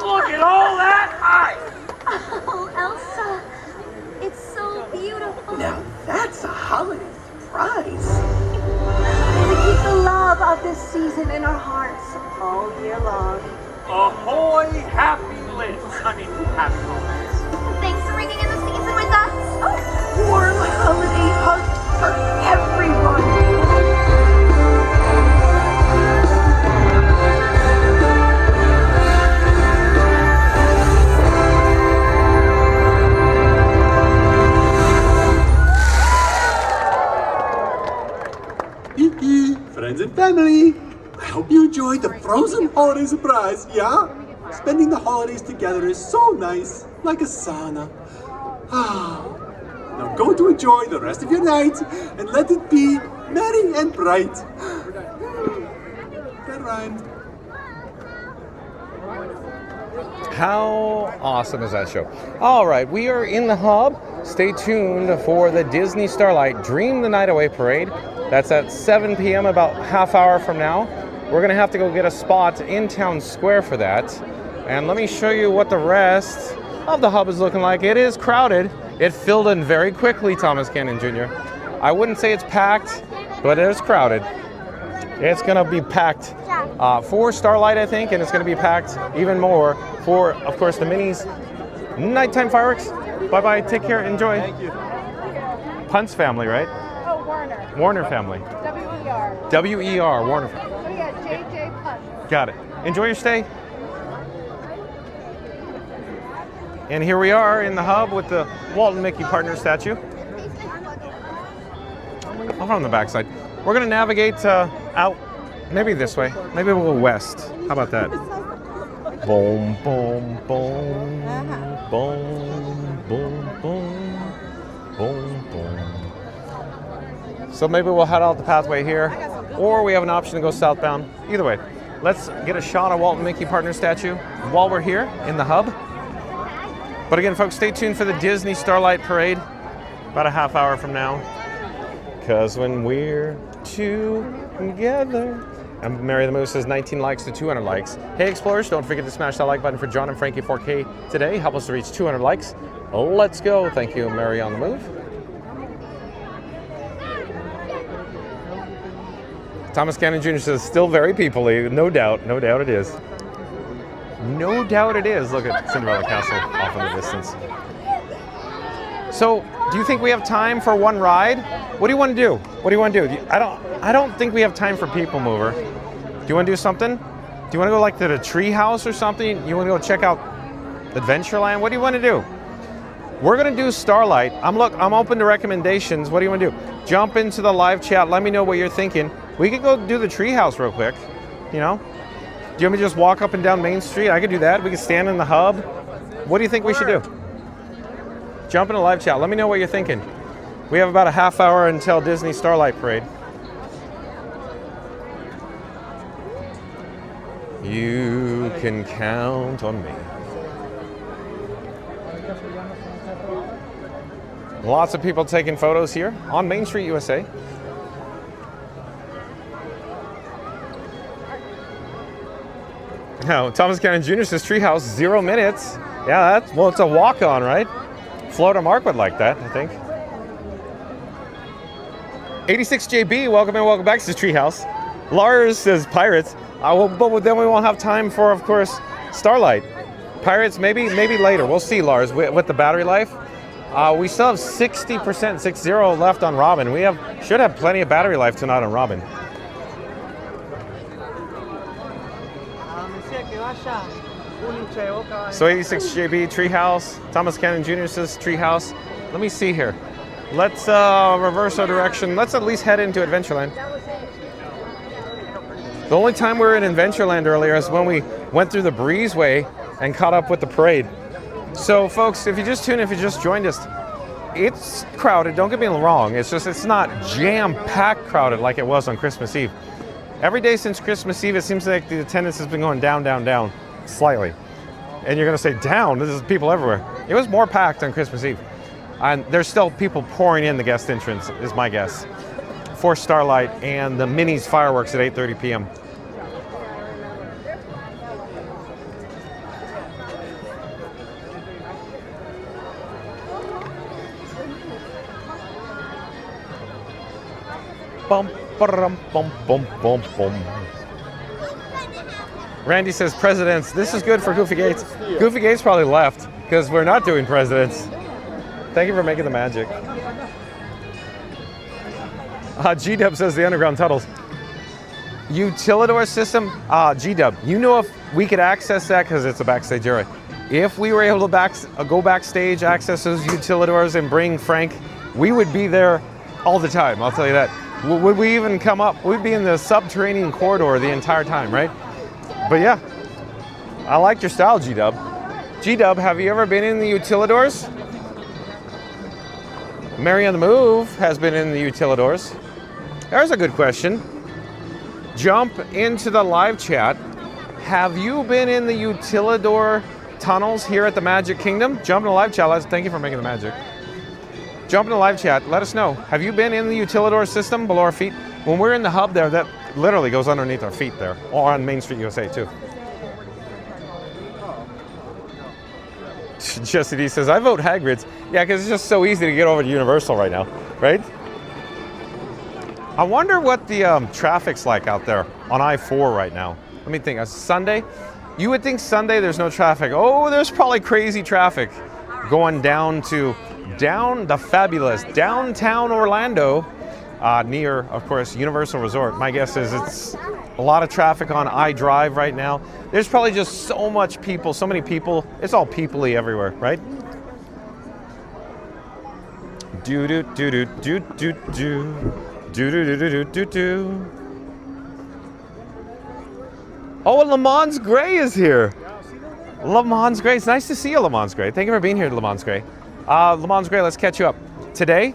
Look at all that ice! oh, Elsa, it's so beautiful. Now that's a holiday surprise. May we keep the love of this season in our hearts all year long. Ahoy, happy Liz. I mean, happy holidays. Thanks for ringing in the season with us. Warm holiday hugs for everyone. Friends and family, I hope you enjoyed the frozen holiday surprise, yeah? Spending the holidays together is so nice, like a sauna. Now go to enjoy the rest of your night and let it be merry and bright. That rhymed. How awesome is that show? All right, we are in the hub. Stay tuned for the Disney Starlight Dream the Night Away Parade. That's at 7 p.m., about half hour from now. We're gonna have to go get a spot in Town Square for that. And let me show you what the rest of the hub is looking like. It is crowded. It filled in very quickly, Thomas Cannon Jr. I wouldn't say it's packed, but it is crowded. It's gonna be packed for Starlight, I think, and it's gonna be packed even more for, of course, the minis. Nighttime fireworks. Bye-bye, take care, enjoy. Thank you. Punt's family, right? Oh, Warner. Warner family. W-E-R. W-E-R, Warner family. Oh, yeah, J.J. Punt. Got it. Enjoy your stay. And here we are in the hub with the Walt and Mickey partner statue. Over on the backside. We're gonna navigate out, maybe this way. Maybe we'll go west. How about that? Boom, boom, boom, boom, boom, boom, boom, boom. So maybe we'll head out the pathway here, or we have an option to go southbound. Either way, let's get a shot of Walt and Mickey partner statue while we're here in the hub. But again, folks, stay tuned for the Disney Starlight Parade about a half hour from now. Because when we're together. And Mary the Moose says 19 likes to 200 likes. Hey, Explorers, don't forget to smash that like button for John and Frankie 4K today. Help us to reach 200 likes. Let's go. Thank you, Mary on the Move. Thomas Cannon Jr. says, still very people-y. No doubt it is. No doubt it is. Look at Cinderella Castle off in the distance. So, do you think we have time for one ride? What do you want to do? What do you want to do? I don't think we have time for People Mover. Do you want to do something? Do you want to go like to the tree house or something? You want to go check out Adventureland? What do you want to do? We're going to do Starlight. I'm open to recommendations. What do you want to do? Jump into the live chat. Let me know what you're thinking. We could go do the tree house real quick. You know? Do you want me to just walk up and down Main Street? I could do that. We could stand in the hub. What do you think we should do? Jump in the live chat. Let me know what you're thinking. We have about a half hour until Disney Starlight Parade. You can count on me. Lots of people taking photos here on Main Street, USA. No, Thomas Cannon Jr. says Treehouse, 0 minutes. Yeah, it's a walk-on, right? Florida Mark would like that, I think. 86JB, welcome and welcome back to Treehouse. Lars says Pirates. But then we won't have time for, of course, Starlight. Pirates, maybe later. We'll see, Lars, with the battery life. We still have 60%, 60 left on Robin. We should have plenty of battery life tonight on Robin. So 86JB, Treehouse. Thomas Cannon Jr. says Treehouse. Let me see here. Let's reverse our direction. Let's at least head into Adventureland. The only time we were in Adventureland earlier is when we went through the breezeway and caught up with the parade. So folks, if you just joined us, it's crowded, don't get me wrong. It's not jam-packed crowded like it was on Christmas Eve. Every day since Christmas Eve, it seems like the attendance has been going down, down, down, slightly. And you're gonna say down, this is people everywhere. It was more packed on Christmas Eve. And there's still people pouring in the guest entrance, is my guess, for Starlight and the Minis fireworks at 8:30 p.m. Bum, ba-dum, bum, bum, bum, bum. Randy says presidents. This is good for Goofy Gates. Goofy Gates probably left because we're not doing presidents. Thank you for making the magic. G-Dub says the underground tunnels. Utilidor system? G-Dub, you know if we could access that because it's a backstage area. If we were able to go backstage, access those utilidors and bring Frank, we would be there all the time, I'll tell you that. Would we even come up? We'd be in the subterranean corridor the entire time, right? But yeah, I like your style, G-Dub. G-Dub, have you ever been in the utilidors? Mary on the Move has been in the utilidors. There's a good question. Jump into the live chat. Have you been in the utilidor tunnels here at the Magic Kingdom? Jump in the live chat. Thank you for making the magic. Jump in the live chat. Let us know. Have you been in the utilidor system below our feet? When we're in the hub there, that literally goes underneath our feet there, or on Main Street, USA too. Jesse D says, I vote Hagrid's. Yeah, because it's just so easy to get over to Universal right now, right? I wonder what the traffic's like out there on I-4 right now. Let me think. Sunday? You would think Sunday there's no traffic. Oh, there's probably crazy traffic going down the fabulous downtown Orlando, near, of course, Universal Resort. My guess is it's a lot of traffic on I-Drive right now. There's probably just so much people, so many people. It's all people-y everywhere, right? Do do do do do do do do do do do do. Oh, and Lamont's Gray is here. Lamont's Gray. It's nice to see you, Lamont's Gray. Thank you for being here, Lamont's Gray. Lamont's Gray, let's catch you up. Today,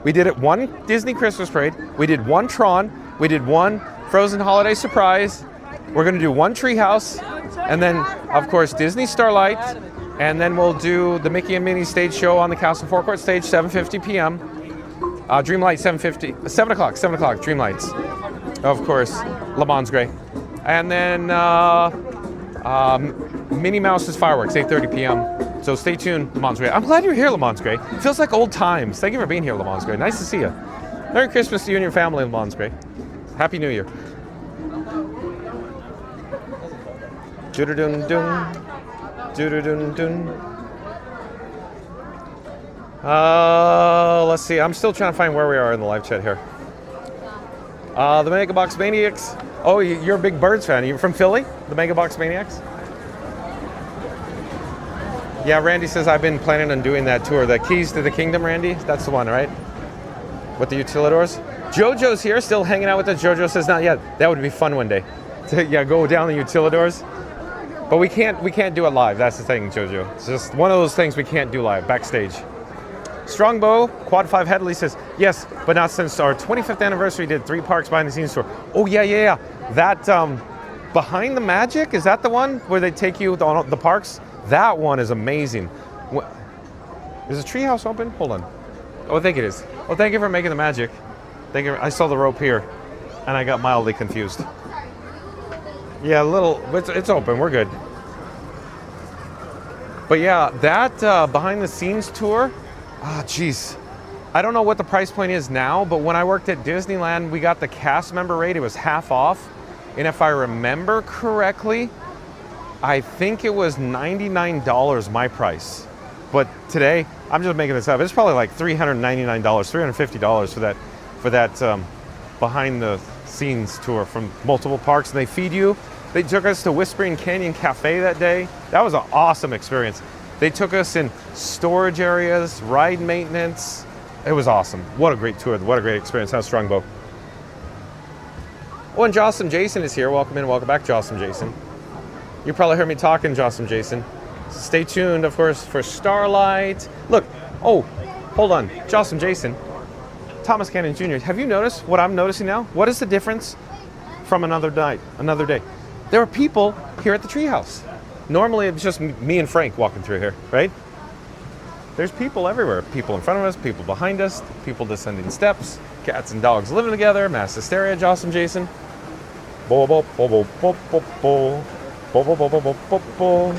we did one Disney Christmas Parade. We did one Tron. We did one Frozen Holiday Surprise. We're going to do one Treehouse. And then, of course, Disney Starlight. And then we'll do the Mickey and Minnie stage show on the Castle Forecourt stage, 7:50 p.m. Dreamlight, 7 o'clock, Dreamlights. Of course, Lamont's Gray. And then Minnie Mouse's Fireworks, 8:30 p.m. So stay tuned, Lamont's Gray. I'm glad you're here, Lamont's Gray. It feels like old times. Thank you for being here, Lamont's Gray. Nice to see you. Merry Christmas to you and your family, Lamont's Gray. Happy New Year. Do-do-dun-dun. Do-do-dun-dun. Let's see. I'm still trying to find where we are in the live chat here. The Mega Box Maniacs. Oh, you're a big Birds fan. You're from Philly, the Mega Box Maniacs? Yeah, Randy says I've been planning on doing that tour. The Keys to the Kingdom, Randy? That's the one, right? With the utilidors? JoJo's here, still hanging out with us. JoJo says not yet. That would be fun one day. Yeah, go down the utilidors. But we can't do it live. That's the thing, JoJo. It's just one of those things we can't do live, backstage. Strongbow, Quad 5 Headley says, yes, but not since our 25th anniversary, did 3 parks behind the scenes tour. Oh, yeah. That, Behind the Magic, is that the one where they take you on the parks? That one is amazing. Is the treehouse open? Hold on. Oh, I think it is. Oh, thank you for making the magic. Thank you. I saw the rope here, and I got mildly confused. Yeah, it's open. We're good. But yeah, that behind the scenes tour, geez. I don't know what the price point is now, but when I worked at Disneyland, we got the cast member rate. It was half off. And if I remember correctly, I think it was $99 my price. But today, I'm just making this up. It's probably like $399, $350 for that behind the scenes tour from multiple parks. And they feed you. They took us to Whispering Canyon Cafe that day. That was an awesome experience. They took us in storage areas, ride maintenance. It was awesome. What a great tour. What a great experience. How's Strongbow? Oh, and Jocelyn Jason is here. Welcome in. Welcome back, Jocelyn Jason. You probably heard me talking, Jocelyn Jason. Stay tuned, of course, for Starlight. Look. Oh, hold on. Jocelyn Jason. Thomas Cannon Jr. Have you noticed what I'm noticing now? What is the difference from another day? There are people here at the treehouse. Normally, it's just me and Frank walking through here, right? There's people everywhere. People in front of us, people behind us, people descending steps, cats and dogs living together, mass hysteria, Jocelyn Jason. Bo bo bo bo bo bo bo bo bo bo bo bo bo.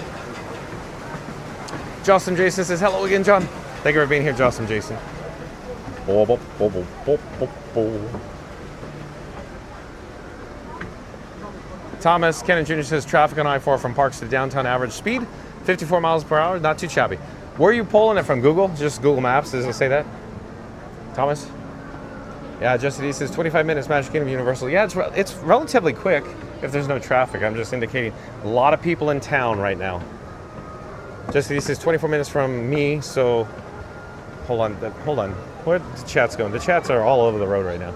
Jocelyn Jason says hello again, John. Thank you for being here, Jocelyn Jason. Bo bo bo bo bo bo bo. Thomas Kennan Jr. says traffic on I-4 from parks to downtown average speed, 54 miles per hour, not too shabby. Where are you pulling it from? Google? Just Google Maps? Does it say that? Thomas? Yeah, Justin D says 25 minutes, Magic Kingdom Universal. Yeah, it's relatively quick if there's no traffic. I'm just indicating a lot of people in town right now. Justin D says 24 minutes from me, so hold on. Where the chat's going? The chats are all over the road right now.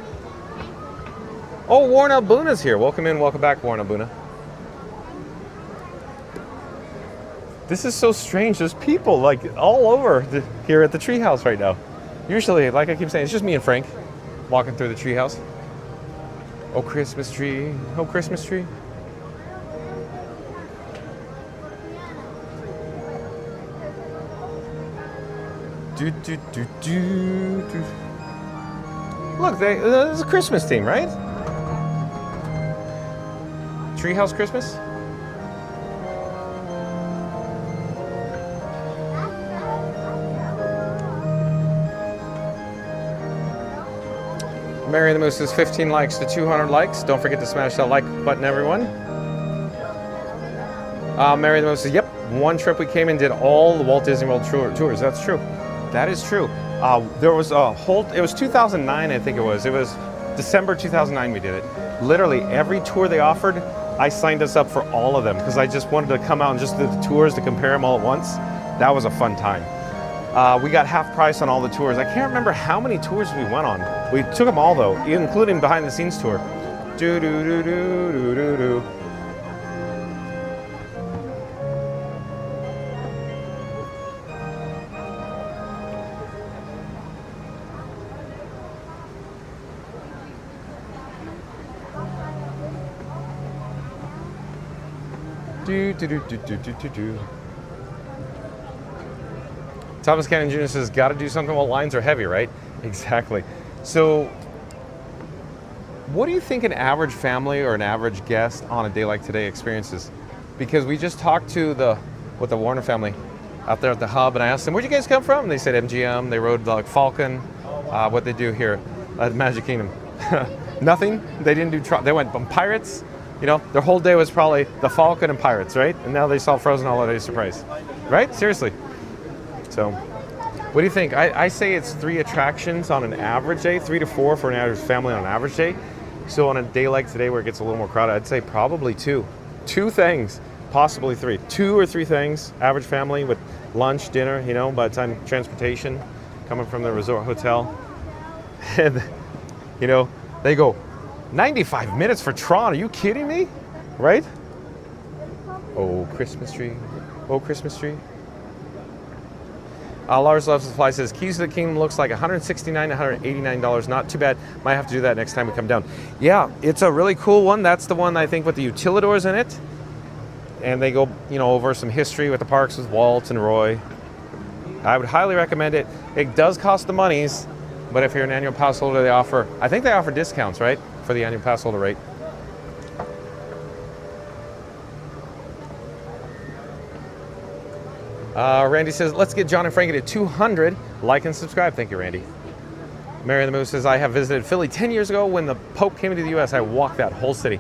Oh, Warren Albuna's here. Welcome in, welcome back, Warren Albuna. This is so strange. There's people like all over here at the treehouse right now. Usually, like I keep saying, it's just me and Frank walking through the treehouse. Oh, Christmas tree. Oh, Christmas tree. Do, do, do, do, do. Look, there's a Christmas theme, right? Treehouse Christmas? Mary the Moose says 15 likes to 200 likes. Don't forget to smash that like button, everyone. Mary the Moose says, yep, one trip we came and did all the Walt Disney World tours. That's true. That is true. There was a whole, it was 2009, I think it was. It was December 2009 we did it. Literally every tour they offered, I signed us up for all of them because I just wanted to come out and just do the tours to compare them all at once. That was a fun time. We got half price on all the tours. I can't remember how many tours we went on. We took them all though, including behind the scenes tour. Do do do do do do do. Do do do do do do do do. Thomas Cannon Jr. says, got to do something while lines are heavy, right? Exactly. So, what do you think an average family or an average guest on a day like today experiences? Because we just talked to the Warner family out there at the hub, and I asked them, where'd you guys come from? And they said MGM. They rode like Falcon. What they do here at Magic Kingdom? Nothing. They didn't do. They went on Pirates. You know, their whole day was probably the Falcon and Pirates, right? And now they saw Frozen Holiday Surprise, right? Seriously. So, what do you think? I say it's 3 attractions on an average day, 3 to 4 for an average family on an average day. So on a day like today where it gets a little more crowded, I'd say probably two things, possibly three, 2 or 3 things. Average family with lunch, dinner, you know, by the time transportation coming from the resort hotel. And, you know, they go, 95 minutes for Tron, are you kidding me? Right? Oh, Christmas tree. Oh, Christmas tree. Lars Loves Supply says, Keys to the Kingdom looks like $169, $189. Not too bad. Might have to do that next time we come down. Yeah, it's a really cool one. That's the one, I think, with the utilidors in it. And they go, you know, over some history with the parks with Walt and Roy. I would highly recommend it. It does cost the monies, but if you're an annual pass holder, I think they offer discounts, right, for the annual pass holder rate. Randy says, let's get John and Frankie to 200. Like and subscribe. Thank you, Randy. Mary the Moose says, I have visited Philly 10 years ago when the Pope came into the U.S. I walked that whole city.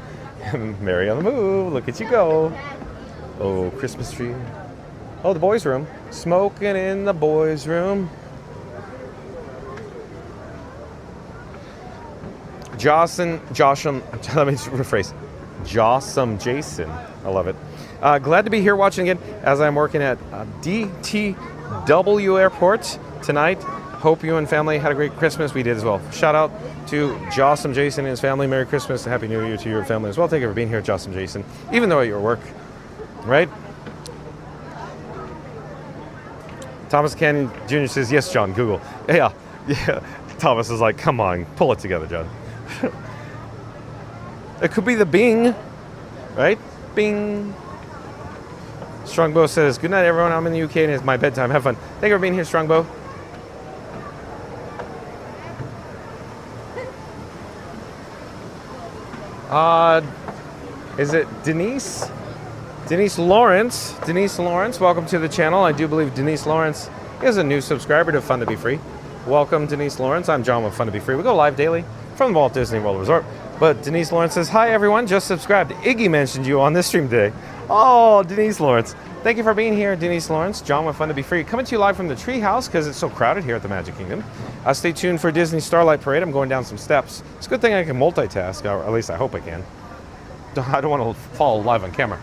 Mary on the move. Look at you go. Oh, Christmas tree. Oh, the boys' room. Smoking in the boys' room. Josham, let me rephrase. Jossum Jason. I love it. Glad to be here watching again as I'm working at DTW Airport tonight. Hope you and family had a great Christmas. We did as well. Shout out to Jossum Jason and his family. Merry Christmas and Happy New Year to your family as well. Thank you for being here, Jossum Jason, even though at your work, right? Thomas Cannon Jr. says, yes, John, Google. Yeah. Thomas is like, come on, pull it together, John. It could be the Bing, right? Bing. Strongbow says, good night, everyone. I'm in the UK and it's my bedtime. Have fun. Thank you for being here, Strongbow. Is it Denise? Denise Lawrence. Denise Lawrence, welcome to the channel. I do believe Denise Lawrence is a new subscriber to Fun to Be Free. Welcome, Denise Lawrence. I'm John with Fun to Be Free. We go live daily from the Walt Disney World Resort. But Denise Lawrence says, hi, everyone. Just subscribed. Iggy mentioned you on this stream today. Oh, Denise Lawrence. Thank you for being here, Denise Lawrence. John with Fun to Be Free. Coming to you live from the Treehouse because it's so crowded here at the Magic Kingdom. Stay tuned for Disney Starlight Parade. I'm going down some steps. It's a good thing I can multitask, or at least I hope I can. I don't want to fall live on camera.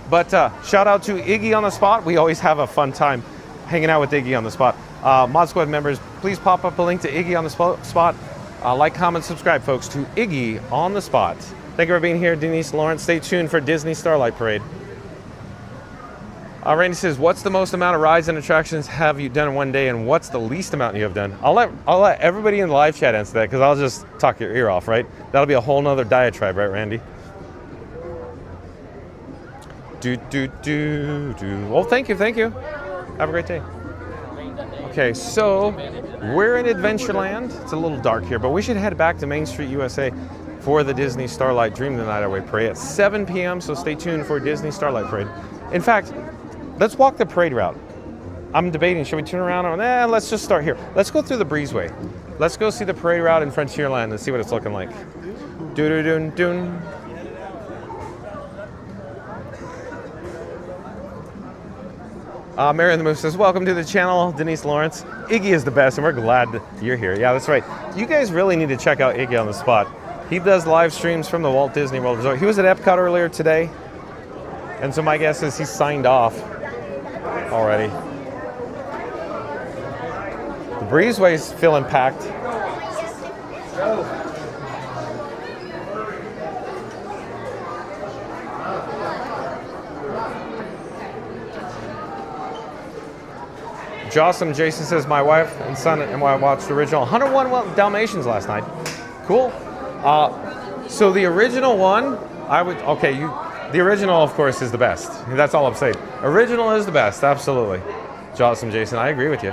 But shout out to Iggy on the Spot. We always have a fun time hanging out with Iggy on the Spot. Mod Squad members, please pop up a link to Iggy on the Spot. Like, comment, subscribe, folks, to Iggy on the Spot. Thank you for being here, Denise Lawrence. Stay tuned for Disney Starlight Parade. Randy says, what's the most amount of rides and attractions have you done in one day, and what's the least amount you have done? I'll let everybody in the live chat answer that, because I'll just talk your ear off, right? That'll be a whole nother diatribe, right, Randy? Well, thank you. Have a great day. Okay, so we're in Adventureland. It's a little dark here, but we should head back to Main Street, USA for the Disney Starlight Dream the Night Away Parade at 7 p.m., so stay tuned for Disney Starlight Parade. In fact, let's walk the parade route. I'm debating, should we turn around or let's just start here. Let's go through the breezeway. Let's go see the parade route in Frontierland and see what it's looking like. Doo-doo-doo-doo. Mary and the Moose says, welcome to the channel, Denise Lawrence. Iggy is the best, and we're glad you're here. Yeah, that's right. You guys really need to check out Iggy on the Spot. He does live streams from the Walt Disney World Resort. He was at Epcot earlier today, and so my guess is he's signed off already. The breezeway's feeling packed. Jossum Jason says, my wife and son and I watched the original 101 Dalmatians last night. Cool. So the original one, the original, of course, is the best. That's all I'm saying. Original is the best, absolutely. Jossum Jason, I agree with you.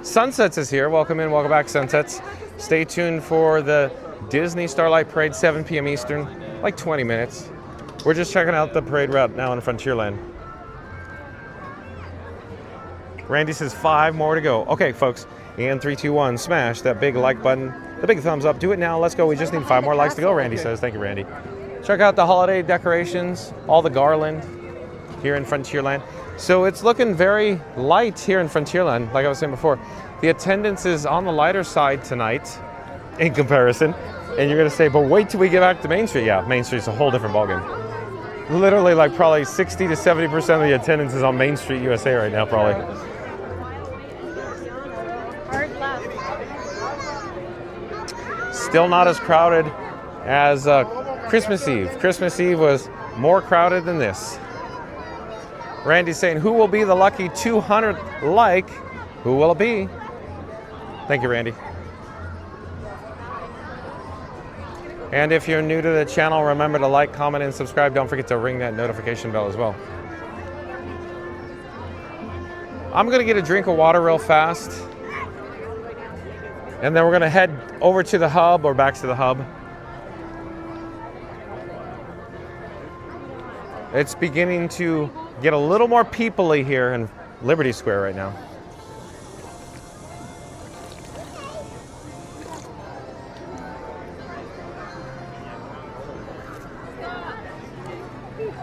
Sunsets is here. Welcome in, welcome back, Sunsets. Stay tuned for the Disney Starlight Parade, 7 p.m. Eastern, like 20 minutes. We're just checking out the parade route now in Frontierland. Randy says 5 more to go. Okay, folks, and 3, 2, 1, smash that big like button, the big thumbs up. Do it now. Let's go. We just need 5 more likes to go, Randy says. Thank you, Randy. Check out the holiday decorations, all the garland here in Frontierland. So it's looking very light here in Frontierland, like I was saying before. The attendance is on the lighter side tonight. in comparison. And you're gonna say, but wait till we get back to Main Street. Yeah, Main Street's a whole different ballgame. Literally, like probably 60 to 70% of the attendance is on Main Street, USA right now, probably. Hard left. Still not as crowded as Christmas Eve. Christmas Eve was more crowded than this. Randy's saying, who will be the lucky 200 like? Who will it be? Thank you, Randy. And if you're new to the channel, remember to like, comment, and subscribe. Don't forget to ring that notification bell as well. I'm gonna get a drink of water real fast. And then we're gonna head over to the hub or back to the hub. It's beginning to get a little more people-y here in Liberty Square right now.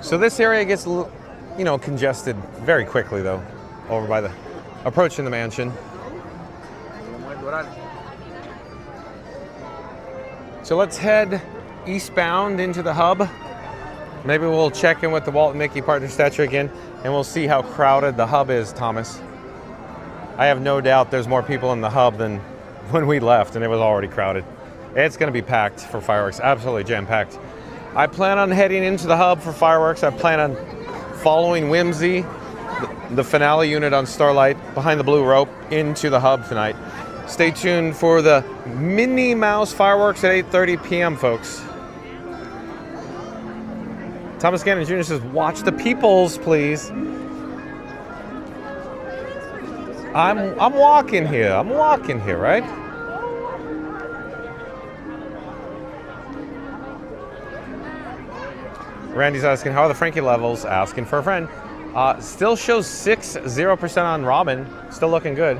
So this area gets, congested very quickly though, over by the approaching the mansion. So let's head eastbound into the hub. Maybe we'll check in with the Walt and Mickey partner statue again, and we'll see how crowded the hub is, Thomas. I have no doubt there's more people in the hub than when we left, and it was already crowded. It's going to be packed for fireworks, absolutely jam-packed. I plan on heading into the hub for fireworks. I plan on following Whimsy, the finale unit on Starlight, behind the blue rope, into the hub tonight. Stay tuned for the Minnie Mouse fireworks at 8:30 p.m., folks. Thomas Gannon Jr. says, watch the peoples, please. I'm walking here. I'm walking here, right? Randy's asking, how are the Frankie levels? Asking for a friend. Still shows 60% on Robin. Still looking good.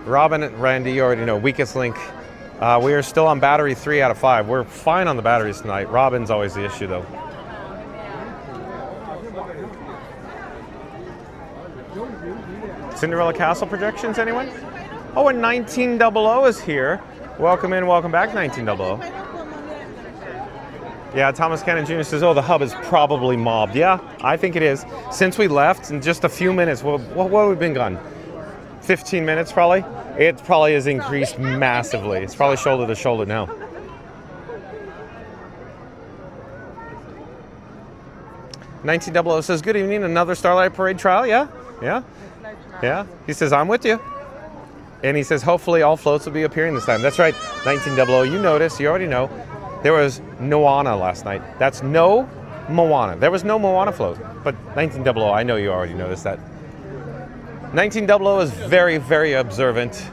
Robin and Randy, you already know, weakest link. We are still on battery 3 out of 5. We're fine on the batteries tonight. Robin's always the issue, though. Cinderella Castle projections, anyone? Oh, and 1900 is here. Welcome in, welcome back, 1900. Yeah, Thomas Cannon Jr. says, oh, the hub is probably mobbed. Yeah, I think it is. Since we left, in just a few minutes, what have we been gone? 15 minutes, probably? It probably has increased massively. It's probably shoulder to shoulder now. $1900 says, good evening, another Starlight Parade trial, yeah? Yeah? Yeah? He says, I'm with you. And he says, hopefully all floats will be appearing this time. That's right, 1900, you noticed, you already know. There was Moana last night. That's no Moana. There was no Moana float. But 1900, I know you already noticed that. 1900 is very, very observant.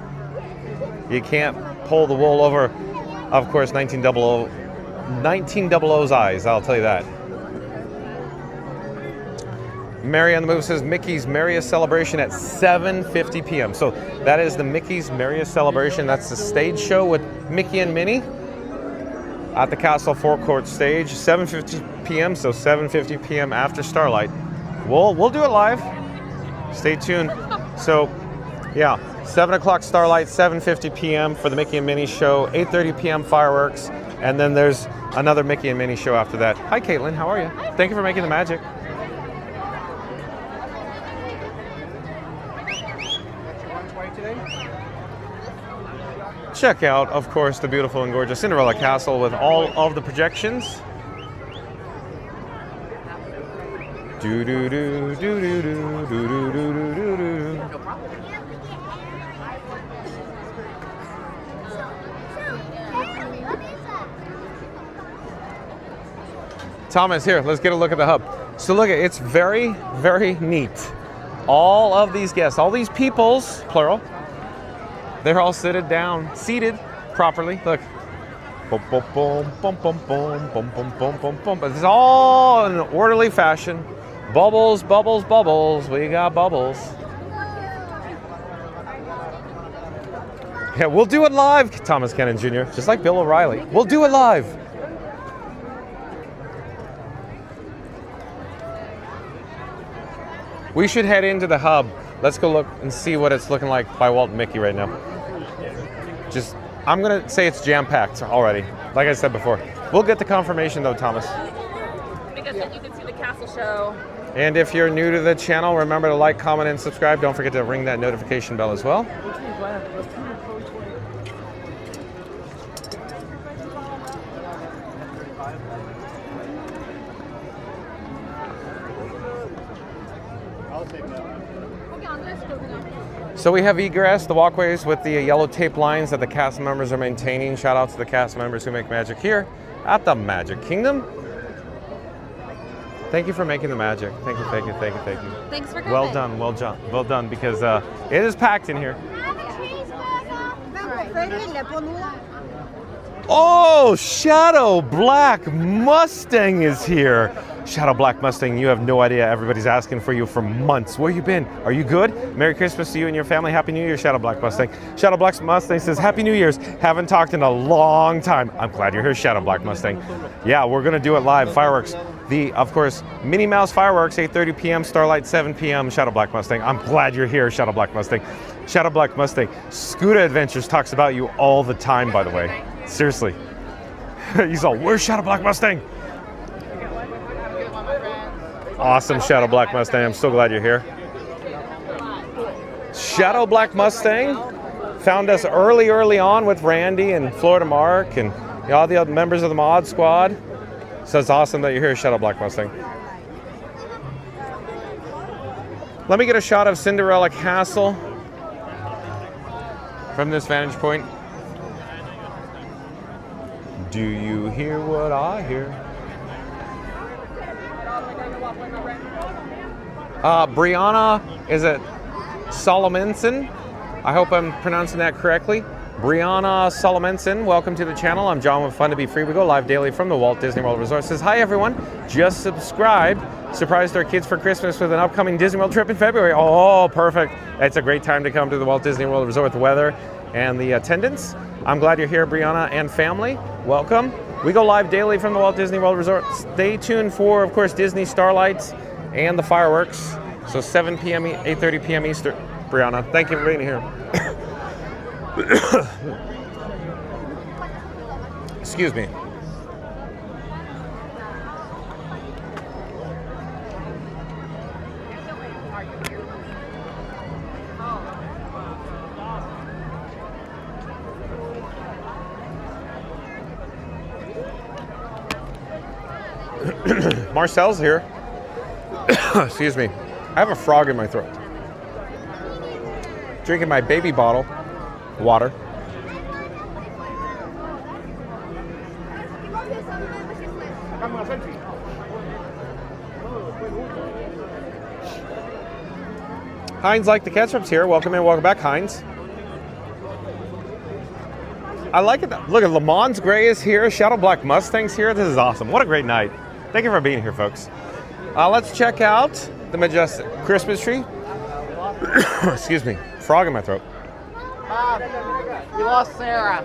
You can't pull the wool over, of course, 1900's eyes, I'll tell you that. Mary on the Move says Mickey's Merriest Celebration at 7:50 p.m. So that is the Mickey's Merriest Celebration. That's the stage show with Mickey and Minnie at the Castle Forecourt stage, 7:50 p.m. So 7:50 p.m. after Starlight. We'll do it live. Stay tuned. So, yeah, 7 o'clock Starlight, 7:50 p.m. for the Mickey and Minnie show, 8:30 p.m. fireworks, and then there's another Mickey and Minnie show after that. Hi, Caitlin. How are you? Thank you for making the magic. Check out, of course, the beautiful and gorgeous Cinderella Castle with all of the projections. Do do do do do do do do do do do. Thomas, here, let's get a look at the hub. So look, it's very, very neat. All of these guests, all these peoples, plural, they're all seated properly. Look. Boom, boom, boom, boom, boom, boom, boom, boom, boom, boom, boom. But it's all in an orderly fashion. Bubbles, bubbles, bubbles. We got bubbles. Yeah, we'll do it live, Thomas Cannon Jr., just like Bill O'Reilly. We'll do it live. We should head into the hub. Let's go look and see what it's looking like by Walt and Mickey right now. I'm going to say it's jam-packed already, like I said before. We'll get the confirmation though, Thomas. Because then you can see the castle show. And if you're new to the channel, remember to like, comment, and subscribe. Don't forget to ring that notification bell as well. So we have egress, the walkways with the yellow tape lines that the cast members are maintaining. Shout out to the cast members who make magic here at the Magic Kingdom. Thank you for making the magic. Thank you, thank you, thank you, thank you. Thanks for coming. Well done, because it is packed in here. Oh, Shadow Black Mustang is here. Shadow Black Mustang, you have no idea. Everybody's asking for you for months. Where you been? Are you good? Merry Christmas to you and your family. Happy New Year, Shadow Black Mustang. Shadow Black Mustang says, Happy New Year's. Haven't talked in a long time. I'm glad you're here, Shadow Black Mustang. Yeah, we're going to do it live. Fireworks. Of course, Minnie Mouse fireworks, 8:30 p.m., Starlight, 7 p.m., Shadow Black Mustang. I'm glad you're here, Shadow Black Mustang. Shadow Black Mustang. Scooter Adventures talks about you all the time, by the way. Seriously. He's all, where's Shadow Black Mustang? Awesome, Shadow Black Mustang. I'm so glad you're here. Shadow Black Mustang found us early on with Randy and Florida Mark and all the other members of the Mod Squad. So it's awesome that you're here, Shadow Black Mustang. Let me get a shot of Cinderella Castle from this vantage point. Do you hear what I hear? Brianna, is it Solomonson? I hope I'm pronouncing that correctly. Brianna Solomonson, welcome to the channel. I'm John with Fun to Be Free. We go live daily from the Walt Disney World Resort. Says, hi everyone, just subscribed. Surprised our kids for Christmas with an upcoming Disney World trip in February. Oh, perfect. It's a great time to come to the Walt Disney World Resort with the weather and the attendance. I'm glad you're here, Brianna and family. Welcome. We go live daily from the Walt Disney World Resort. Stay tuned for, of course, Disney Starlights and the fireworks. So 7 p.m., 8:30 p.m. Eastern. Brianna, thank you for being here. Excuse me. Marcel's here. Excuse me. I have a frog in my throat. Drinking my baby bottle water. Heinz like the ketchup's here. Welcome in, welcome back, Heinz. I like it. Look at Le Mans Gray is here. Shadow Black Mustang's here. This is awesome. What a great night. Thank you for being here, folks. Let's check out the majestic Christmas tree. Excuse me. Frog in my throat. We lost Sarah.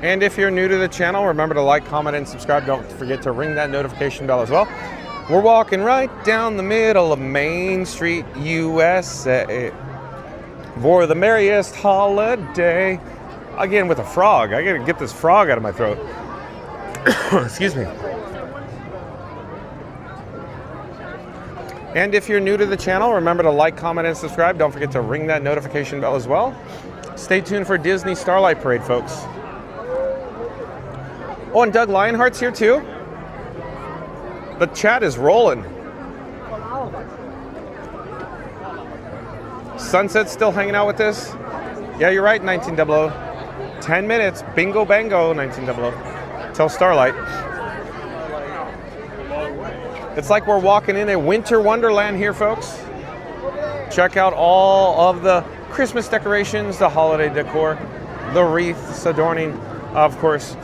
And if you're new to the channel, remember to like, comment, and subscribe. Don't forget to ring that notification bell as well. We're walking right down the middle of Main Street, U.S.A. for the merriest holiday. Again with a frog. I gotta get this frog out of my throat. Excuse me. And if you're new to the channel, remember to like, comment, and subscribe. Don't forget to ring that notification bell as well. Stay tuned for Disney Starlight Parade, folks. Oh, and Doug Lionheart's here too. The chat is rolling. Sunset's still hanging out with this. Yeah, you're right, 1900. 10 minutes, bingo bango, 1900. Till Starlight. It's like we're walking in a winter wonderland here, folks. Check out all of the Christmas decorations, the holiday decor, the wreaths adorning, of course,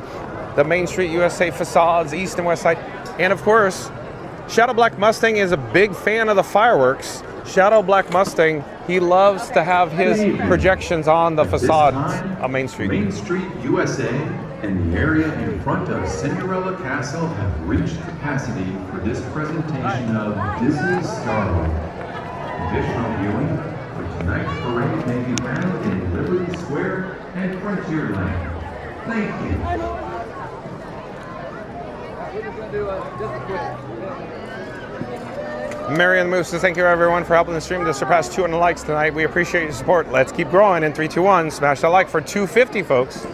the Main Street U.S.A. facades, east and west side. And of course, Shadow Black Mustang is a big fan of the fireworks. Shadow Black Mustang, He loves to have his projections on the facades of Main Street. Main Street, USA, and the area in front of Cinderella Castle have reached capacity for this presentation of Disney Starlight. Additional viewing for tonight's parade may be found in Liberty Square and Frontierland. Thank you. Mary and the Moose says, thank you everyone for helping the stream to surpass 200 likes tonight. We appreciate your support. Let's keep growing in 3, 2, 1. Smash that like for 250, folks.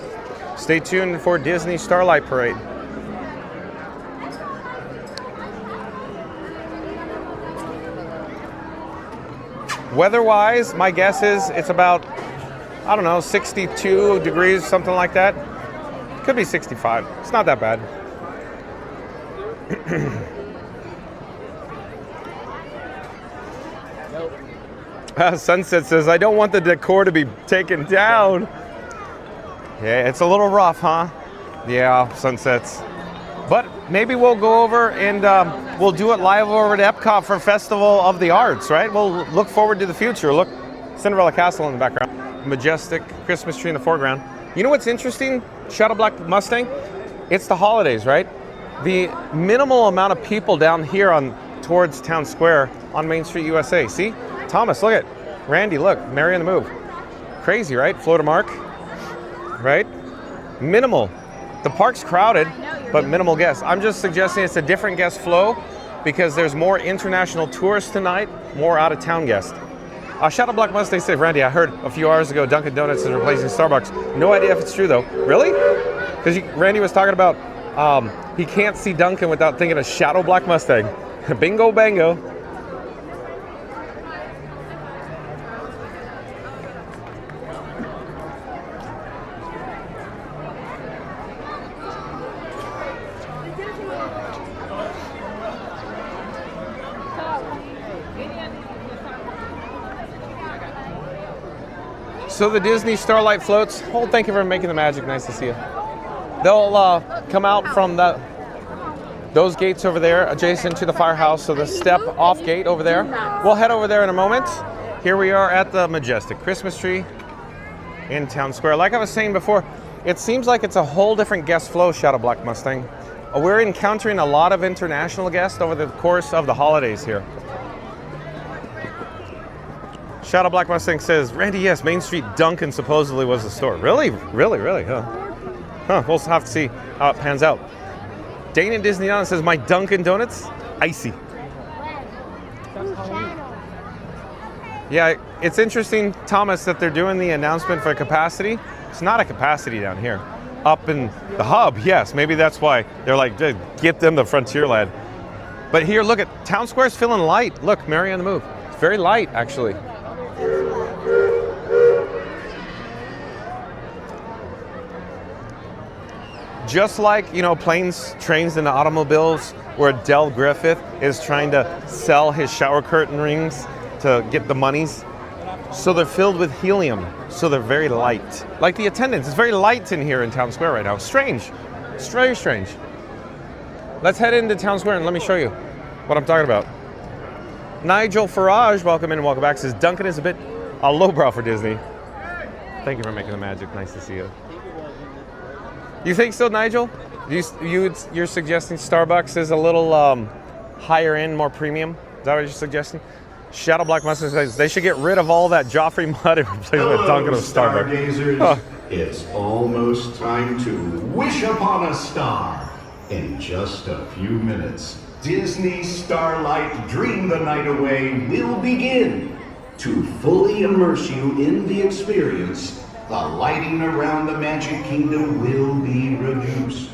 Stay tuned for Disney Starlight Parade. Weather-wise, my guess is it's about, I don't know, 62 degrees, something like that. Could be 65. It's not that bad. Sunset says, I don't want the decor to be taken down. Yeah, it's a little rough, huh? Yeah, Sunsets. But maybe we'll go over and we'll do it live over at Epcot for Festival of the Arts, right? We'll look forward to the future. Look, Cinderella Castle in the background. Majestic Christmas tree in the foreground. You know what's interesting, Shadow Black Mustang? It's the holidays, right? The minimal amount of people down here towards Town Square on Main Street, USA. See? Thomas, look at Randy, look, Mary on the Move. Crazy, right? Florida Mark, right? Minimal. The park's crowded, but minimal guests. I'm just suggesting it's a different guest flow because there's more international tourists tonight, more out-of-town guests. Shadow Black Mustang said, Randy, I heard a few hours ago Dunkin' Donuts is replacing Starbucks. No idea if it's true, though. Really? Because Randy was talking about he can't see Dunkin' without thinking of Shadow Black Mustang. Bingo, bango. So the Disney Starlight floats, oh, thank you for making the magic. Nice to see you. They'll come out from those gates over there, adjacent to the firehouse. So the step off gate over there. We'll head over there in a moment. Here we are at the Majestic Christmas tree in Town Square. Like I was saying before, it seems like it's a whole different guest flow, Shadow Black Mustang. We're encountering a lot of international guests over the course of the holidays here. Shadow Black Mustang says, Randy, yes, Main Street Dunkin' supposedly was the store. Really? Really, really, huh? Huh, we'll have to see how it pans out. Dana Disneyana says, my Dunkin' Donuts, icy. Yeah, it's interesting, Thomas, that they're doing the announcement for capacity. It's not a capacity down here. Up in the hub, yes, maybe that's why they're like, get them the Frontierland. But here, look at Town Square's feeling light. Look, Mary on the Move. It's very light, actually. Just like, you know, planes, trains, and automobiles, where Del Griffith is trying to sell his shower curtain rings to get the monies. So they're filled with helium, so they're very light. Like the attendance, it's very light in here in Town Square right now. Strange, it's very strange. Let's head into Town Square and let me show you what I'm talking about. Nigel Farage, welcome in and welcome back, says Dunkin' is a bit lowbrow for Disney. Thank you for making the magic. Nice to see you. You think so, Nigel? You're suggesting Starbucks is a little higher end, more premium? Is that what you're suggesting? Shadow Black Mustang says they should get rid of all that Joffrey mud and replace it with Dunkin' or Starbucks. Stargazers, Huh. it's almost time to wish upon a star. In just a few minutes, Disney Starlight Dream the Night Away will begin. To fully immerse you in the experience, the lighting around the Magic Kingdom will be reduced.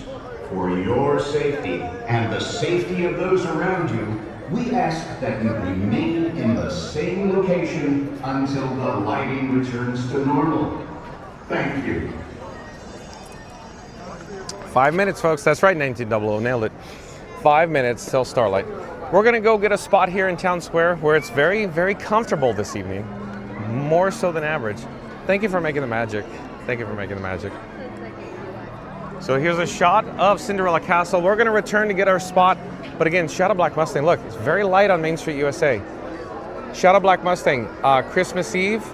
For your safety and the safety of those around you, we ask that you remain in the same location until the lighting returns to normal. Thank you. 5 minutes, folks. That's right, 1900. Nailed it. 5 minutes till Starlight. We're going to go get a spot here in Town Square where it's very, very comfortable this evening. More so than average. Thank you for making the magic. Thank you for making the magic. So here's a shot of Cinderella Castle. We're going to return to get our spot. But again, Shadow Black Mustang, look, it's very light on Main Street, USA. Shadow Black Mustang, Christmas Eve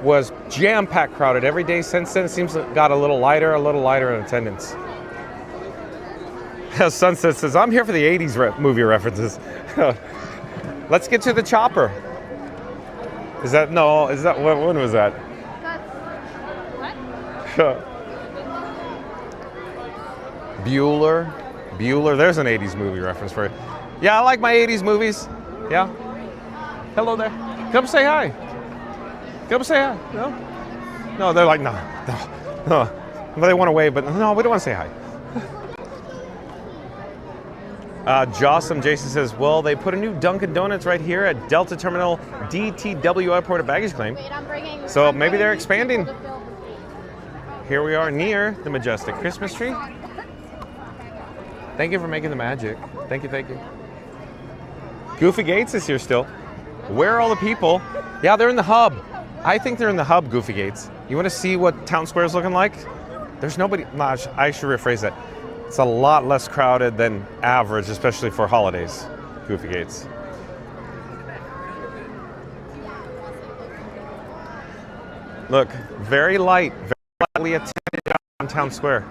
was jam-packed crowded. Every day since then, it seems to got a little lighter in attendance. Sunset says, I'm here for the 80s movie references. Let's get to the chopper. When was that? Bueller, there's an 80s movie reference for you. Yeah, I like my 80s movies. Yeah. Hello there. Come say hi. Come say hi. No, they're like, no. But they want to wave, but no, we don't want to say hi. Jossum Jason says, well, they put a new Dunkin' Donuts right here at Delta Terminal DTW Airport at Baggage Claim. So maybe they're expanding. Here we are near the majestic Christmas tree. Thank you for making the magic. Thank you. Goofy Gates is here still. Where are all the people? Yeah, they're in the hub. I think they're in the hub, Goofy Gates. You want to see what Town Square is looking like? There's nobody. No, I should rephrase that. It's a lot less crowded than average, especially for holidays, Goofy Gates. Look, very lightly attended on Town Square.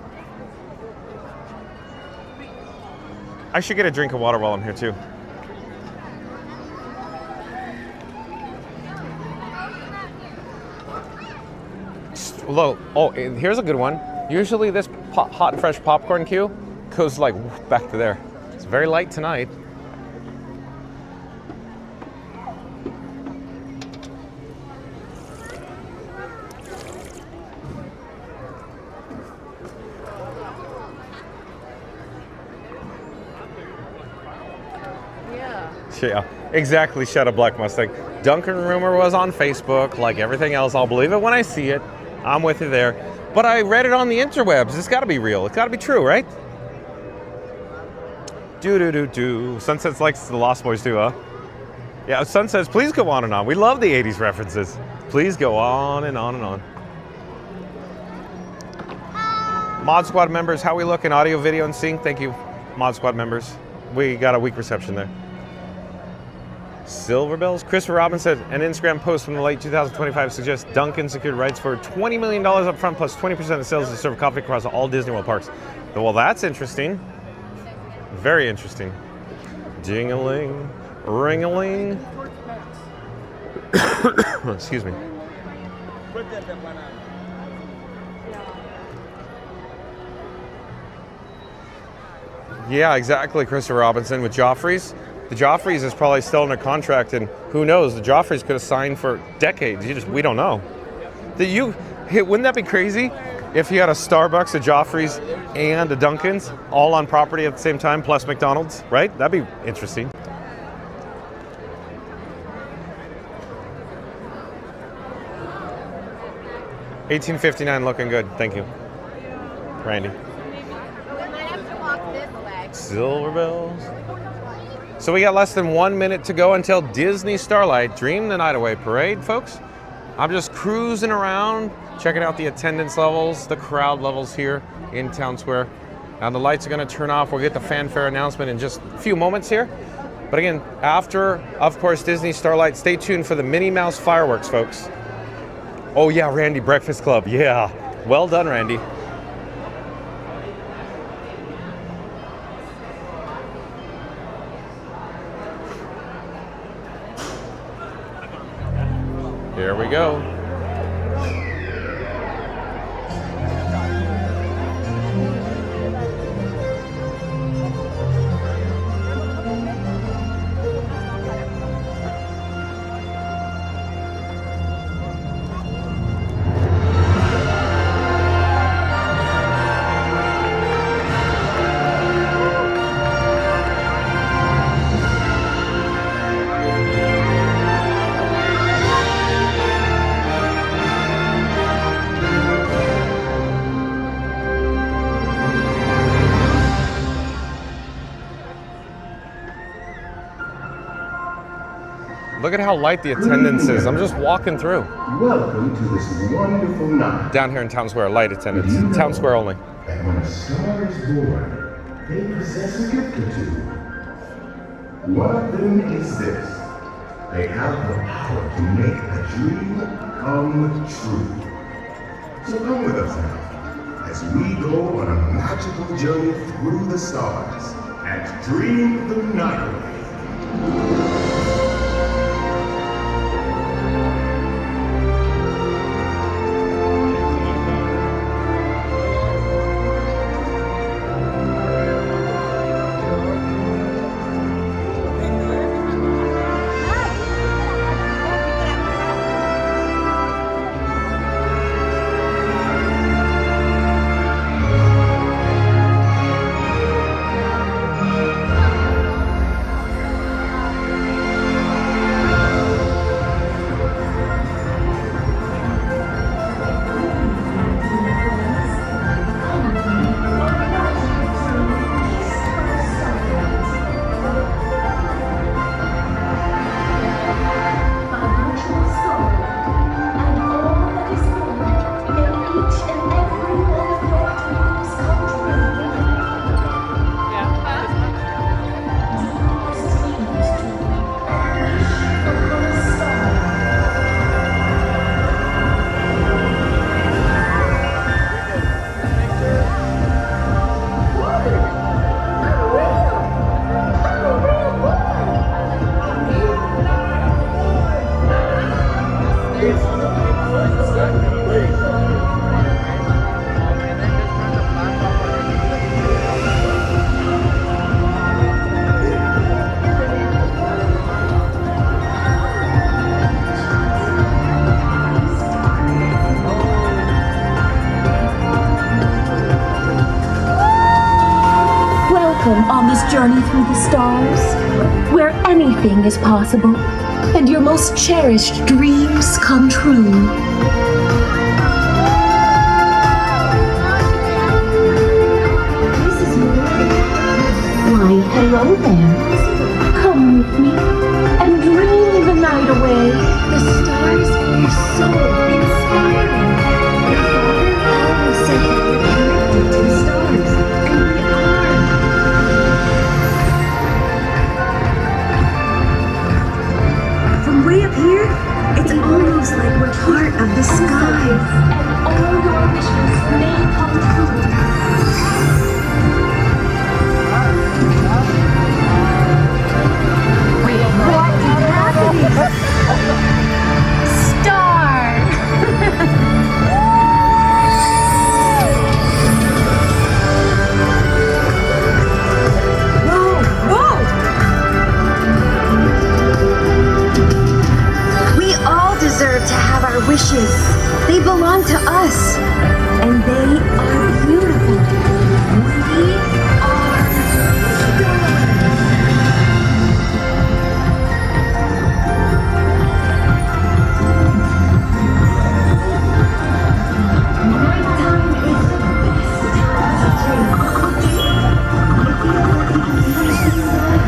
I should get a drink of water while I'm here too. Oh, here's a good one. Usually this hot and fresh popcorn queue goes like back to there. It's very light tonight. Yeah, exactly, Shadow Black Mustang. Dunkin' rumor was on Facebook, like everything else. I'll believe it when I see it. I'm with you there. But I read it on the interwebs. It's got to be real. It's got to be true, right? Sunsets likes the Lost Boys too, huh? Yeah, Sunsets, please go on and on. We love the 80s references. Please go on and on and on. Mod Squad members, how we look in audio, video, and sync? Thank you, Mod Squad members. We got a weak reception there. Silver Bells. Christopher Robbins said an Instagram post from the late 2025 suggests Dunkin' secured rights for $20 million up front plus 20% of sales to serve coffee across all Disney World parks. Well, that's interesting. Very interesting. Jing-a-ling, ring-a-ling. Excuse me. Yeah, exactly, Christopher Robinson with Joffrey's. The Joffrey's is probably still under contract, and who knows? The Joffrey's could have signed for decades. We don't know. Wouldn't that be crazy if you had a Starbucks, a Joffrey's, and a Dunkin's all on property at the same time, plus McDonald's, right? That'd be interesting. $18.59 looking good. Thank you, Randy. Silver Bells. So we got less than 1 minute to go until Disney Starlight Dream the Night Away parade, folks. I'm just cruising around, checking out the attendance levels, the crowd levels here in Town Square. Now the lights are going to turn off. We'll get the fanfare announcement in just a few moments here. But again, after, of course, Disney Starlight, stay tuned for the Minnie Mouse fireworks, folks. Oh yeah, Randy, Breakfast Club. Yeah, well done, Randy. Here we go. Look at how light the attendance is. I'm just walking through. Welcome to this wonderful night. Down here in Town Square, light attendance. Town Square only. And when a star is born, they possess a gift or two. One of them is this. They have the power to make a dream come true. So come with us now, as we go on a magical journey through the stars and dream the night away. Welcome on this journey through the stars, where anything is possible and your most cherished dreams come true. This is why, hello there. Come with me and dream the night away. The stars are so inspiring. Your father always said that we're connected to the stars, and we are. From way up here, it's almost like we're part of the sky. And all your wishes may come true. Wait, what is happening? Star! Whoa! Whoa! We all deserve to have our wishes. They belong to us. And they are beautiful. We are Nighttime is the best time to dream. If you want to touch the sun,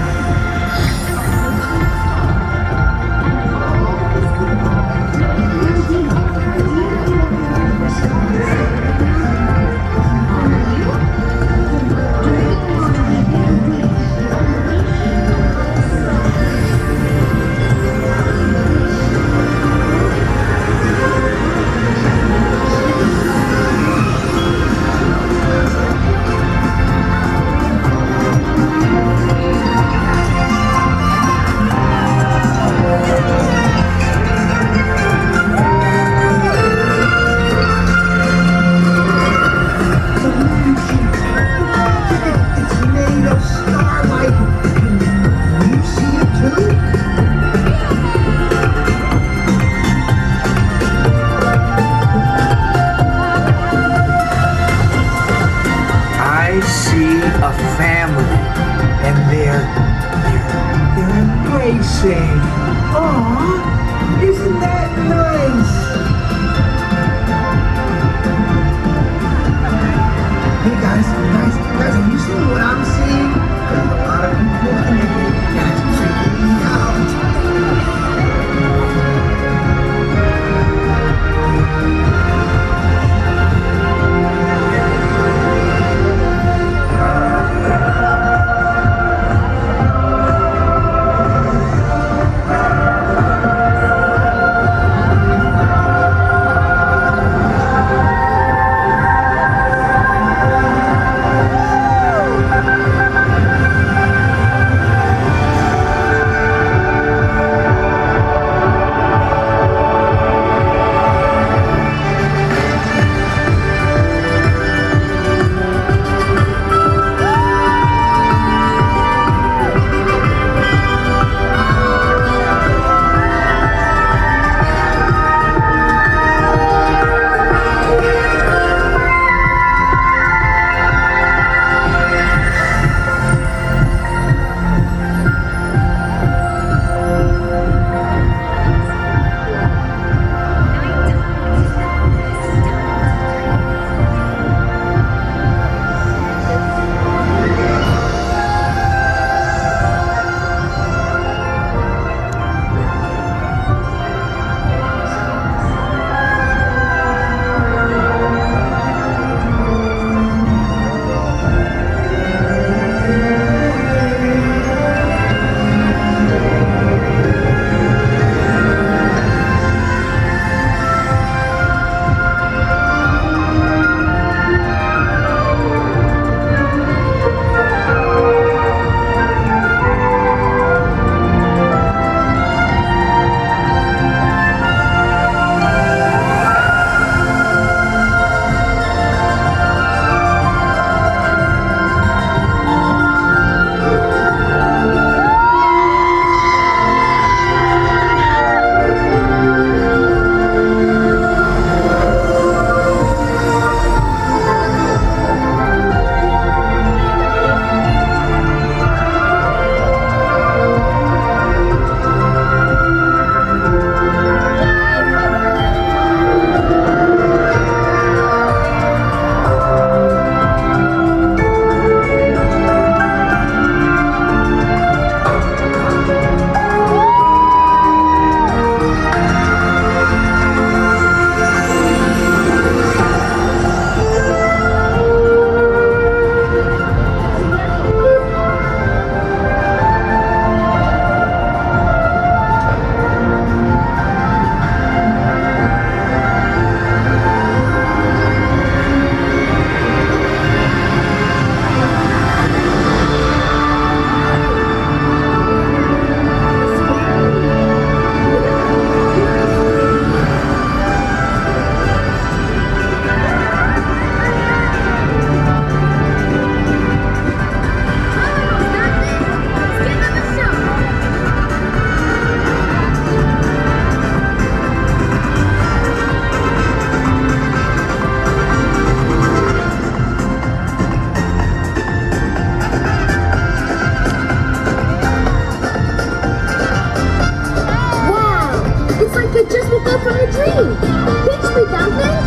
Pixie dumpling?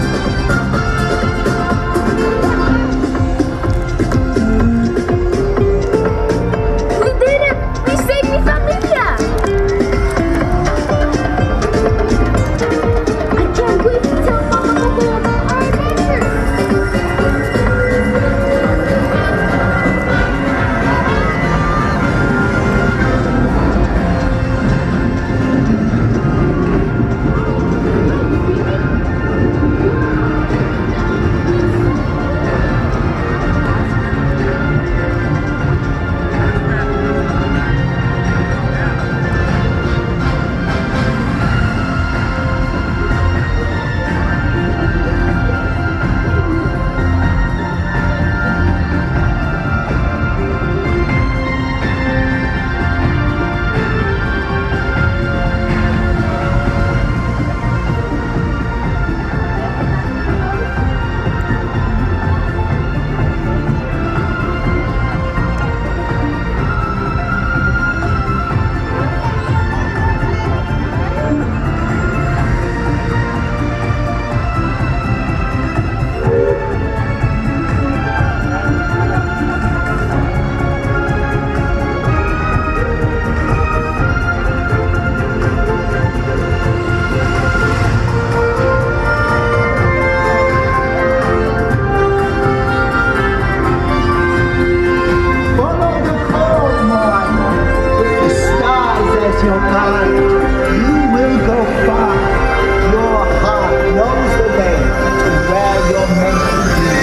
We did it! We saved mi familia! I can't wait to tell Mama Bobo about our adventure! Follow the cold one. With the stars as your guide, you will go far. Your heart knows the way to where you're meant to be.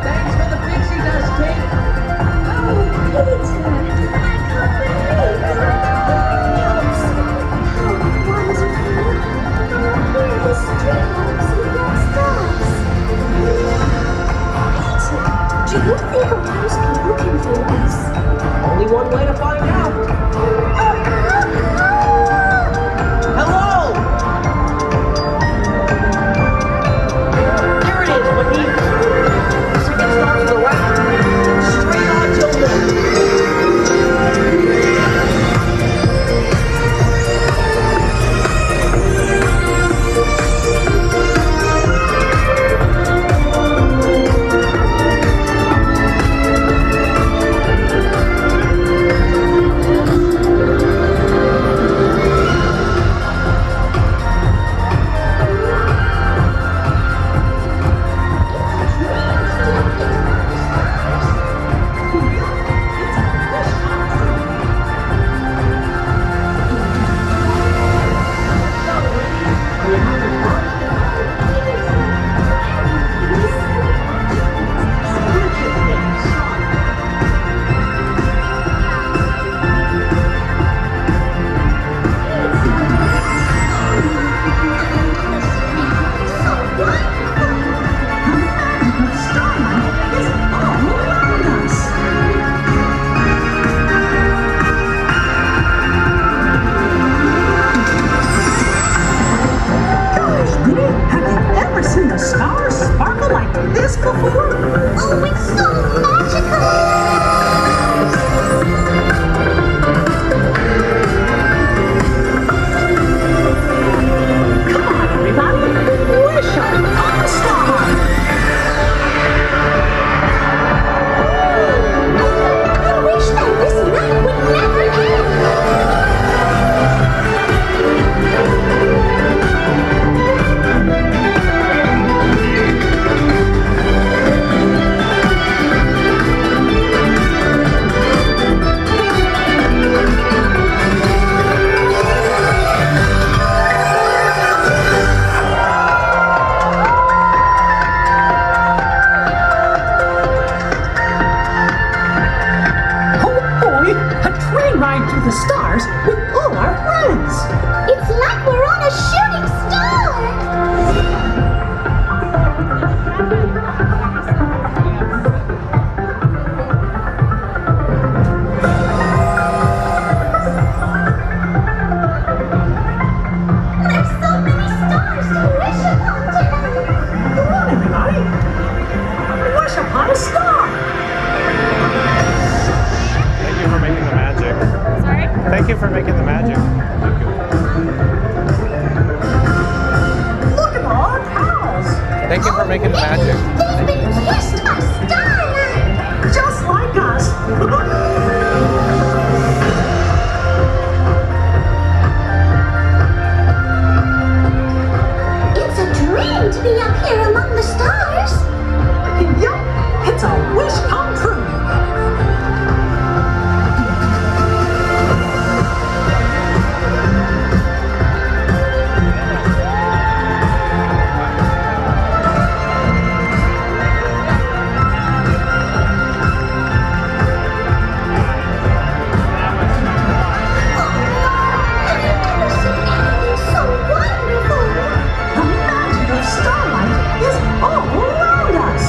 Thanks for the pixie dust cake. Oh, Peter, I can't believe it. How wonderful. Here the streetlights with their stars. Peter, do you think all those people can hear us? Only one way to find out. Hello! Here it is, Whitney. Second star to the right. Straight on till noon. Have you ever seen the stars sparkle like this before? Oh, it's so magical! Come on, everybody. Wish on a star. I wish that this night would never end! magic. They've been kissed by starlight. Just like us. It's a dream to be up here among the stars. Yup, it's a wish come true. So wonderful. The magic of starlight is all around us.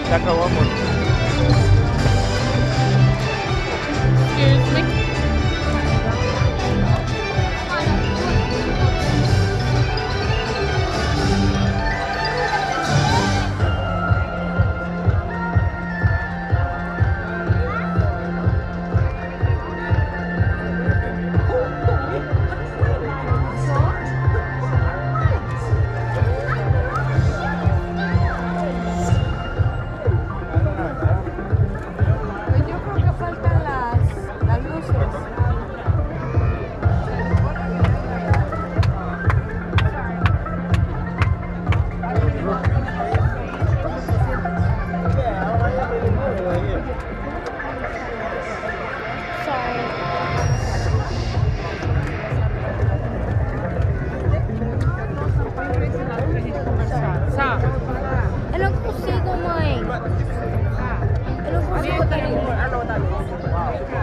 Ya acabó, amor. Excuse me. Yo creo que faltan las luces. Eu não consigo, mãe. Eu não consigo.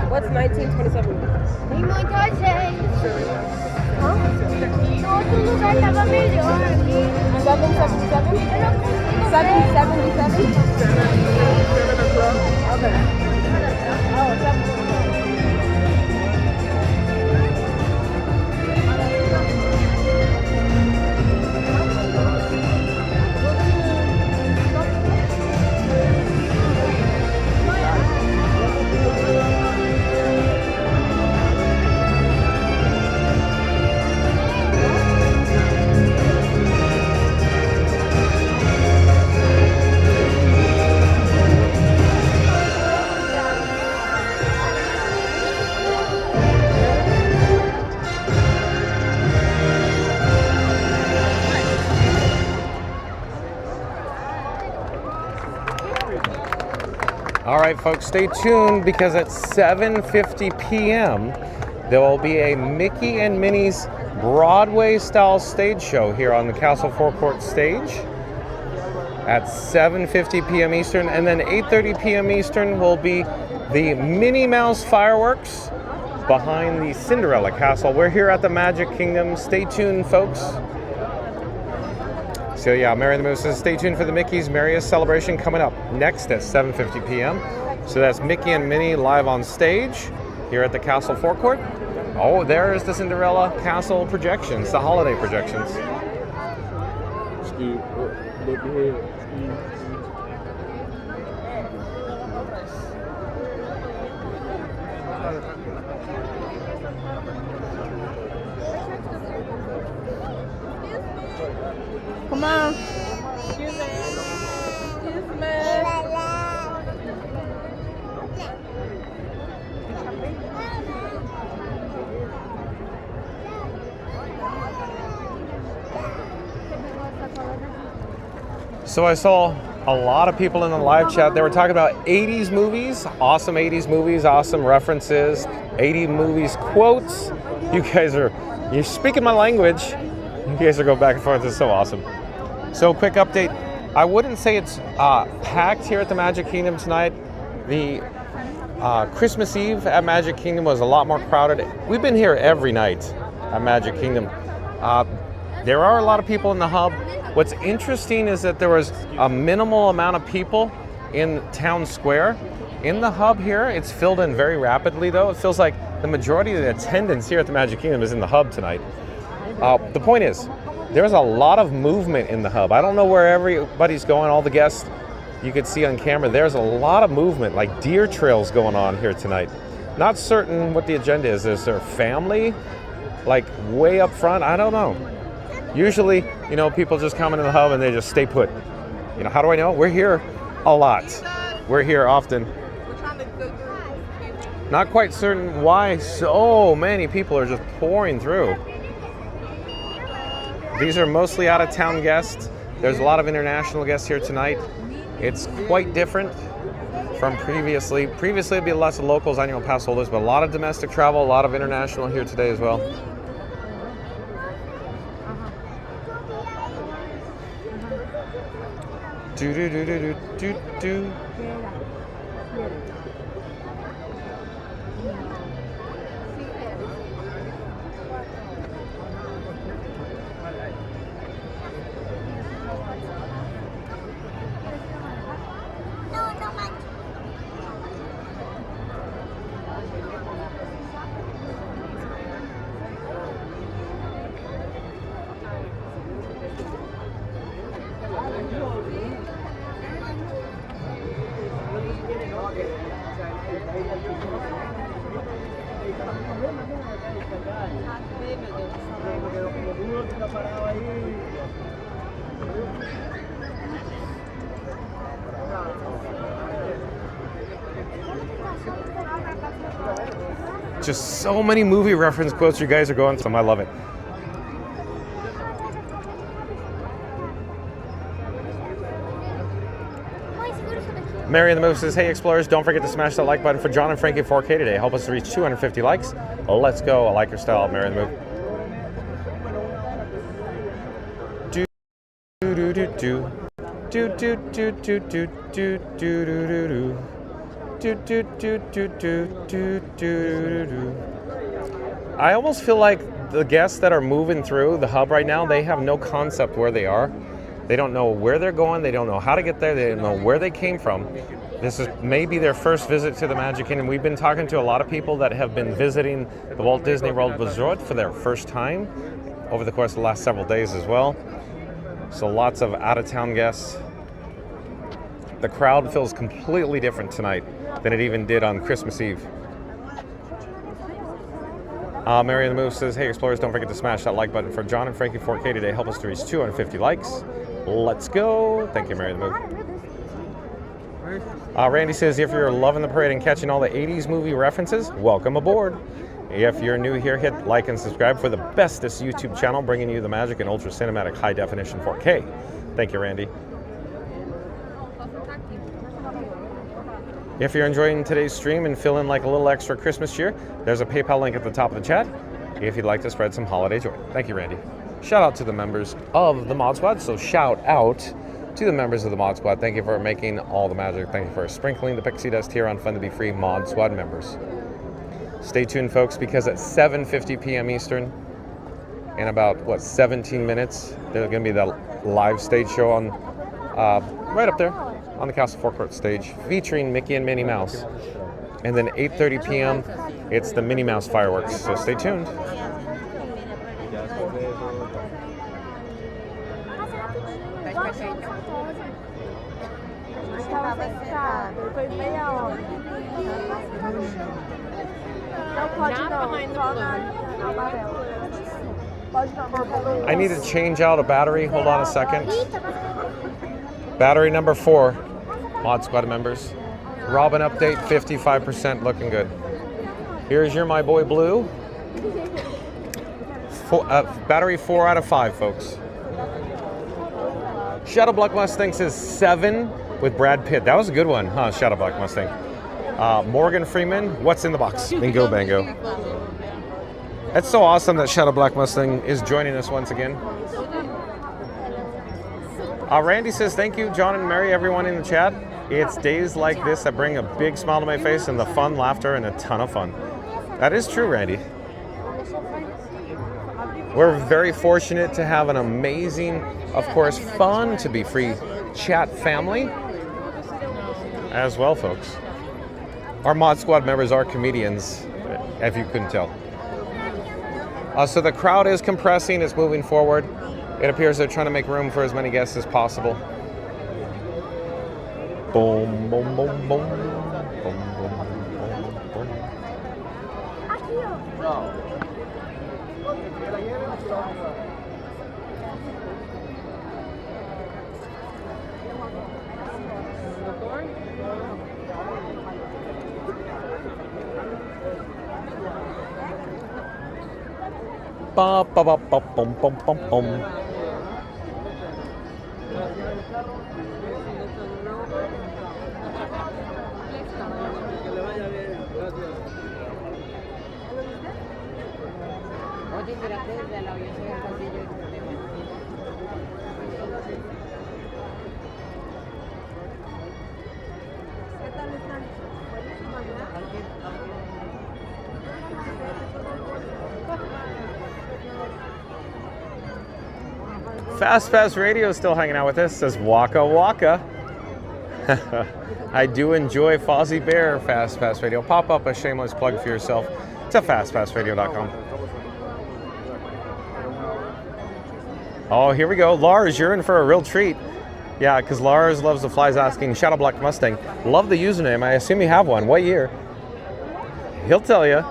What's 1927? Tem muita gente. No outro lugar tava melhor. 777? Eu não consigo. 777? 7 o'clock? Okay. Oh, 7. All right, folks, stay tuned because at 7:50 p.m. there will be a Mickey and Minnie's Broadway-style stage show here on the Castle Forecourt stage at 7:50 p.m. Eastern, and then 8:30 p.m. Eastern will be the Minnie Mouse fireworks behind the Cinderella Castle. We're here at the Magic Kingdom. Stay tuned, folks. So yeah, Mary the Moose says stay tuned for the Mickey's Merriest Celebration coming up next at 7:50 p.m. So that's Mickey and Minnie live on stage here at the Castle Forecourt. Oh, there's the Cinderella Castle projections, the holiday projections. Steve, look ahead. Come on. Excuse me. Excuse me. So I saw a lot of people in the live chat. They were talking about 80s movies, awesome 80s movies, awesome references, 80s movies quotes. You're speaking my language. You guys are going back and forth. It's so awesome. So quick update. I wouldn't say it's packed here at the Magic Kingdom tonight. The Christmas Eve at Magic Kingdom was a lot more crowded. We've been here every night at Magic Kingdom. There are a lot of people in the hub. What's interesting is that there was a minimal amount of people in Town Square. In the hub here, it's filled in very rapidly though. It feels like the majority of the attendance here at the Magic Kingdom is in the hub tonight. The point is, there's a lot of movement in the hub. I don't know where everybody's going, all the guests you could see on camera. There's a lot of movement, like deer trails going on here tonight. Not certain what the agenda is. Is there family, like way up front? I don't know. Usually, people just come into the hub and they just stay put. How do I know? We're here a lot. We're here often. Not quite certain why so many people are just pouring through. These are mostly out-of-town guests. There's a lot of international guests here tonight. It's quite different from previously. Previously, it'd be less of locals, annual pass holders, but a lot of domestic travel, a lot of international here today as well. Do do do do do do do. Just so many movie reference quotes you guys are going through. I love it. Mary in the Move says, hey Explorers, don't forget to smash that like button for John and Frankie 4K today. Help us to reach 250 likes. Let's go. I like your style, Mary in the Move. Do do do do do do do do do do do do do. I almost feel like the guests that are moving through the hub right now, they have no concept where they are. They don't know where they're going. They don't know how to get there. They don't know where they came from. This is maybe their first visit to the Magic Kingdom. We've been talking to a lot of people that have been visiting the Walt Disney World Resort for their first time over the course of the last several days as well. So lots of out-of-town guests. The crowd feels completely different tonight than it even did on Christmas Eve. Mary in the Move says, hey Explorers, don't forget to smash that like button for John and Frankie 4K today. Help us to reach 250 likes. Let's go. Thank you, Mary in the Move. Randy says, if you're loving the parade and catching all the 80s movie references, welcome aboard. If you're new here, hit like and subscribe for the bestest YouTube channel bringing you the magic in ultra cinematic high definition 4K. Thank you, Randy. If you're enjoying today's stream and feeling like a little extra Christmas cheer, there's a PayPal link at the top of the chat if you'd like to spread some holiday joy. Thank you, Randy. Shout out to the members of the Mod Squad. So shout out to the members of the Mod Squad. Thank you for making all the magic. Thank you for sprinkling the pixie dust here on Fun to Be Free Mod Squad members. Stay tuned, folks, because at 7:50 p.m. Eastern, in about, 17 minutes, there's going to be the live stage show on right up there on the Castle Forecourt stage featuring Mickey and Minnie Mouse. And then 8:30 p.m., it's the Minnie Mouse fireworks. So stay tuned. I need to change out a battery. Hold on a second. Battery number 4, Mod Squad members. Robin update, 55%, looking good. Here's your My Boy Blue. Battery 4 out of 5, folks. Shadow Black Mustang says 7 with Brad Pitt. That was a good one, huh, Shadow Black Mustang. Morgan Freeman, what's in the box? Bingo bango. It's so awesome that Shadow Black Mustang is joining us once again. Randy says, thank you, John and Mary, everyone in the chat. It's days like this that bring a big smile to my face and the fun, laughter, and a ton of fun. That is true, Randy. We're very fortunate to have an amazing, of course, Fun to Be Free chat family as well, folks. Our Mod Squad members are comedians, if you couldn't tell. So the crowd is compressing, it's moving forward. It appears they're trying to make room for as many guests as possible. Boom, boom, boom, boom, boom, boom, boom, boom. Ba ba ba ba bum bum bum bum. Fast Pass Radio is still hanging out with us. Says Waka Waka. I do enjoy Fozzie Bear Fast Pass Radio. Pop up a shameless plug for yourself to fastpassradio.com. Oh, here we go. Lars, you're in for a real treat. Yeah, because Lars loves the flies asking Shadow Black Mustang. Love the username. I assume you have one. What year? He'll tell you.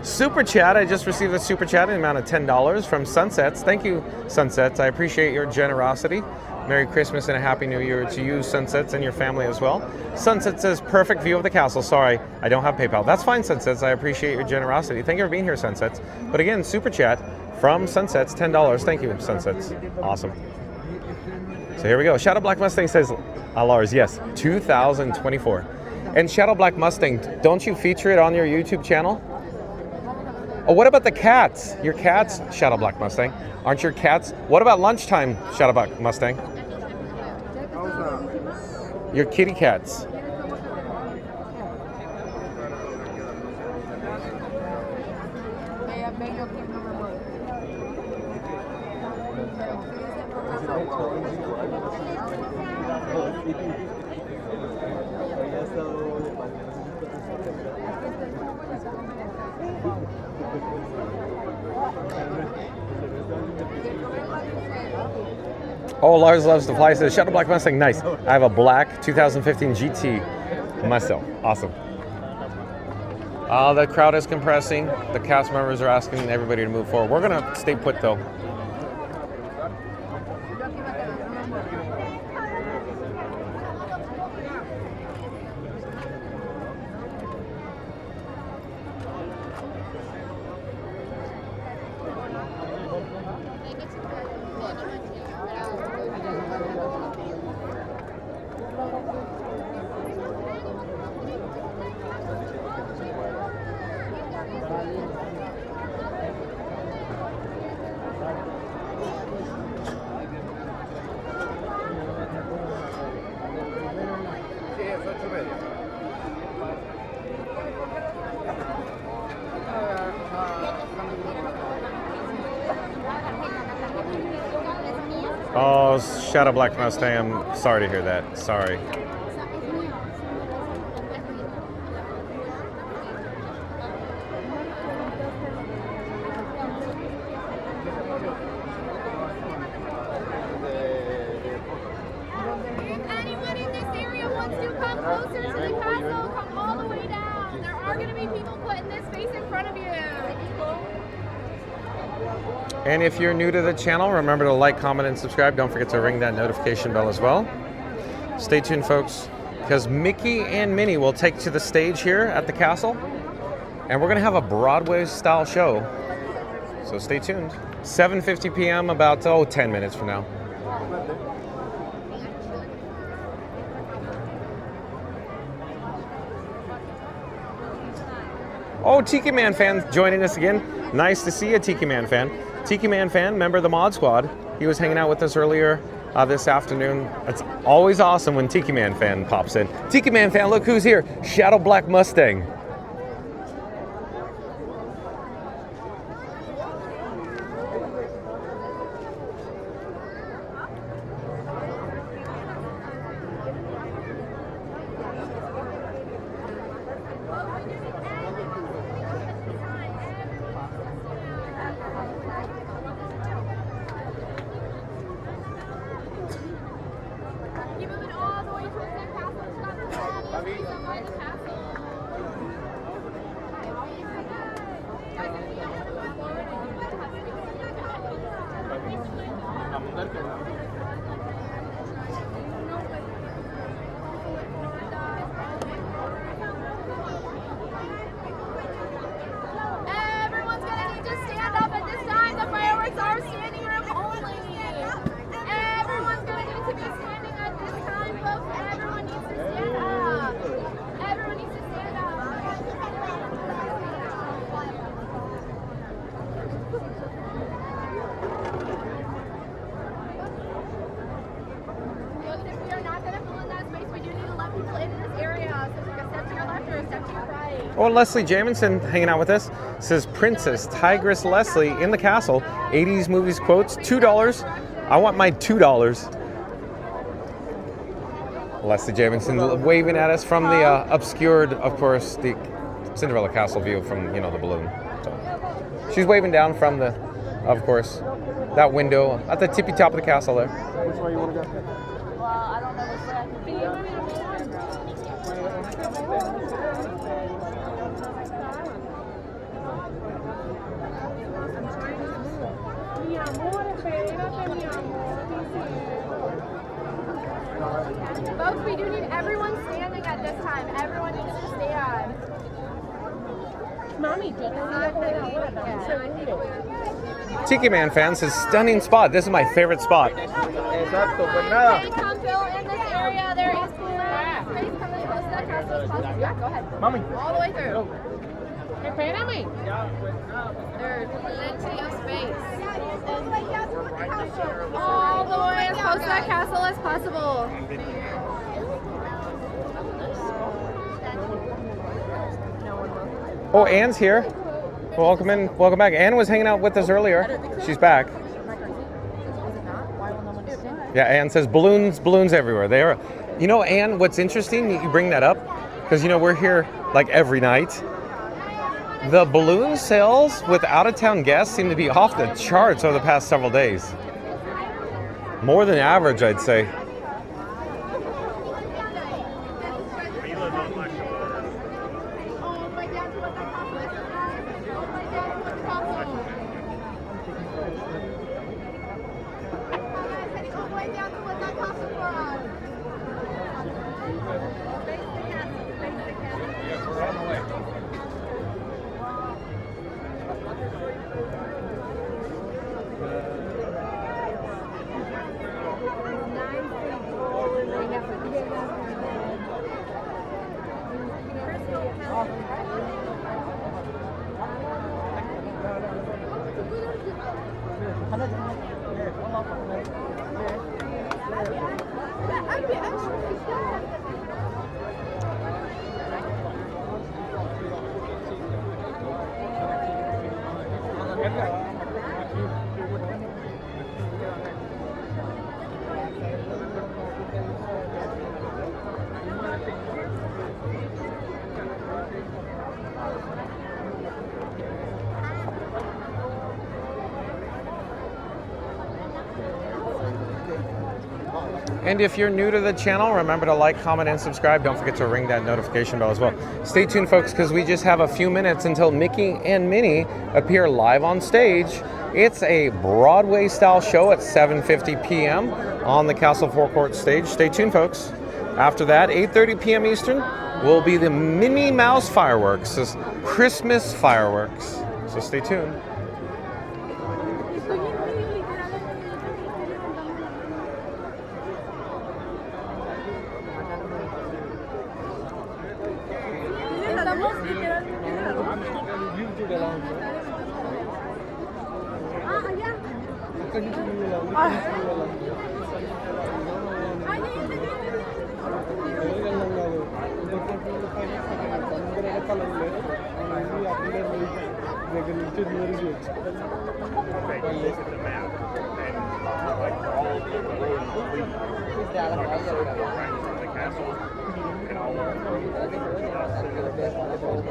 Super chat. I just received a super chat in the amount of $10 from Sunsets. Thank you, Sunsets. I appreciate your generosity. Merry Christmas and a Happy New Year to you, Sunsets, and your family as well. Sunset says, perfect view of the castle. Sorry, I don't have PayPal. That's fine, Sunsets. I appreciate your generosity. Thank you for being here, Sunsets. But again, super chat from Sunsets, $10. Thank you, Sunsets. Awesome. So here we go. Shadow Black Mustang says, Lars, yes, 2024. And Shadow Black Mustang, don't you feature it on your YouTube channel? Oh, what about the cats? Your cats, Shadow Black Mustang. Aren't your cats? What about lunchtime, Shadow Black Mustang? Your kitty cats. Oh, Lars loves to fly. Says Shadow Black Mustang, nice. I have a black 2015 GT myself. Awesome. The crowd is compressing. The cast members are asking everybody to move forward. We're gonna stay put though. Oh, Shadow Black Mustang, I'm sorry to hear that. Sorry. Anyone in this area wants to come closer to the castle, come all the way down. There are going to be people putting this space in front of you. And if you're new to the channel, remember to like, comment, and subscribe. Don't forget to ring that notification bell as well. Stay tuned, folks, because Mickey and Minnie will take to the stage here at the castle, and we're going to have a Broadway-style show. So stay tuned. 7:50 p.m., about 10 minutes from now. Oh, Tiki Man fan joining us again. Nice to see you, Tiki Man fan. Tiki Man fan, member of the Mod Squad. He was hanging out with us earlier this afternoon. It's always awesome when Tiki Man fan pops in. Tiki Man fan, look who's here. Shadow Black Mustang. Everyone's going to need to stand up at this time. The fireworks are standing room only. Everyone's going to need to be standing at this time, folks. Everyone needs to stand up. Everyone needs to stand up. Folks, if we are not going to fill in that space, we do need to let people into this area. So take a step to your left or a step to your right. Oh, Leslie Jamison hanging out with us says Princess Tigress Leslie in the castle. 80s movies quotes, $2. I want my $2. Leslie Jamison waving at us from the obscured, of course, the Cinderella Castle view from, the balloon. So she's waving down from the, of course, that window at the tippy top of the castle there. Which way you want to go? Well, I don't know which way I can be. Folks, we do need everyone standing at this time. Everyone needs to stay on. Mommy, Tiki Man fans, his stunning spot. This is my favorite spot. Exacto, pues nada. Come fill in this area. There is space from as close to that castle as possible. Yeah, go ahead. Mommy. All the way through. Espérame. There's plenty of space. All the way as close to that castle as possible. Oh, Anne's here. Welcome in. Welcome back. Anne was hanging out with us earlier. She's back. Yeah, Anne says balloons everywhere. They are. You know, Anne, what's interesting, you bring that up, because, you know, we're here like every night. The balloon sales with out-of-town guests seem to be off the charts over the past several days. More than average, I'd say. And if you're new to the channel, remember to like, comment, and subscribe. Don't forget to ring that notification bell as well. Stay tuned, folks, because we just have a few minutes until Mickey and Minnie appear live on stage. It's a Broadway-style show at 7:50 p.m. on the Castle Forecourt stage. Stay tuned, folks. After that, 8:30 p.m. Eastern, will be the Minnie Mouse fireworks, this Christmas fireworks. So stay tuned.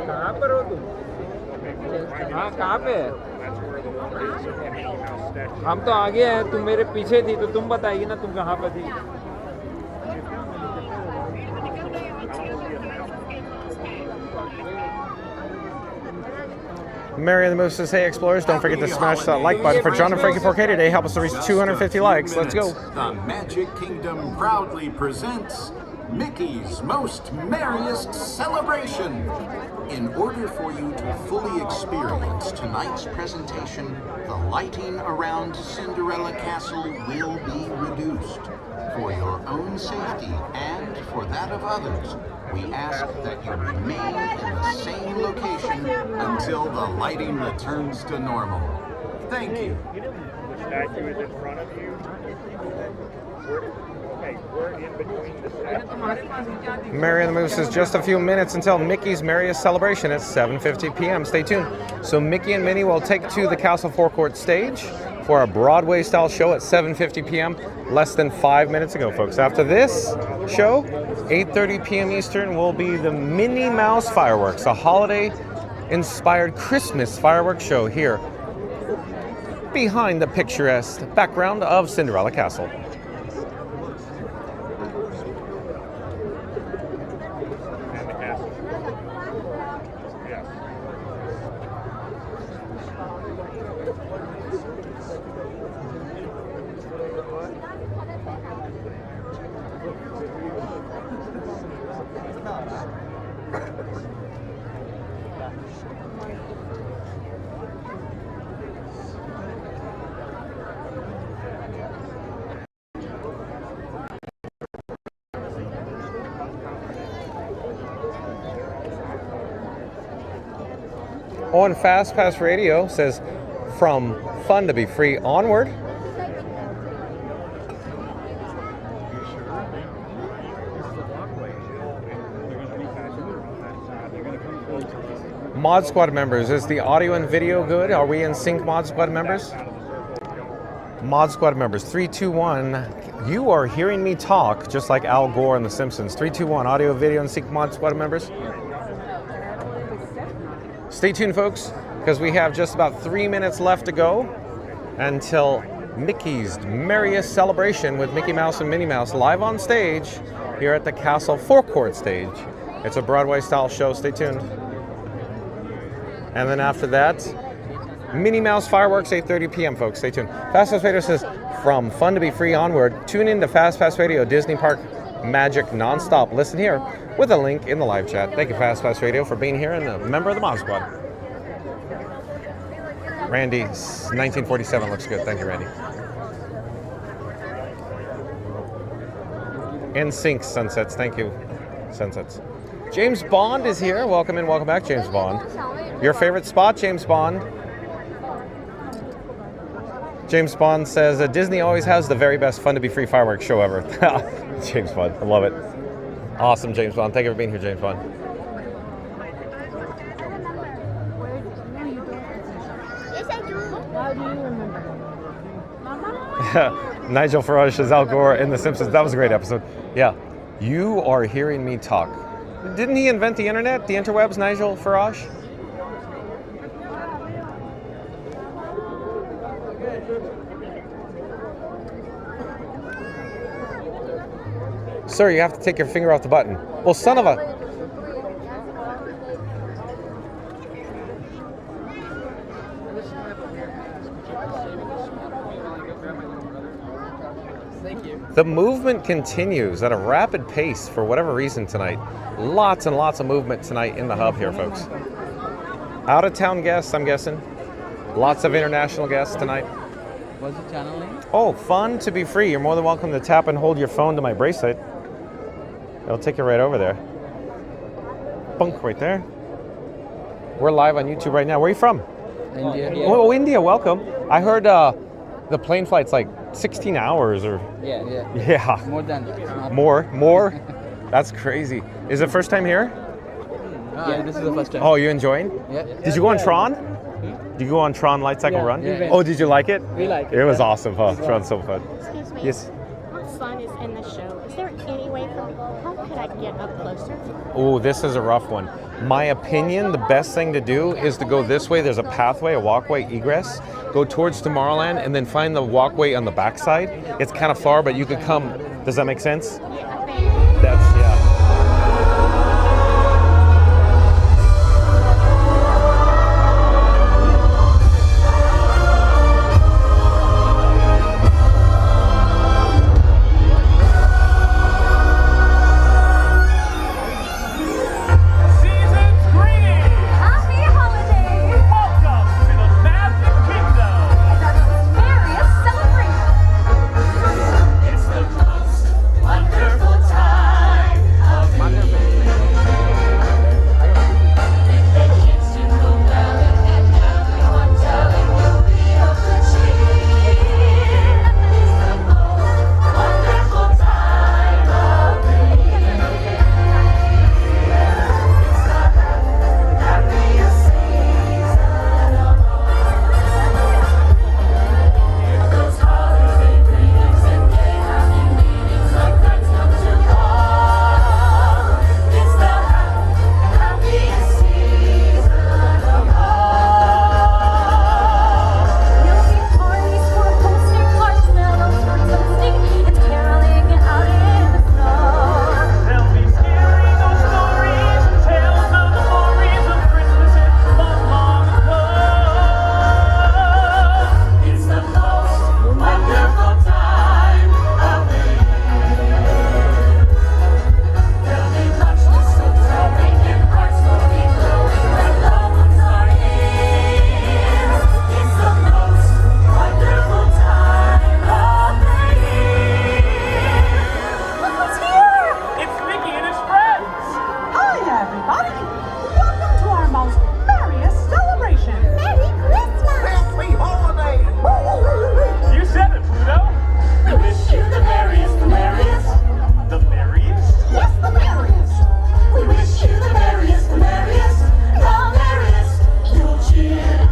कहाँ पर हो तुम? हाँ कहाँ पे है? हम तो आगे हैं, तुम मेरे पीछे थी तो तुम बताइए ना तुम कहाँ पर थी? Mary and the Moose says, hey explorers, don't forget to smash that like button for John and Frankie 4K today. Help us to reach 250 likes. Let's go. The Magic Kingdom proudly presents Mickey's Most Merriest Celebration. In order for you to fully experience tonight's presentation, the lighting around Cinderella Castle will be reduced. For your own safety and for that of others, we ask that you remain in the same location until the lighting returns to normal. Thank you. The statue is in front of you. We're in between the statues. Mary and the Moose is just a few minutes until Mickey's Merriest Celebration at 7:50 p.m. Stay tuned. So Mickey and Minnie will take to the Castle Forecourt stage for a Broadway-style show at 7:50 p.m. less than 5 minutes ago, folks. After this show, 8:30 p.m. Eastern, will be the Minnie Mouse fireworks, a holiday-inspired Christmas fireworks show here behind the picturesque background of Cinderella Castle. On Fast Pass Radio says, from fun to be free onward. Mod Squad members, is the audio and video good? Are we in sync, Mod Squad members? Mod Squad members, 3, 2, 1. You are hearing me talk just like Al Gore and The Simpsons. 3, 2, 1. Audio, video, and sync, Mod Squad members. Stay tuned, folks, because we have just about 3 minutes left to go until Mickey's Merriest Celebration with Mickey Mouse and Minnie Mouse live on stage here at the Castle Forecourt stage. It's a Broadway-style show. Stay tuned. And then after that, Minnie Mouse fireworks, 8:30 p.m., folks. Stay tuned. Fast Pass Radio says, from fun to be free onward, tune in to Fast Pass Radio, Disney Park Magic nonstop. Listen here with a link in the live chat. Thank you, Fast Pass Radio, for being here and a member of the Mod Squad. Randy, 1947 looks good. Thank you, Randy. In sync, Sunsets. Thank you, Sunsets. James Bond is here. Welcome in, welcome back, James Bond. Your favorite spot, James Bond? James Bond says, Disney always has the very best fun to be free fireworks show ever. James Bond, I love it. Awesome, James Bond. Thank you for being here, James Bond. Yes, I do. How do you remember? Nigel Farage says Al Gore in The Simpsons. That was a great episode. Yeah. You are hearing me talk. Didn't he invent the internet, the interwebs, Nigel Farage? Sir, you have to take your finger off the button. Well, son of a... Thank you. The movement continues at a rapid pace for whatever reason tonight. Lots and lots of movement tonight in the hub here, folks. Out-of-town guests, I'm guessing. Lots of international guests tonight. What's the channel name? Oh, fun to be free. You're more than welcome to tap and hold your phone to my bracelet. It'll take you right over there. Bunk right there. We're live on YouTube right now. Where are you from? India. Oh, India, welcome. I heard the plane flight's like 16 hours or... Yeah. More than that. More? That's crazy. Is it first time here? Yeah, this is the first time. Oh, you enjoying? Yeah. Did you go on Tron? Did you go on Tron Light Cycle Run? Yeah. Oh, did you like it? We like it. It was awesome, huh? Tron's so fun. Excuse me. Yes. How fun is in the show? Is there any way for me? How could I get up closer? Oh, this is a rough one. My opinion, the best thing to do is to go this way. There's a pathway, a walkway egress. Go towards Tomorrowland and then find the walkway on the backside. It's kind of far, but you could come. Does that make sense? That's, yeah. Wonderful everybody. Welcome to our most merriest celebration. Merry Christmas! Happy holiday! You said it, Pluto. We wish you the merriest, the merriest. The merriest? Yes, the merriest. We wish you the merriest, the merriest. The merriest. You'll cheer.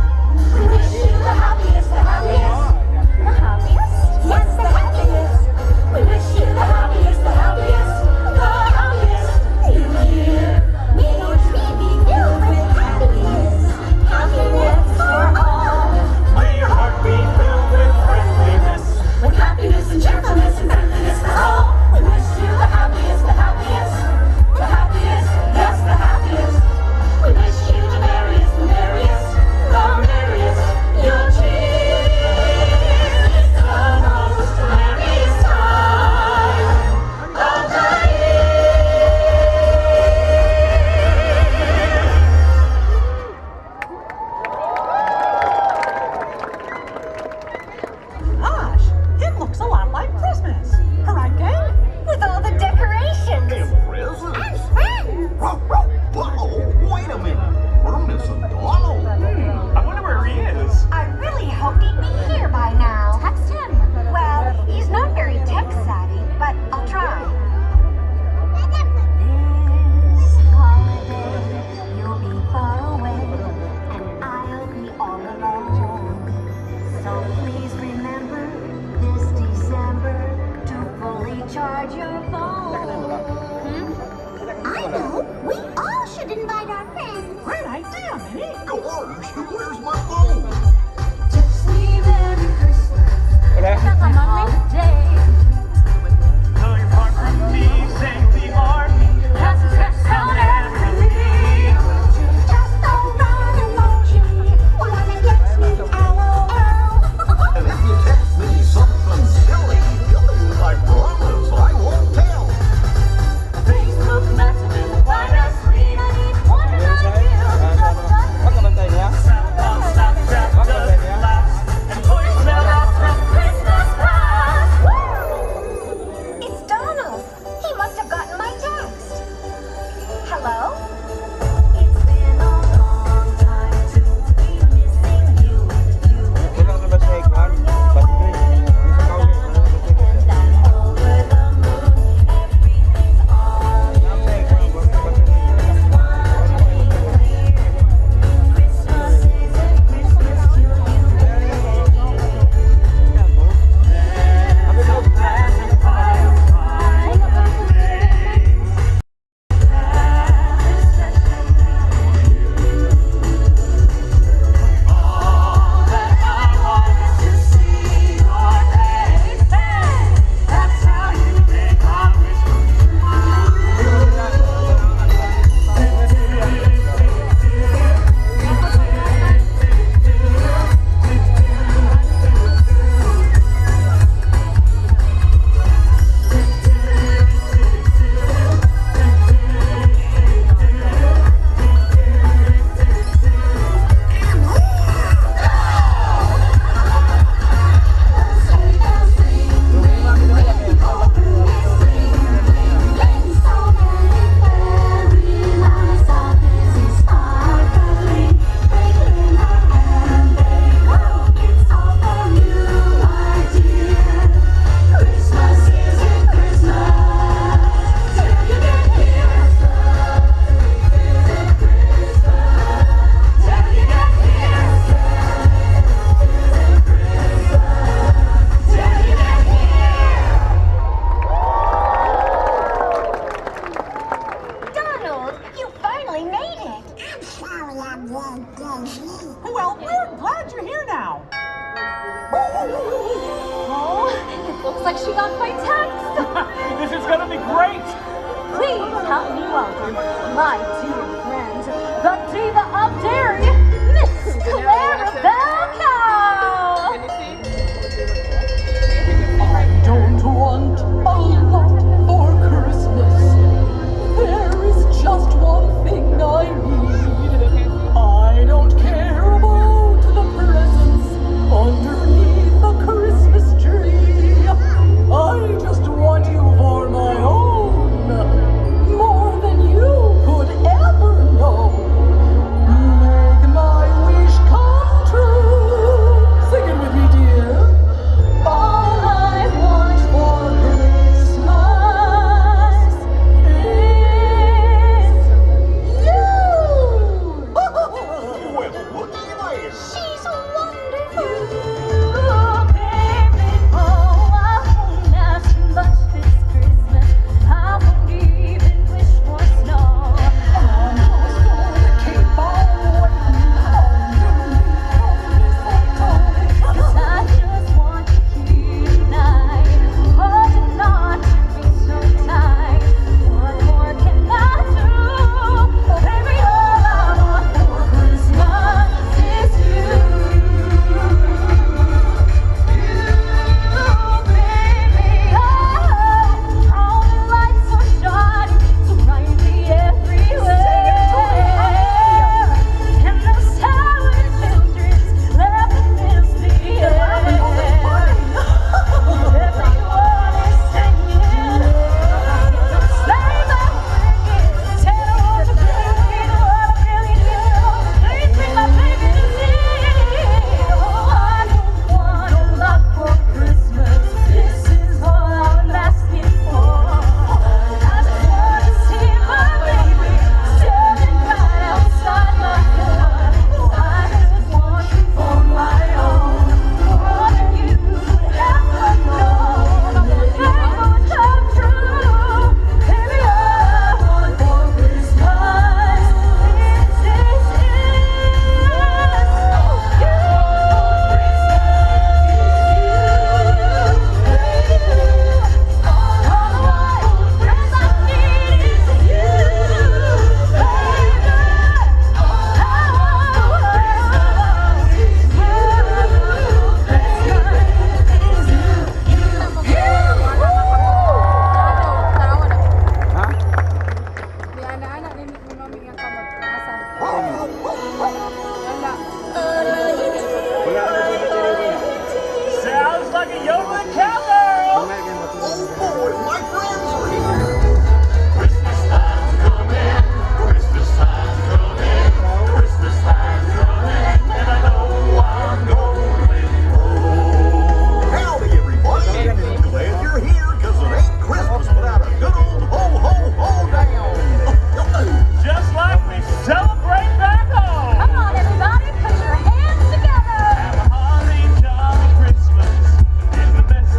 We wish you the happiest, the happiest. The happiest? Yes, the happiest. We wish you the happiest, the happiest. The happiest. You hear. May your tree be filled with happiness. Happiness for all. May your heart be filled with friendliness. With happiness and cheerfulness and friendliness for all. We wish you the happiest, the happiest. The happiest, yes, the happiest. We wish you the merriest, the merriest. The merriest. You'll cheer. It's the most merriest time of the Gosh, it looks a lot like Christmas. Right, gang? With all the decorations. Presents? And friends. Whoa, wait a minute. We're missing Donald. I wonder where he is. I really hoped he'd be here by now. Text him. Well, he's not very tech savvy, but I'll try. This holiday, you'll be far away, and I'll be all alone. So please remember this December to fully charge your phone. I know. We all should invite our friends. Great idea, Minnie. Gosh, where's my phone? Just me Merry Christmas. What happened? Tell your partner, please thank the army. That's a stress out every week. Just a run emoji. Wanna get me LOL. And if you text me something silly, I promise I won't tell. Facebook messages find us sweet. Bắt con lên tay nhé. Snapchat Bắt con lên nhé. and voicemail out from Christmas past. It's Donald. He must have gotten my text. Hello? It's been a long time to be missing you. We're not gonna take one, but three. Bisa kau ni. And over the moon, everything's always just one thing clear. Christmas isn't Christmas till you get That's how you make our wish Donald, you finally made it. I'm sorry I'm wrong. Well, we're glad you're here now. Oh, it looks like she got my text. This is gonna be great. Please help me welcome my dear friend, the diva of dairy, Miss Clarabelle Cow. I don't want a lot for Christmas. There is just one thing I need. I don't care about the presents underneath the Christmas tree. I just want you for my own, more than you could ever anak ni mami yang kamu perasan. Sounds like a yodeling cowgirl! Oh boy, my friends are here! Christmas time's coming, Christmas time's coming, Christmas time's coming, and I know I'm going home. Howdy everybody, glad you're here, cause it ain't Christmas without a good old ho-ho-ho down. Just like we celebrate back home. Come on, everybody, put your hands together. Have a holly jolly Christmas in the best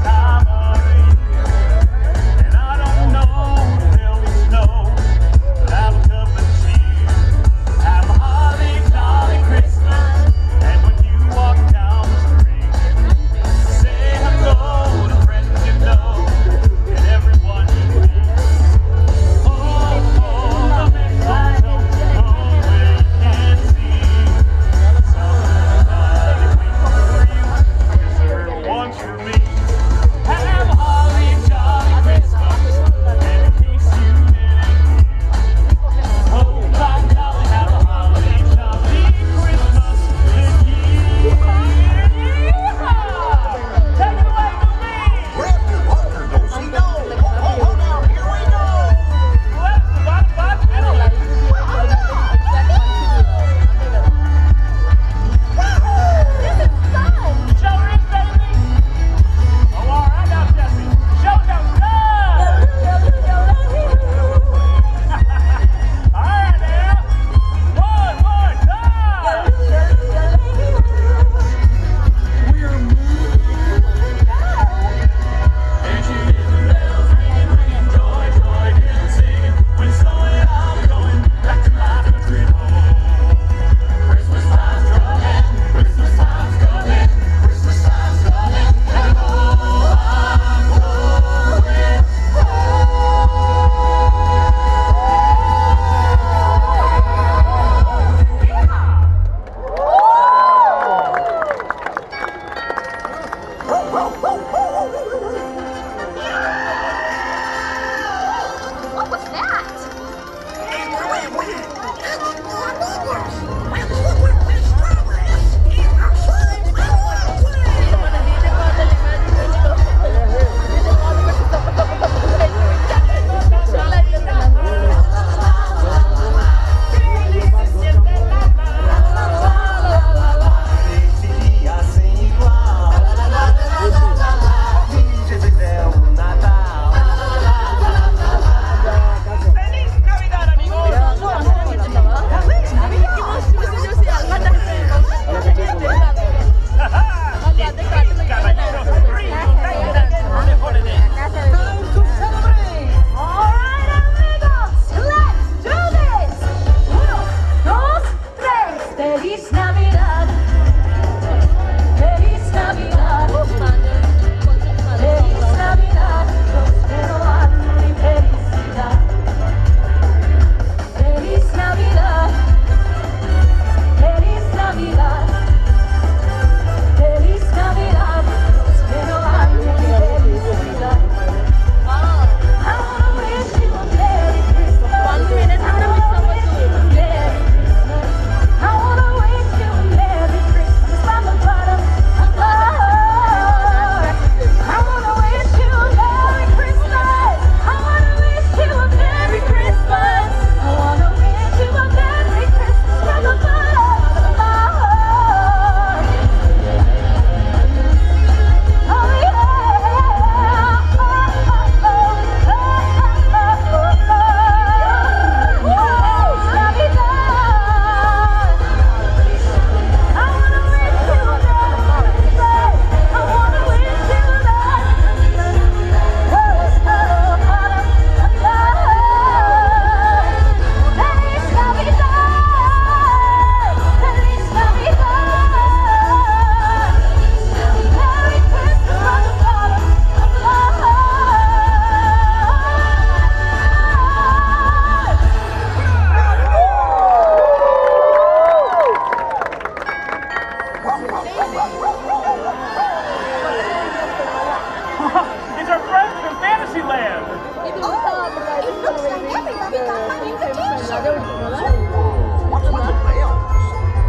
What's with the bells?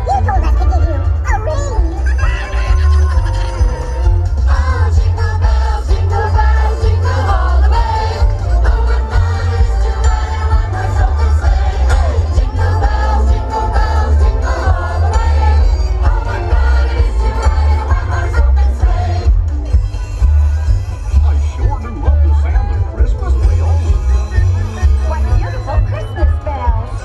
You told us to give you a ring. Oh, jingle bells, jingle all the way. Oh, what fun it is to ride in one horse open sleigh. Hey, jingle bells, jingle all the way. Oh, what fun it is to ride in one horse open sleigh. I sure do love the sound of Christmas bells. What beautiful Christmas bells.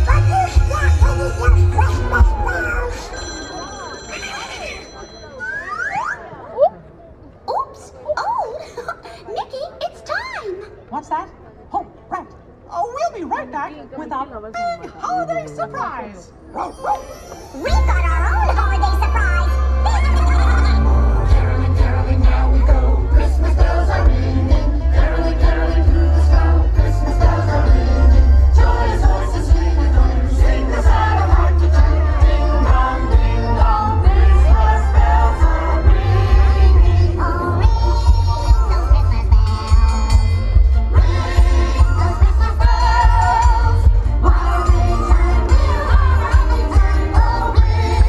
But you stop when you hear Christmas bells. Oops. Oh, Mickey, it's time. What's that? Oh, right. Oh, we'll be right back with a big holiday surprise. We got our own holiday surprise. Caroling, caroling, now we go. Christmas bells are ringing. Caroling, caroling through the snow. Christmas bells are ringing. Joyous voices sweet and clear. Sing the sad of heart to cheer. Ding dong, Christmas bells are ringing. Oh, ring those Christmas bells. Ring those Christmas bells. What a ring time we'll have a happy time. Oh, ring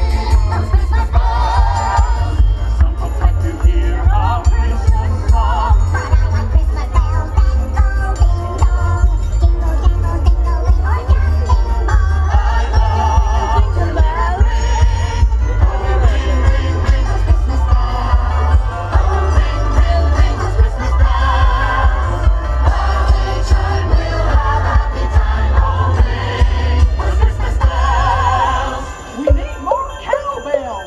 those Christmas bells. Some folks like to hear a Christmas song. But I like Christmas bells that go ding dong. Jingle, jangle, dingling, or just ding bong. I love to let it ring. Oh, ring, ring, ring those Christmas bells. Oh, ring, ring, ring those Christmas bells. While they chime, we'll have a happy time. Oh, ring those Christmas bells. We need more cowbell.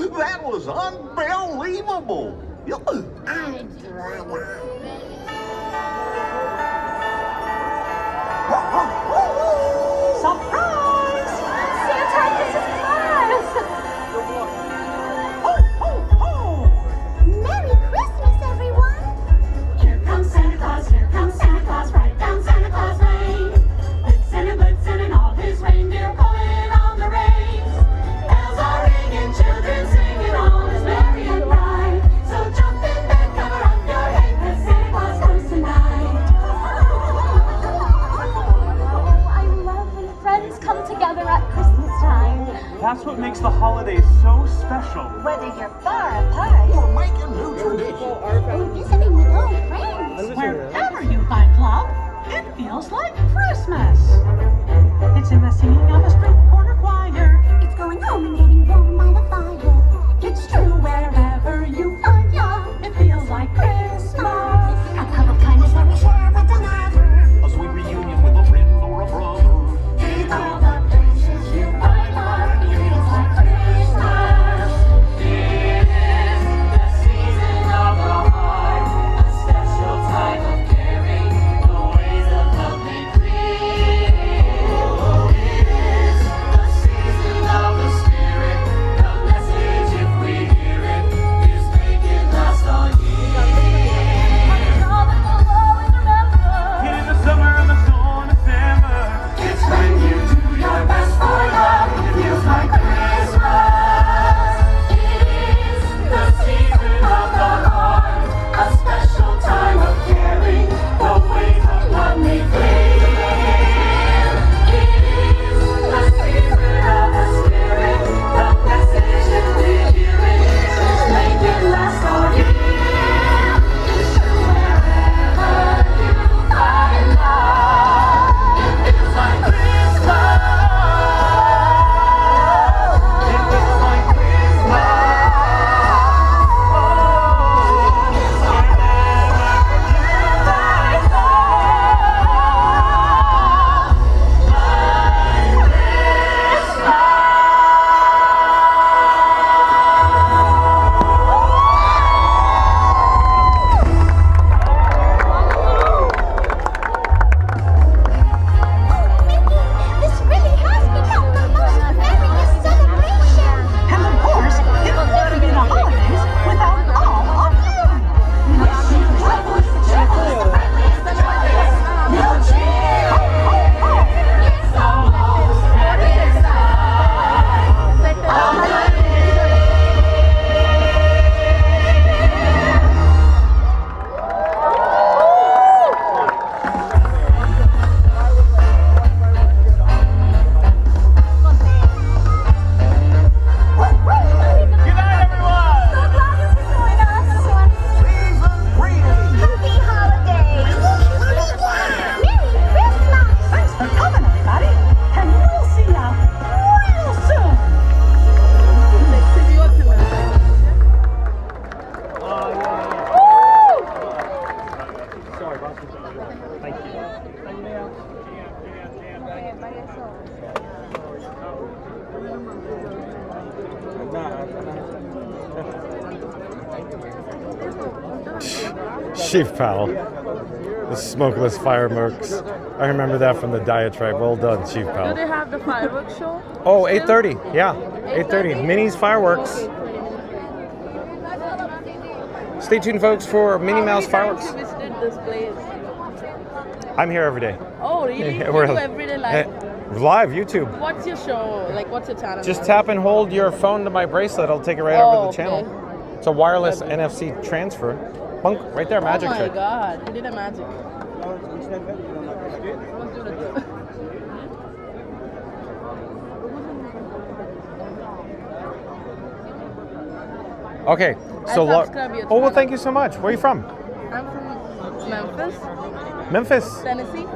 That was unbelievable. Surprise! Santa, this is Claus. Ho, ho, ho! Merry Christmas, everyone. Here comes Santa Claus, right down Santa Claus Lane. Blitzen and all his reindeer pulling on the reins. Bells are ringing, children singing, all is merry and bright. So jump in bed, cover up your head, 'cause Santa Claus comes tonight. I love when friends come together at Christmas time. That's what makes the holidays so special. Whether you're far apart We're making new traditions. or visiting with old friends. Wherever you find love, it feels like Christmas. It's in the singing of a street corner choir. It's going home and getting warm by the fire. It's true wherever you find love, it feels like Christmas. A cup of kindness that we share with another. A sweet reunion with a friend or a brother. In all the places you find love, it feels like Christmas. It is the season of the heart, a special time of caring, the ways of love made free. Oh, it is Chief Pal. The smokeless fireworks. I remember that from the diatribe. Well done, Chief Do Pal. they have the fireworks show? Oh, 8:30. Yeah, 8:30. Minnie's fireworks. Stay tuned, folks, for Minnie Mouse fireworks. You visited this place. I'm here every day. Oh, really? You We're do everyday live? Live, YouTube. What's your show? Like, what's your channel? Just tap and hold your phone to my bracelet. I'll take it right over the channel. It's a wireless NFC transfer. Bunk, right there, magic trick. Oh my trick. god, you did a magic. Okay, so subscribe your oh well, thank you so much. Where are you from? I'm from Memphis. Memphis. Tennessee.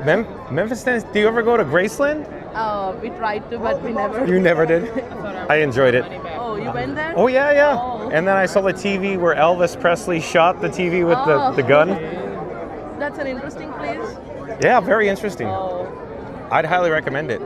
Memphis, Tennessee. Do you ever go to Graceland? We tried to, but we never. You never did. I enjoyed it. Oh, you went there? Oh yeah, yeah. Oh. And then I saw the TV where Elvis Presley shot the TV with the gun. That's an interesting place. Yeah, very interesting. Oh. I'd highly recommend it.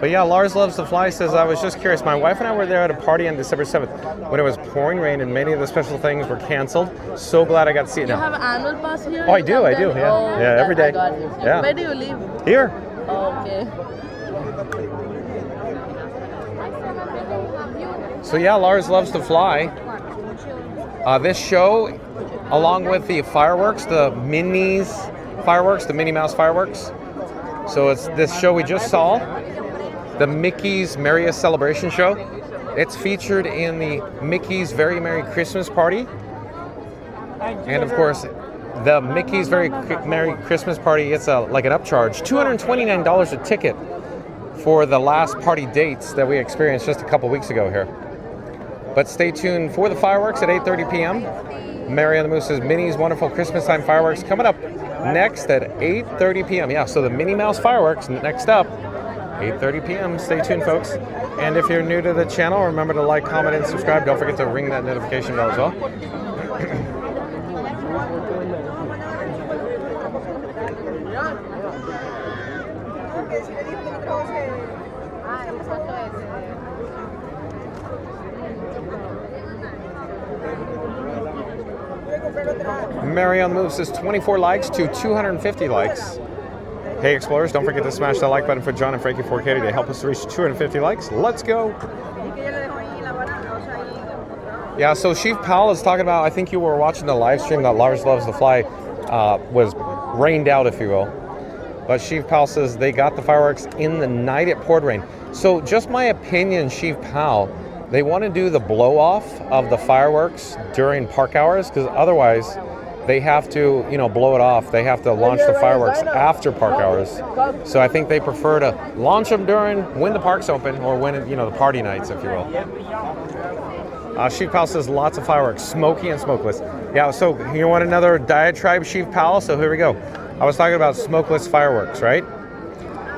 But yeah, Lars Loves to Fly says, I was just curious. My wife and I were there at a party on December 7th when it was pouring rain and many of the special things were canceled. So glad I got to see it You now. have an annual pass here? Oh, I do. Yeah. Oh, Yeah, every day. I got it. Yeah. Where do you live? Here. Oh, okay. So yeah, Lars Loves to Fly. This show, along with the fireworks, the Minnie's fireworks, the Minnie Mouse fireworks. So it's this show we just saw, the Mickey's Merriest Celebration Show. It's featured in the Mickey's Very Merry Christmas Party. And of course, the Mickey's Very Merry Christmas Party, it's like an upcharge. $229 a ticket for the last party dates that we experienced just a couple weeks ago here. But stay tuned for the fireworks at 8:30 p.m. Mary and the Moose's Minnie's Wonderful Christmas Time Fireworks coming up next at 8:30 p.m. Yeah, so the Minnie Mouse fireworks next up, 8:30 p.m. Stay tuned, folks. And if you're new to the channel, remember to like, comment, and subscribe. Don't forget to ring that notification bell as well. Mary on the Move says 24 likes to 250 likes. Hey Explorers, don't forget to smash that like button for John and Frankie 4K today. Help us reach 250 likes. Let's go. Yeah, so Chief Powell is talking about, I think you were watching the live stream that Lars Loves to Fly was rained out, if you will. But Chief Powell says they got the fireworks in the night it poured rain. So just my opinion, Chief Powell, they want to do the blow off of the fireworks during park hours because otherwise they have to, blow it off. They have to launch the fireworks after park hours. So I think they prefer to launch them when the park's open or when, the party nights, if you will. Chief Powell says lots of fireworks, smoky and smokeless. Yeah, so you want another diatribe, Chief Powell? So here we go. I was talking about smokeless fireworks, right?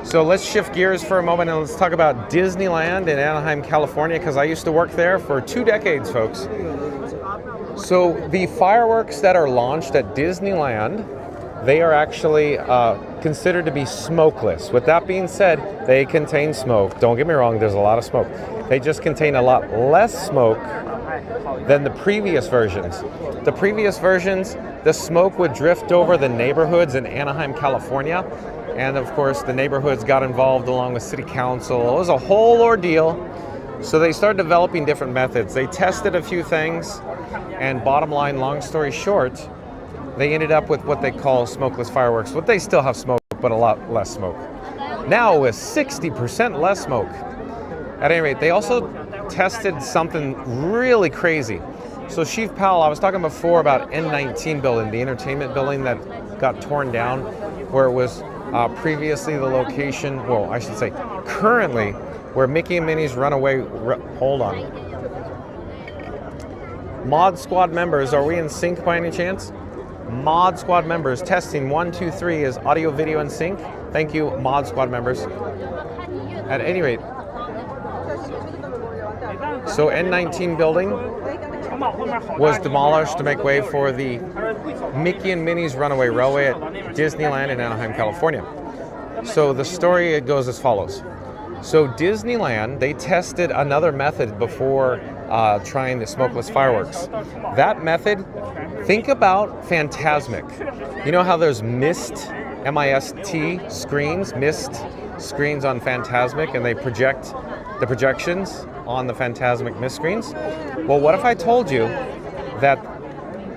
So let's shift gears for a moment and let's talk about Disneyland in Anaheim, California, because I used to work there for 2 decades, folks. So the fireworks that are launched at Disneyland, they are actually considered to be smokeless. With that being said, they contain smoke. Don't get me wrong, there's a lot of smoke. They just contain a lot less smoke than the previous versions. The previous versions, the smoke would drift over the neighborhoods in Anaheim, California. And of course, the neighborhoods got involved along with city council. It was a whole ordeal. So they started developing different methods. They tested a few things, and bottom line, long story short, they ended up with what they call smokeless fireworks. But they still have smoke, but a lot less smoke. Now with 60% less smoke. At any rate, they also tested something really crazy. So Chief Powell, I was talking before about N19 building, the entertainment building that got torn down, where it was previously the location, well, I should say currently, where Mickey and Minnie's Runaway, hold on. Mod Squad members, are we in sync by any chance? Mod Squad members, testing 1, 2, 3, is audio, video in sync? Thank you, Mod Squad members. At any rate, so N19 building was demolished to make way for the Mickey and Minnie's Runaway Railway at Disneyland in Anaheim, California. So the story, it goes as follows. So Disneyland, they tested another method before trying the smokeless fireworks. That method, think about Phantasmic. You know how there's mist, M-I-S-T screens, mist screens on Phantasmic, and they project the projections on the Phantasmic mist screens? Well, what if I told you that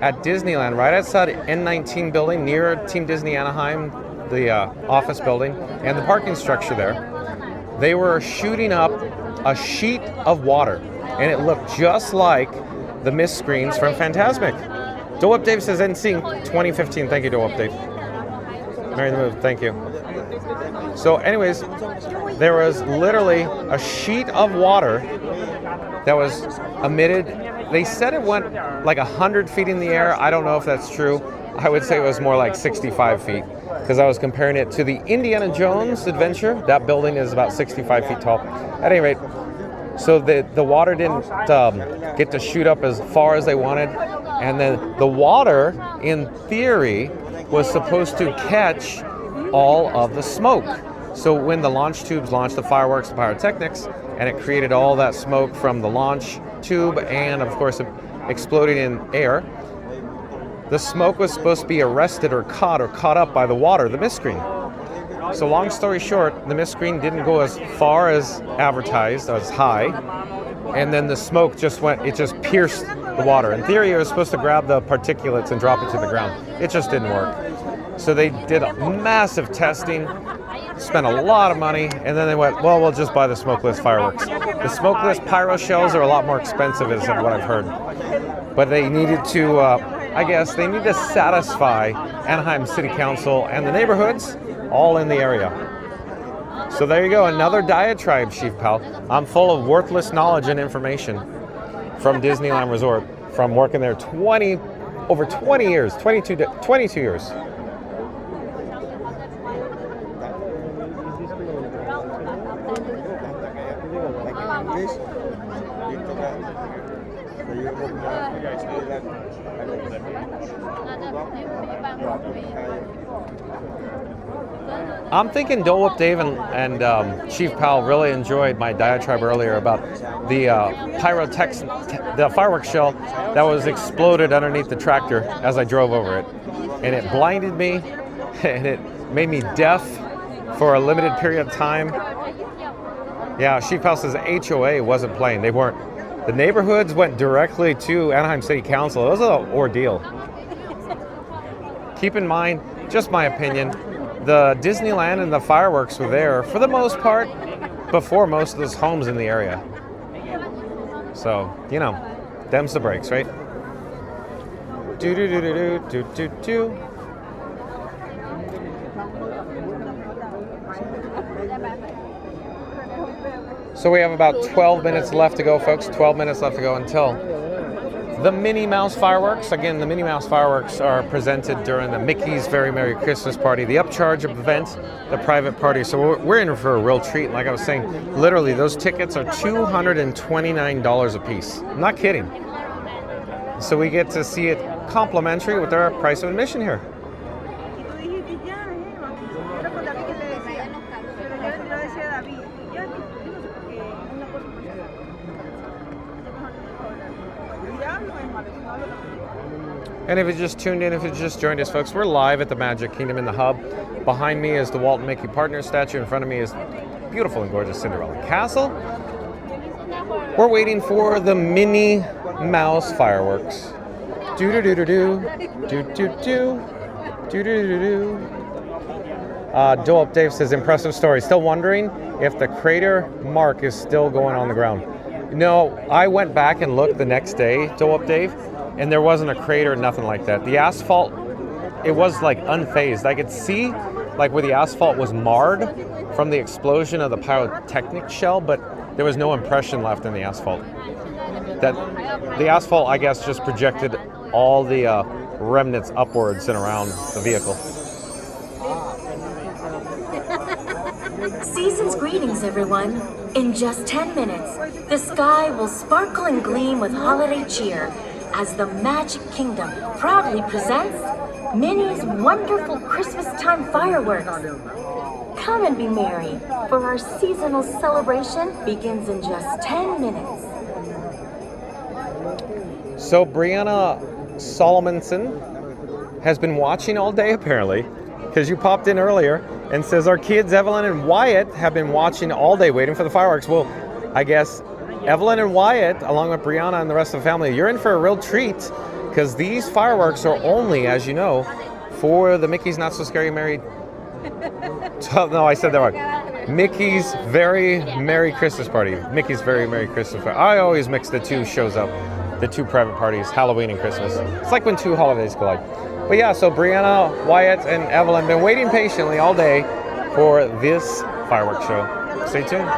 at Disneyland, right outside N19 building, near Team Disney Anaheim, the office building, and the parking structure there, they were shooting up a sheet of water, and it looked just like the mist screens from Phantasmic. Dole Whip Dave says NC 2015. Thank you, Dole Whip Dave. Mary the Move, thank you. So anyways, there was literally a sheet of water that was emitted. They said it went like 100 feet in the air. I don't know if that's true. I would say it was more like 65 feet because I was comparing it to the Indiana Jones adventure. That building is about 65 feet tall. At any rate, so the water didn't get to shoot up as far as they wanted. And then the water, in theory, was supposed to catch all of the smoke. So when the launch tubes launched the fireworks, the pyrotechnics, and it created all that smoke from the launch tube and, of course, exploding in air, the smoke was supposed to be arrested or caught up by the water, the mist screen. So long story short, the mist screen didn't go as far as advertised, as high, and then the smoke just pierced the water. In theory, it was supposed to grab the particulates and drop it to the ground. It just didn't work. So they did massive testing, spent a lot of money, and then they went, well, we'll just buy the smokeless fireworks. The smokeless pyro shells are a lot more expensive, is what I've heard. But they needed to, I guess, they need to satisfy Anaheim City Council and the neighborhoods all in the area. So there you go, another diatribe, Chief Pal. I'm full of worthless knowledge and information from Disneyland Resort, from working there over 20 years, 22 years. I'm thinking Dole Whip Dave and Chief Pal really enjoyed my diatribe earlier about the the fireworks shell that was exploded underneath the tractor as I drove over it. And it blinded me, and it made me deaf for a limited period of time. Yeah, Chief Pal says HOA wasn't playing. They weren't. The neighborhoods went directly to Anaheim City Council. It was an ordeal. Keep in mind, just my opinion, the Disneyland and the fireworks were there, for the most part, before most of those homes in the area. So, you know, them's the breaks, right? Do-do-do-do-do-do-do-do. So we have about 12 minutes left to go, folks. 12 minutes left to go until the Minnie Mouse fireworks. Again, the Minnie Mouse fireworks are presented during the Mickey's Very Merry Christmas Party, the upcharge event, the private party. So we're in for a real treat. Like I was saying, literally, those tickets are $229 a piece. I'm not kidding. So we get to see it complimentary with our price of admission here. And if you just tuned in, if you just joined us, folks, we're live at the Magic Kingdom in the Hub. Behind me is the Walt and Mickey Partners statue. In front of me is beautiful and gorgeous Cinderella Castle. We're waiting for the Minnie Mouse fireworks. Do-do-do-do-do, do-do-do, do-do-do-do. Dole Whip Dave says, impressive story. Still wondering if the crater mark is still going on the ground. No, I went back and looked the next day, Dole Whip Dave, and there wasn't a crater, nothing like that. The asphalt, it was like unfazed. I could see like where the asphalt was marred from the explosion of the pyrotechnic shell, but there was no impression left in the asphalt. That the asphalt, I guess, just projected all the remnants upwards and around the vehicle. Season's greetings, everyone. In just 10 minutes, the sky will sparkle and gleam with holiday cheer as the Magic Kingdom proudly presents Minnie's wonderful Christmas time fireworks. Come and be merry, for our seasonal celebration begins in just 10 minutes. So Brianna Solomonson has been watching all day apparently, because you popped in earlier and says our kids Evelyn and Wyatt have been watching all day waiting for the fireworks. Well, I guess Evelyn and Wyatt, along with Brianna and the rest of the family, you're in for a real treat, because these fireworks are only, as you know, for the Mickey's Not So Scary Merry... No, I said that wrong. Mickey's Very Merry Christmas Party. Mickey's Very Merry Christmas Party. I always mix the two shows up, the two private parties, Halloween and Christmas. It's like when two holidays collide. But yeah, so Brianna, Wyatt, and Evelyn have been waiting patiently all day for this fireworks show. Stay tuned.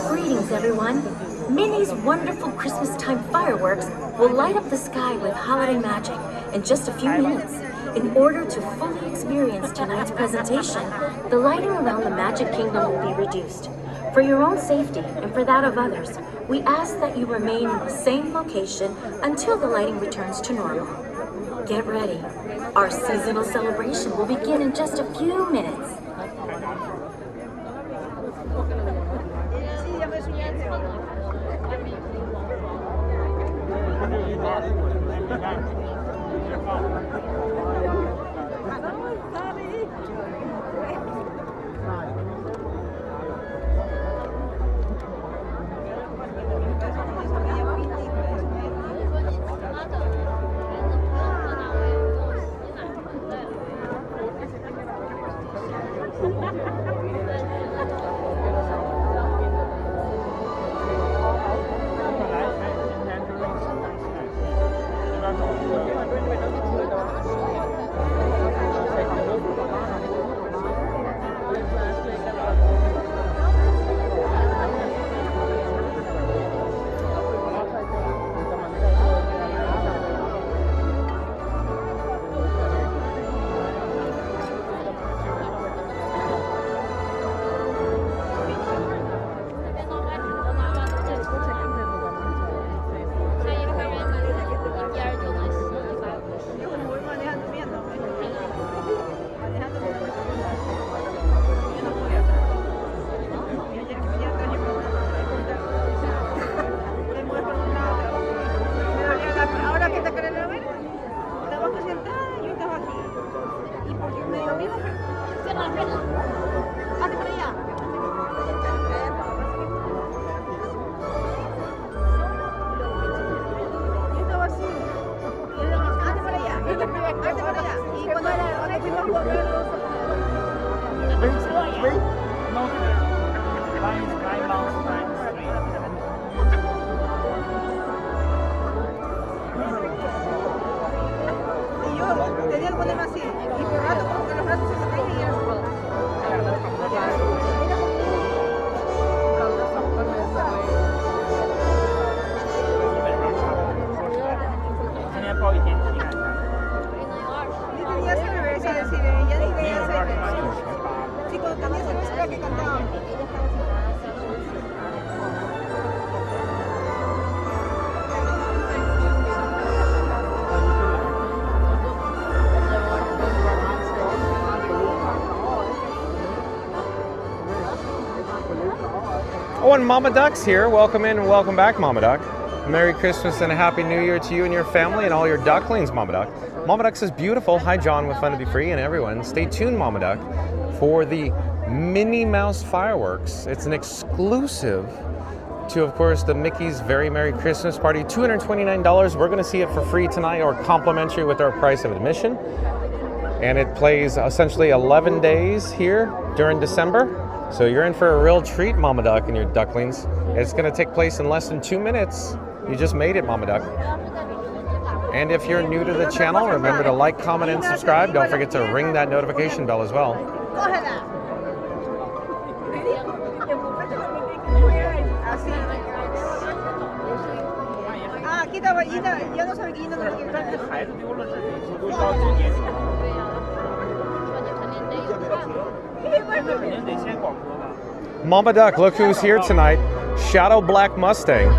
Greetings, everyone. Minnie's wonderful Christmas time fireworks will light up the sky with holiday magic in just a few minutes. In order to fully experience tonight's presentation, the lighting around the Magic Kingdom will be reduced. For your own safety and for that of others, we ask that you remain in the same location until the lighting returns to normal. Get ready. Our seasonal celebration will begin in just a few minutes. Oh, and Mama Duck's here. Welcome in and welcome back, Mama Duck. Merry Christmas and a Happy New Year to you and your family and all your ducklings, Mama Duck. Mama Duck says beautiful. Hi, John with Fun to Be Free and everyone. Stay tuned, Mama Duck, for the Minnie Mouse fireworks. It's an exclusive to, of course, the Mickey's Very Merry Christmas Party. $229. We're going to see it for free tonight or complimentary with our price of admission. And it plays essentially 11 days here during December. So you're in for a real treat, Mama Duck and your ducklings. It's going to take place in less than 2 minutes. You just made it, Mama Duck. And if you're new to the channel, remember to like, comment, and subscribe. Don't forget to ring that notification bell as well. Mama Duck, look who's here tonight. Shadow Black Mustang.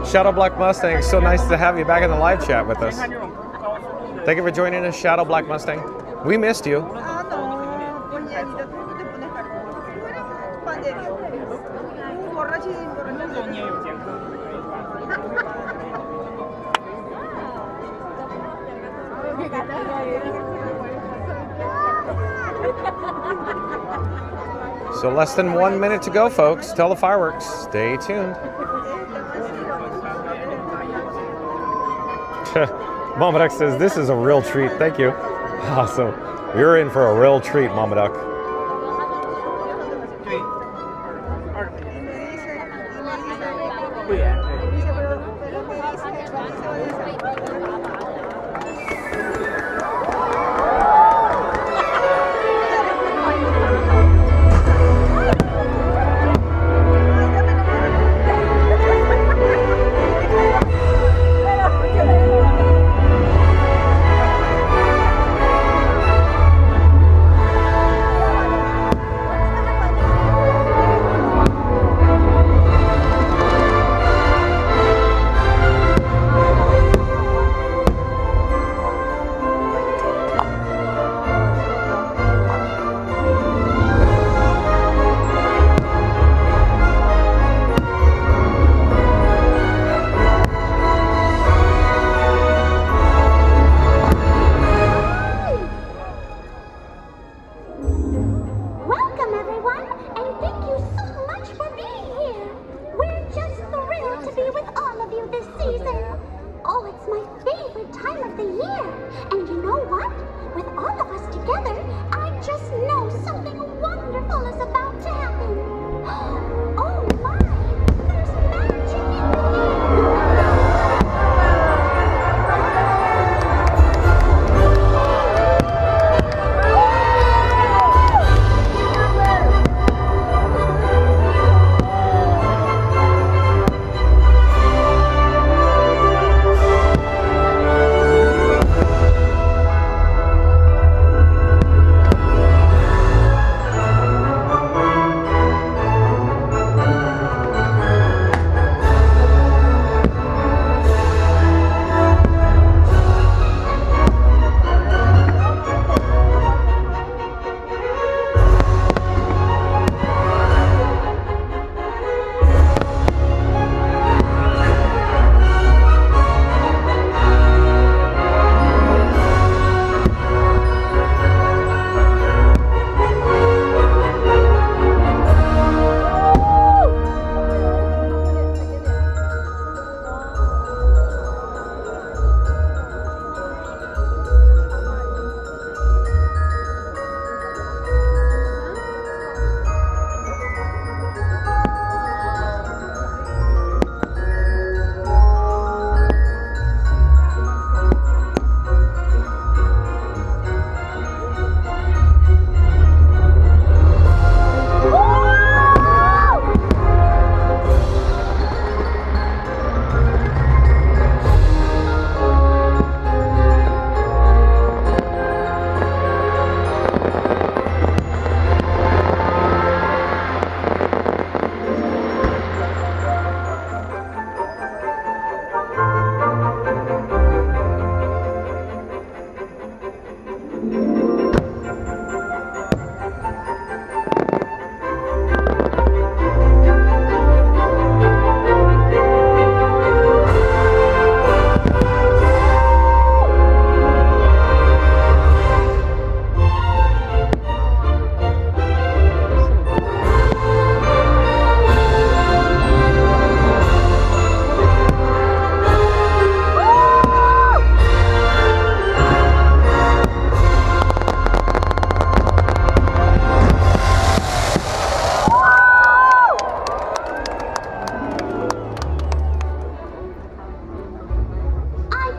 Shadow Black Mustang, so nice to have you back in the live chat with us. Thank you for joining us, Shadow Black Mustang. We missed you. So less than 1 minute to go, folks. Till the fireworks. Stay tuned. Mama Duck says, this is a real treat. Thank you. Awesome. You're in for a real treat, Mama Duck.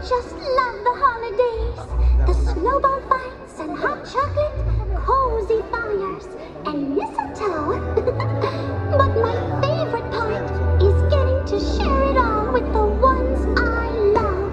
Just love the holidays. The snowball fights and hot chocolate, cozy fires, and mistletoe. But my favorite part is getting to share it all with the ones I love.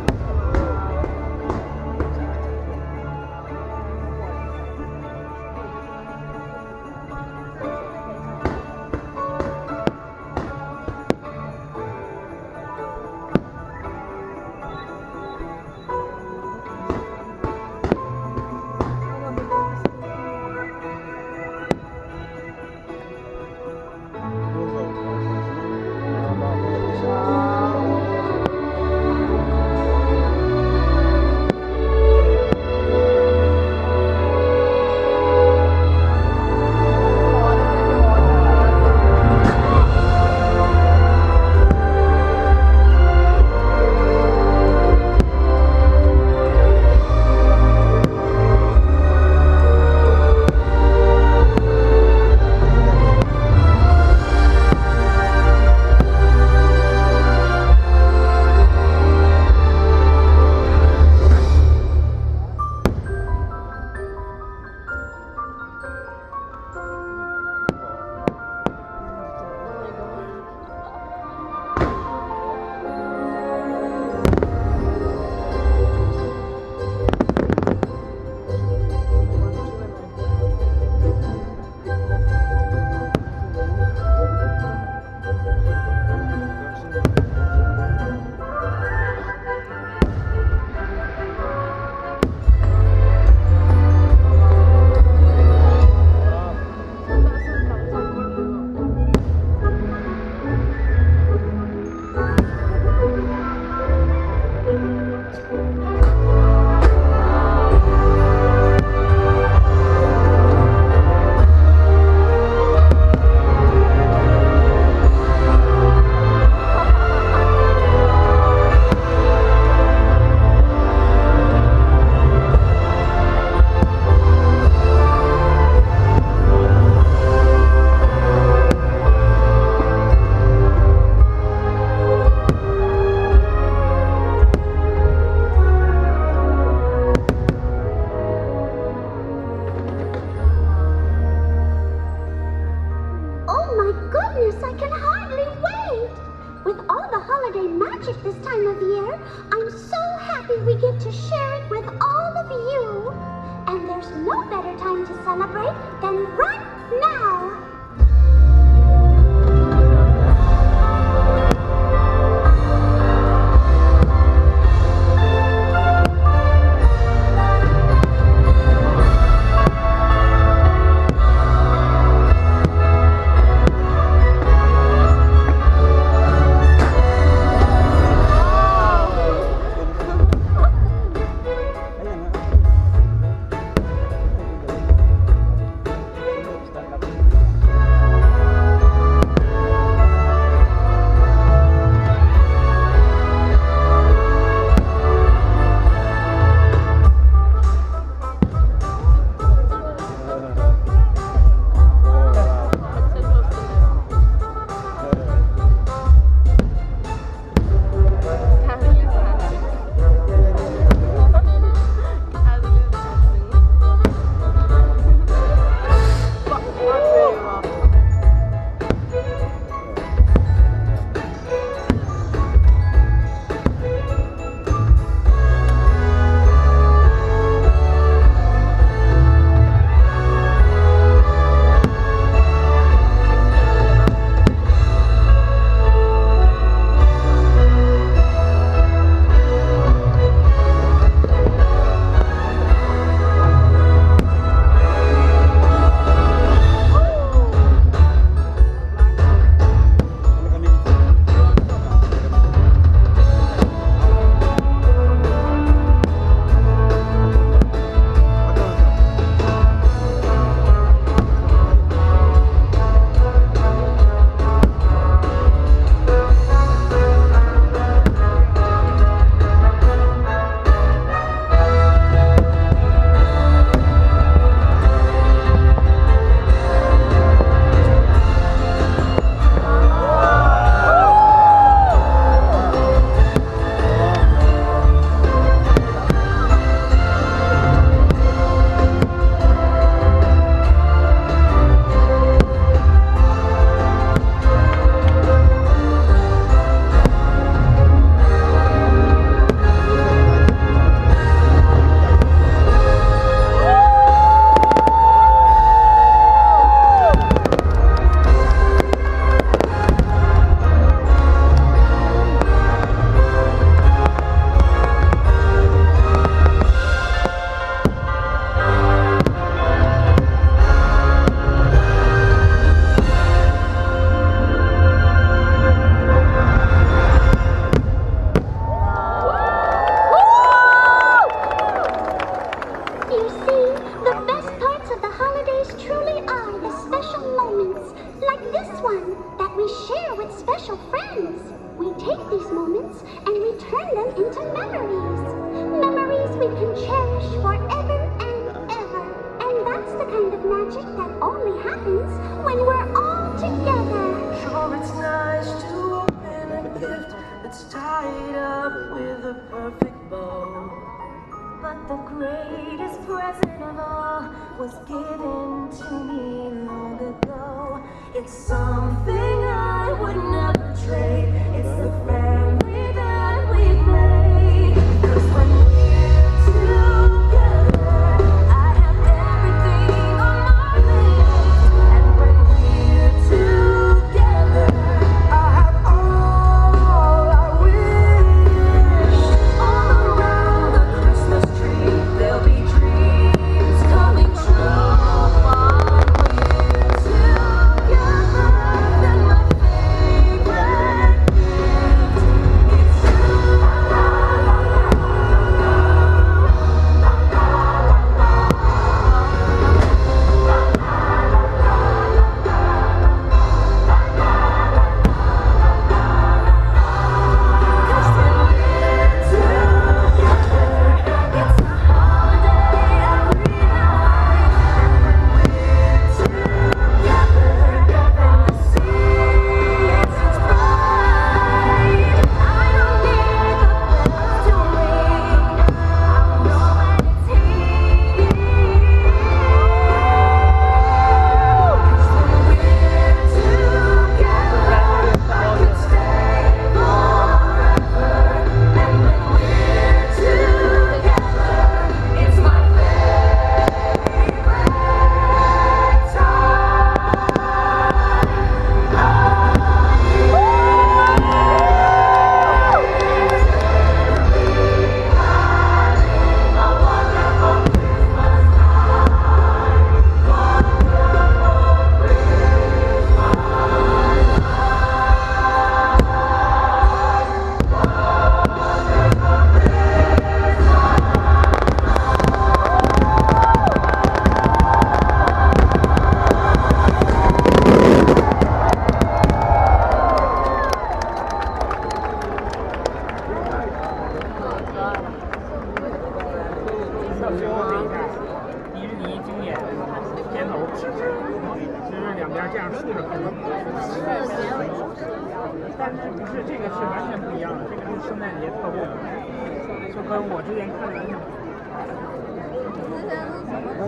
special friends. We take these moments and we turn them into memories. Memories we can cherish forever and ever. And that's the kind of magic that only happens when we're all together. Sure, it's nice to open a gift that's tied up with a perfect bow. But the greatest present of all was given to me long ago. It's something I would never trade. It's the family that we've made. 'Cause when we're together, I have everything on my list. And when we're together, I have all I wish. All around the Christmas tree, there'll be dreams coming true.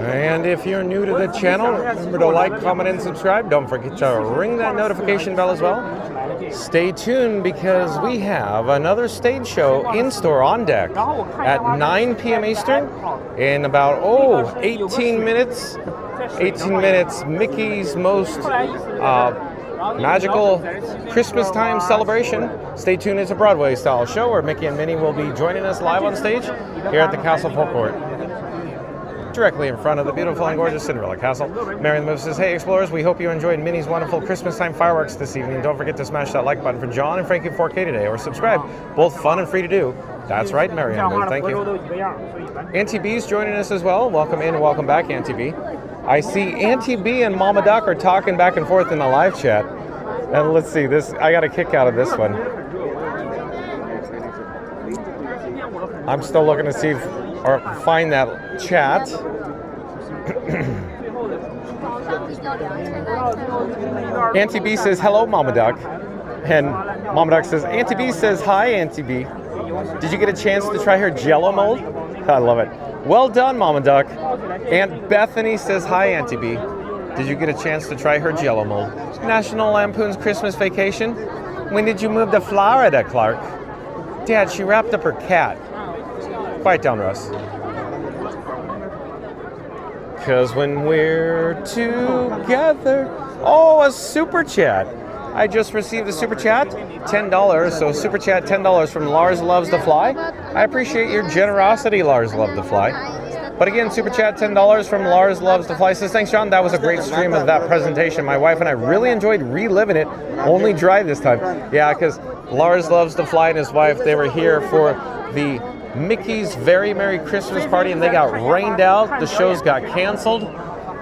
And if you're new to the channel, remember to like, comment, and subscribe. Don't forget to ring that notification bell as well. Stay tuned because we have another stage show in store on deck at 9 p.m. Eastern in about 18 minutes. 18 minutes, Mickey's most magical Christmas time celebration. Stay tuned. It's a Broadway style show where Mickey and Minnie will be joining us live on stage here at the Castle Forecourt, directly in front of the beautiful and gorgeous Cinderella Castle. Mary and the Moose says, hey explorers, we hope you enjoyed Minnie's wonderful Christmas time fireworks this evening. Don't forget to smash that like button for John and Frankie 4K today, or subscribe. Both fun and free to do. That's right, Mary and Moose, thank you. Auntie B's joining us as well. Welcome in and welcome back, Auntie B. I see Auntie B and Mama Duck are talking back and forth in the live chat. And let's see, this, I got a kick out of this one. I'm still looking to see if, or find that chat. Auntie B says, hello, Mama Duck. And Mama Duck says, Auntie B says, hi, Auntie B. Did you get a chance to try her Jell-O mold? I love it. Well done, Mama Duck. Aunt Bethany says, hi, Auntie B. Did you get a chance to try her Jell-O mold? National Lampoon's Christmas Vacation. When did you move to Florida, Clark? Dad, she wrapped up her cat. Quiet down, Russ. Because when we're together... Oh, a super chat. I just received a super chat, $10. So super chat, $10 from Lars Loves to Fly. I appreciate your generosity, Lars Loves to Fly. But again, super chat, $10 from Lars Loves to Fly. Says, thanks, John. That was a great stream of that presentation. My wife and I really enjoyed reliving it. Only dry this time. Yeah, because Lars Loves to Fly and his wife, they were here for the Mickey's Very Merry Christmas Party, and they got rained out. The shows got canceled.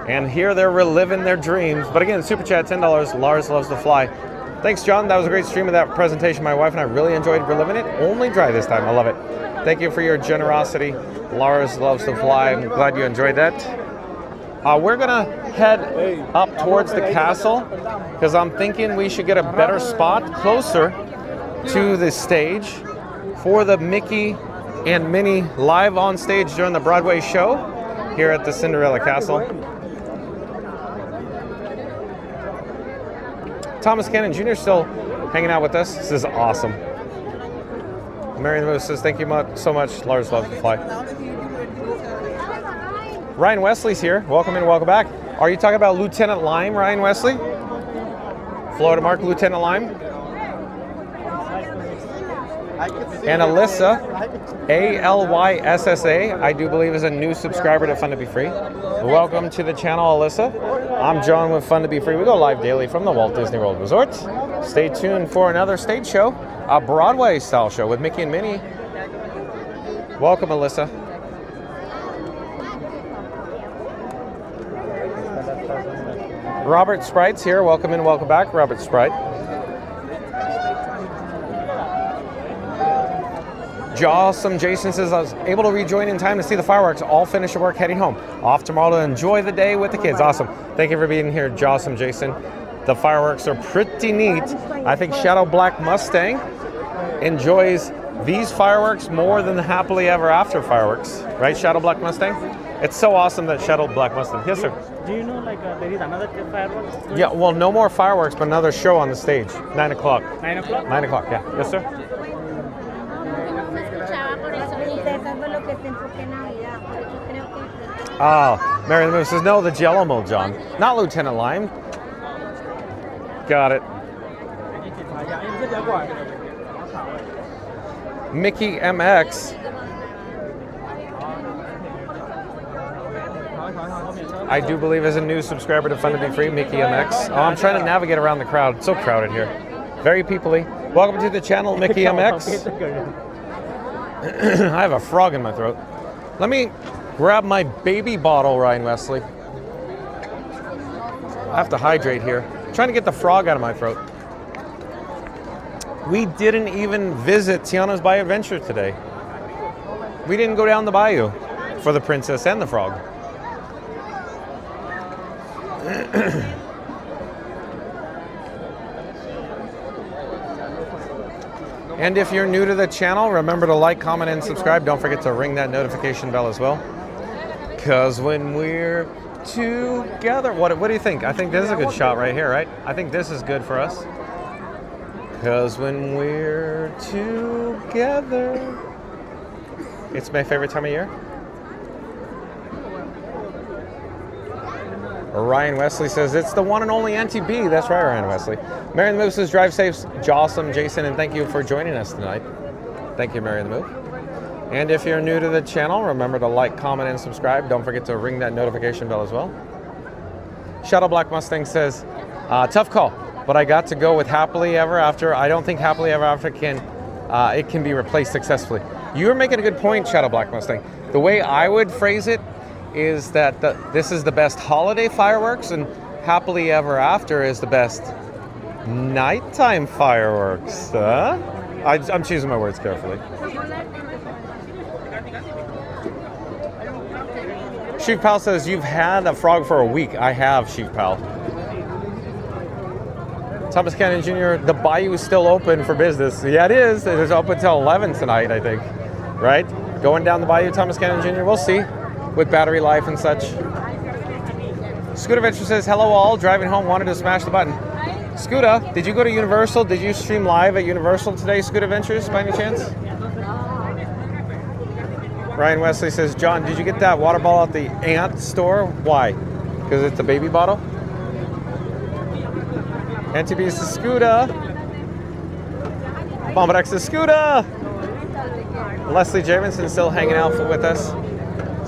And here they're reliving their dreams. But again, super chat, $10, Lars Loves to Fly. Thanks, John. That was a great stream of that presentation. My wife and I really enjoyed reliving it. Only dry this time. I love it. Thank you for your generosity. Lars loves to fly. I'm glad you enjoyed that. We're going to head up towards the castle because I'm thinking we should get a better spot closer to the stage for the Mickey and Minnie live on stage during the Broadway show here at the Cinderella Castle. Thomas Cannon Jr. still hanging out with us. This is awesome. Mary Lou says, thank you so much. Lars loves to fly. Ryan Wesley's here. Welcome in, welcome back. Are you talking about Lieutenant Lime, Ryan Wesley? Florida Mark, Lieutenant Lime? And Alyssa, ALYSSA, I do believe is a new subscriber to Fun to Be Free. Welcome to the channel, Alyssa. I'm John with Fun to Be Free. We go live daily from the Walt Disney World Resort. Stay tuned for another stage show, a Broadway style show with Mickey and Minnie. Welcome, Alyssa. Robert Sprite's here. Welcome in, welcome back, Robert Sprite. Jawsome Jason says, I was able to rejoin in time to see the fireworks. All finished work, heading home. Off tomorrow to enjoy the day with the kids. Awesome. Thank you for being here, Jawsome Jason. The fireworks are pretty neat. I think Shadow Black Mustang enjoys these fireworks more than the Happily Ever After fireworks. Right, Shadow Black Mustang? It's so awesome that Shadow Black Mustang. Yes, sir. Do you know there is another fireworks? Yeah, well, no more fireworks, but another show on the stage. 9 o'clock. 9 o'clock? 9 o'clock, yeah. Yes, sir. Mary Lou says, no, the Jello Mold, John. Not Lieutenant Lime. Got it. Mickey MX. I do believe is a new subscriber to Fun to Be Free, Mickey MX. Oh, I'm trying to navigate around the crowd. It's so crowded here. Very people-y. Welcome to the channel, Mickey MX. I have a frog in my throat. Let me grab my baby bottle, Ryan Wesley. I have to hydrate here. I'm trying to get the frog out of my throat. We didn't even visit Tiana's Bayou Adventure today. We didn't go down the bayou for the princess and the frog. And if you're new to the channel, remember to like, comment, and subscribe. Don't forget to ring that notification bell as well. Because when we're together, what do you think? I think this is a good shot right here, right? I think this is good for us. Because when we're together, it's my favorite time of year. Ryan Wesley says, it's the one and only Auntie B. That's right, Ryan Wesley. Mary the Move says, drive safe, Jawsome Jason, and thank you for joining us tonight. Thank you, Mary the Move. And if you're new to the channel, remember to like, comment, and subscribe. Don't forget to ring that notification bell as well. Shadow Black Mustang says, tough call, but I got to go with Happily Ever After. I don't think Happily Ever After can be replaced successfully. You're making a good point, Shadow Black Mustang. The way I would phrase it is that this is the best holiday fireworks and Happily Ever After is the best nighttime fireworks. I'm choosing my words carefully. Chief Pal says, you've had a frog for a week. I have, Chief Pal. Thomas Cannon Jr., the Bayou is still open for business. Yeah, it is. It is open until 11 tonight, I think. Right? Going down the Bayou, Thomas Cannon Jr., we'll see. With battery life and such. Scooter Venture says, hello all, driving home, wanted to smash the button. Scooter, did you go to Universal? Did you stream live at Universal today, Scooter Ventures, by any chance? Ryan Wesley says, John, did you get that water bottle at the Ant store? Why? Because it's a baby bottle? NTB says, Scooter. Bombadex says, Scooter. Leslie Jameson still hanging out with us.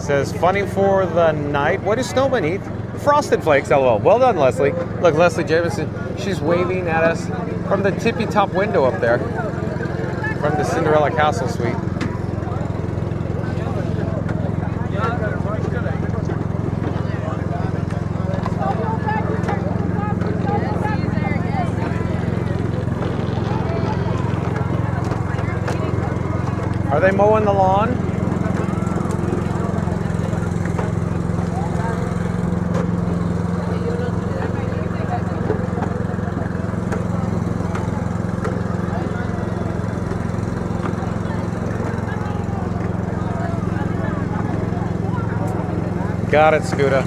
Says, funny for the night. What do snowmen eat? Frosted Flakes, LOL. Well done, Leslie. Look, Leslie Jameson, she's waving at us from the tippy top window up there. From the Cinderella Castle suite. Are they mowing the lawn? Got it, Scooter.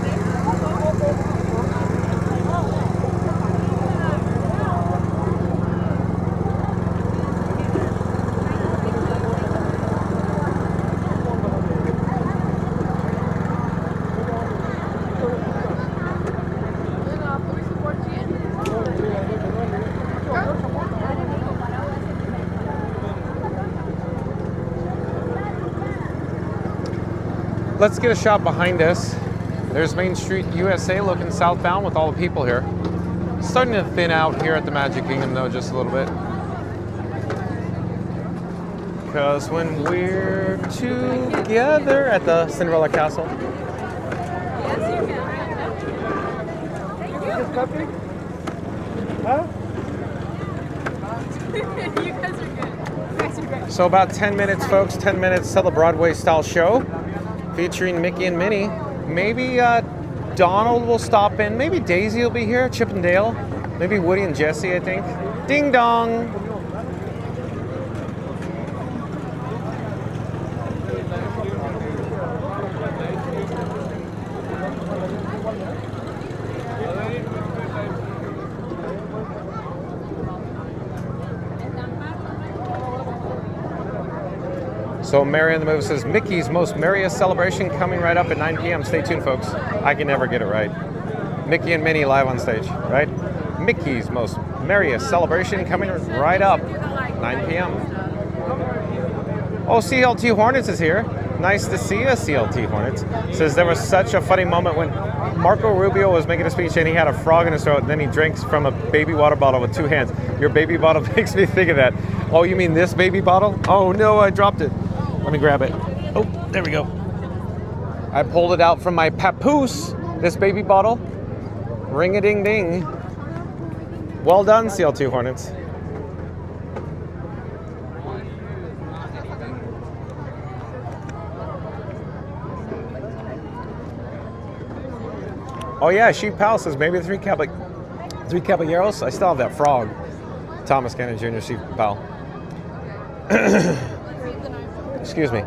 Let's get a shot behind us. There's Main Street, USA, looking southbound with all the people here. Starting to thin out here at the Magic Kingdom, though, just a little bit. Because when we're together at the Cinderella Castle. So about 10 minutes, folks. 10 minutes till the Broadway-style show featuring Mickey and Minnie. Maybe Donald will stop in. Maybe Daisy will be here. Chip and Dale. Maybe Woody and Jesse, I think. Ding dong. So Mary on the Move says, Mickey's Most Merriest Celebration coming right up at 9 p.m. Stay tuned, folks. I can never get it right. Mickey and Minnie live on stage, right? Mickey's Most Merriest Celebration coming right up, 9 p.m. Oh, CLT Hornets is here. Nice to see you, CLT Hornets. Says there was such a funny moment when Marco Rubio was making a speech and he had a frog in his throat and then he drinks from a baby water bottle with two hands. Your baby bottle makes me think of that. Oh, you mean this baby bottle? Oh no, I dropped it. Let me grab it. Oh, there we go. I pulled it out from my papoose, this baby bottle. Ring-a-ding-ding. Well done, CL2 Hornets. Oh yeah, Sheep Pal says maybe the three caballeros. I still have that frog. Thomas Cannon Jr., Sheep Pal. Excuse me.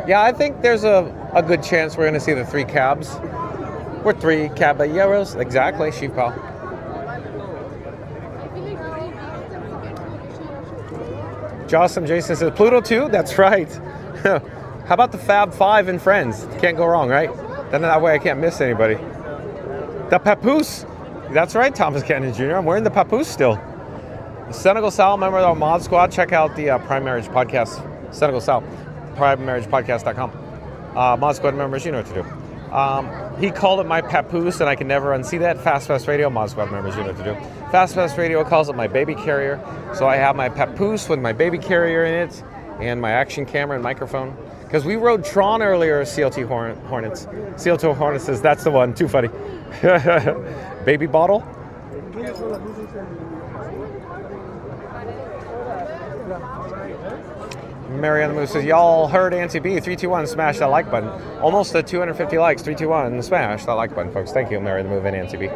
Yeah, I think there's a good chance we're going to see the three cabs. We're three caballeros. Exactly, Sheep Pal. Jocelyn Jason says, Pluto too? That's right. How about the Fab Five and Friends? Can't go wrong, right? Then that way I can't miss anybody. The papoose. That's right, Thomas Cannon Jr. I'm wearing the papoose still. Senegal Sal, member of our Mod Squad. Check out the Prime Marriage Podcast. Senegal Sal, primemarriagepodcast.com. Mod Squad members, you know what to do. He called it my papoose, and I can never unsee that. Fast Radio, Mod Squad members, you know what to do. Fast Radio calls it my baby carrier. So I have my papoose with my baby carrier in it, and my action camera and microphone. Because we rode Tron earlier, CLT Hornets. CLT Hornets says, that's the one. Too funny. Baby bottle. Mariana Moose says, y'all heard Auntie B, 321, smash that like button. Almost at 250 likes, 321, smash that like button, folks. Thank you, Mariana Move and Auntie B.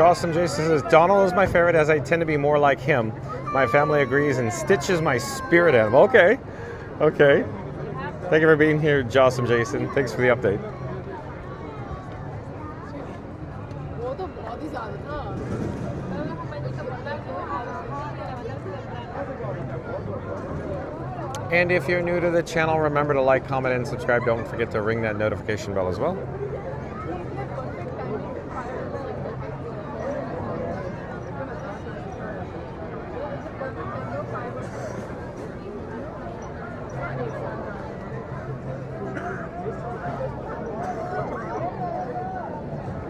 Awesome. Jason says, Donald is my favorite as I tend to be more like him. My family agrees and stitches my spirit out of him. Okay. Okay. Thank you for being here, Awesome Jason. Thanks for the update. And if you're new to the channel, remember to like, comment, and subscribe. Don't forget to ring that notification bell as well.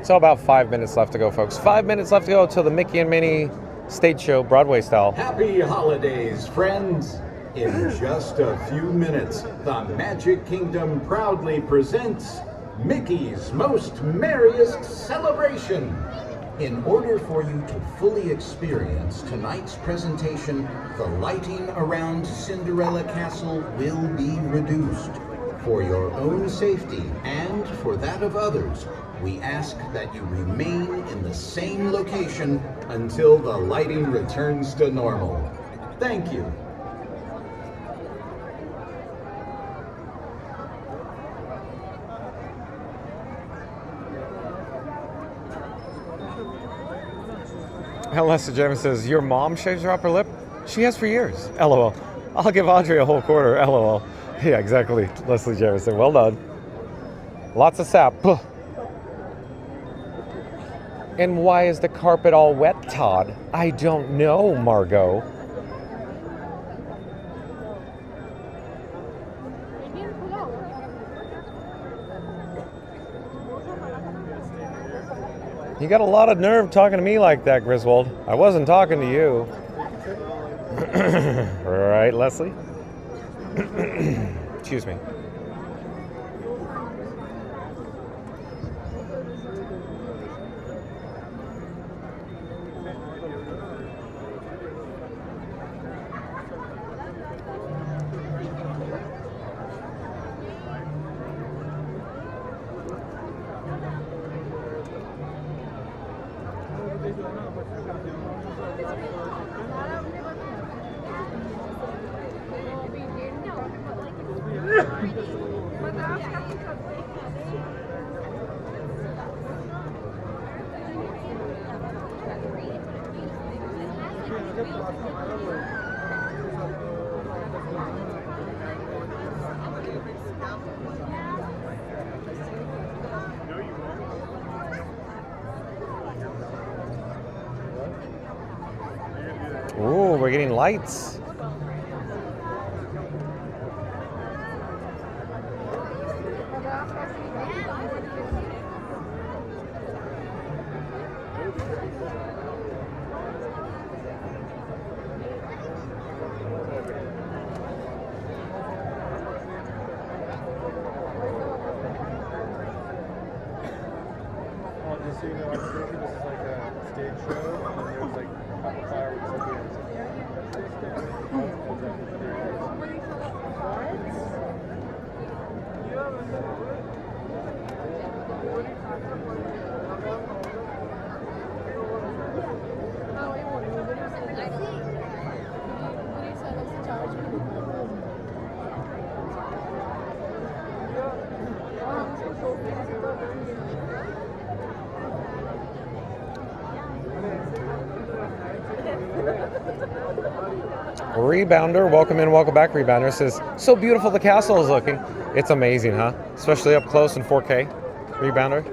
So about 5 minutes left to go, folks. 5 minutes left to go till the Mickey and Minnie stage show, Broadway style. Happy holidays, friends. In just a few minutes, the Magic Kingdom proudly presents Mickey's Most Merriest Celebration. In order for you to fully experience tonight's presentation, the lighting around Cinderella Castle will be reduced. For your own safety and for that of others, we ask that you remain in the same location until the lighting returns to normal. Thank you. Leslie James says, your mom shaves her upper lip? She has for years. LOL. I'll give Audrey a whole quarter. LOL. Yeah, exactly. Leslie Jamison. Well done. Lots of sap. And why is the carpet all wet, Todd? I don't know, Margot. You got a lot of nerve talking to me like that, Griswold. I wasn't talking to you. Right, Leslie? Excuse me. Ooh, we're getting lights. Just so you know, I'm pretty sure this is like a stage show, and then there's like a couple fireworks at the end. Rebounder, welcome in, welcome back. Rebounder says, so beautiful the castle is looking. It's amazing, huh? Especially up close in 4K. Rebounder.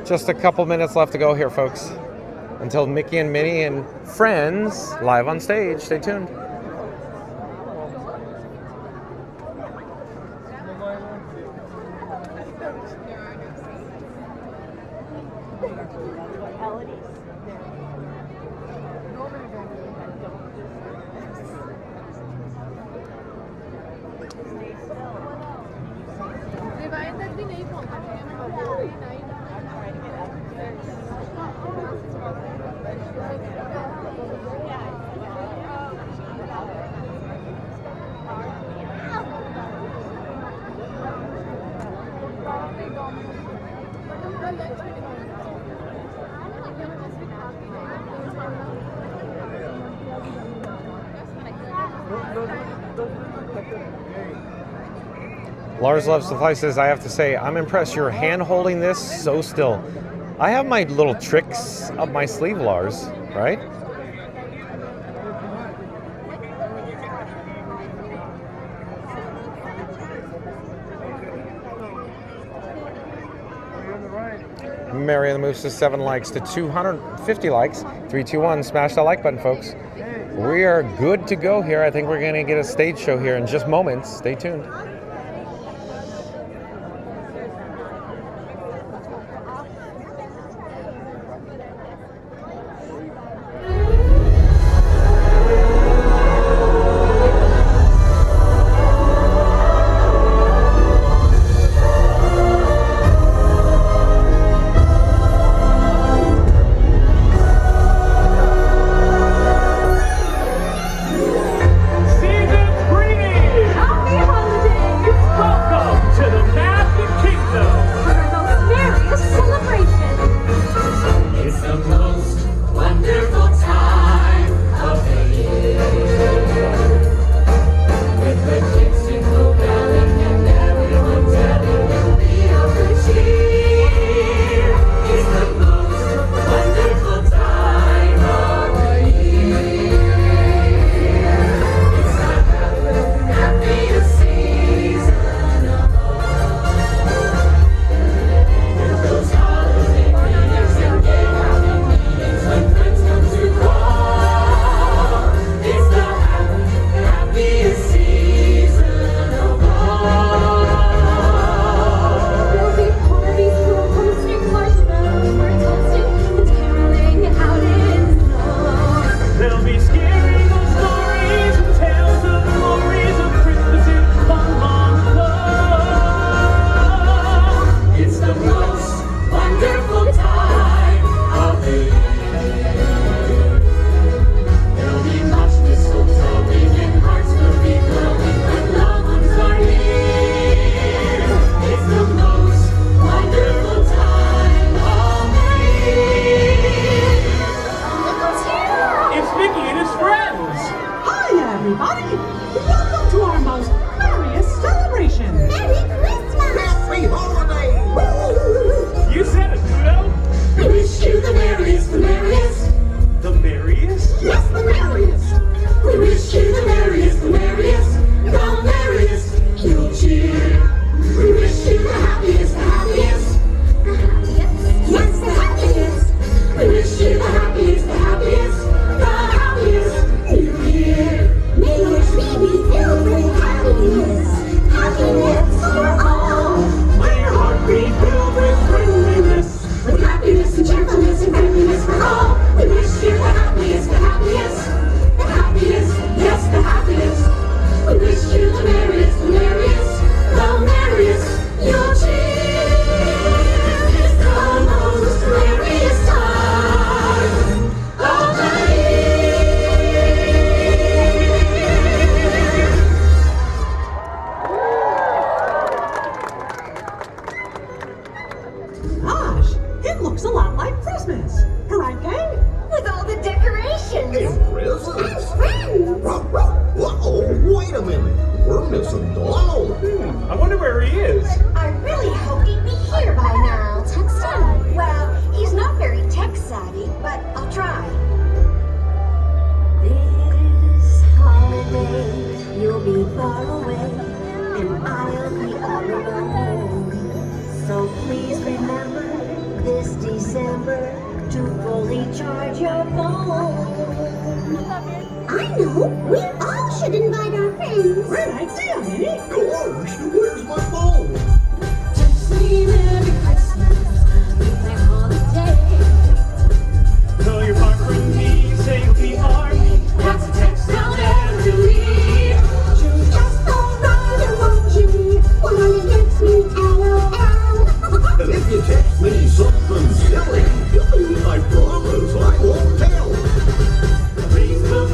Just a couple minutes left to go here, folks. Until Mickey and Minnie and friends live on stage. Stay tuned. Lars Loves the Fly says, I have to say, I'm impressed. You're hand holding this so still. I have my little tricks up my sleeve, Lars, right? Mary and the Moose's 7 likes to 250 likes. 3, 2, 1. Smash that like button, folks. We are good to go here. I think we're going to get a stage show here in just moments. Stay tuned.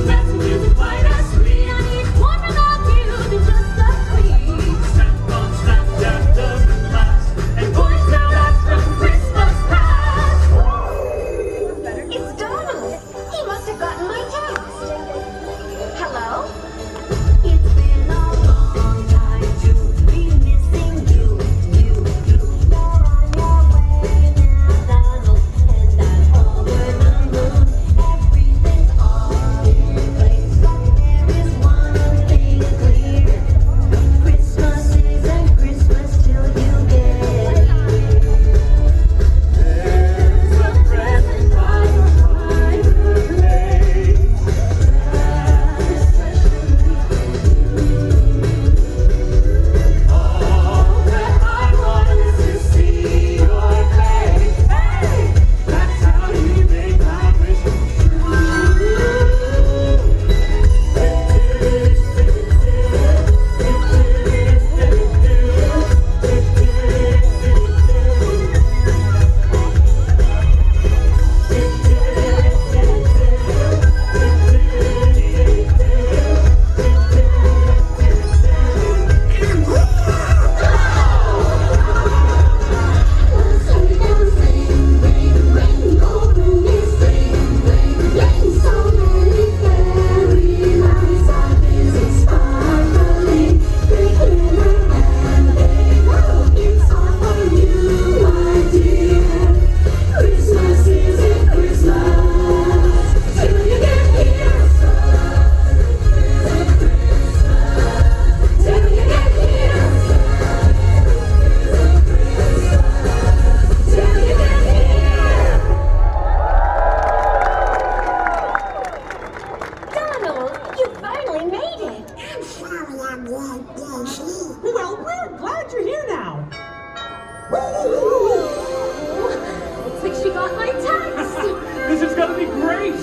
Messages, invite us. We need one without you. Just a please. great.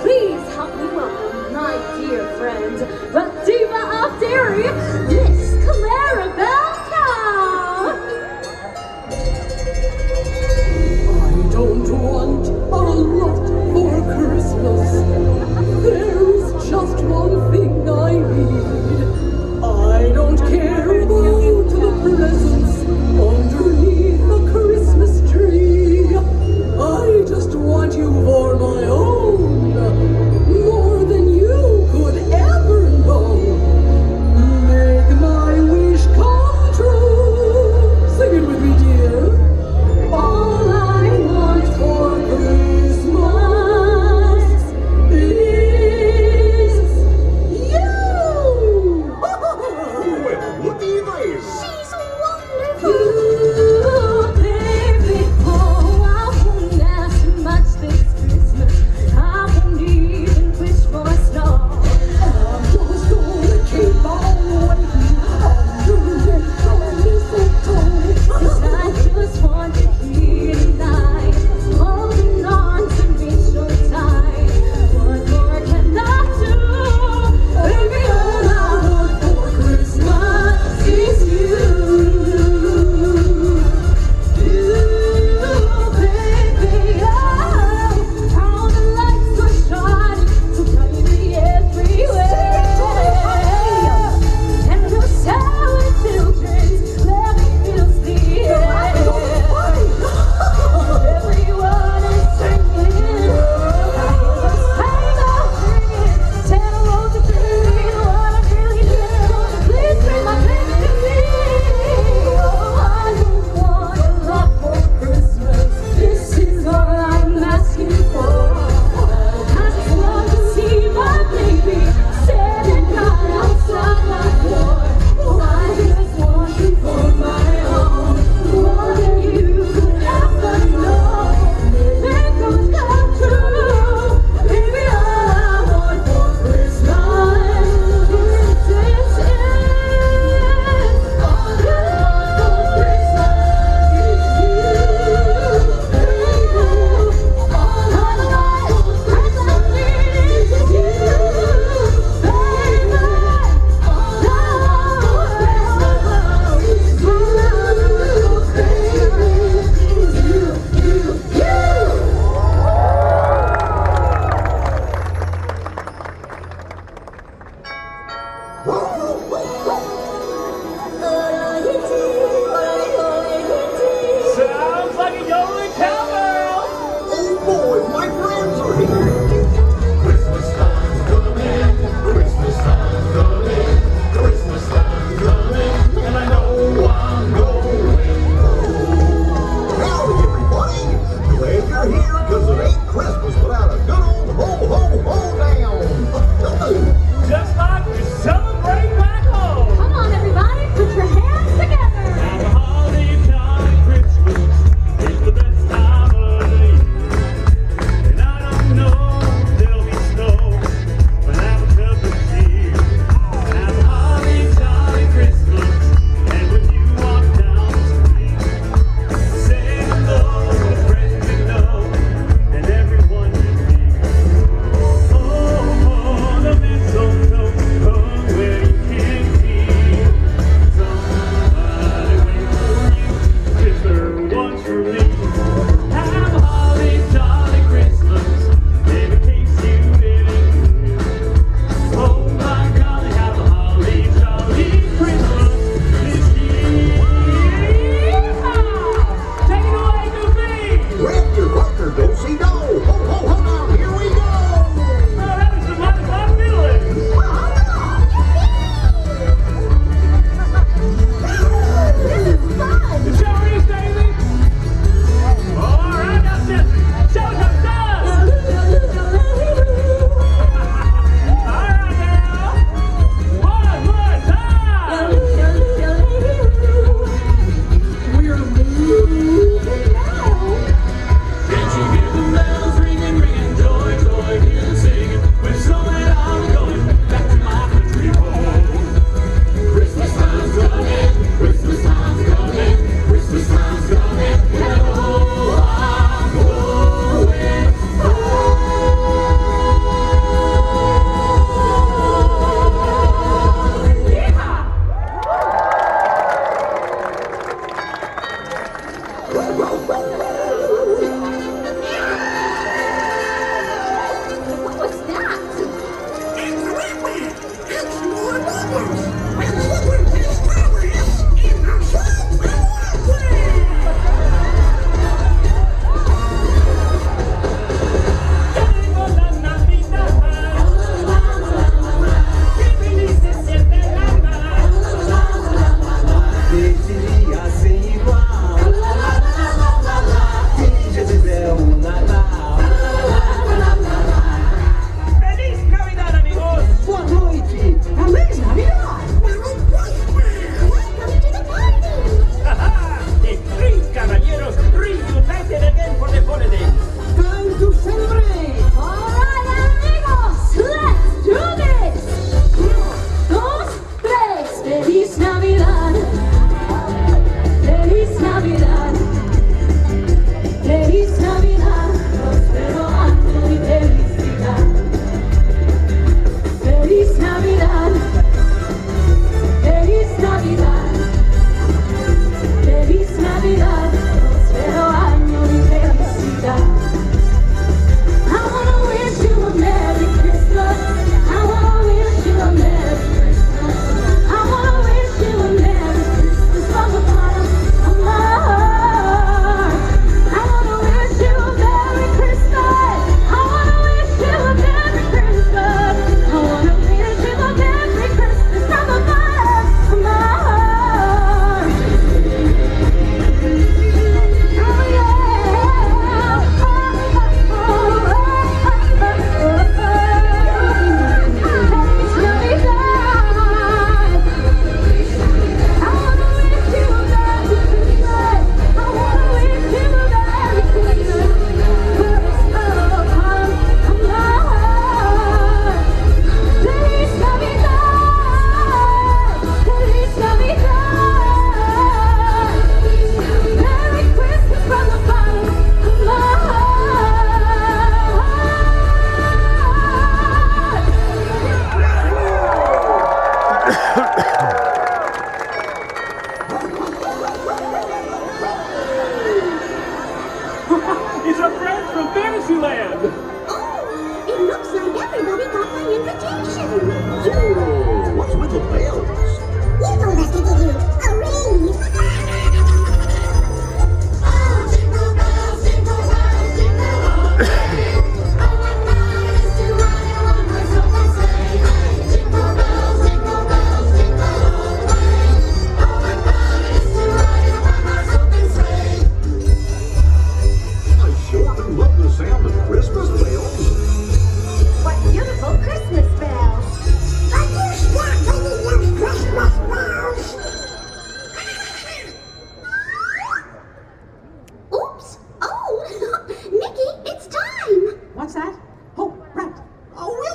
Please help me welcome my dear friend, the diva of dairy, Miss Clarabelle Cow. I don't want a lot for Christmas. There's just one thing I need. I don't care about the presents underneath the Christmas tree. I just want you for my own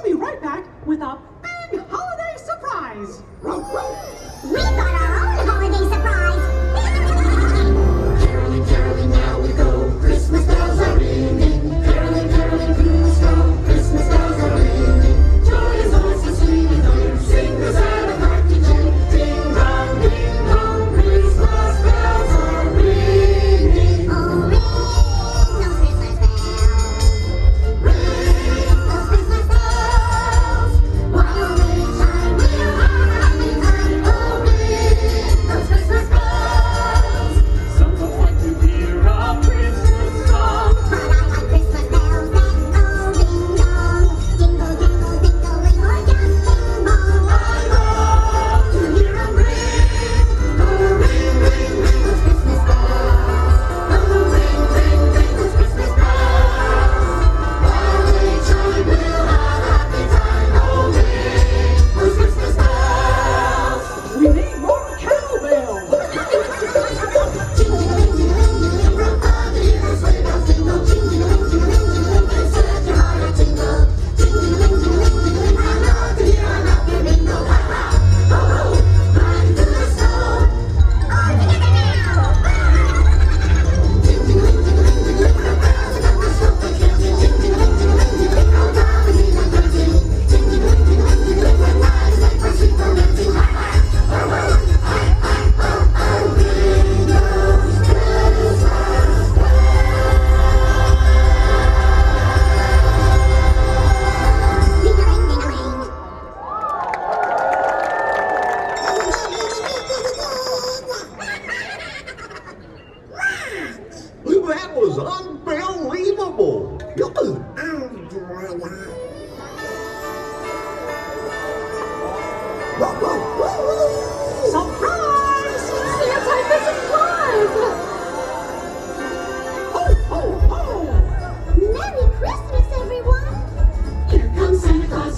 be right back with a big holiday surprise. We got our own holiday surprise. Caroling, caroling, now we go. Christmas bells are ringing. Caroling, caroling through the snow. Christmas bells are ringing. Joy is also sweet and clear. Singers at a party jig. Ding dong, ding dong. Christmas bells are ringing. Oh, ring those Christmas bells. Ring those Christmas bells. While they chime, we'll have a happy time. Oh, ring those Christmas bells. Some folks like to hear a Christmas song. But I like Christmas bells that go ding dong. Jingle, jingle, jingling, or just bing bong. I love to hear 'em ring. Oh, ring, ring, ring those Christmas bells. Oh, ring, ring, ring those Christmas bells. While they chime, we'll have a happy time. Oh, ring those Christmas bells. We need more cowbells. Jingling, jingling, jingling, from far to near, those sleigh bells jingle. Jingling, jingling, jingling, they set your heart a tingle. Jingling, jingling, jingling, I love to hear a happy jingle. Ha ha, ho ho, riding through the snow. All together now. Jingling, jingling, jingling, the bells are going so fantastic. Jingling, jingling, jingling, oh darling, I'm dancing. Jingling, jingling, jingling, when night is late for sweet romancing. Ha ha, ho ho, hi hi ho ho, ring those Christmas bells. Ding-a-ling, ding-a-ling. That was unbelievable. Surprise! Santa is alive! Ho, ho, ho! Merry Christmas, everyone! Here comes Santa Claus,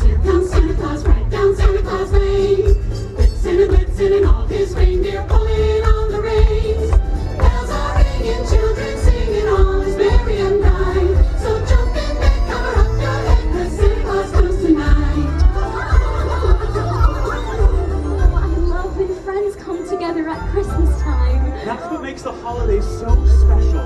right down Santa Claus Lane. Blitzing and blitzing and all his reindeer pulling on the reins. Bells are ringing, children singing, all is merry and bright. So jump in bed, cover up your head, 'cause Santa Claus comes tonight. I love when friends come together at Christmas time. That's what makes the holidays so special.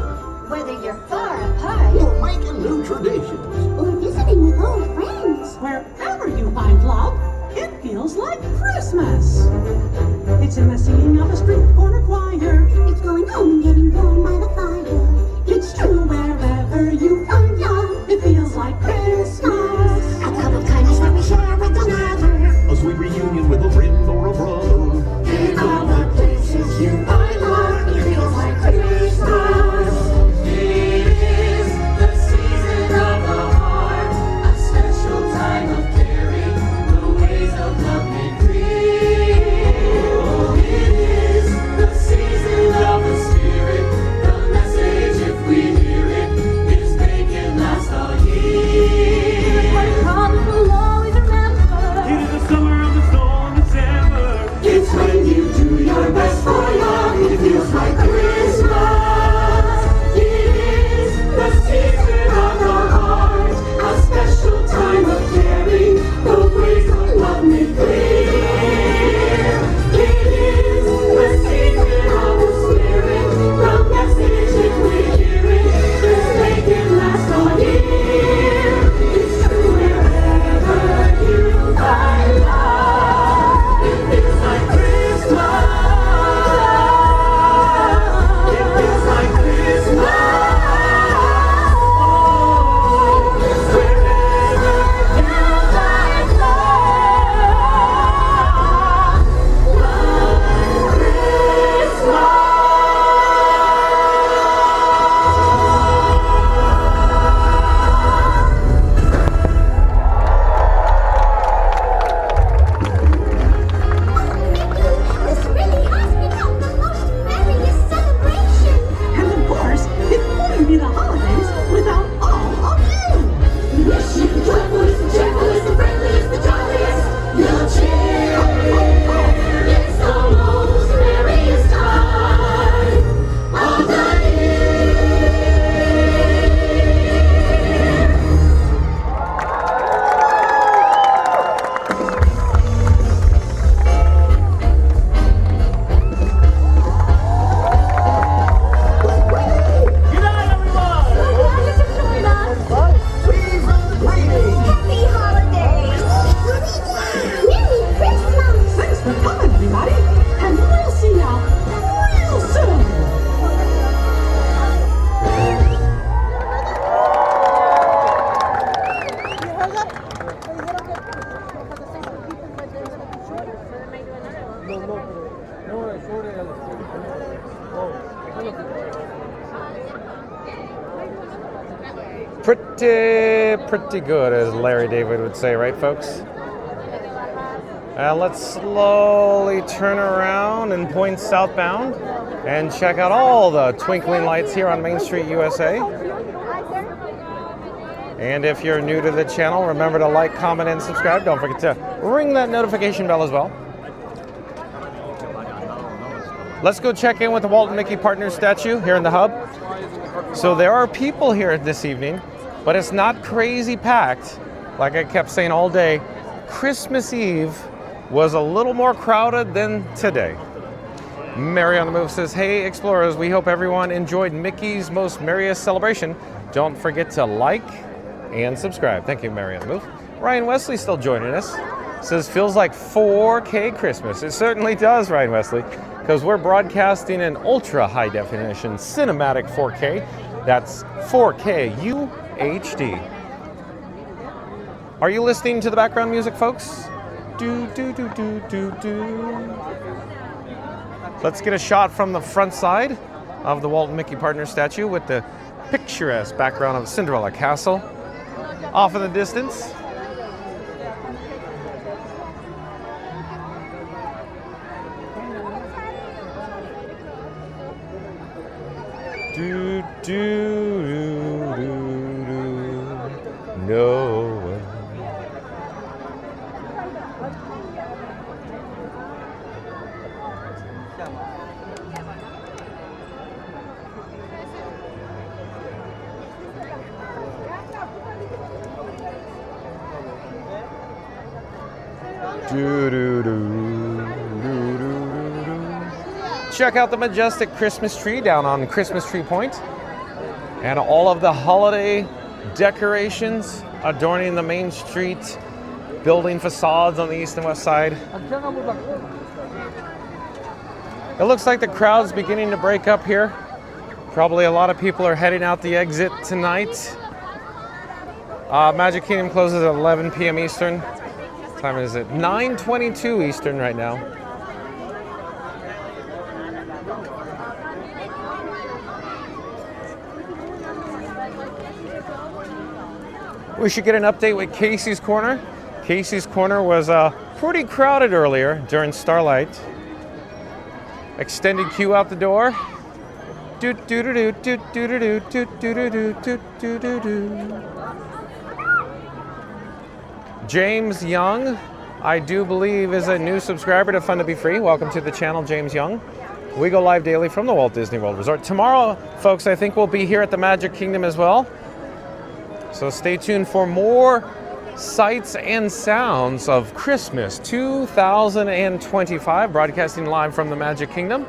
Whether you're far apart We're making new traditions. Or visiting with old friends. Wherever you find love, it feels like Christmas. It's in the singing of a street corner choir. It's going home and getting warm by the fire. It's true wherever you find love, it feels like Christmas. A cup of kindness that we share with another. A sweet reunion with a friend or a brother. In all the places you find love, it feels like Christmas. It is the season of the heart, a special time of caring, the ways of love made clear. Oh, it is the season of the Spirit, the message, if we hear it, is making last all year. My promise will always remember. It is the summer of the soul in December. It's when you do your best for love, it feels like Christmas. It is the season of the heart, a special time of caring, the ways of love made clear. It is the season of the Spirit, the message, if we hear it, is making last all year. It's true wherever you find love, it feels like Christmas. It feels like Christmas. Oh, wherever you find love, Christmas. This really has become the most merriest celebration. And of course, it wouldn't be the holidays without all of you. Wish you the joyfulest, the cheerfulest, the friendliest, the jolliest. You'll cheer. It's the most merriest time of the year. Pretty good, as Larry David would say, right, folks? Let's slowly turn around and point southbound and check out all the twinkling lights here on Main Street, USA. And if you're new to the channel, remember to like, comment, and subscribe. Don't forget to ring that notification bell as well. Let's go check in with the Walt and Mickey Partners statue here in the hub. So there are people here this evening, but it's not crazy packed. Like I kept saying all day, Christmas Eve was a little more crowded than today. Mary on the Move says, hey explorers, we hope everyone enjoyed Mickey's most merriest celebration. Don't forget to like and subscribe. Thank you, Mary on the Move. Ryan Wesley still joining us. Says, feels like 4K Christmas. It certainly does, Ryan Wesley, because we're broadcasting in ultra high definition cinematic 4K. That's 4K UHD. Are you listening to the background music, folks? Do, do, do, do, do, do. Let's get a shot from the front side of the Walt and Mickey Partners statue with the picturesque background of Cinderella Castle off in the distance. Do, do, do, do, do. No. Do, do, do, do, do, do. Check out the majestic Christmas tree down on Christmas Tree Point, and all of the holiday decorations adorning the Main Street building facades on the east and west side. It looks like the crowd's beginning to break up here. Probably a lot of people are heading out the exit tonight. Magic Kingdom closes at 11 p.m. Eastern. What time is it? 9:22 Eastern right now. We should get an update with Casey's Corner. Casey's Corner was pretty crowded earlier during Starlight. Extended queue out the door. Do do do do do do do do do do do do do do. James Young, I do believe, is a new subscriber to Fun to Be Free. Welcome to the channel, James Young. We go live daily from the Walt Disney World Resort. Tomorrow, folks, I think we'll be here at the Magic Kingdom as well. So stay tuned for more sights and sounds of Christmas 2025, broadcasting live from the Magic Kingdom.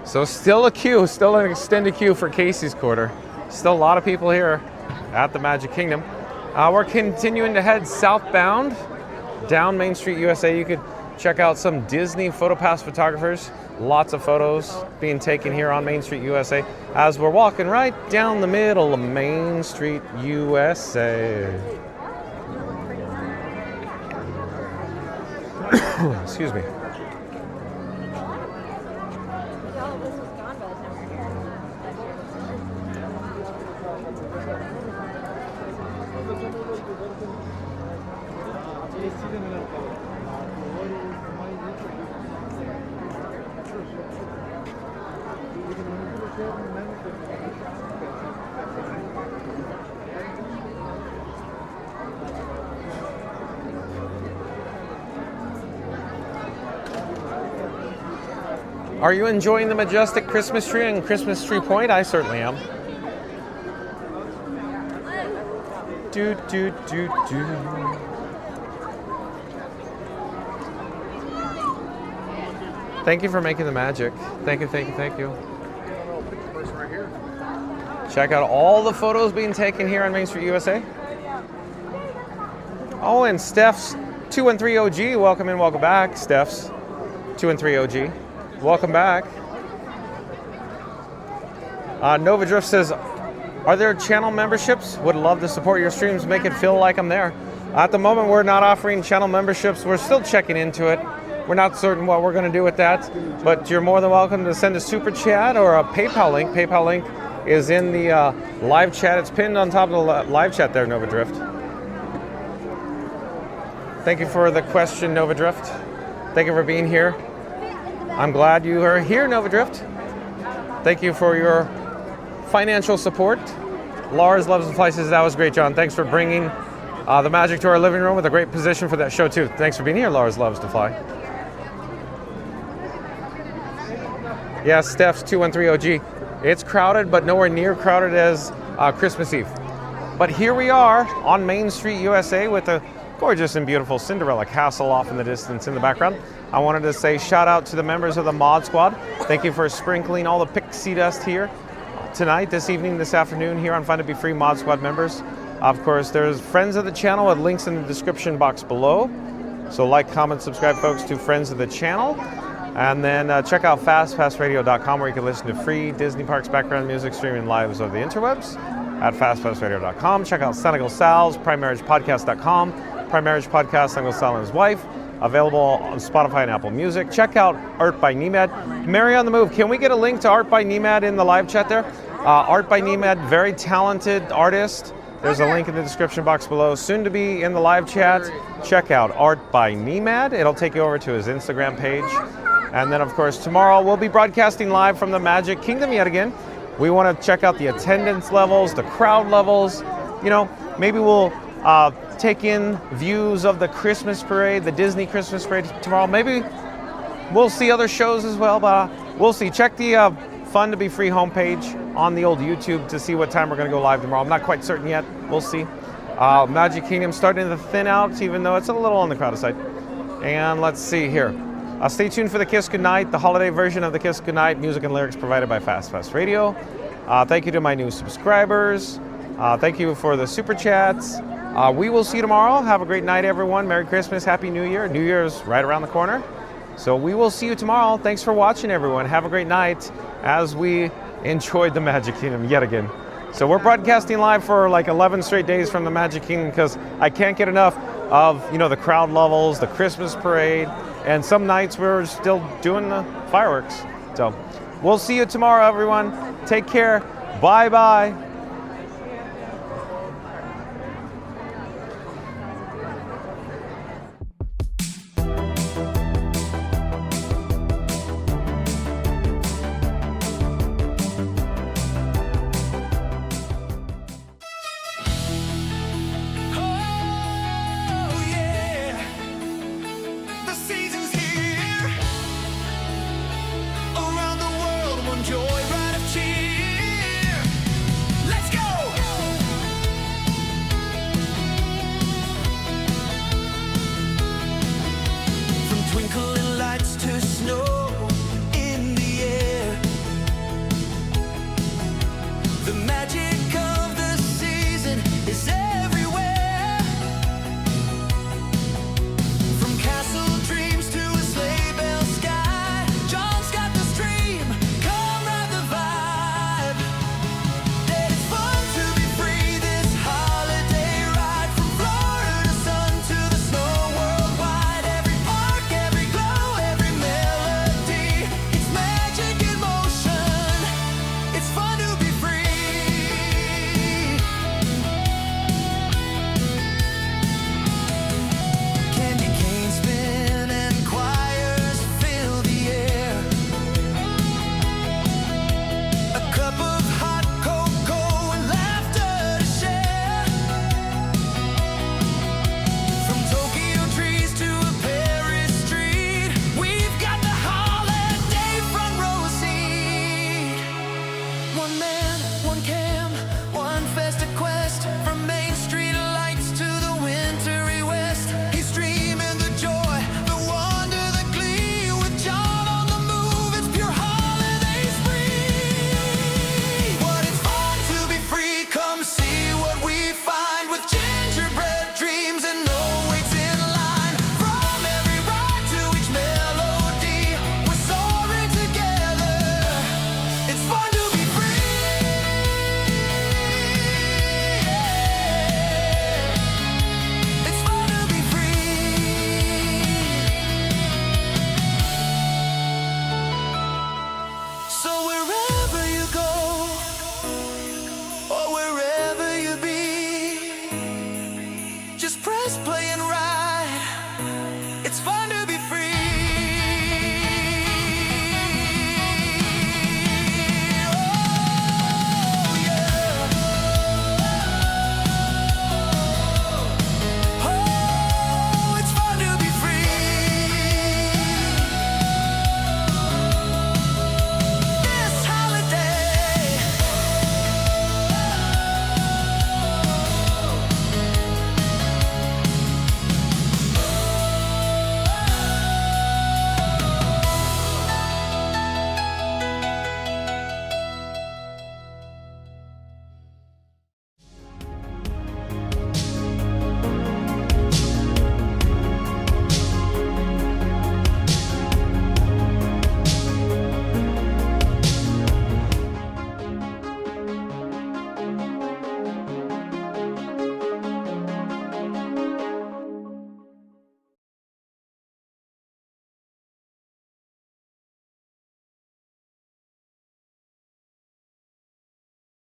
So still a queue, still an extended queue for Casey's Corner. Still a lot of people here at the Magic Kingdom. We're continuing to head southbound down Main Street, USA. You could check out some Disney PhotoPass photographers. Lots of photos being taken here on Main Street, USA, as we're walking right down the middle of Main Street, USA. Excuse me. Are you enjoying the majestic Christmas tree and Christmas Tree Point? I certainly am. Do, do, do, do. Thank you for making the magic. Thank you, thank you, thank you. Check out all the photos being taken here on Main Street, USA. Oh, and Steph's 213 OG, welcome in, welcome back. Steph's 213 OG. Welcome back. Nova Drift says, are there channel memberships? Would love to support your streams, make it feel like I'm there. At the moment, we're not offering channel memberships. We're still checking into it. We're not certain what we're going to do with that, but you're more than welcome to send a super chat or a PayPal link. PayPal link is in the live chat. It's pinned on top of the live chat there, Nova Drift. Thank you for the question, Nova Drift. Thank you for being here. I'm glad you are here, Nova Drift. Thank you for your financial support. Lars Loves to Fly says that was great, John. Thanks for bringing the magic to our living room with a great position for that show too. Thanks for being here, Lars Loves to Fly. Yeah, Steph's 213 OG. It's crowded, but nowhere near crowded as Christmas Eve. But here we are on Main Street, USA, with a gorgeous and beautiful Cinderella Castle off in the distance in the background. I wanted to say shout out to the members of the Mod Squad. Thank you for sprinkling all the pixie dust here tonight, this evening, this afternoon here on Fun to Be Free Mod Squad members. Of course, there's friends of the channel with links in the description box below. So like, comment, subscribe, folks, to friends of the channel. And then check out fastpassradio.com where you can listen to free Disney Parks background music streaming lives of the interwebs at fastpassradio.com. Check out Senegal Sal's primemarriagepodcast.com. Prime Marriage Podcast, Senegal Sal and his wife. Available on Spotify and Apple Music. Check out Art by Nemad. Mary on the Move, can we get a link to Art by Nemad in the live chat there? Art by Nemad, very talented artist. There's a link in the description box below. Soon to be in the live chat. Check out Art by Nemad. It'll take you over to his Instagram page. And then, of course, tomorrow we'll be broadcasting live from the Magic Kingdom yet again. We want to check out the attendance levels, the crowd levels. You know, maybe we'll take in views of the Christmas parade, the Disney Christmas parade tomorrow. Maybe we'll see other shows as well, but we'll see. Check the Fun to Be Free homepage on the old YouTube to see what time we're going to go live tomorrow. I'm not quite certain yet. We'll see. Magic Kingdom starting to thin out, even though it's a little on the crowded side. And let's see here. Stay tuned for the Kiss Goodnight, the holiday version of the Kiss Goodnight, music and lyrics provided by Fast Radio. Thank you to my new subscribers. Thank you for the super chats. We will see you tomorrow. Have a great night, everyone. Merry Christmas, Happy New Year. New Year's right around the corner. So we will see you tomorrow. Thanks for watching, everyone. Have a great night as we enjoyed the Magic Kingdom yet again. So we're broadcasting live for like 11 straight days from the Magic Kingdom because I can't get enough of, you know, the crowd levels, the Christmas parade, and some nights we're still doing the fireworks. So we'll see you tomorrow, everyone. Take care. Bye-bye.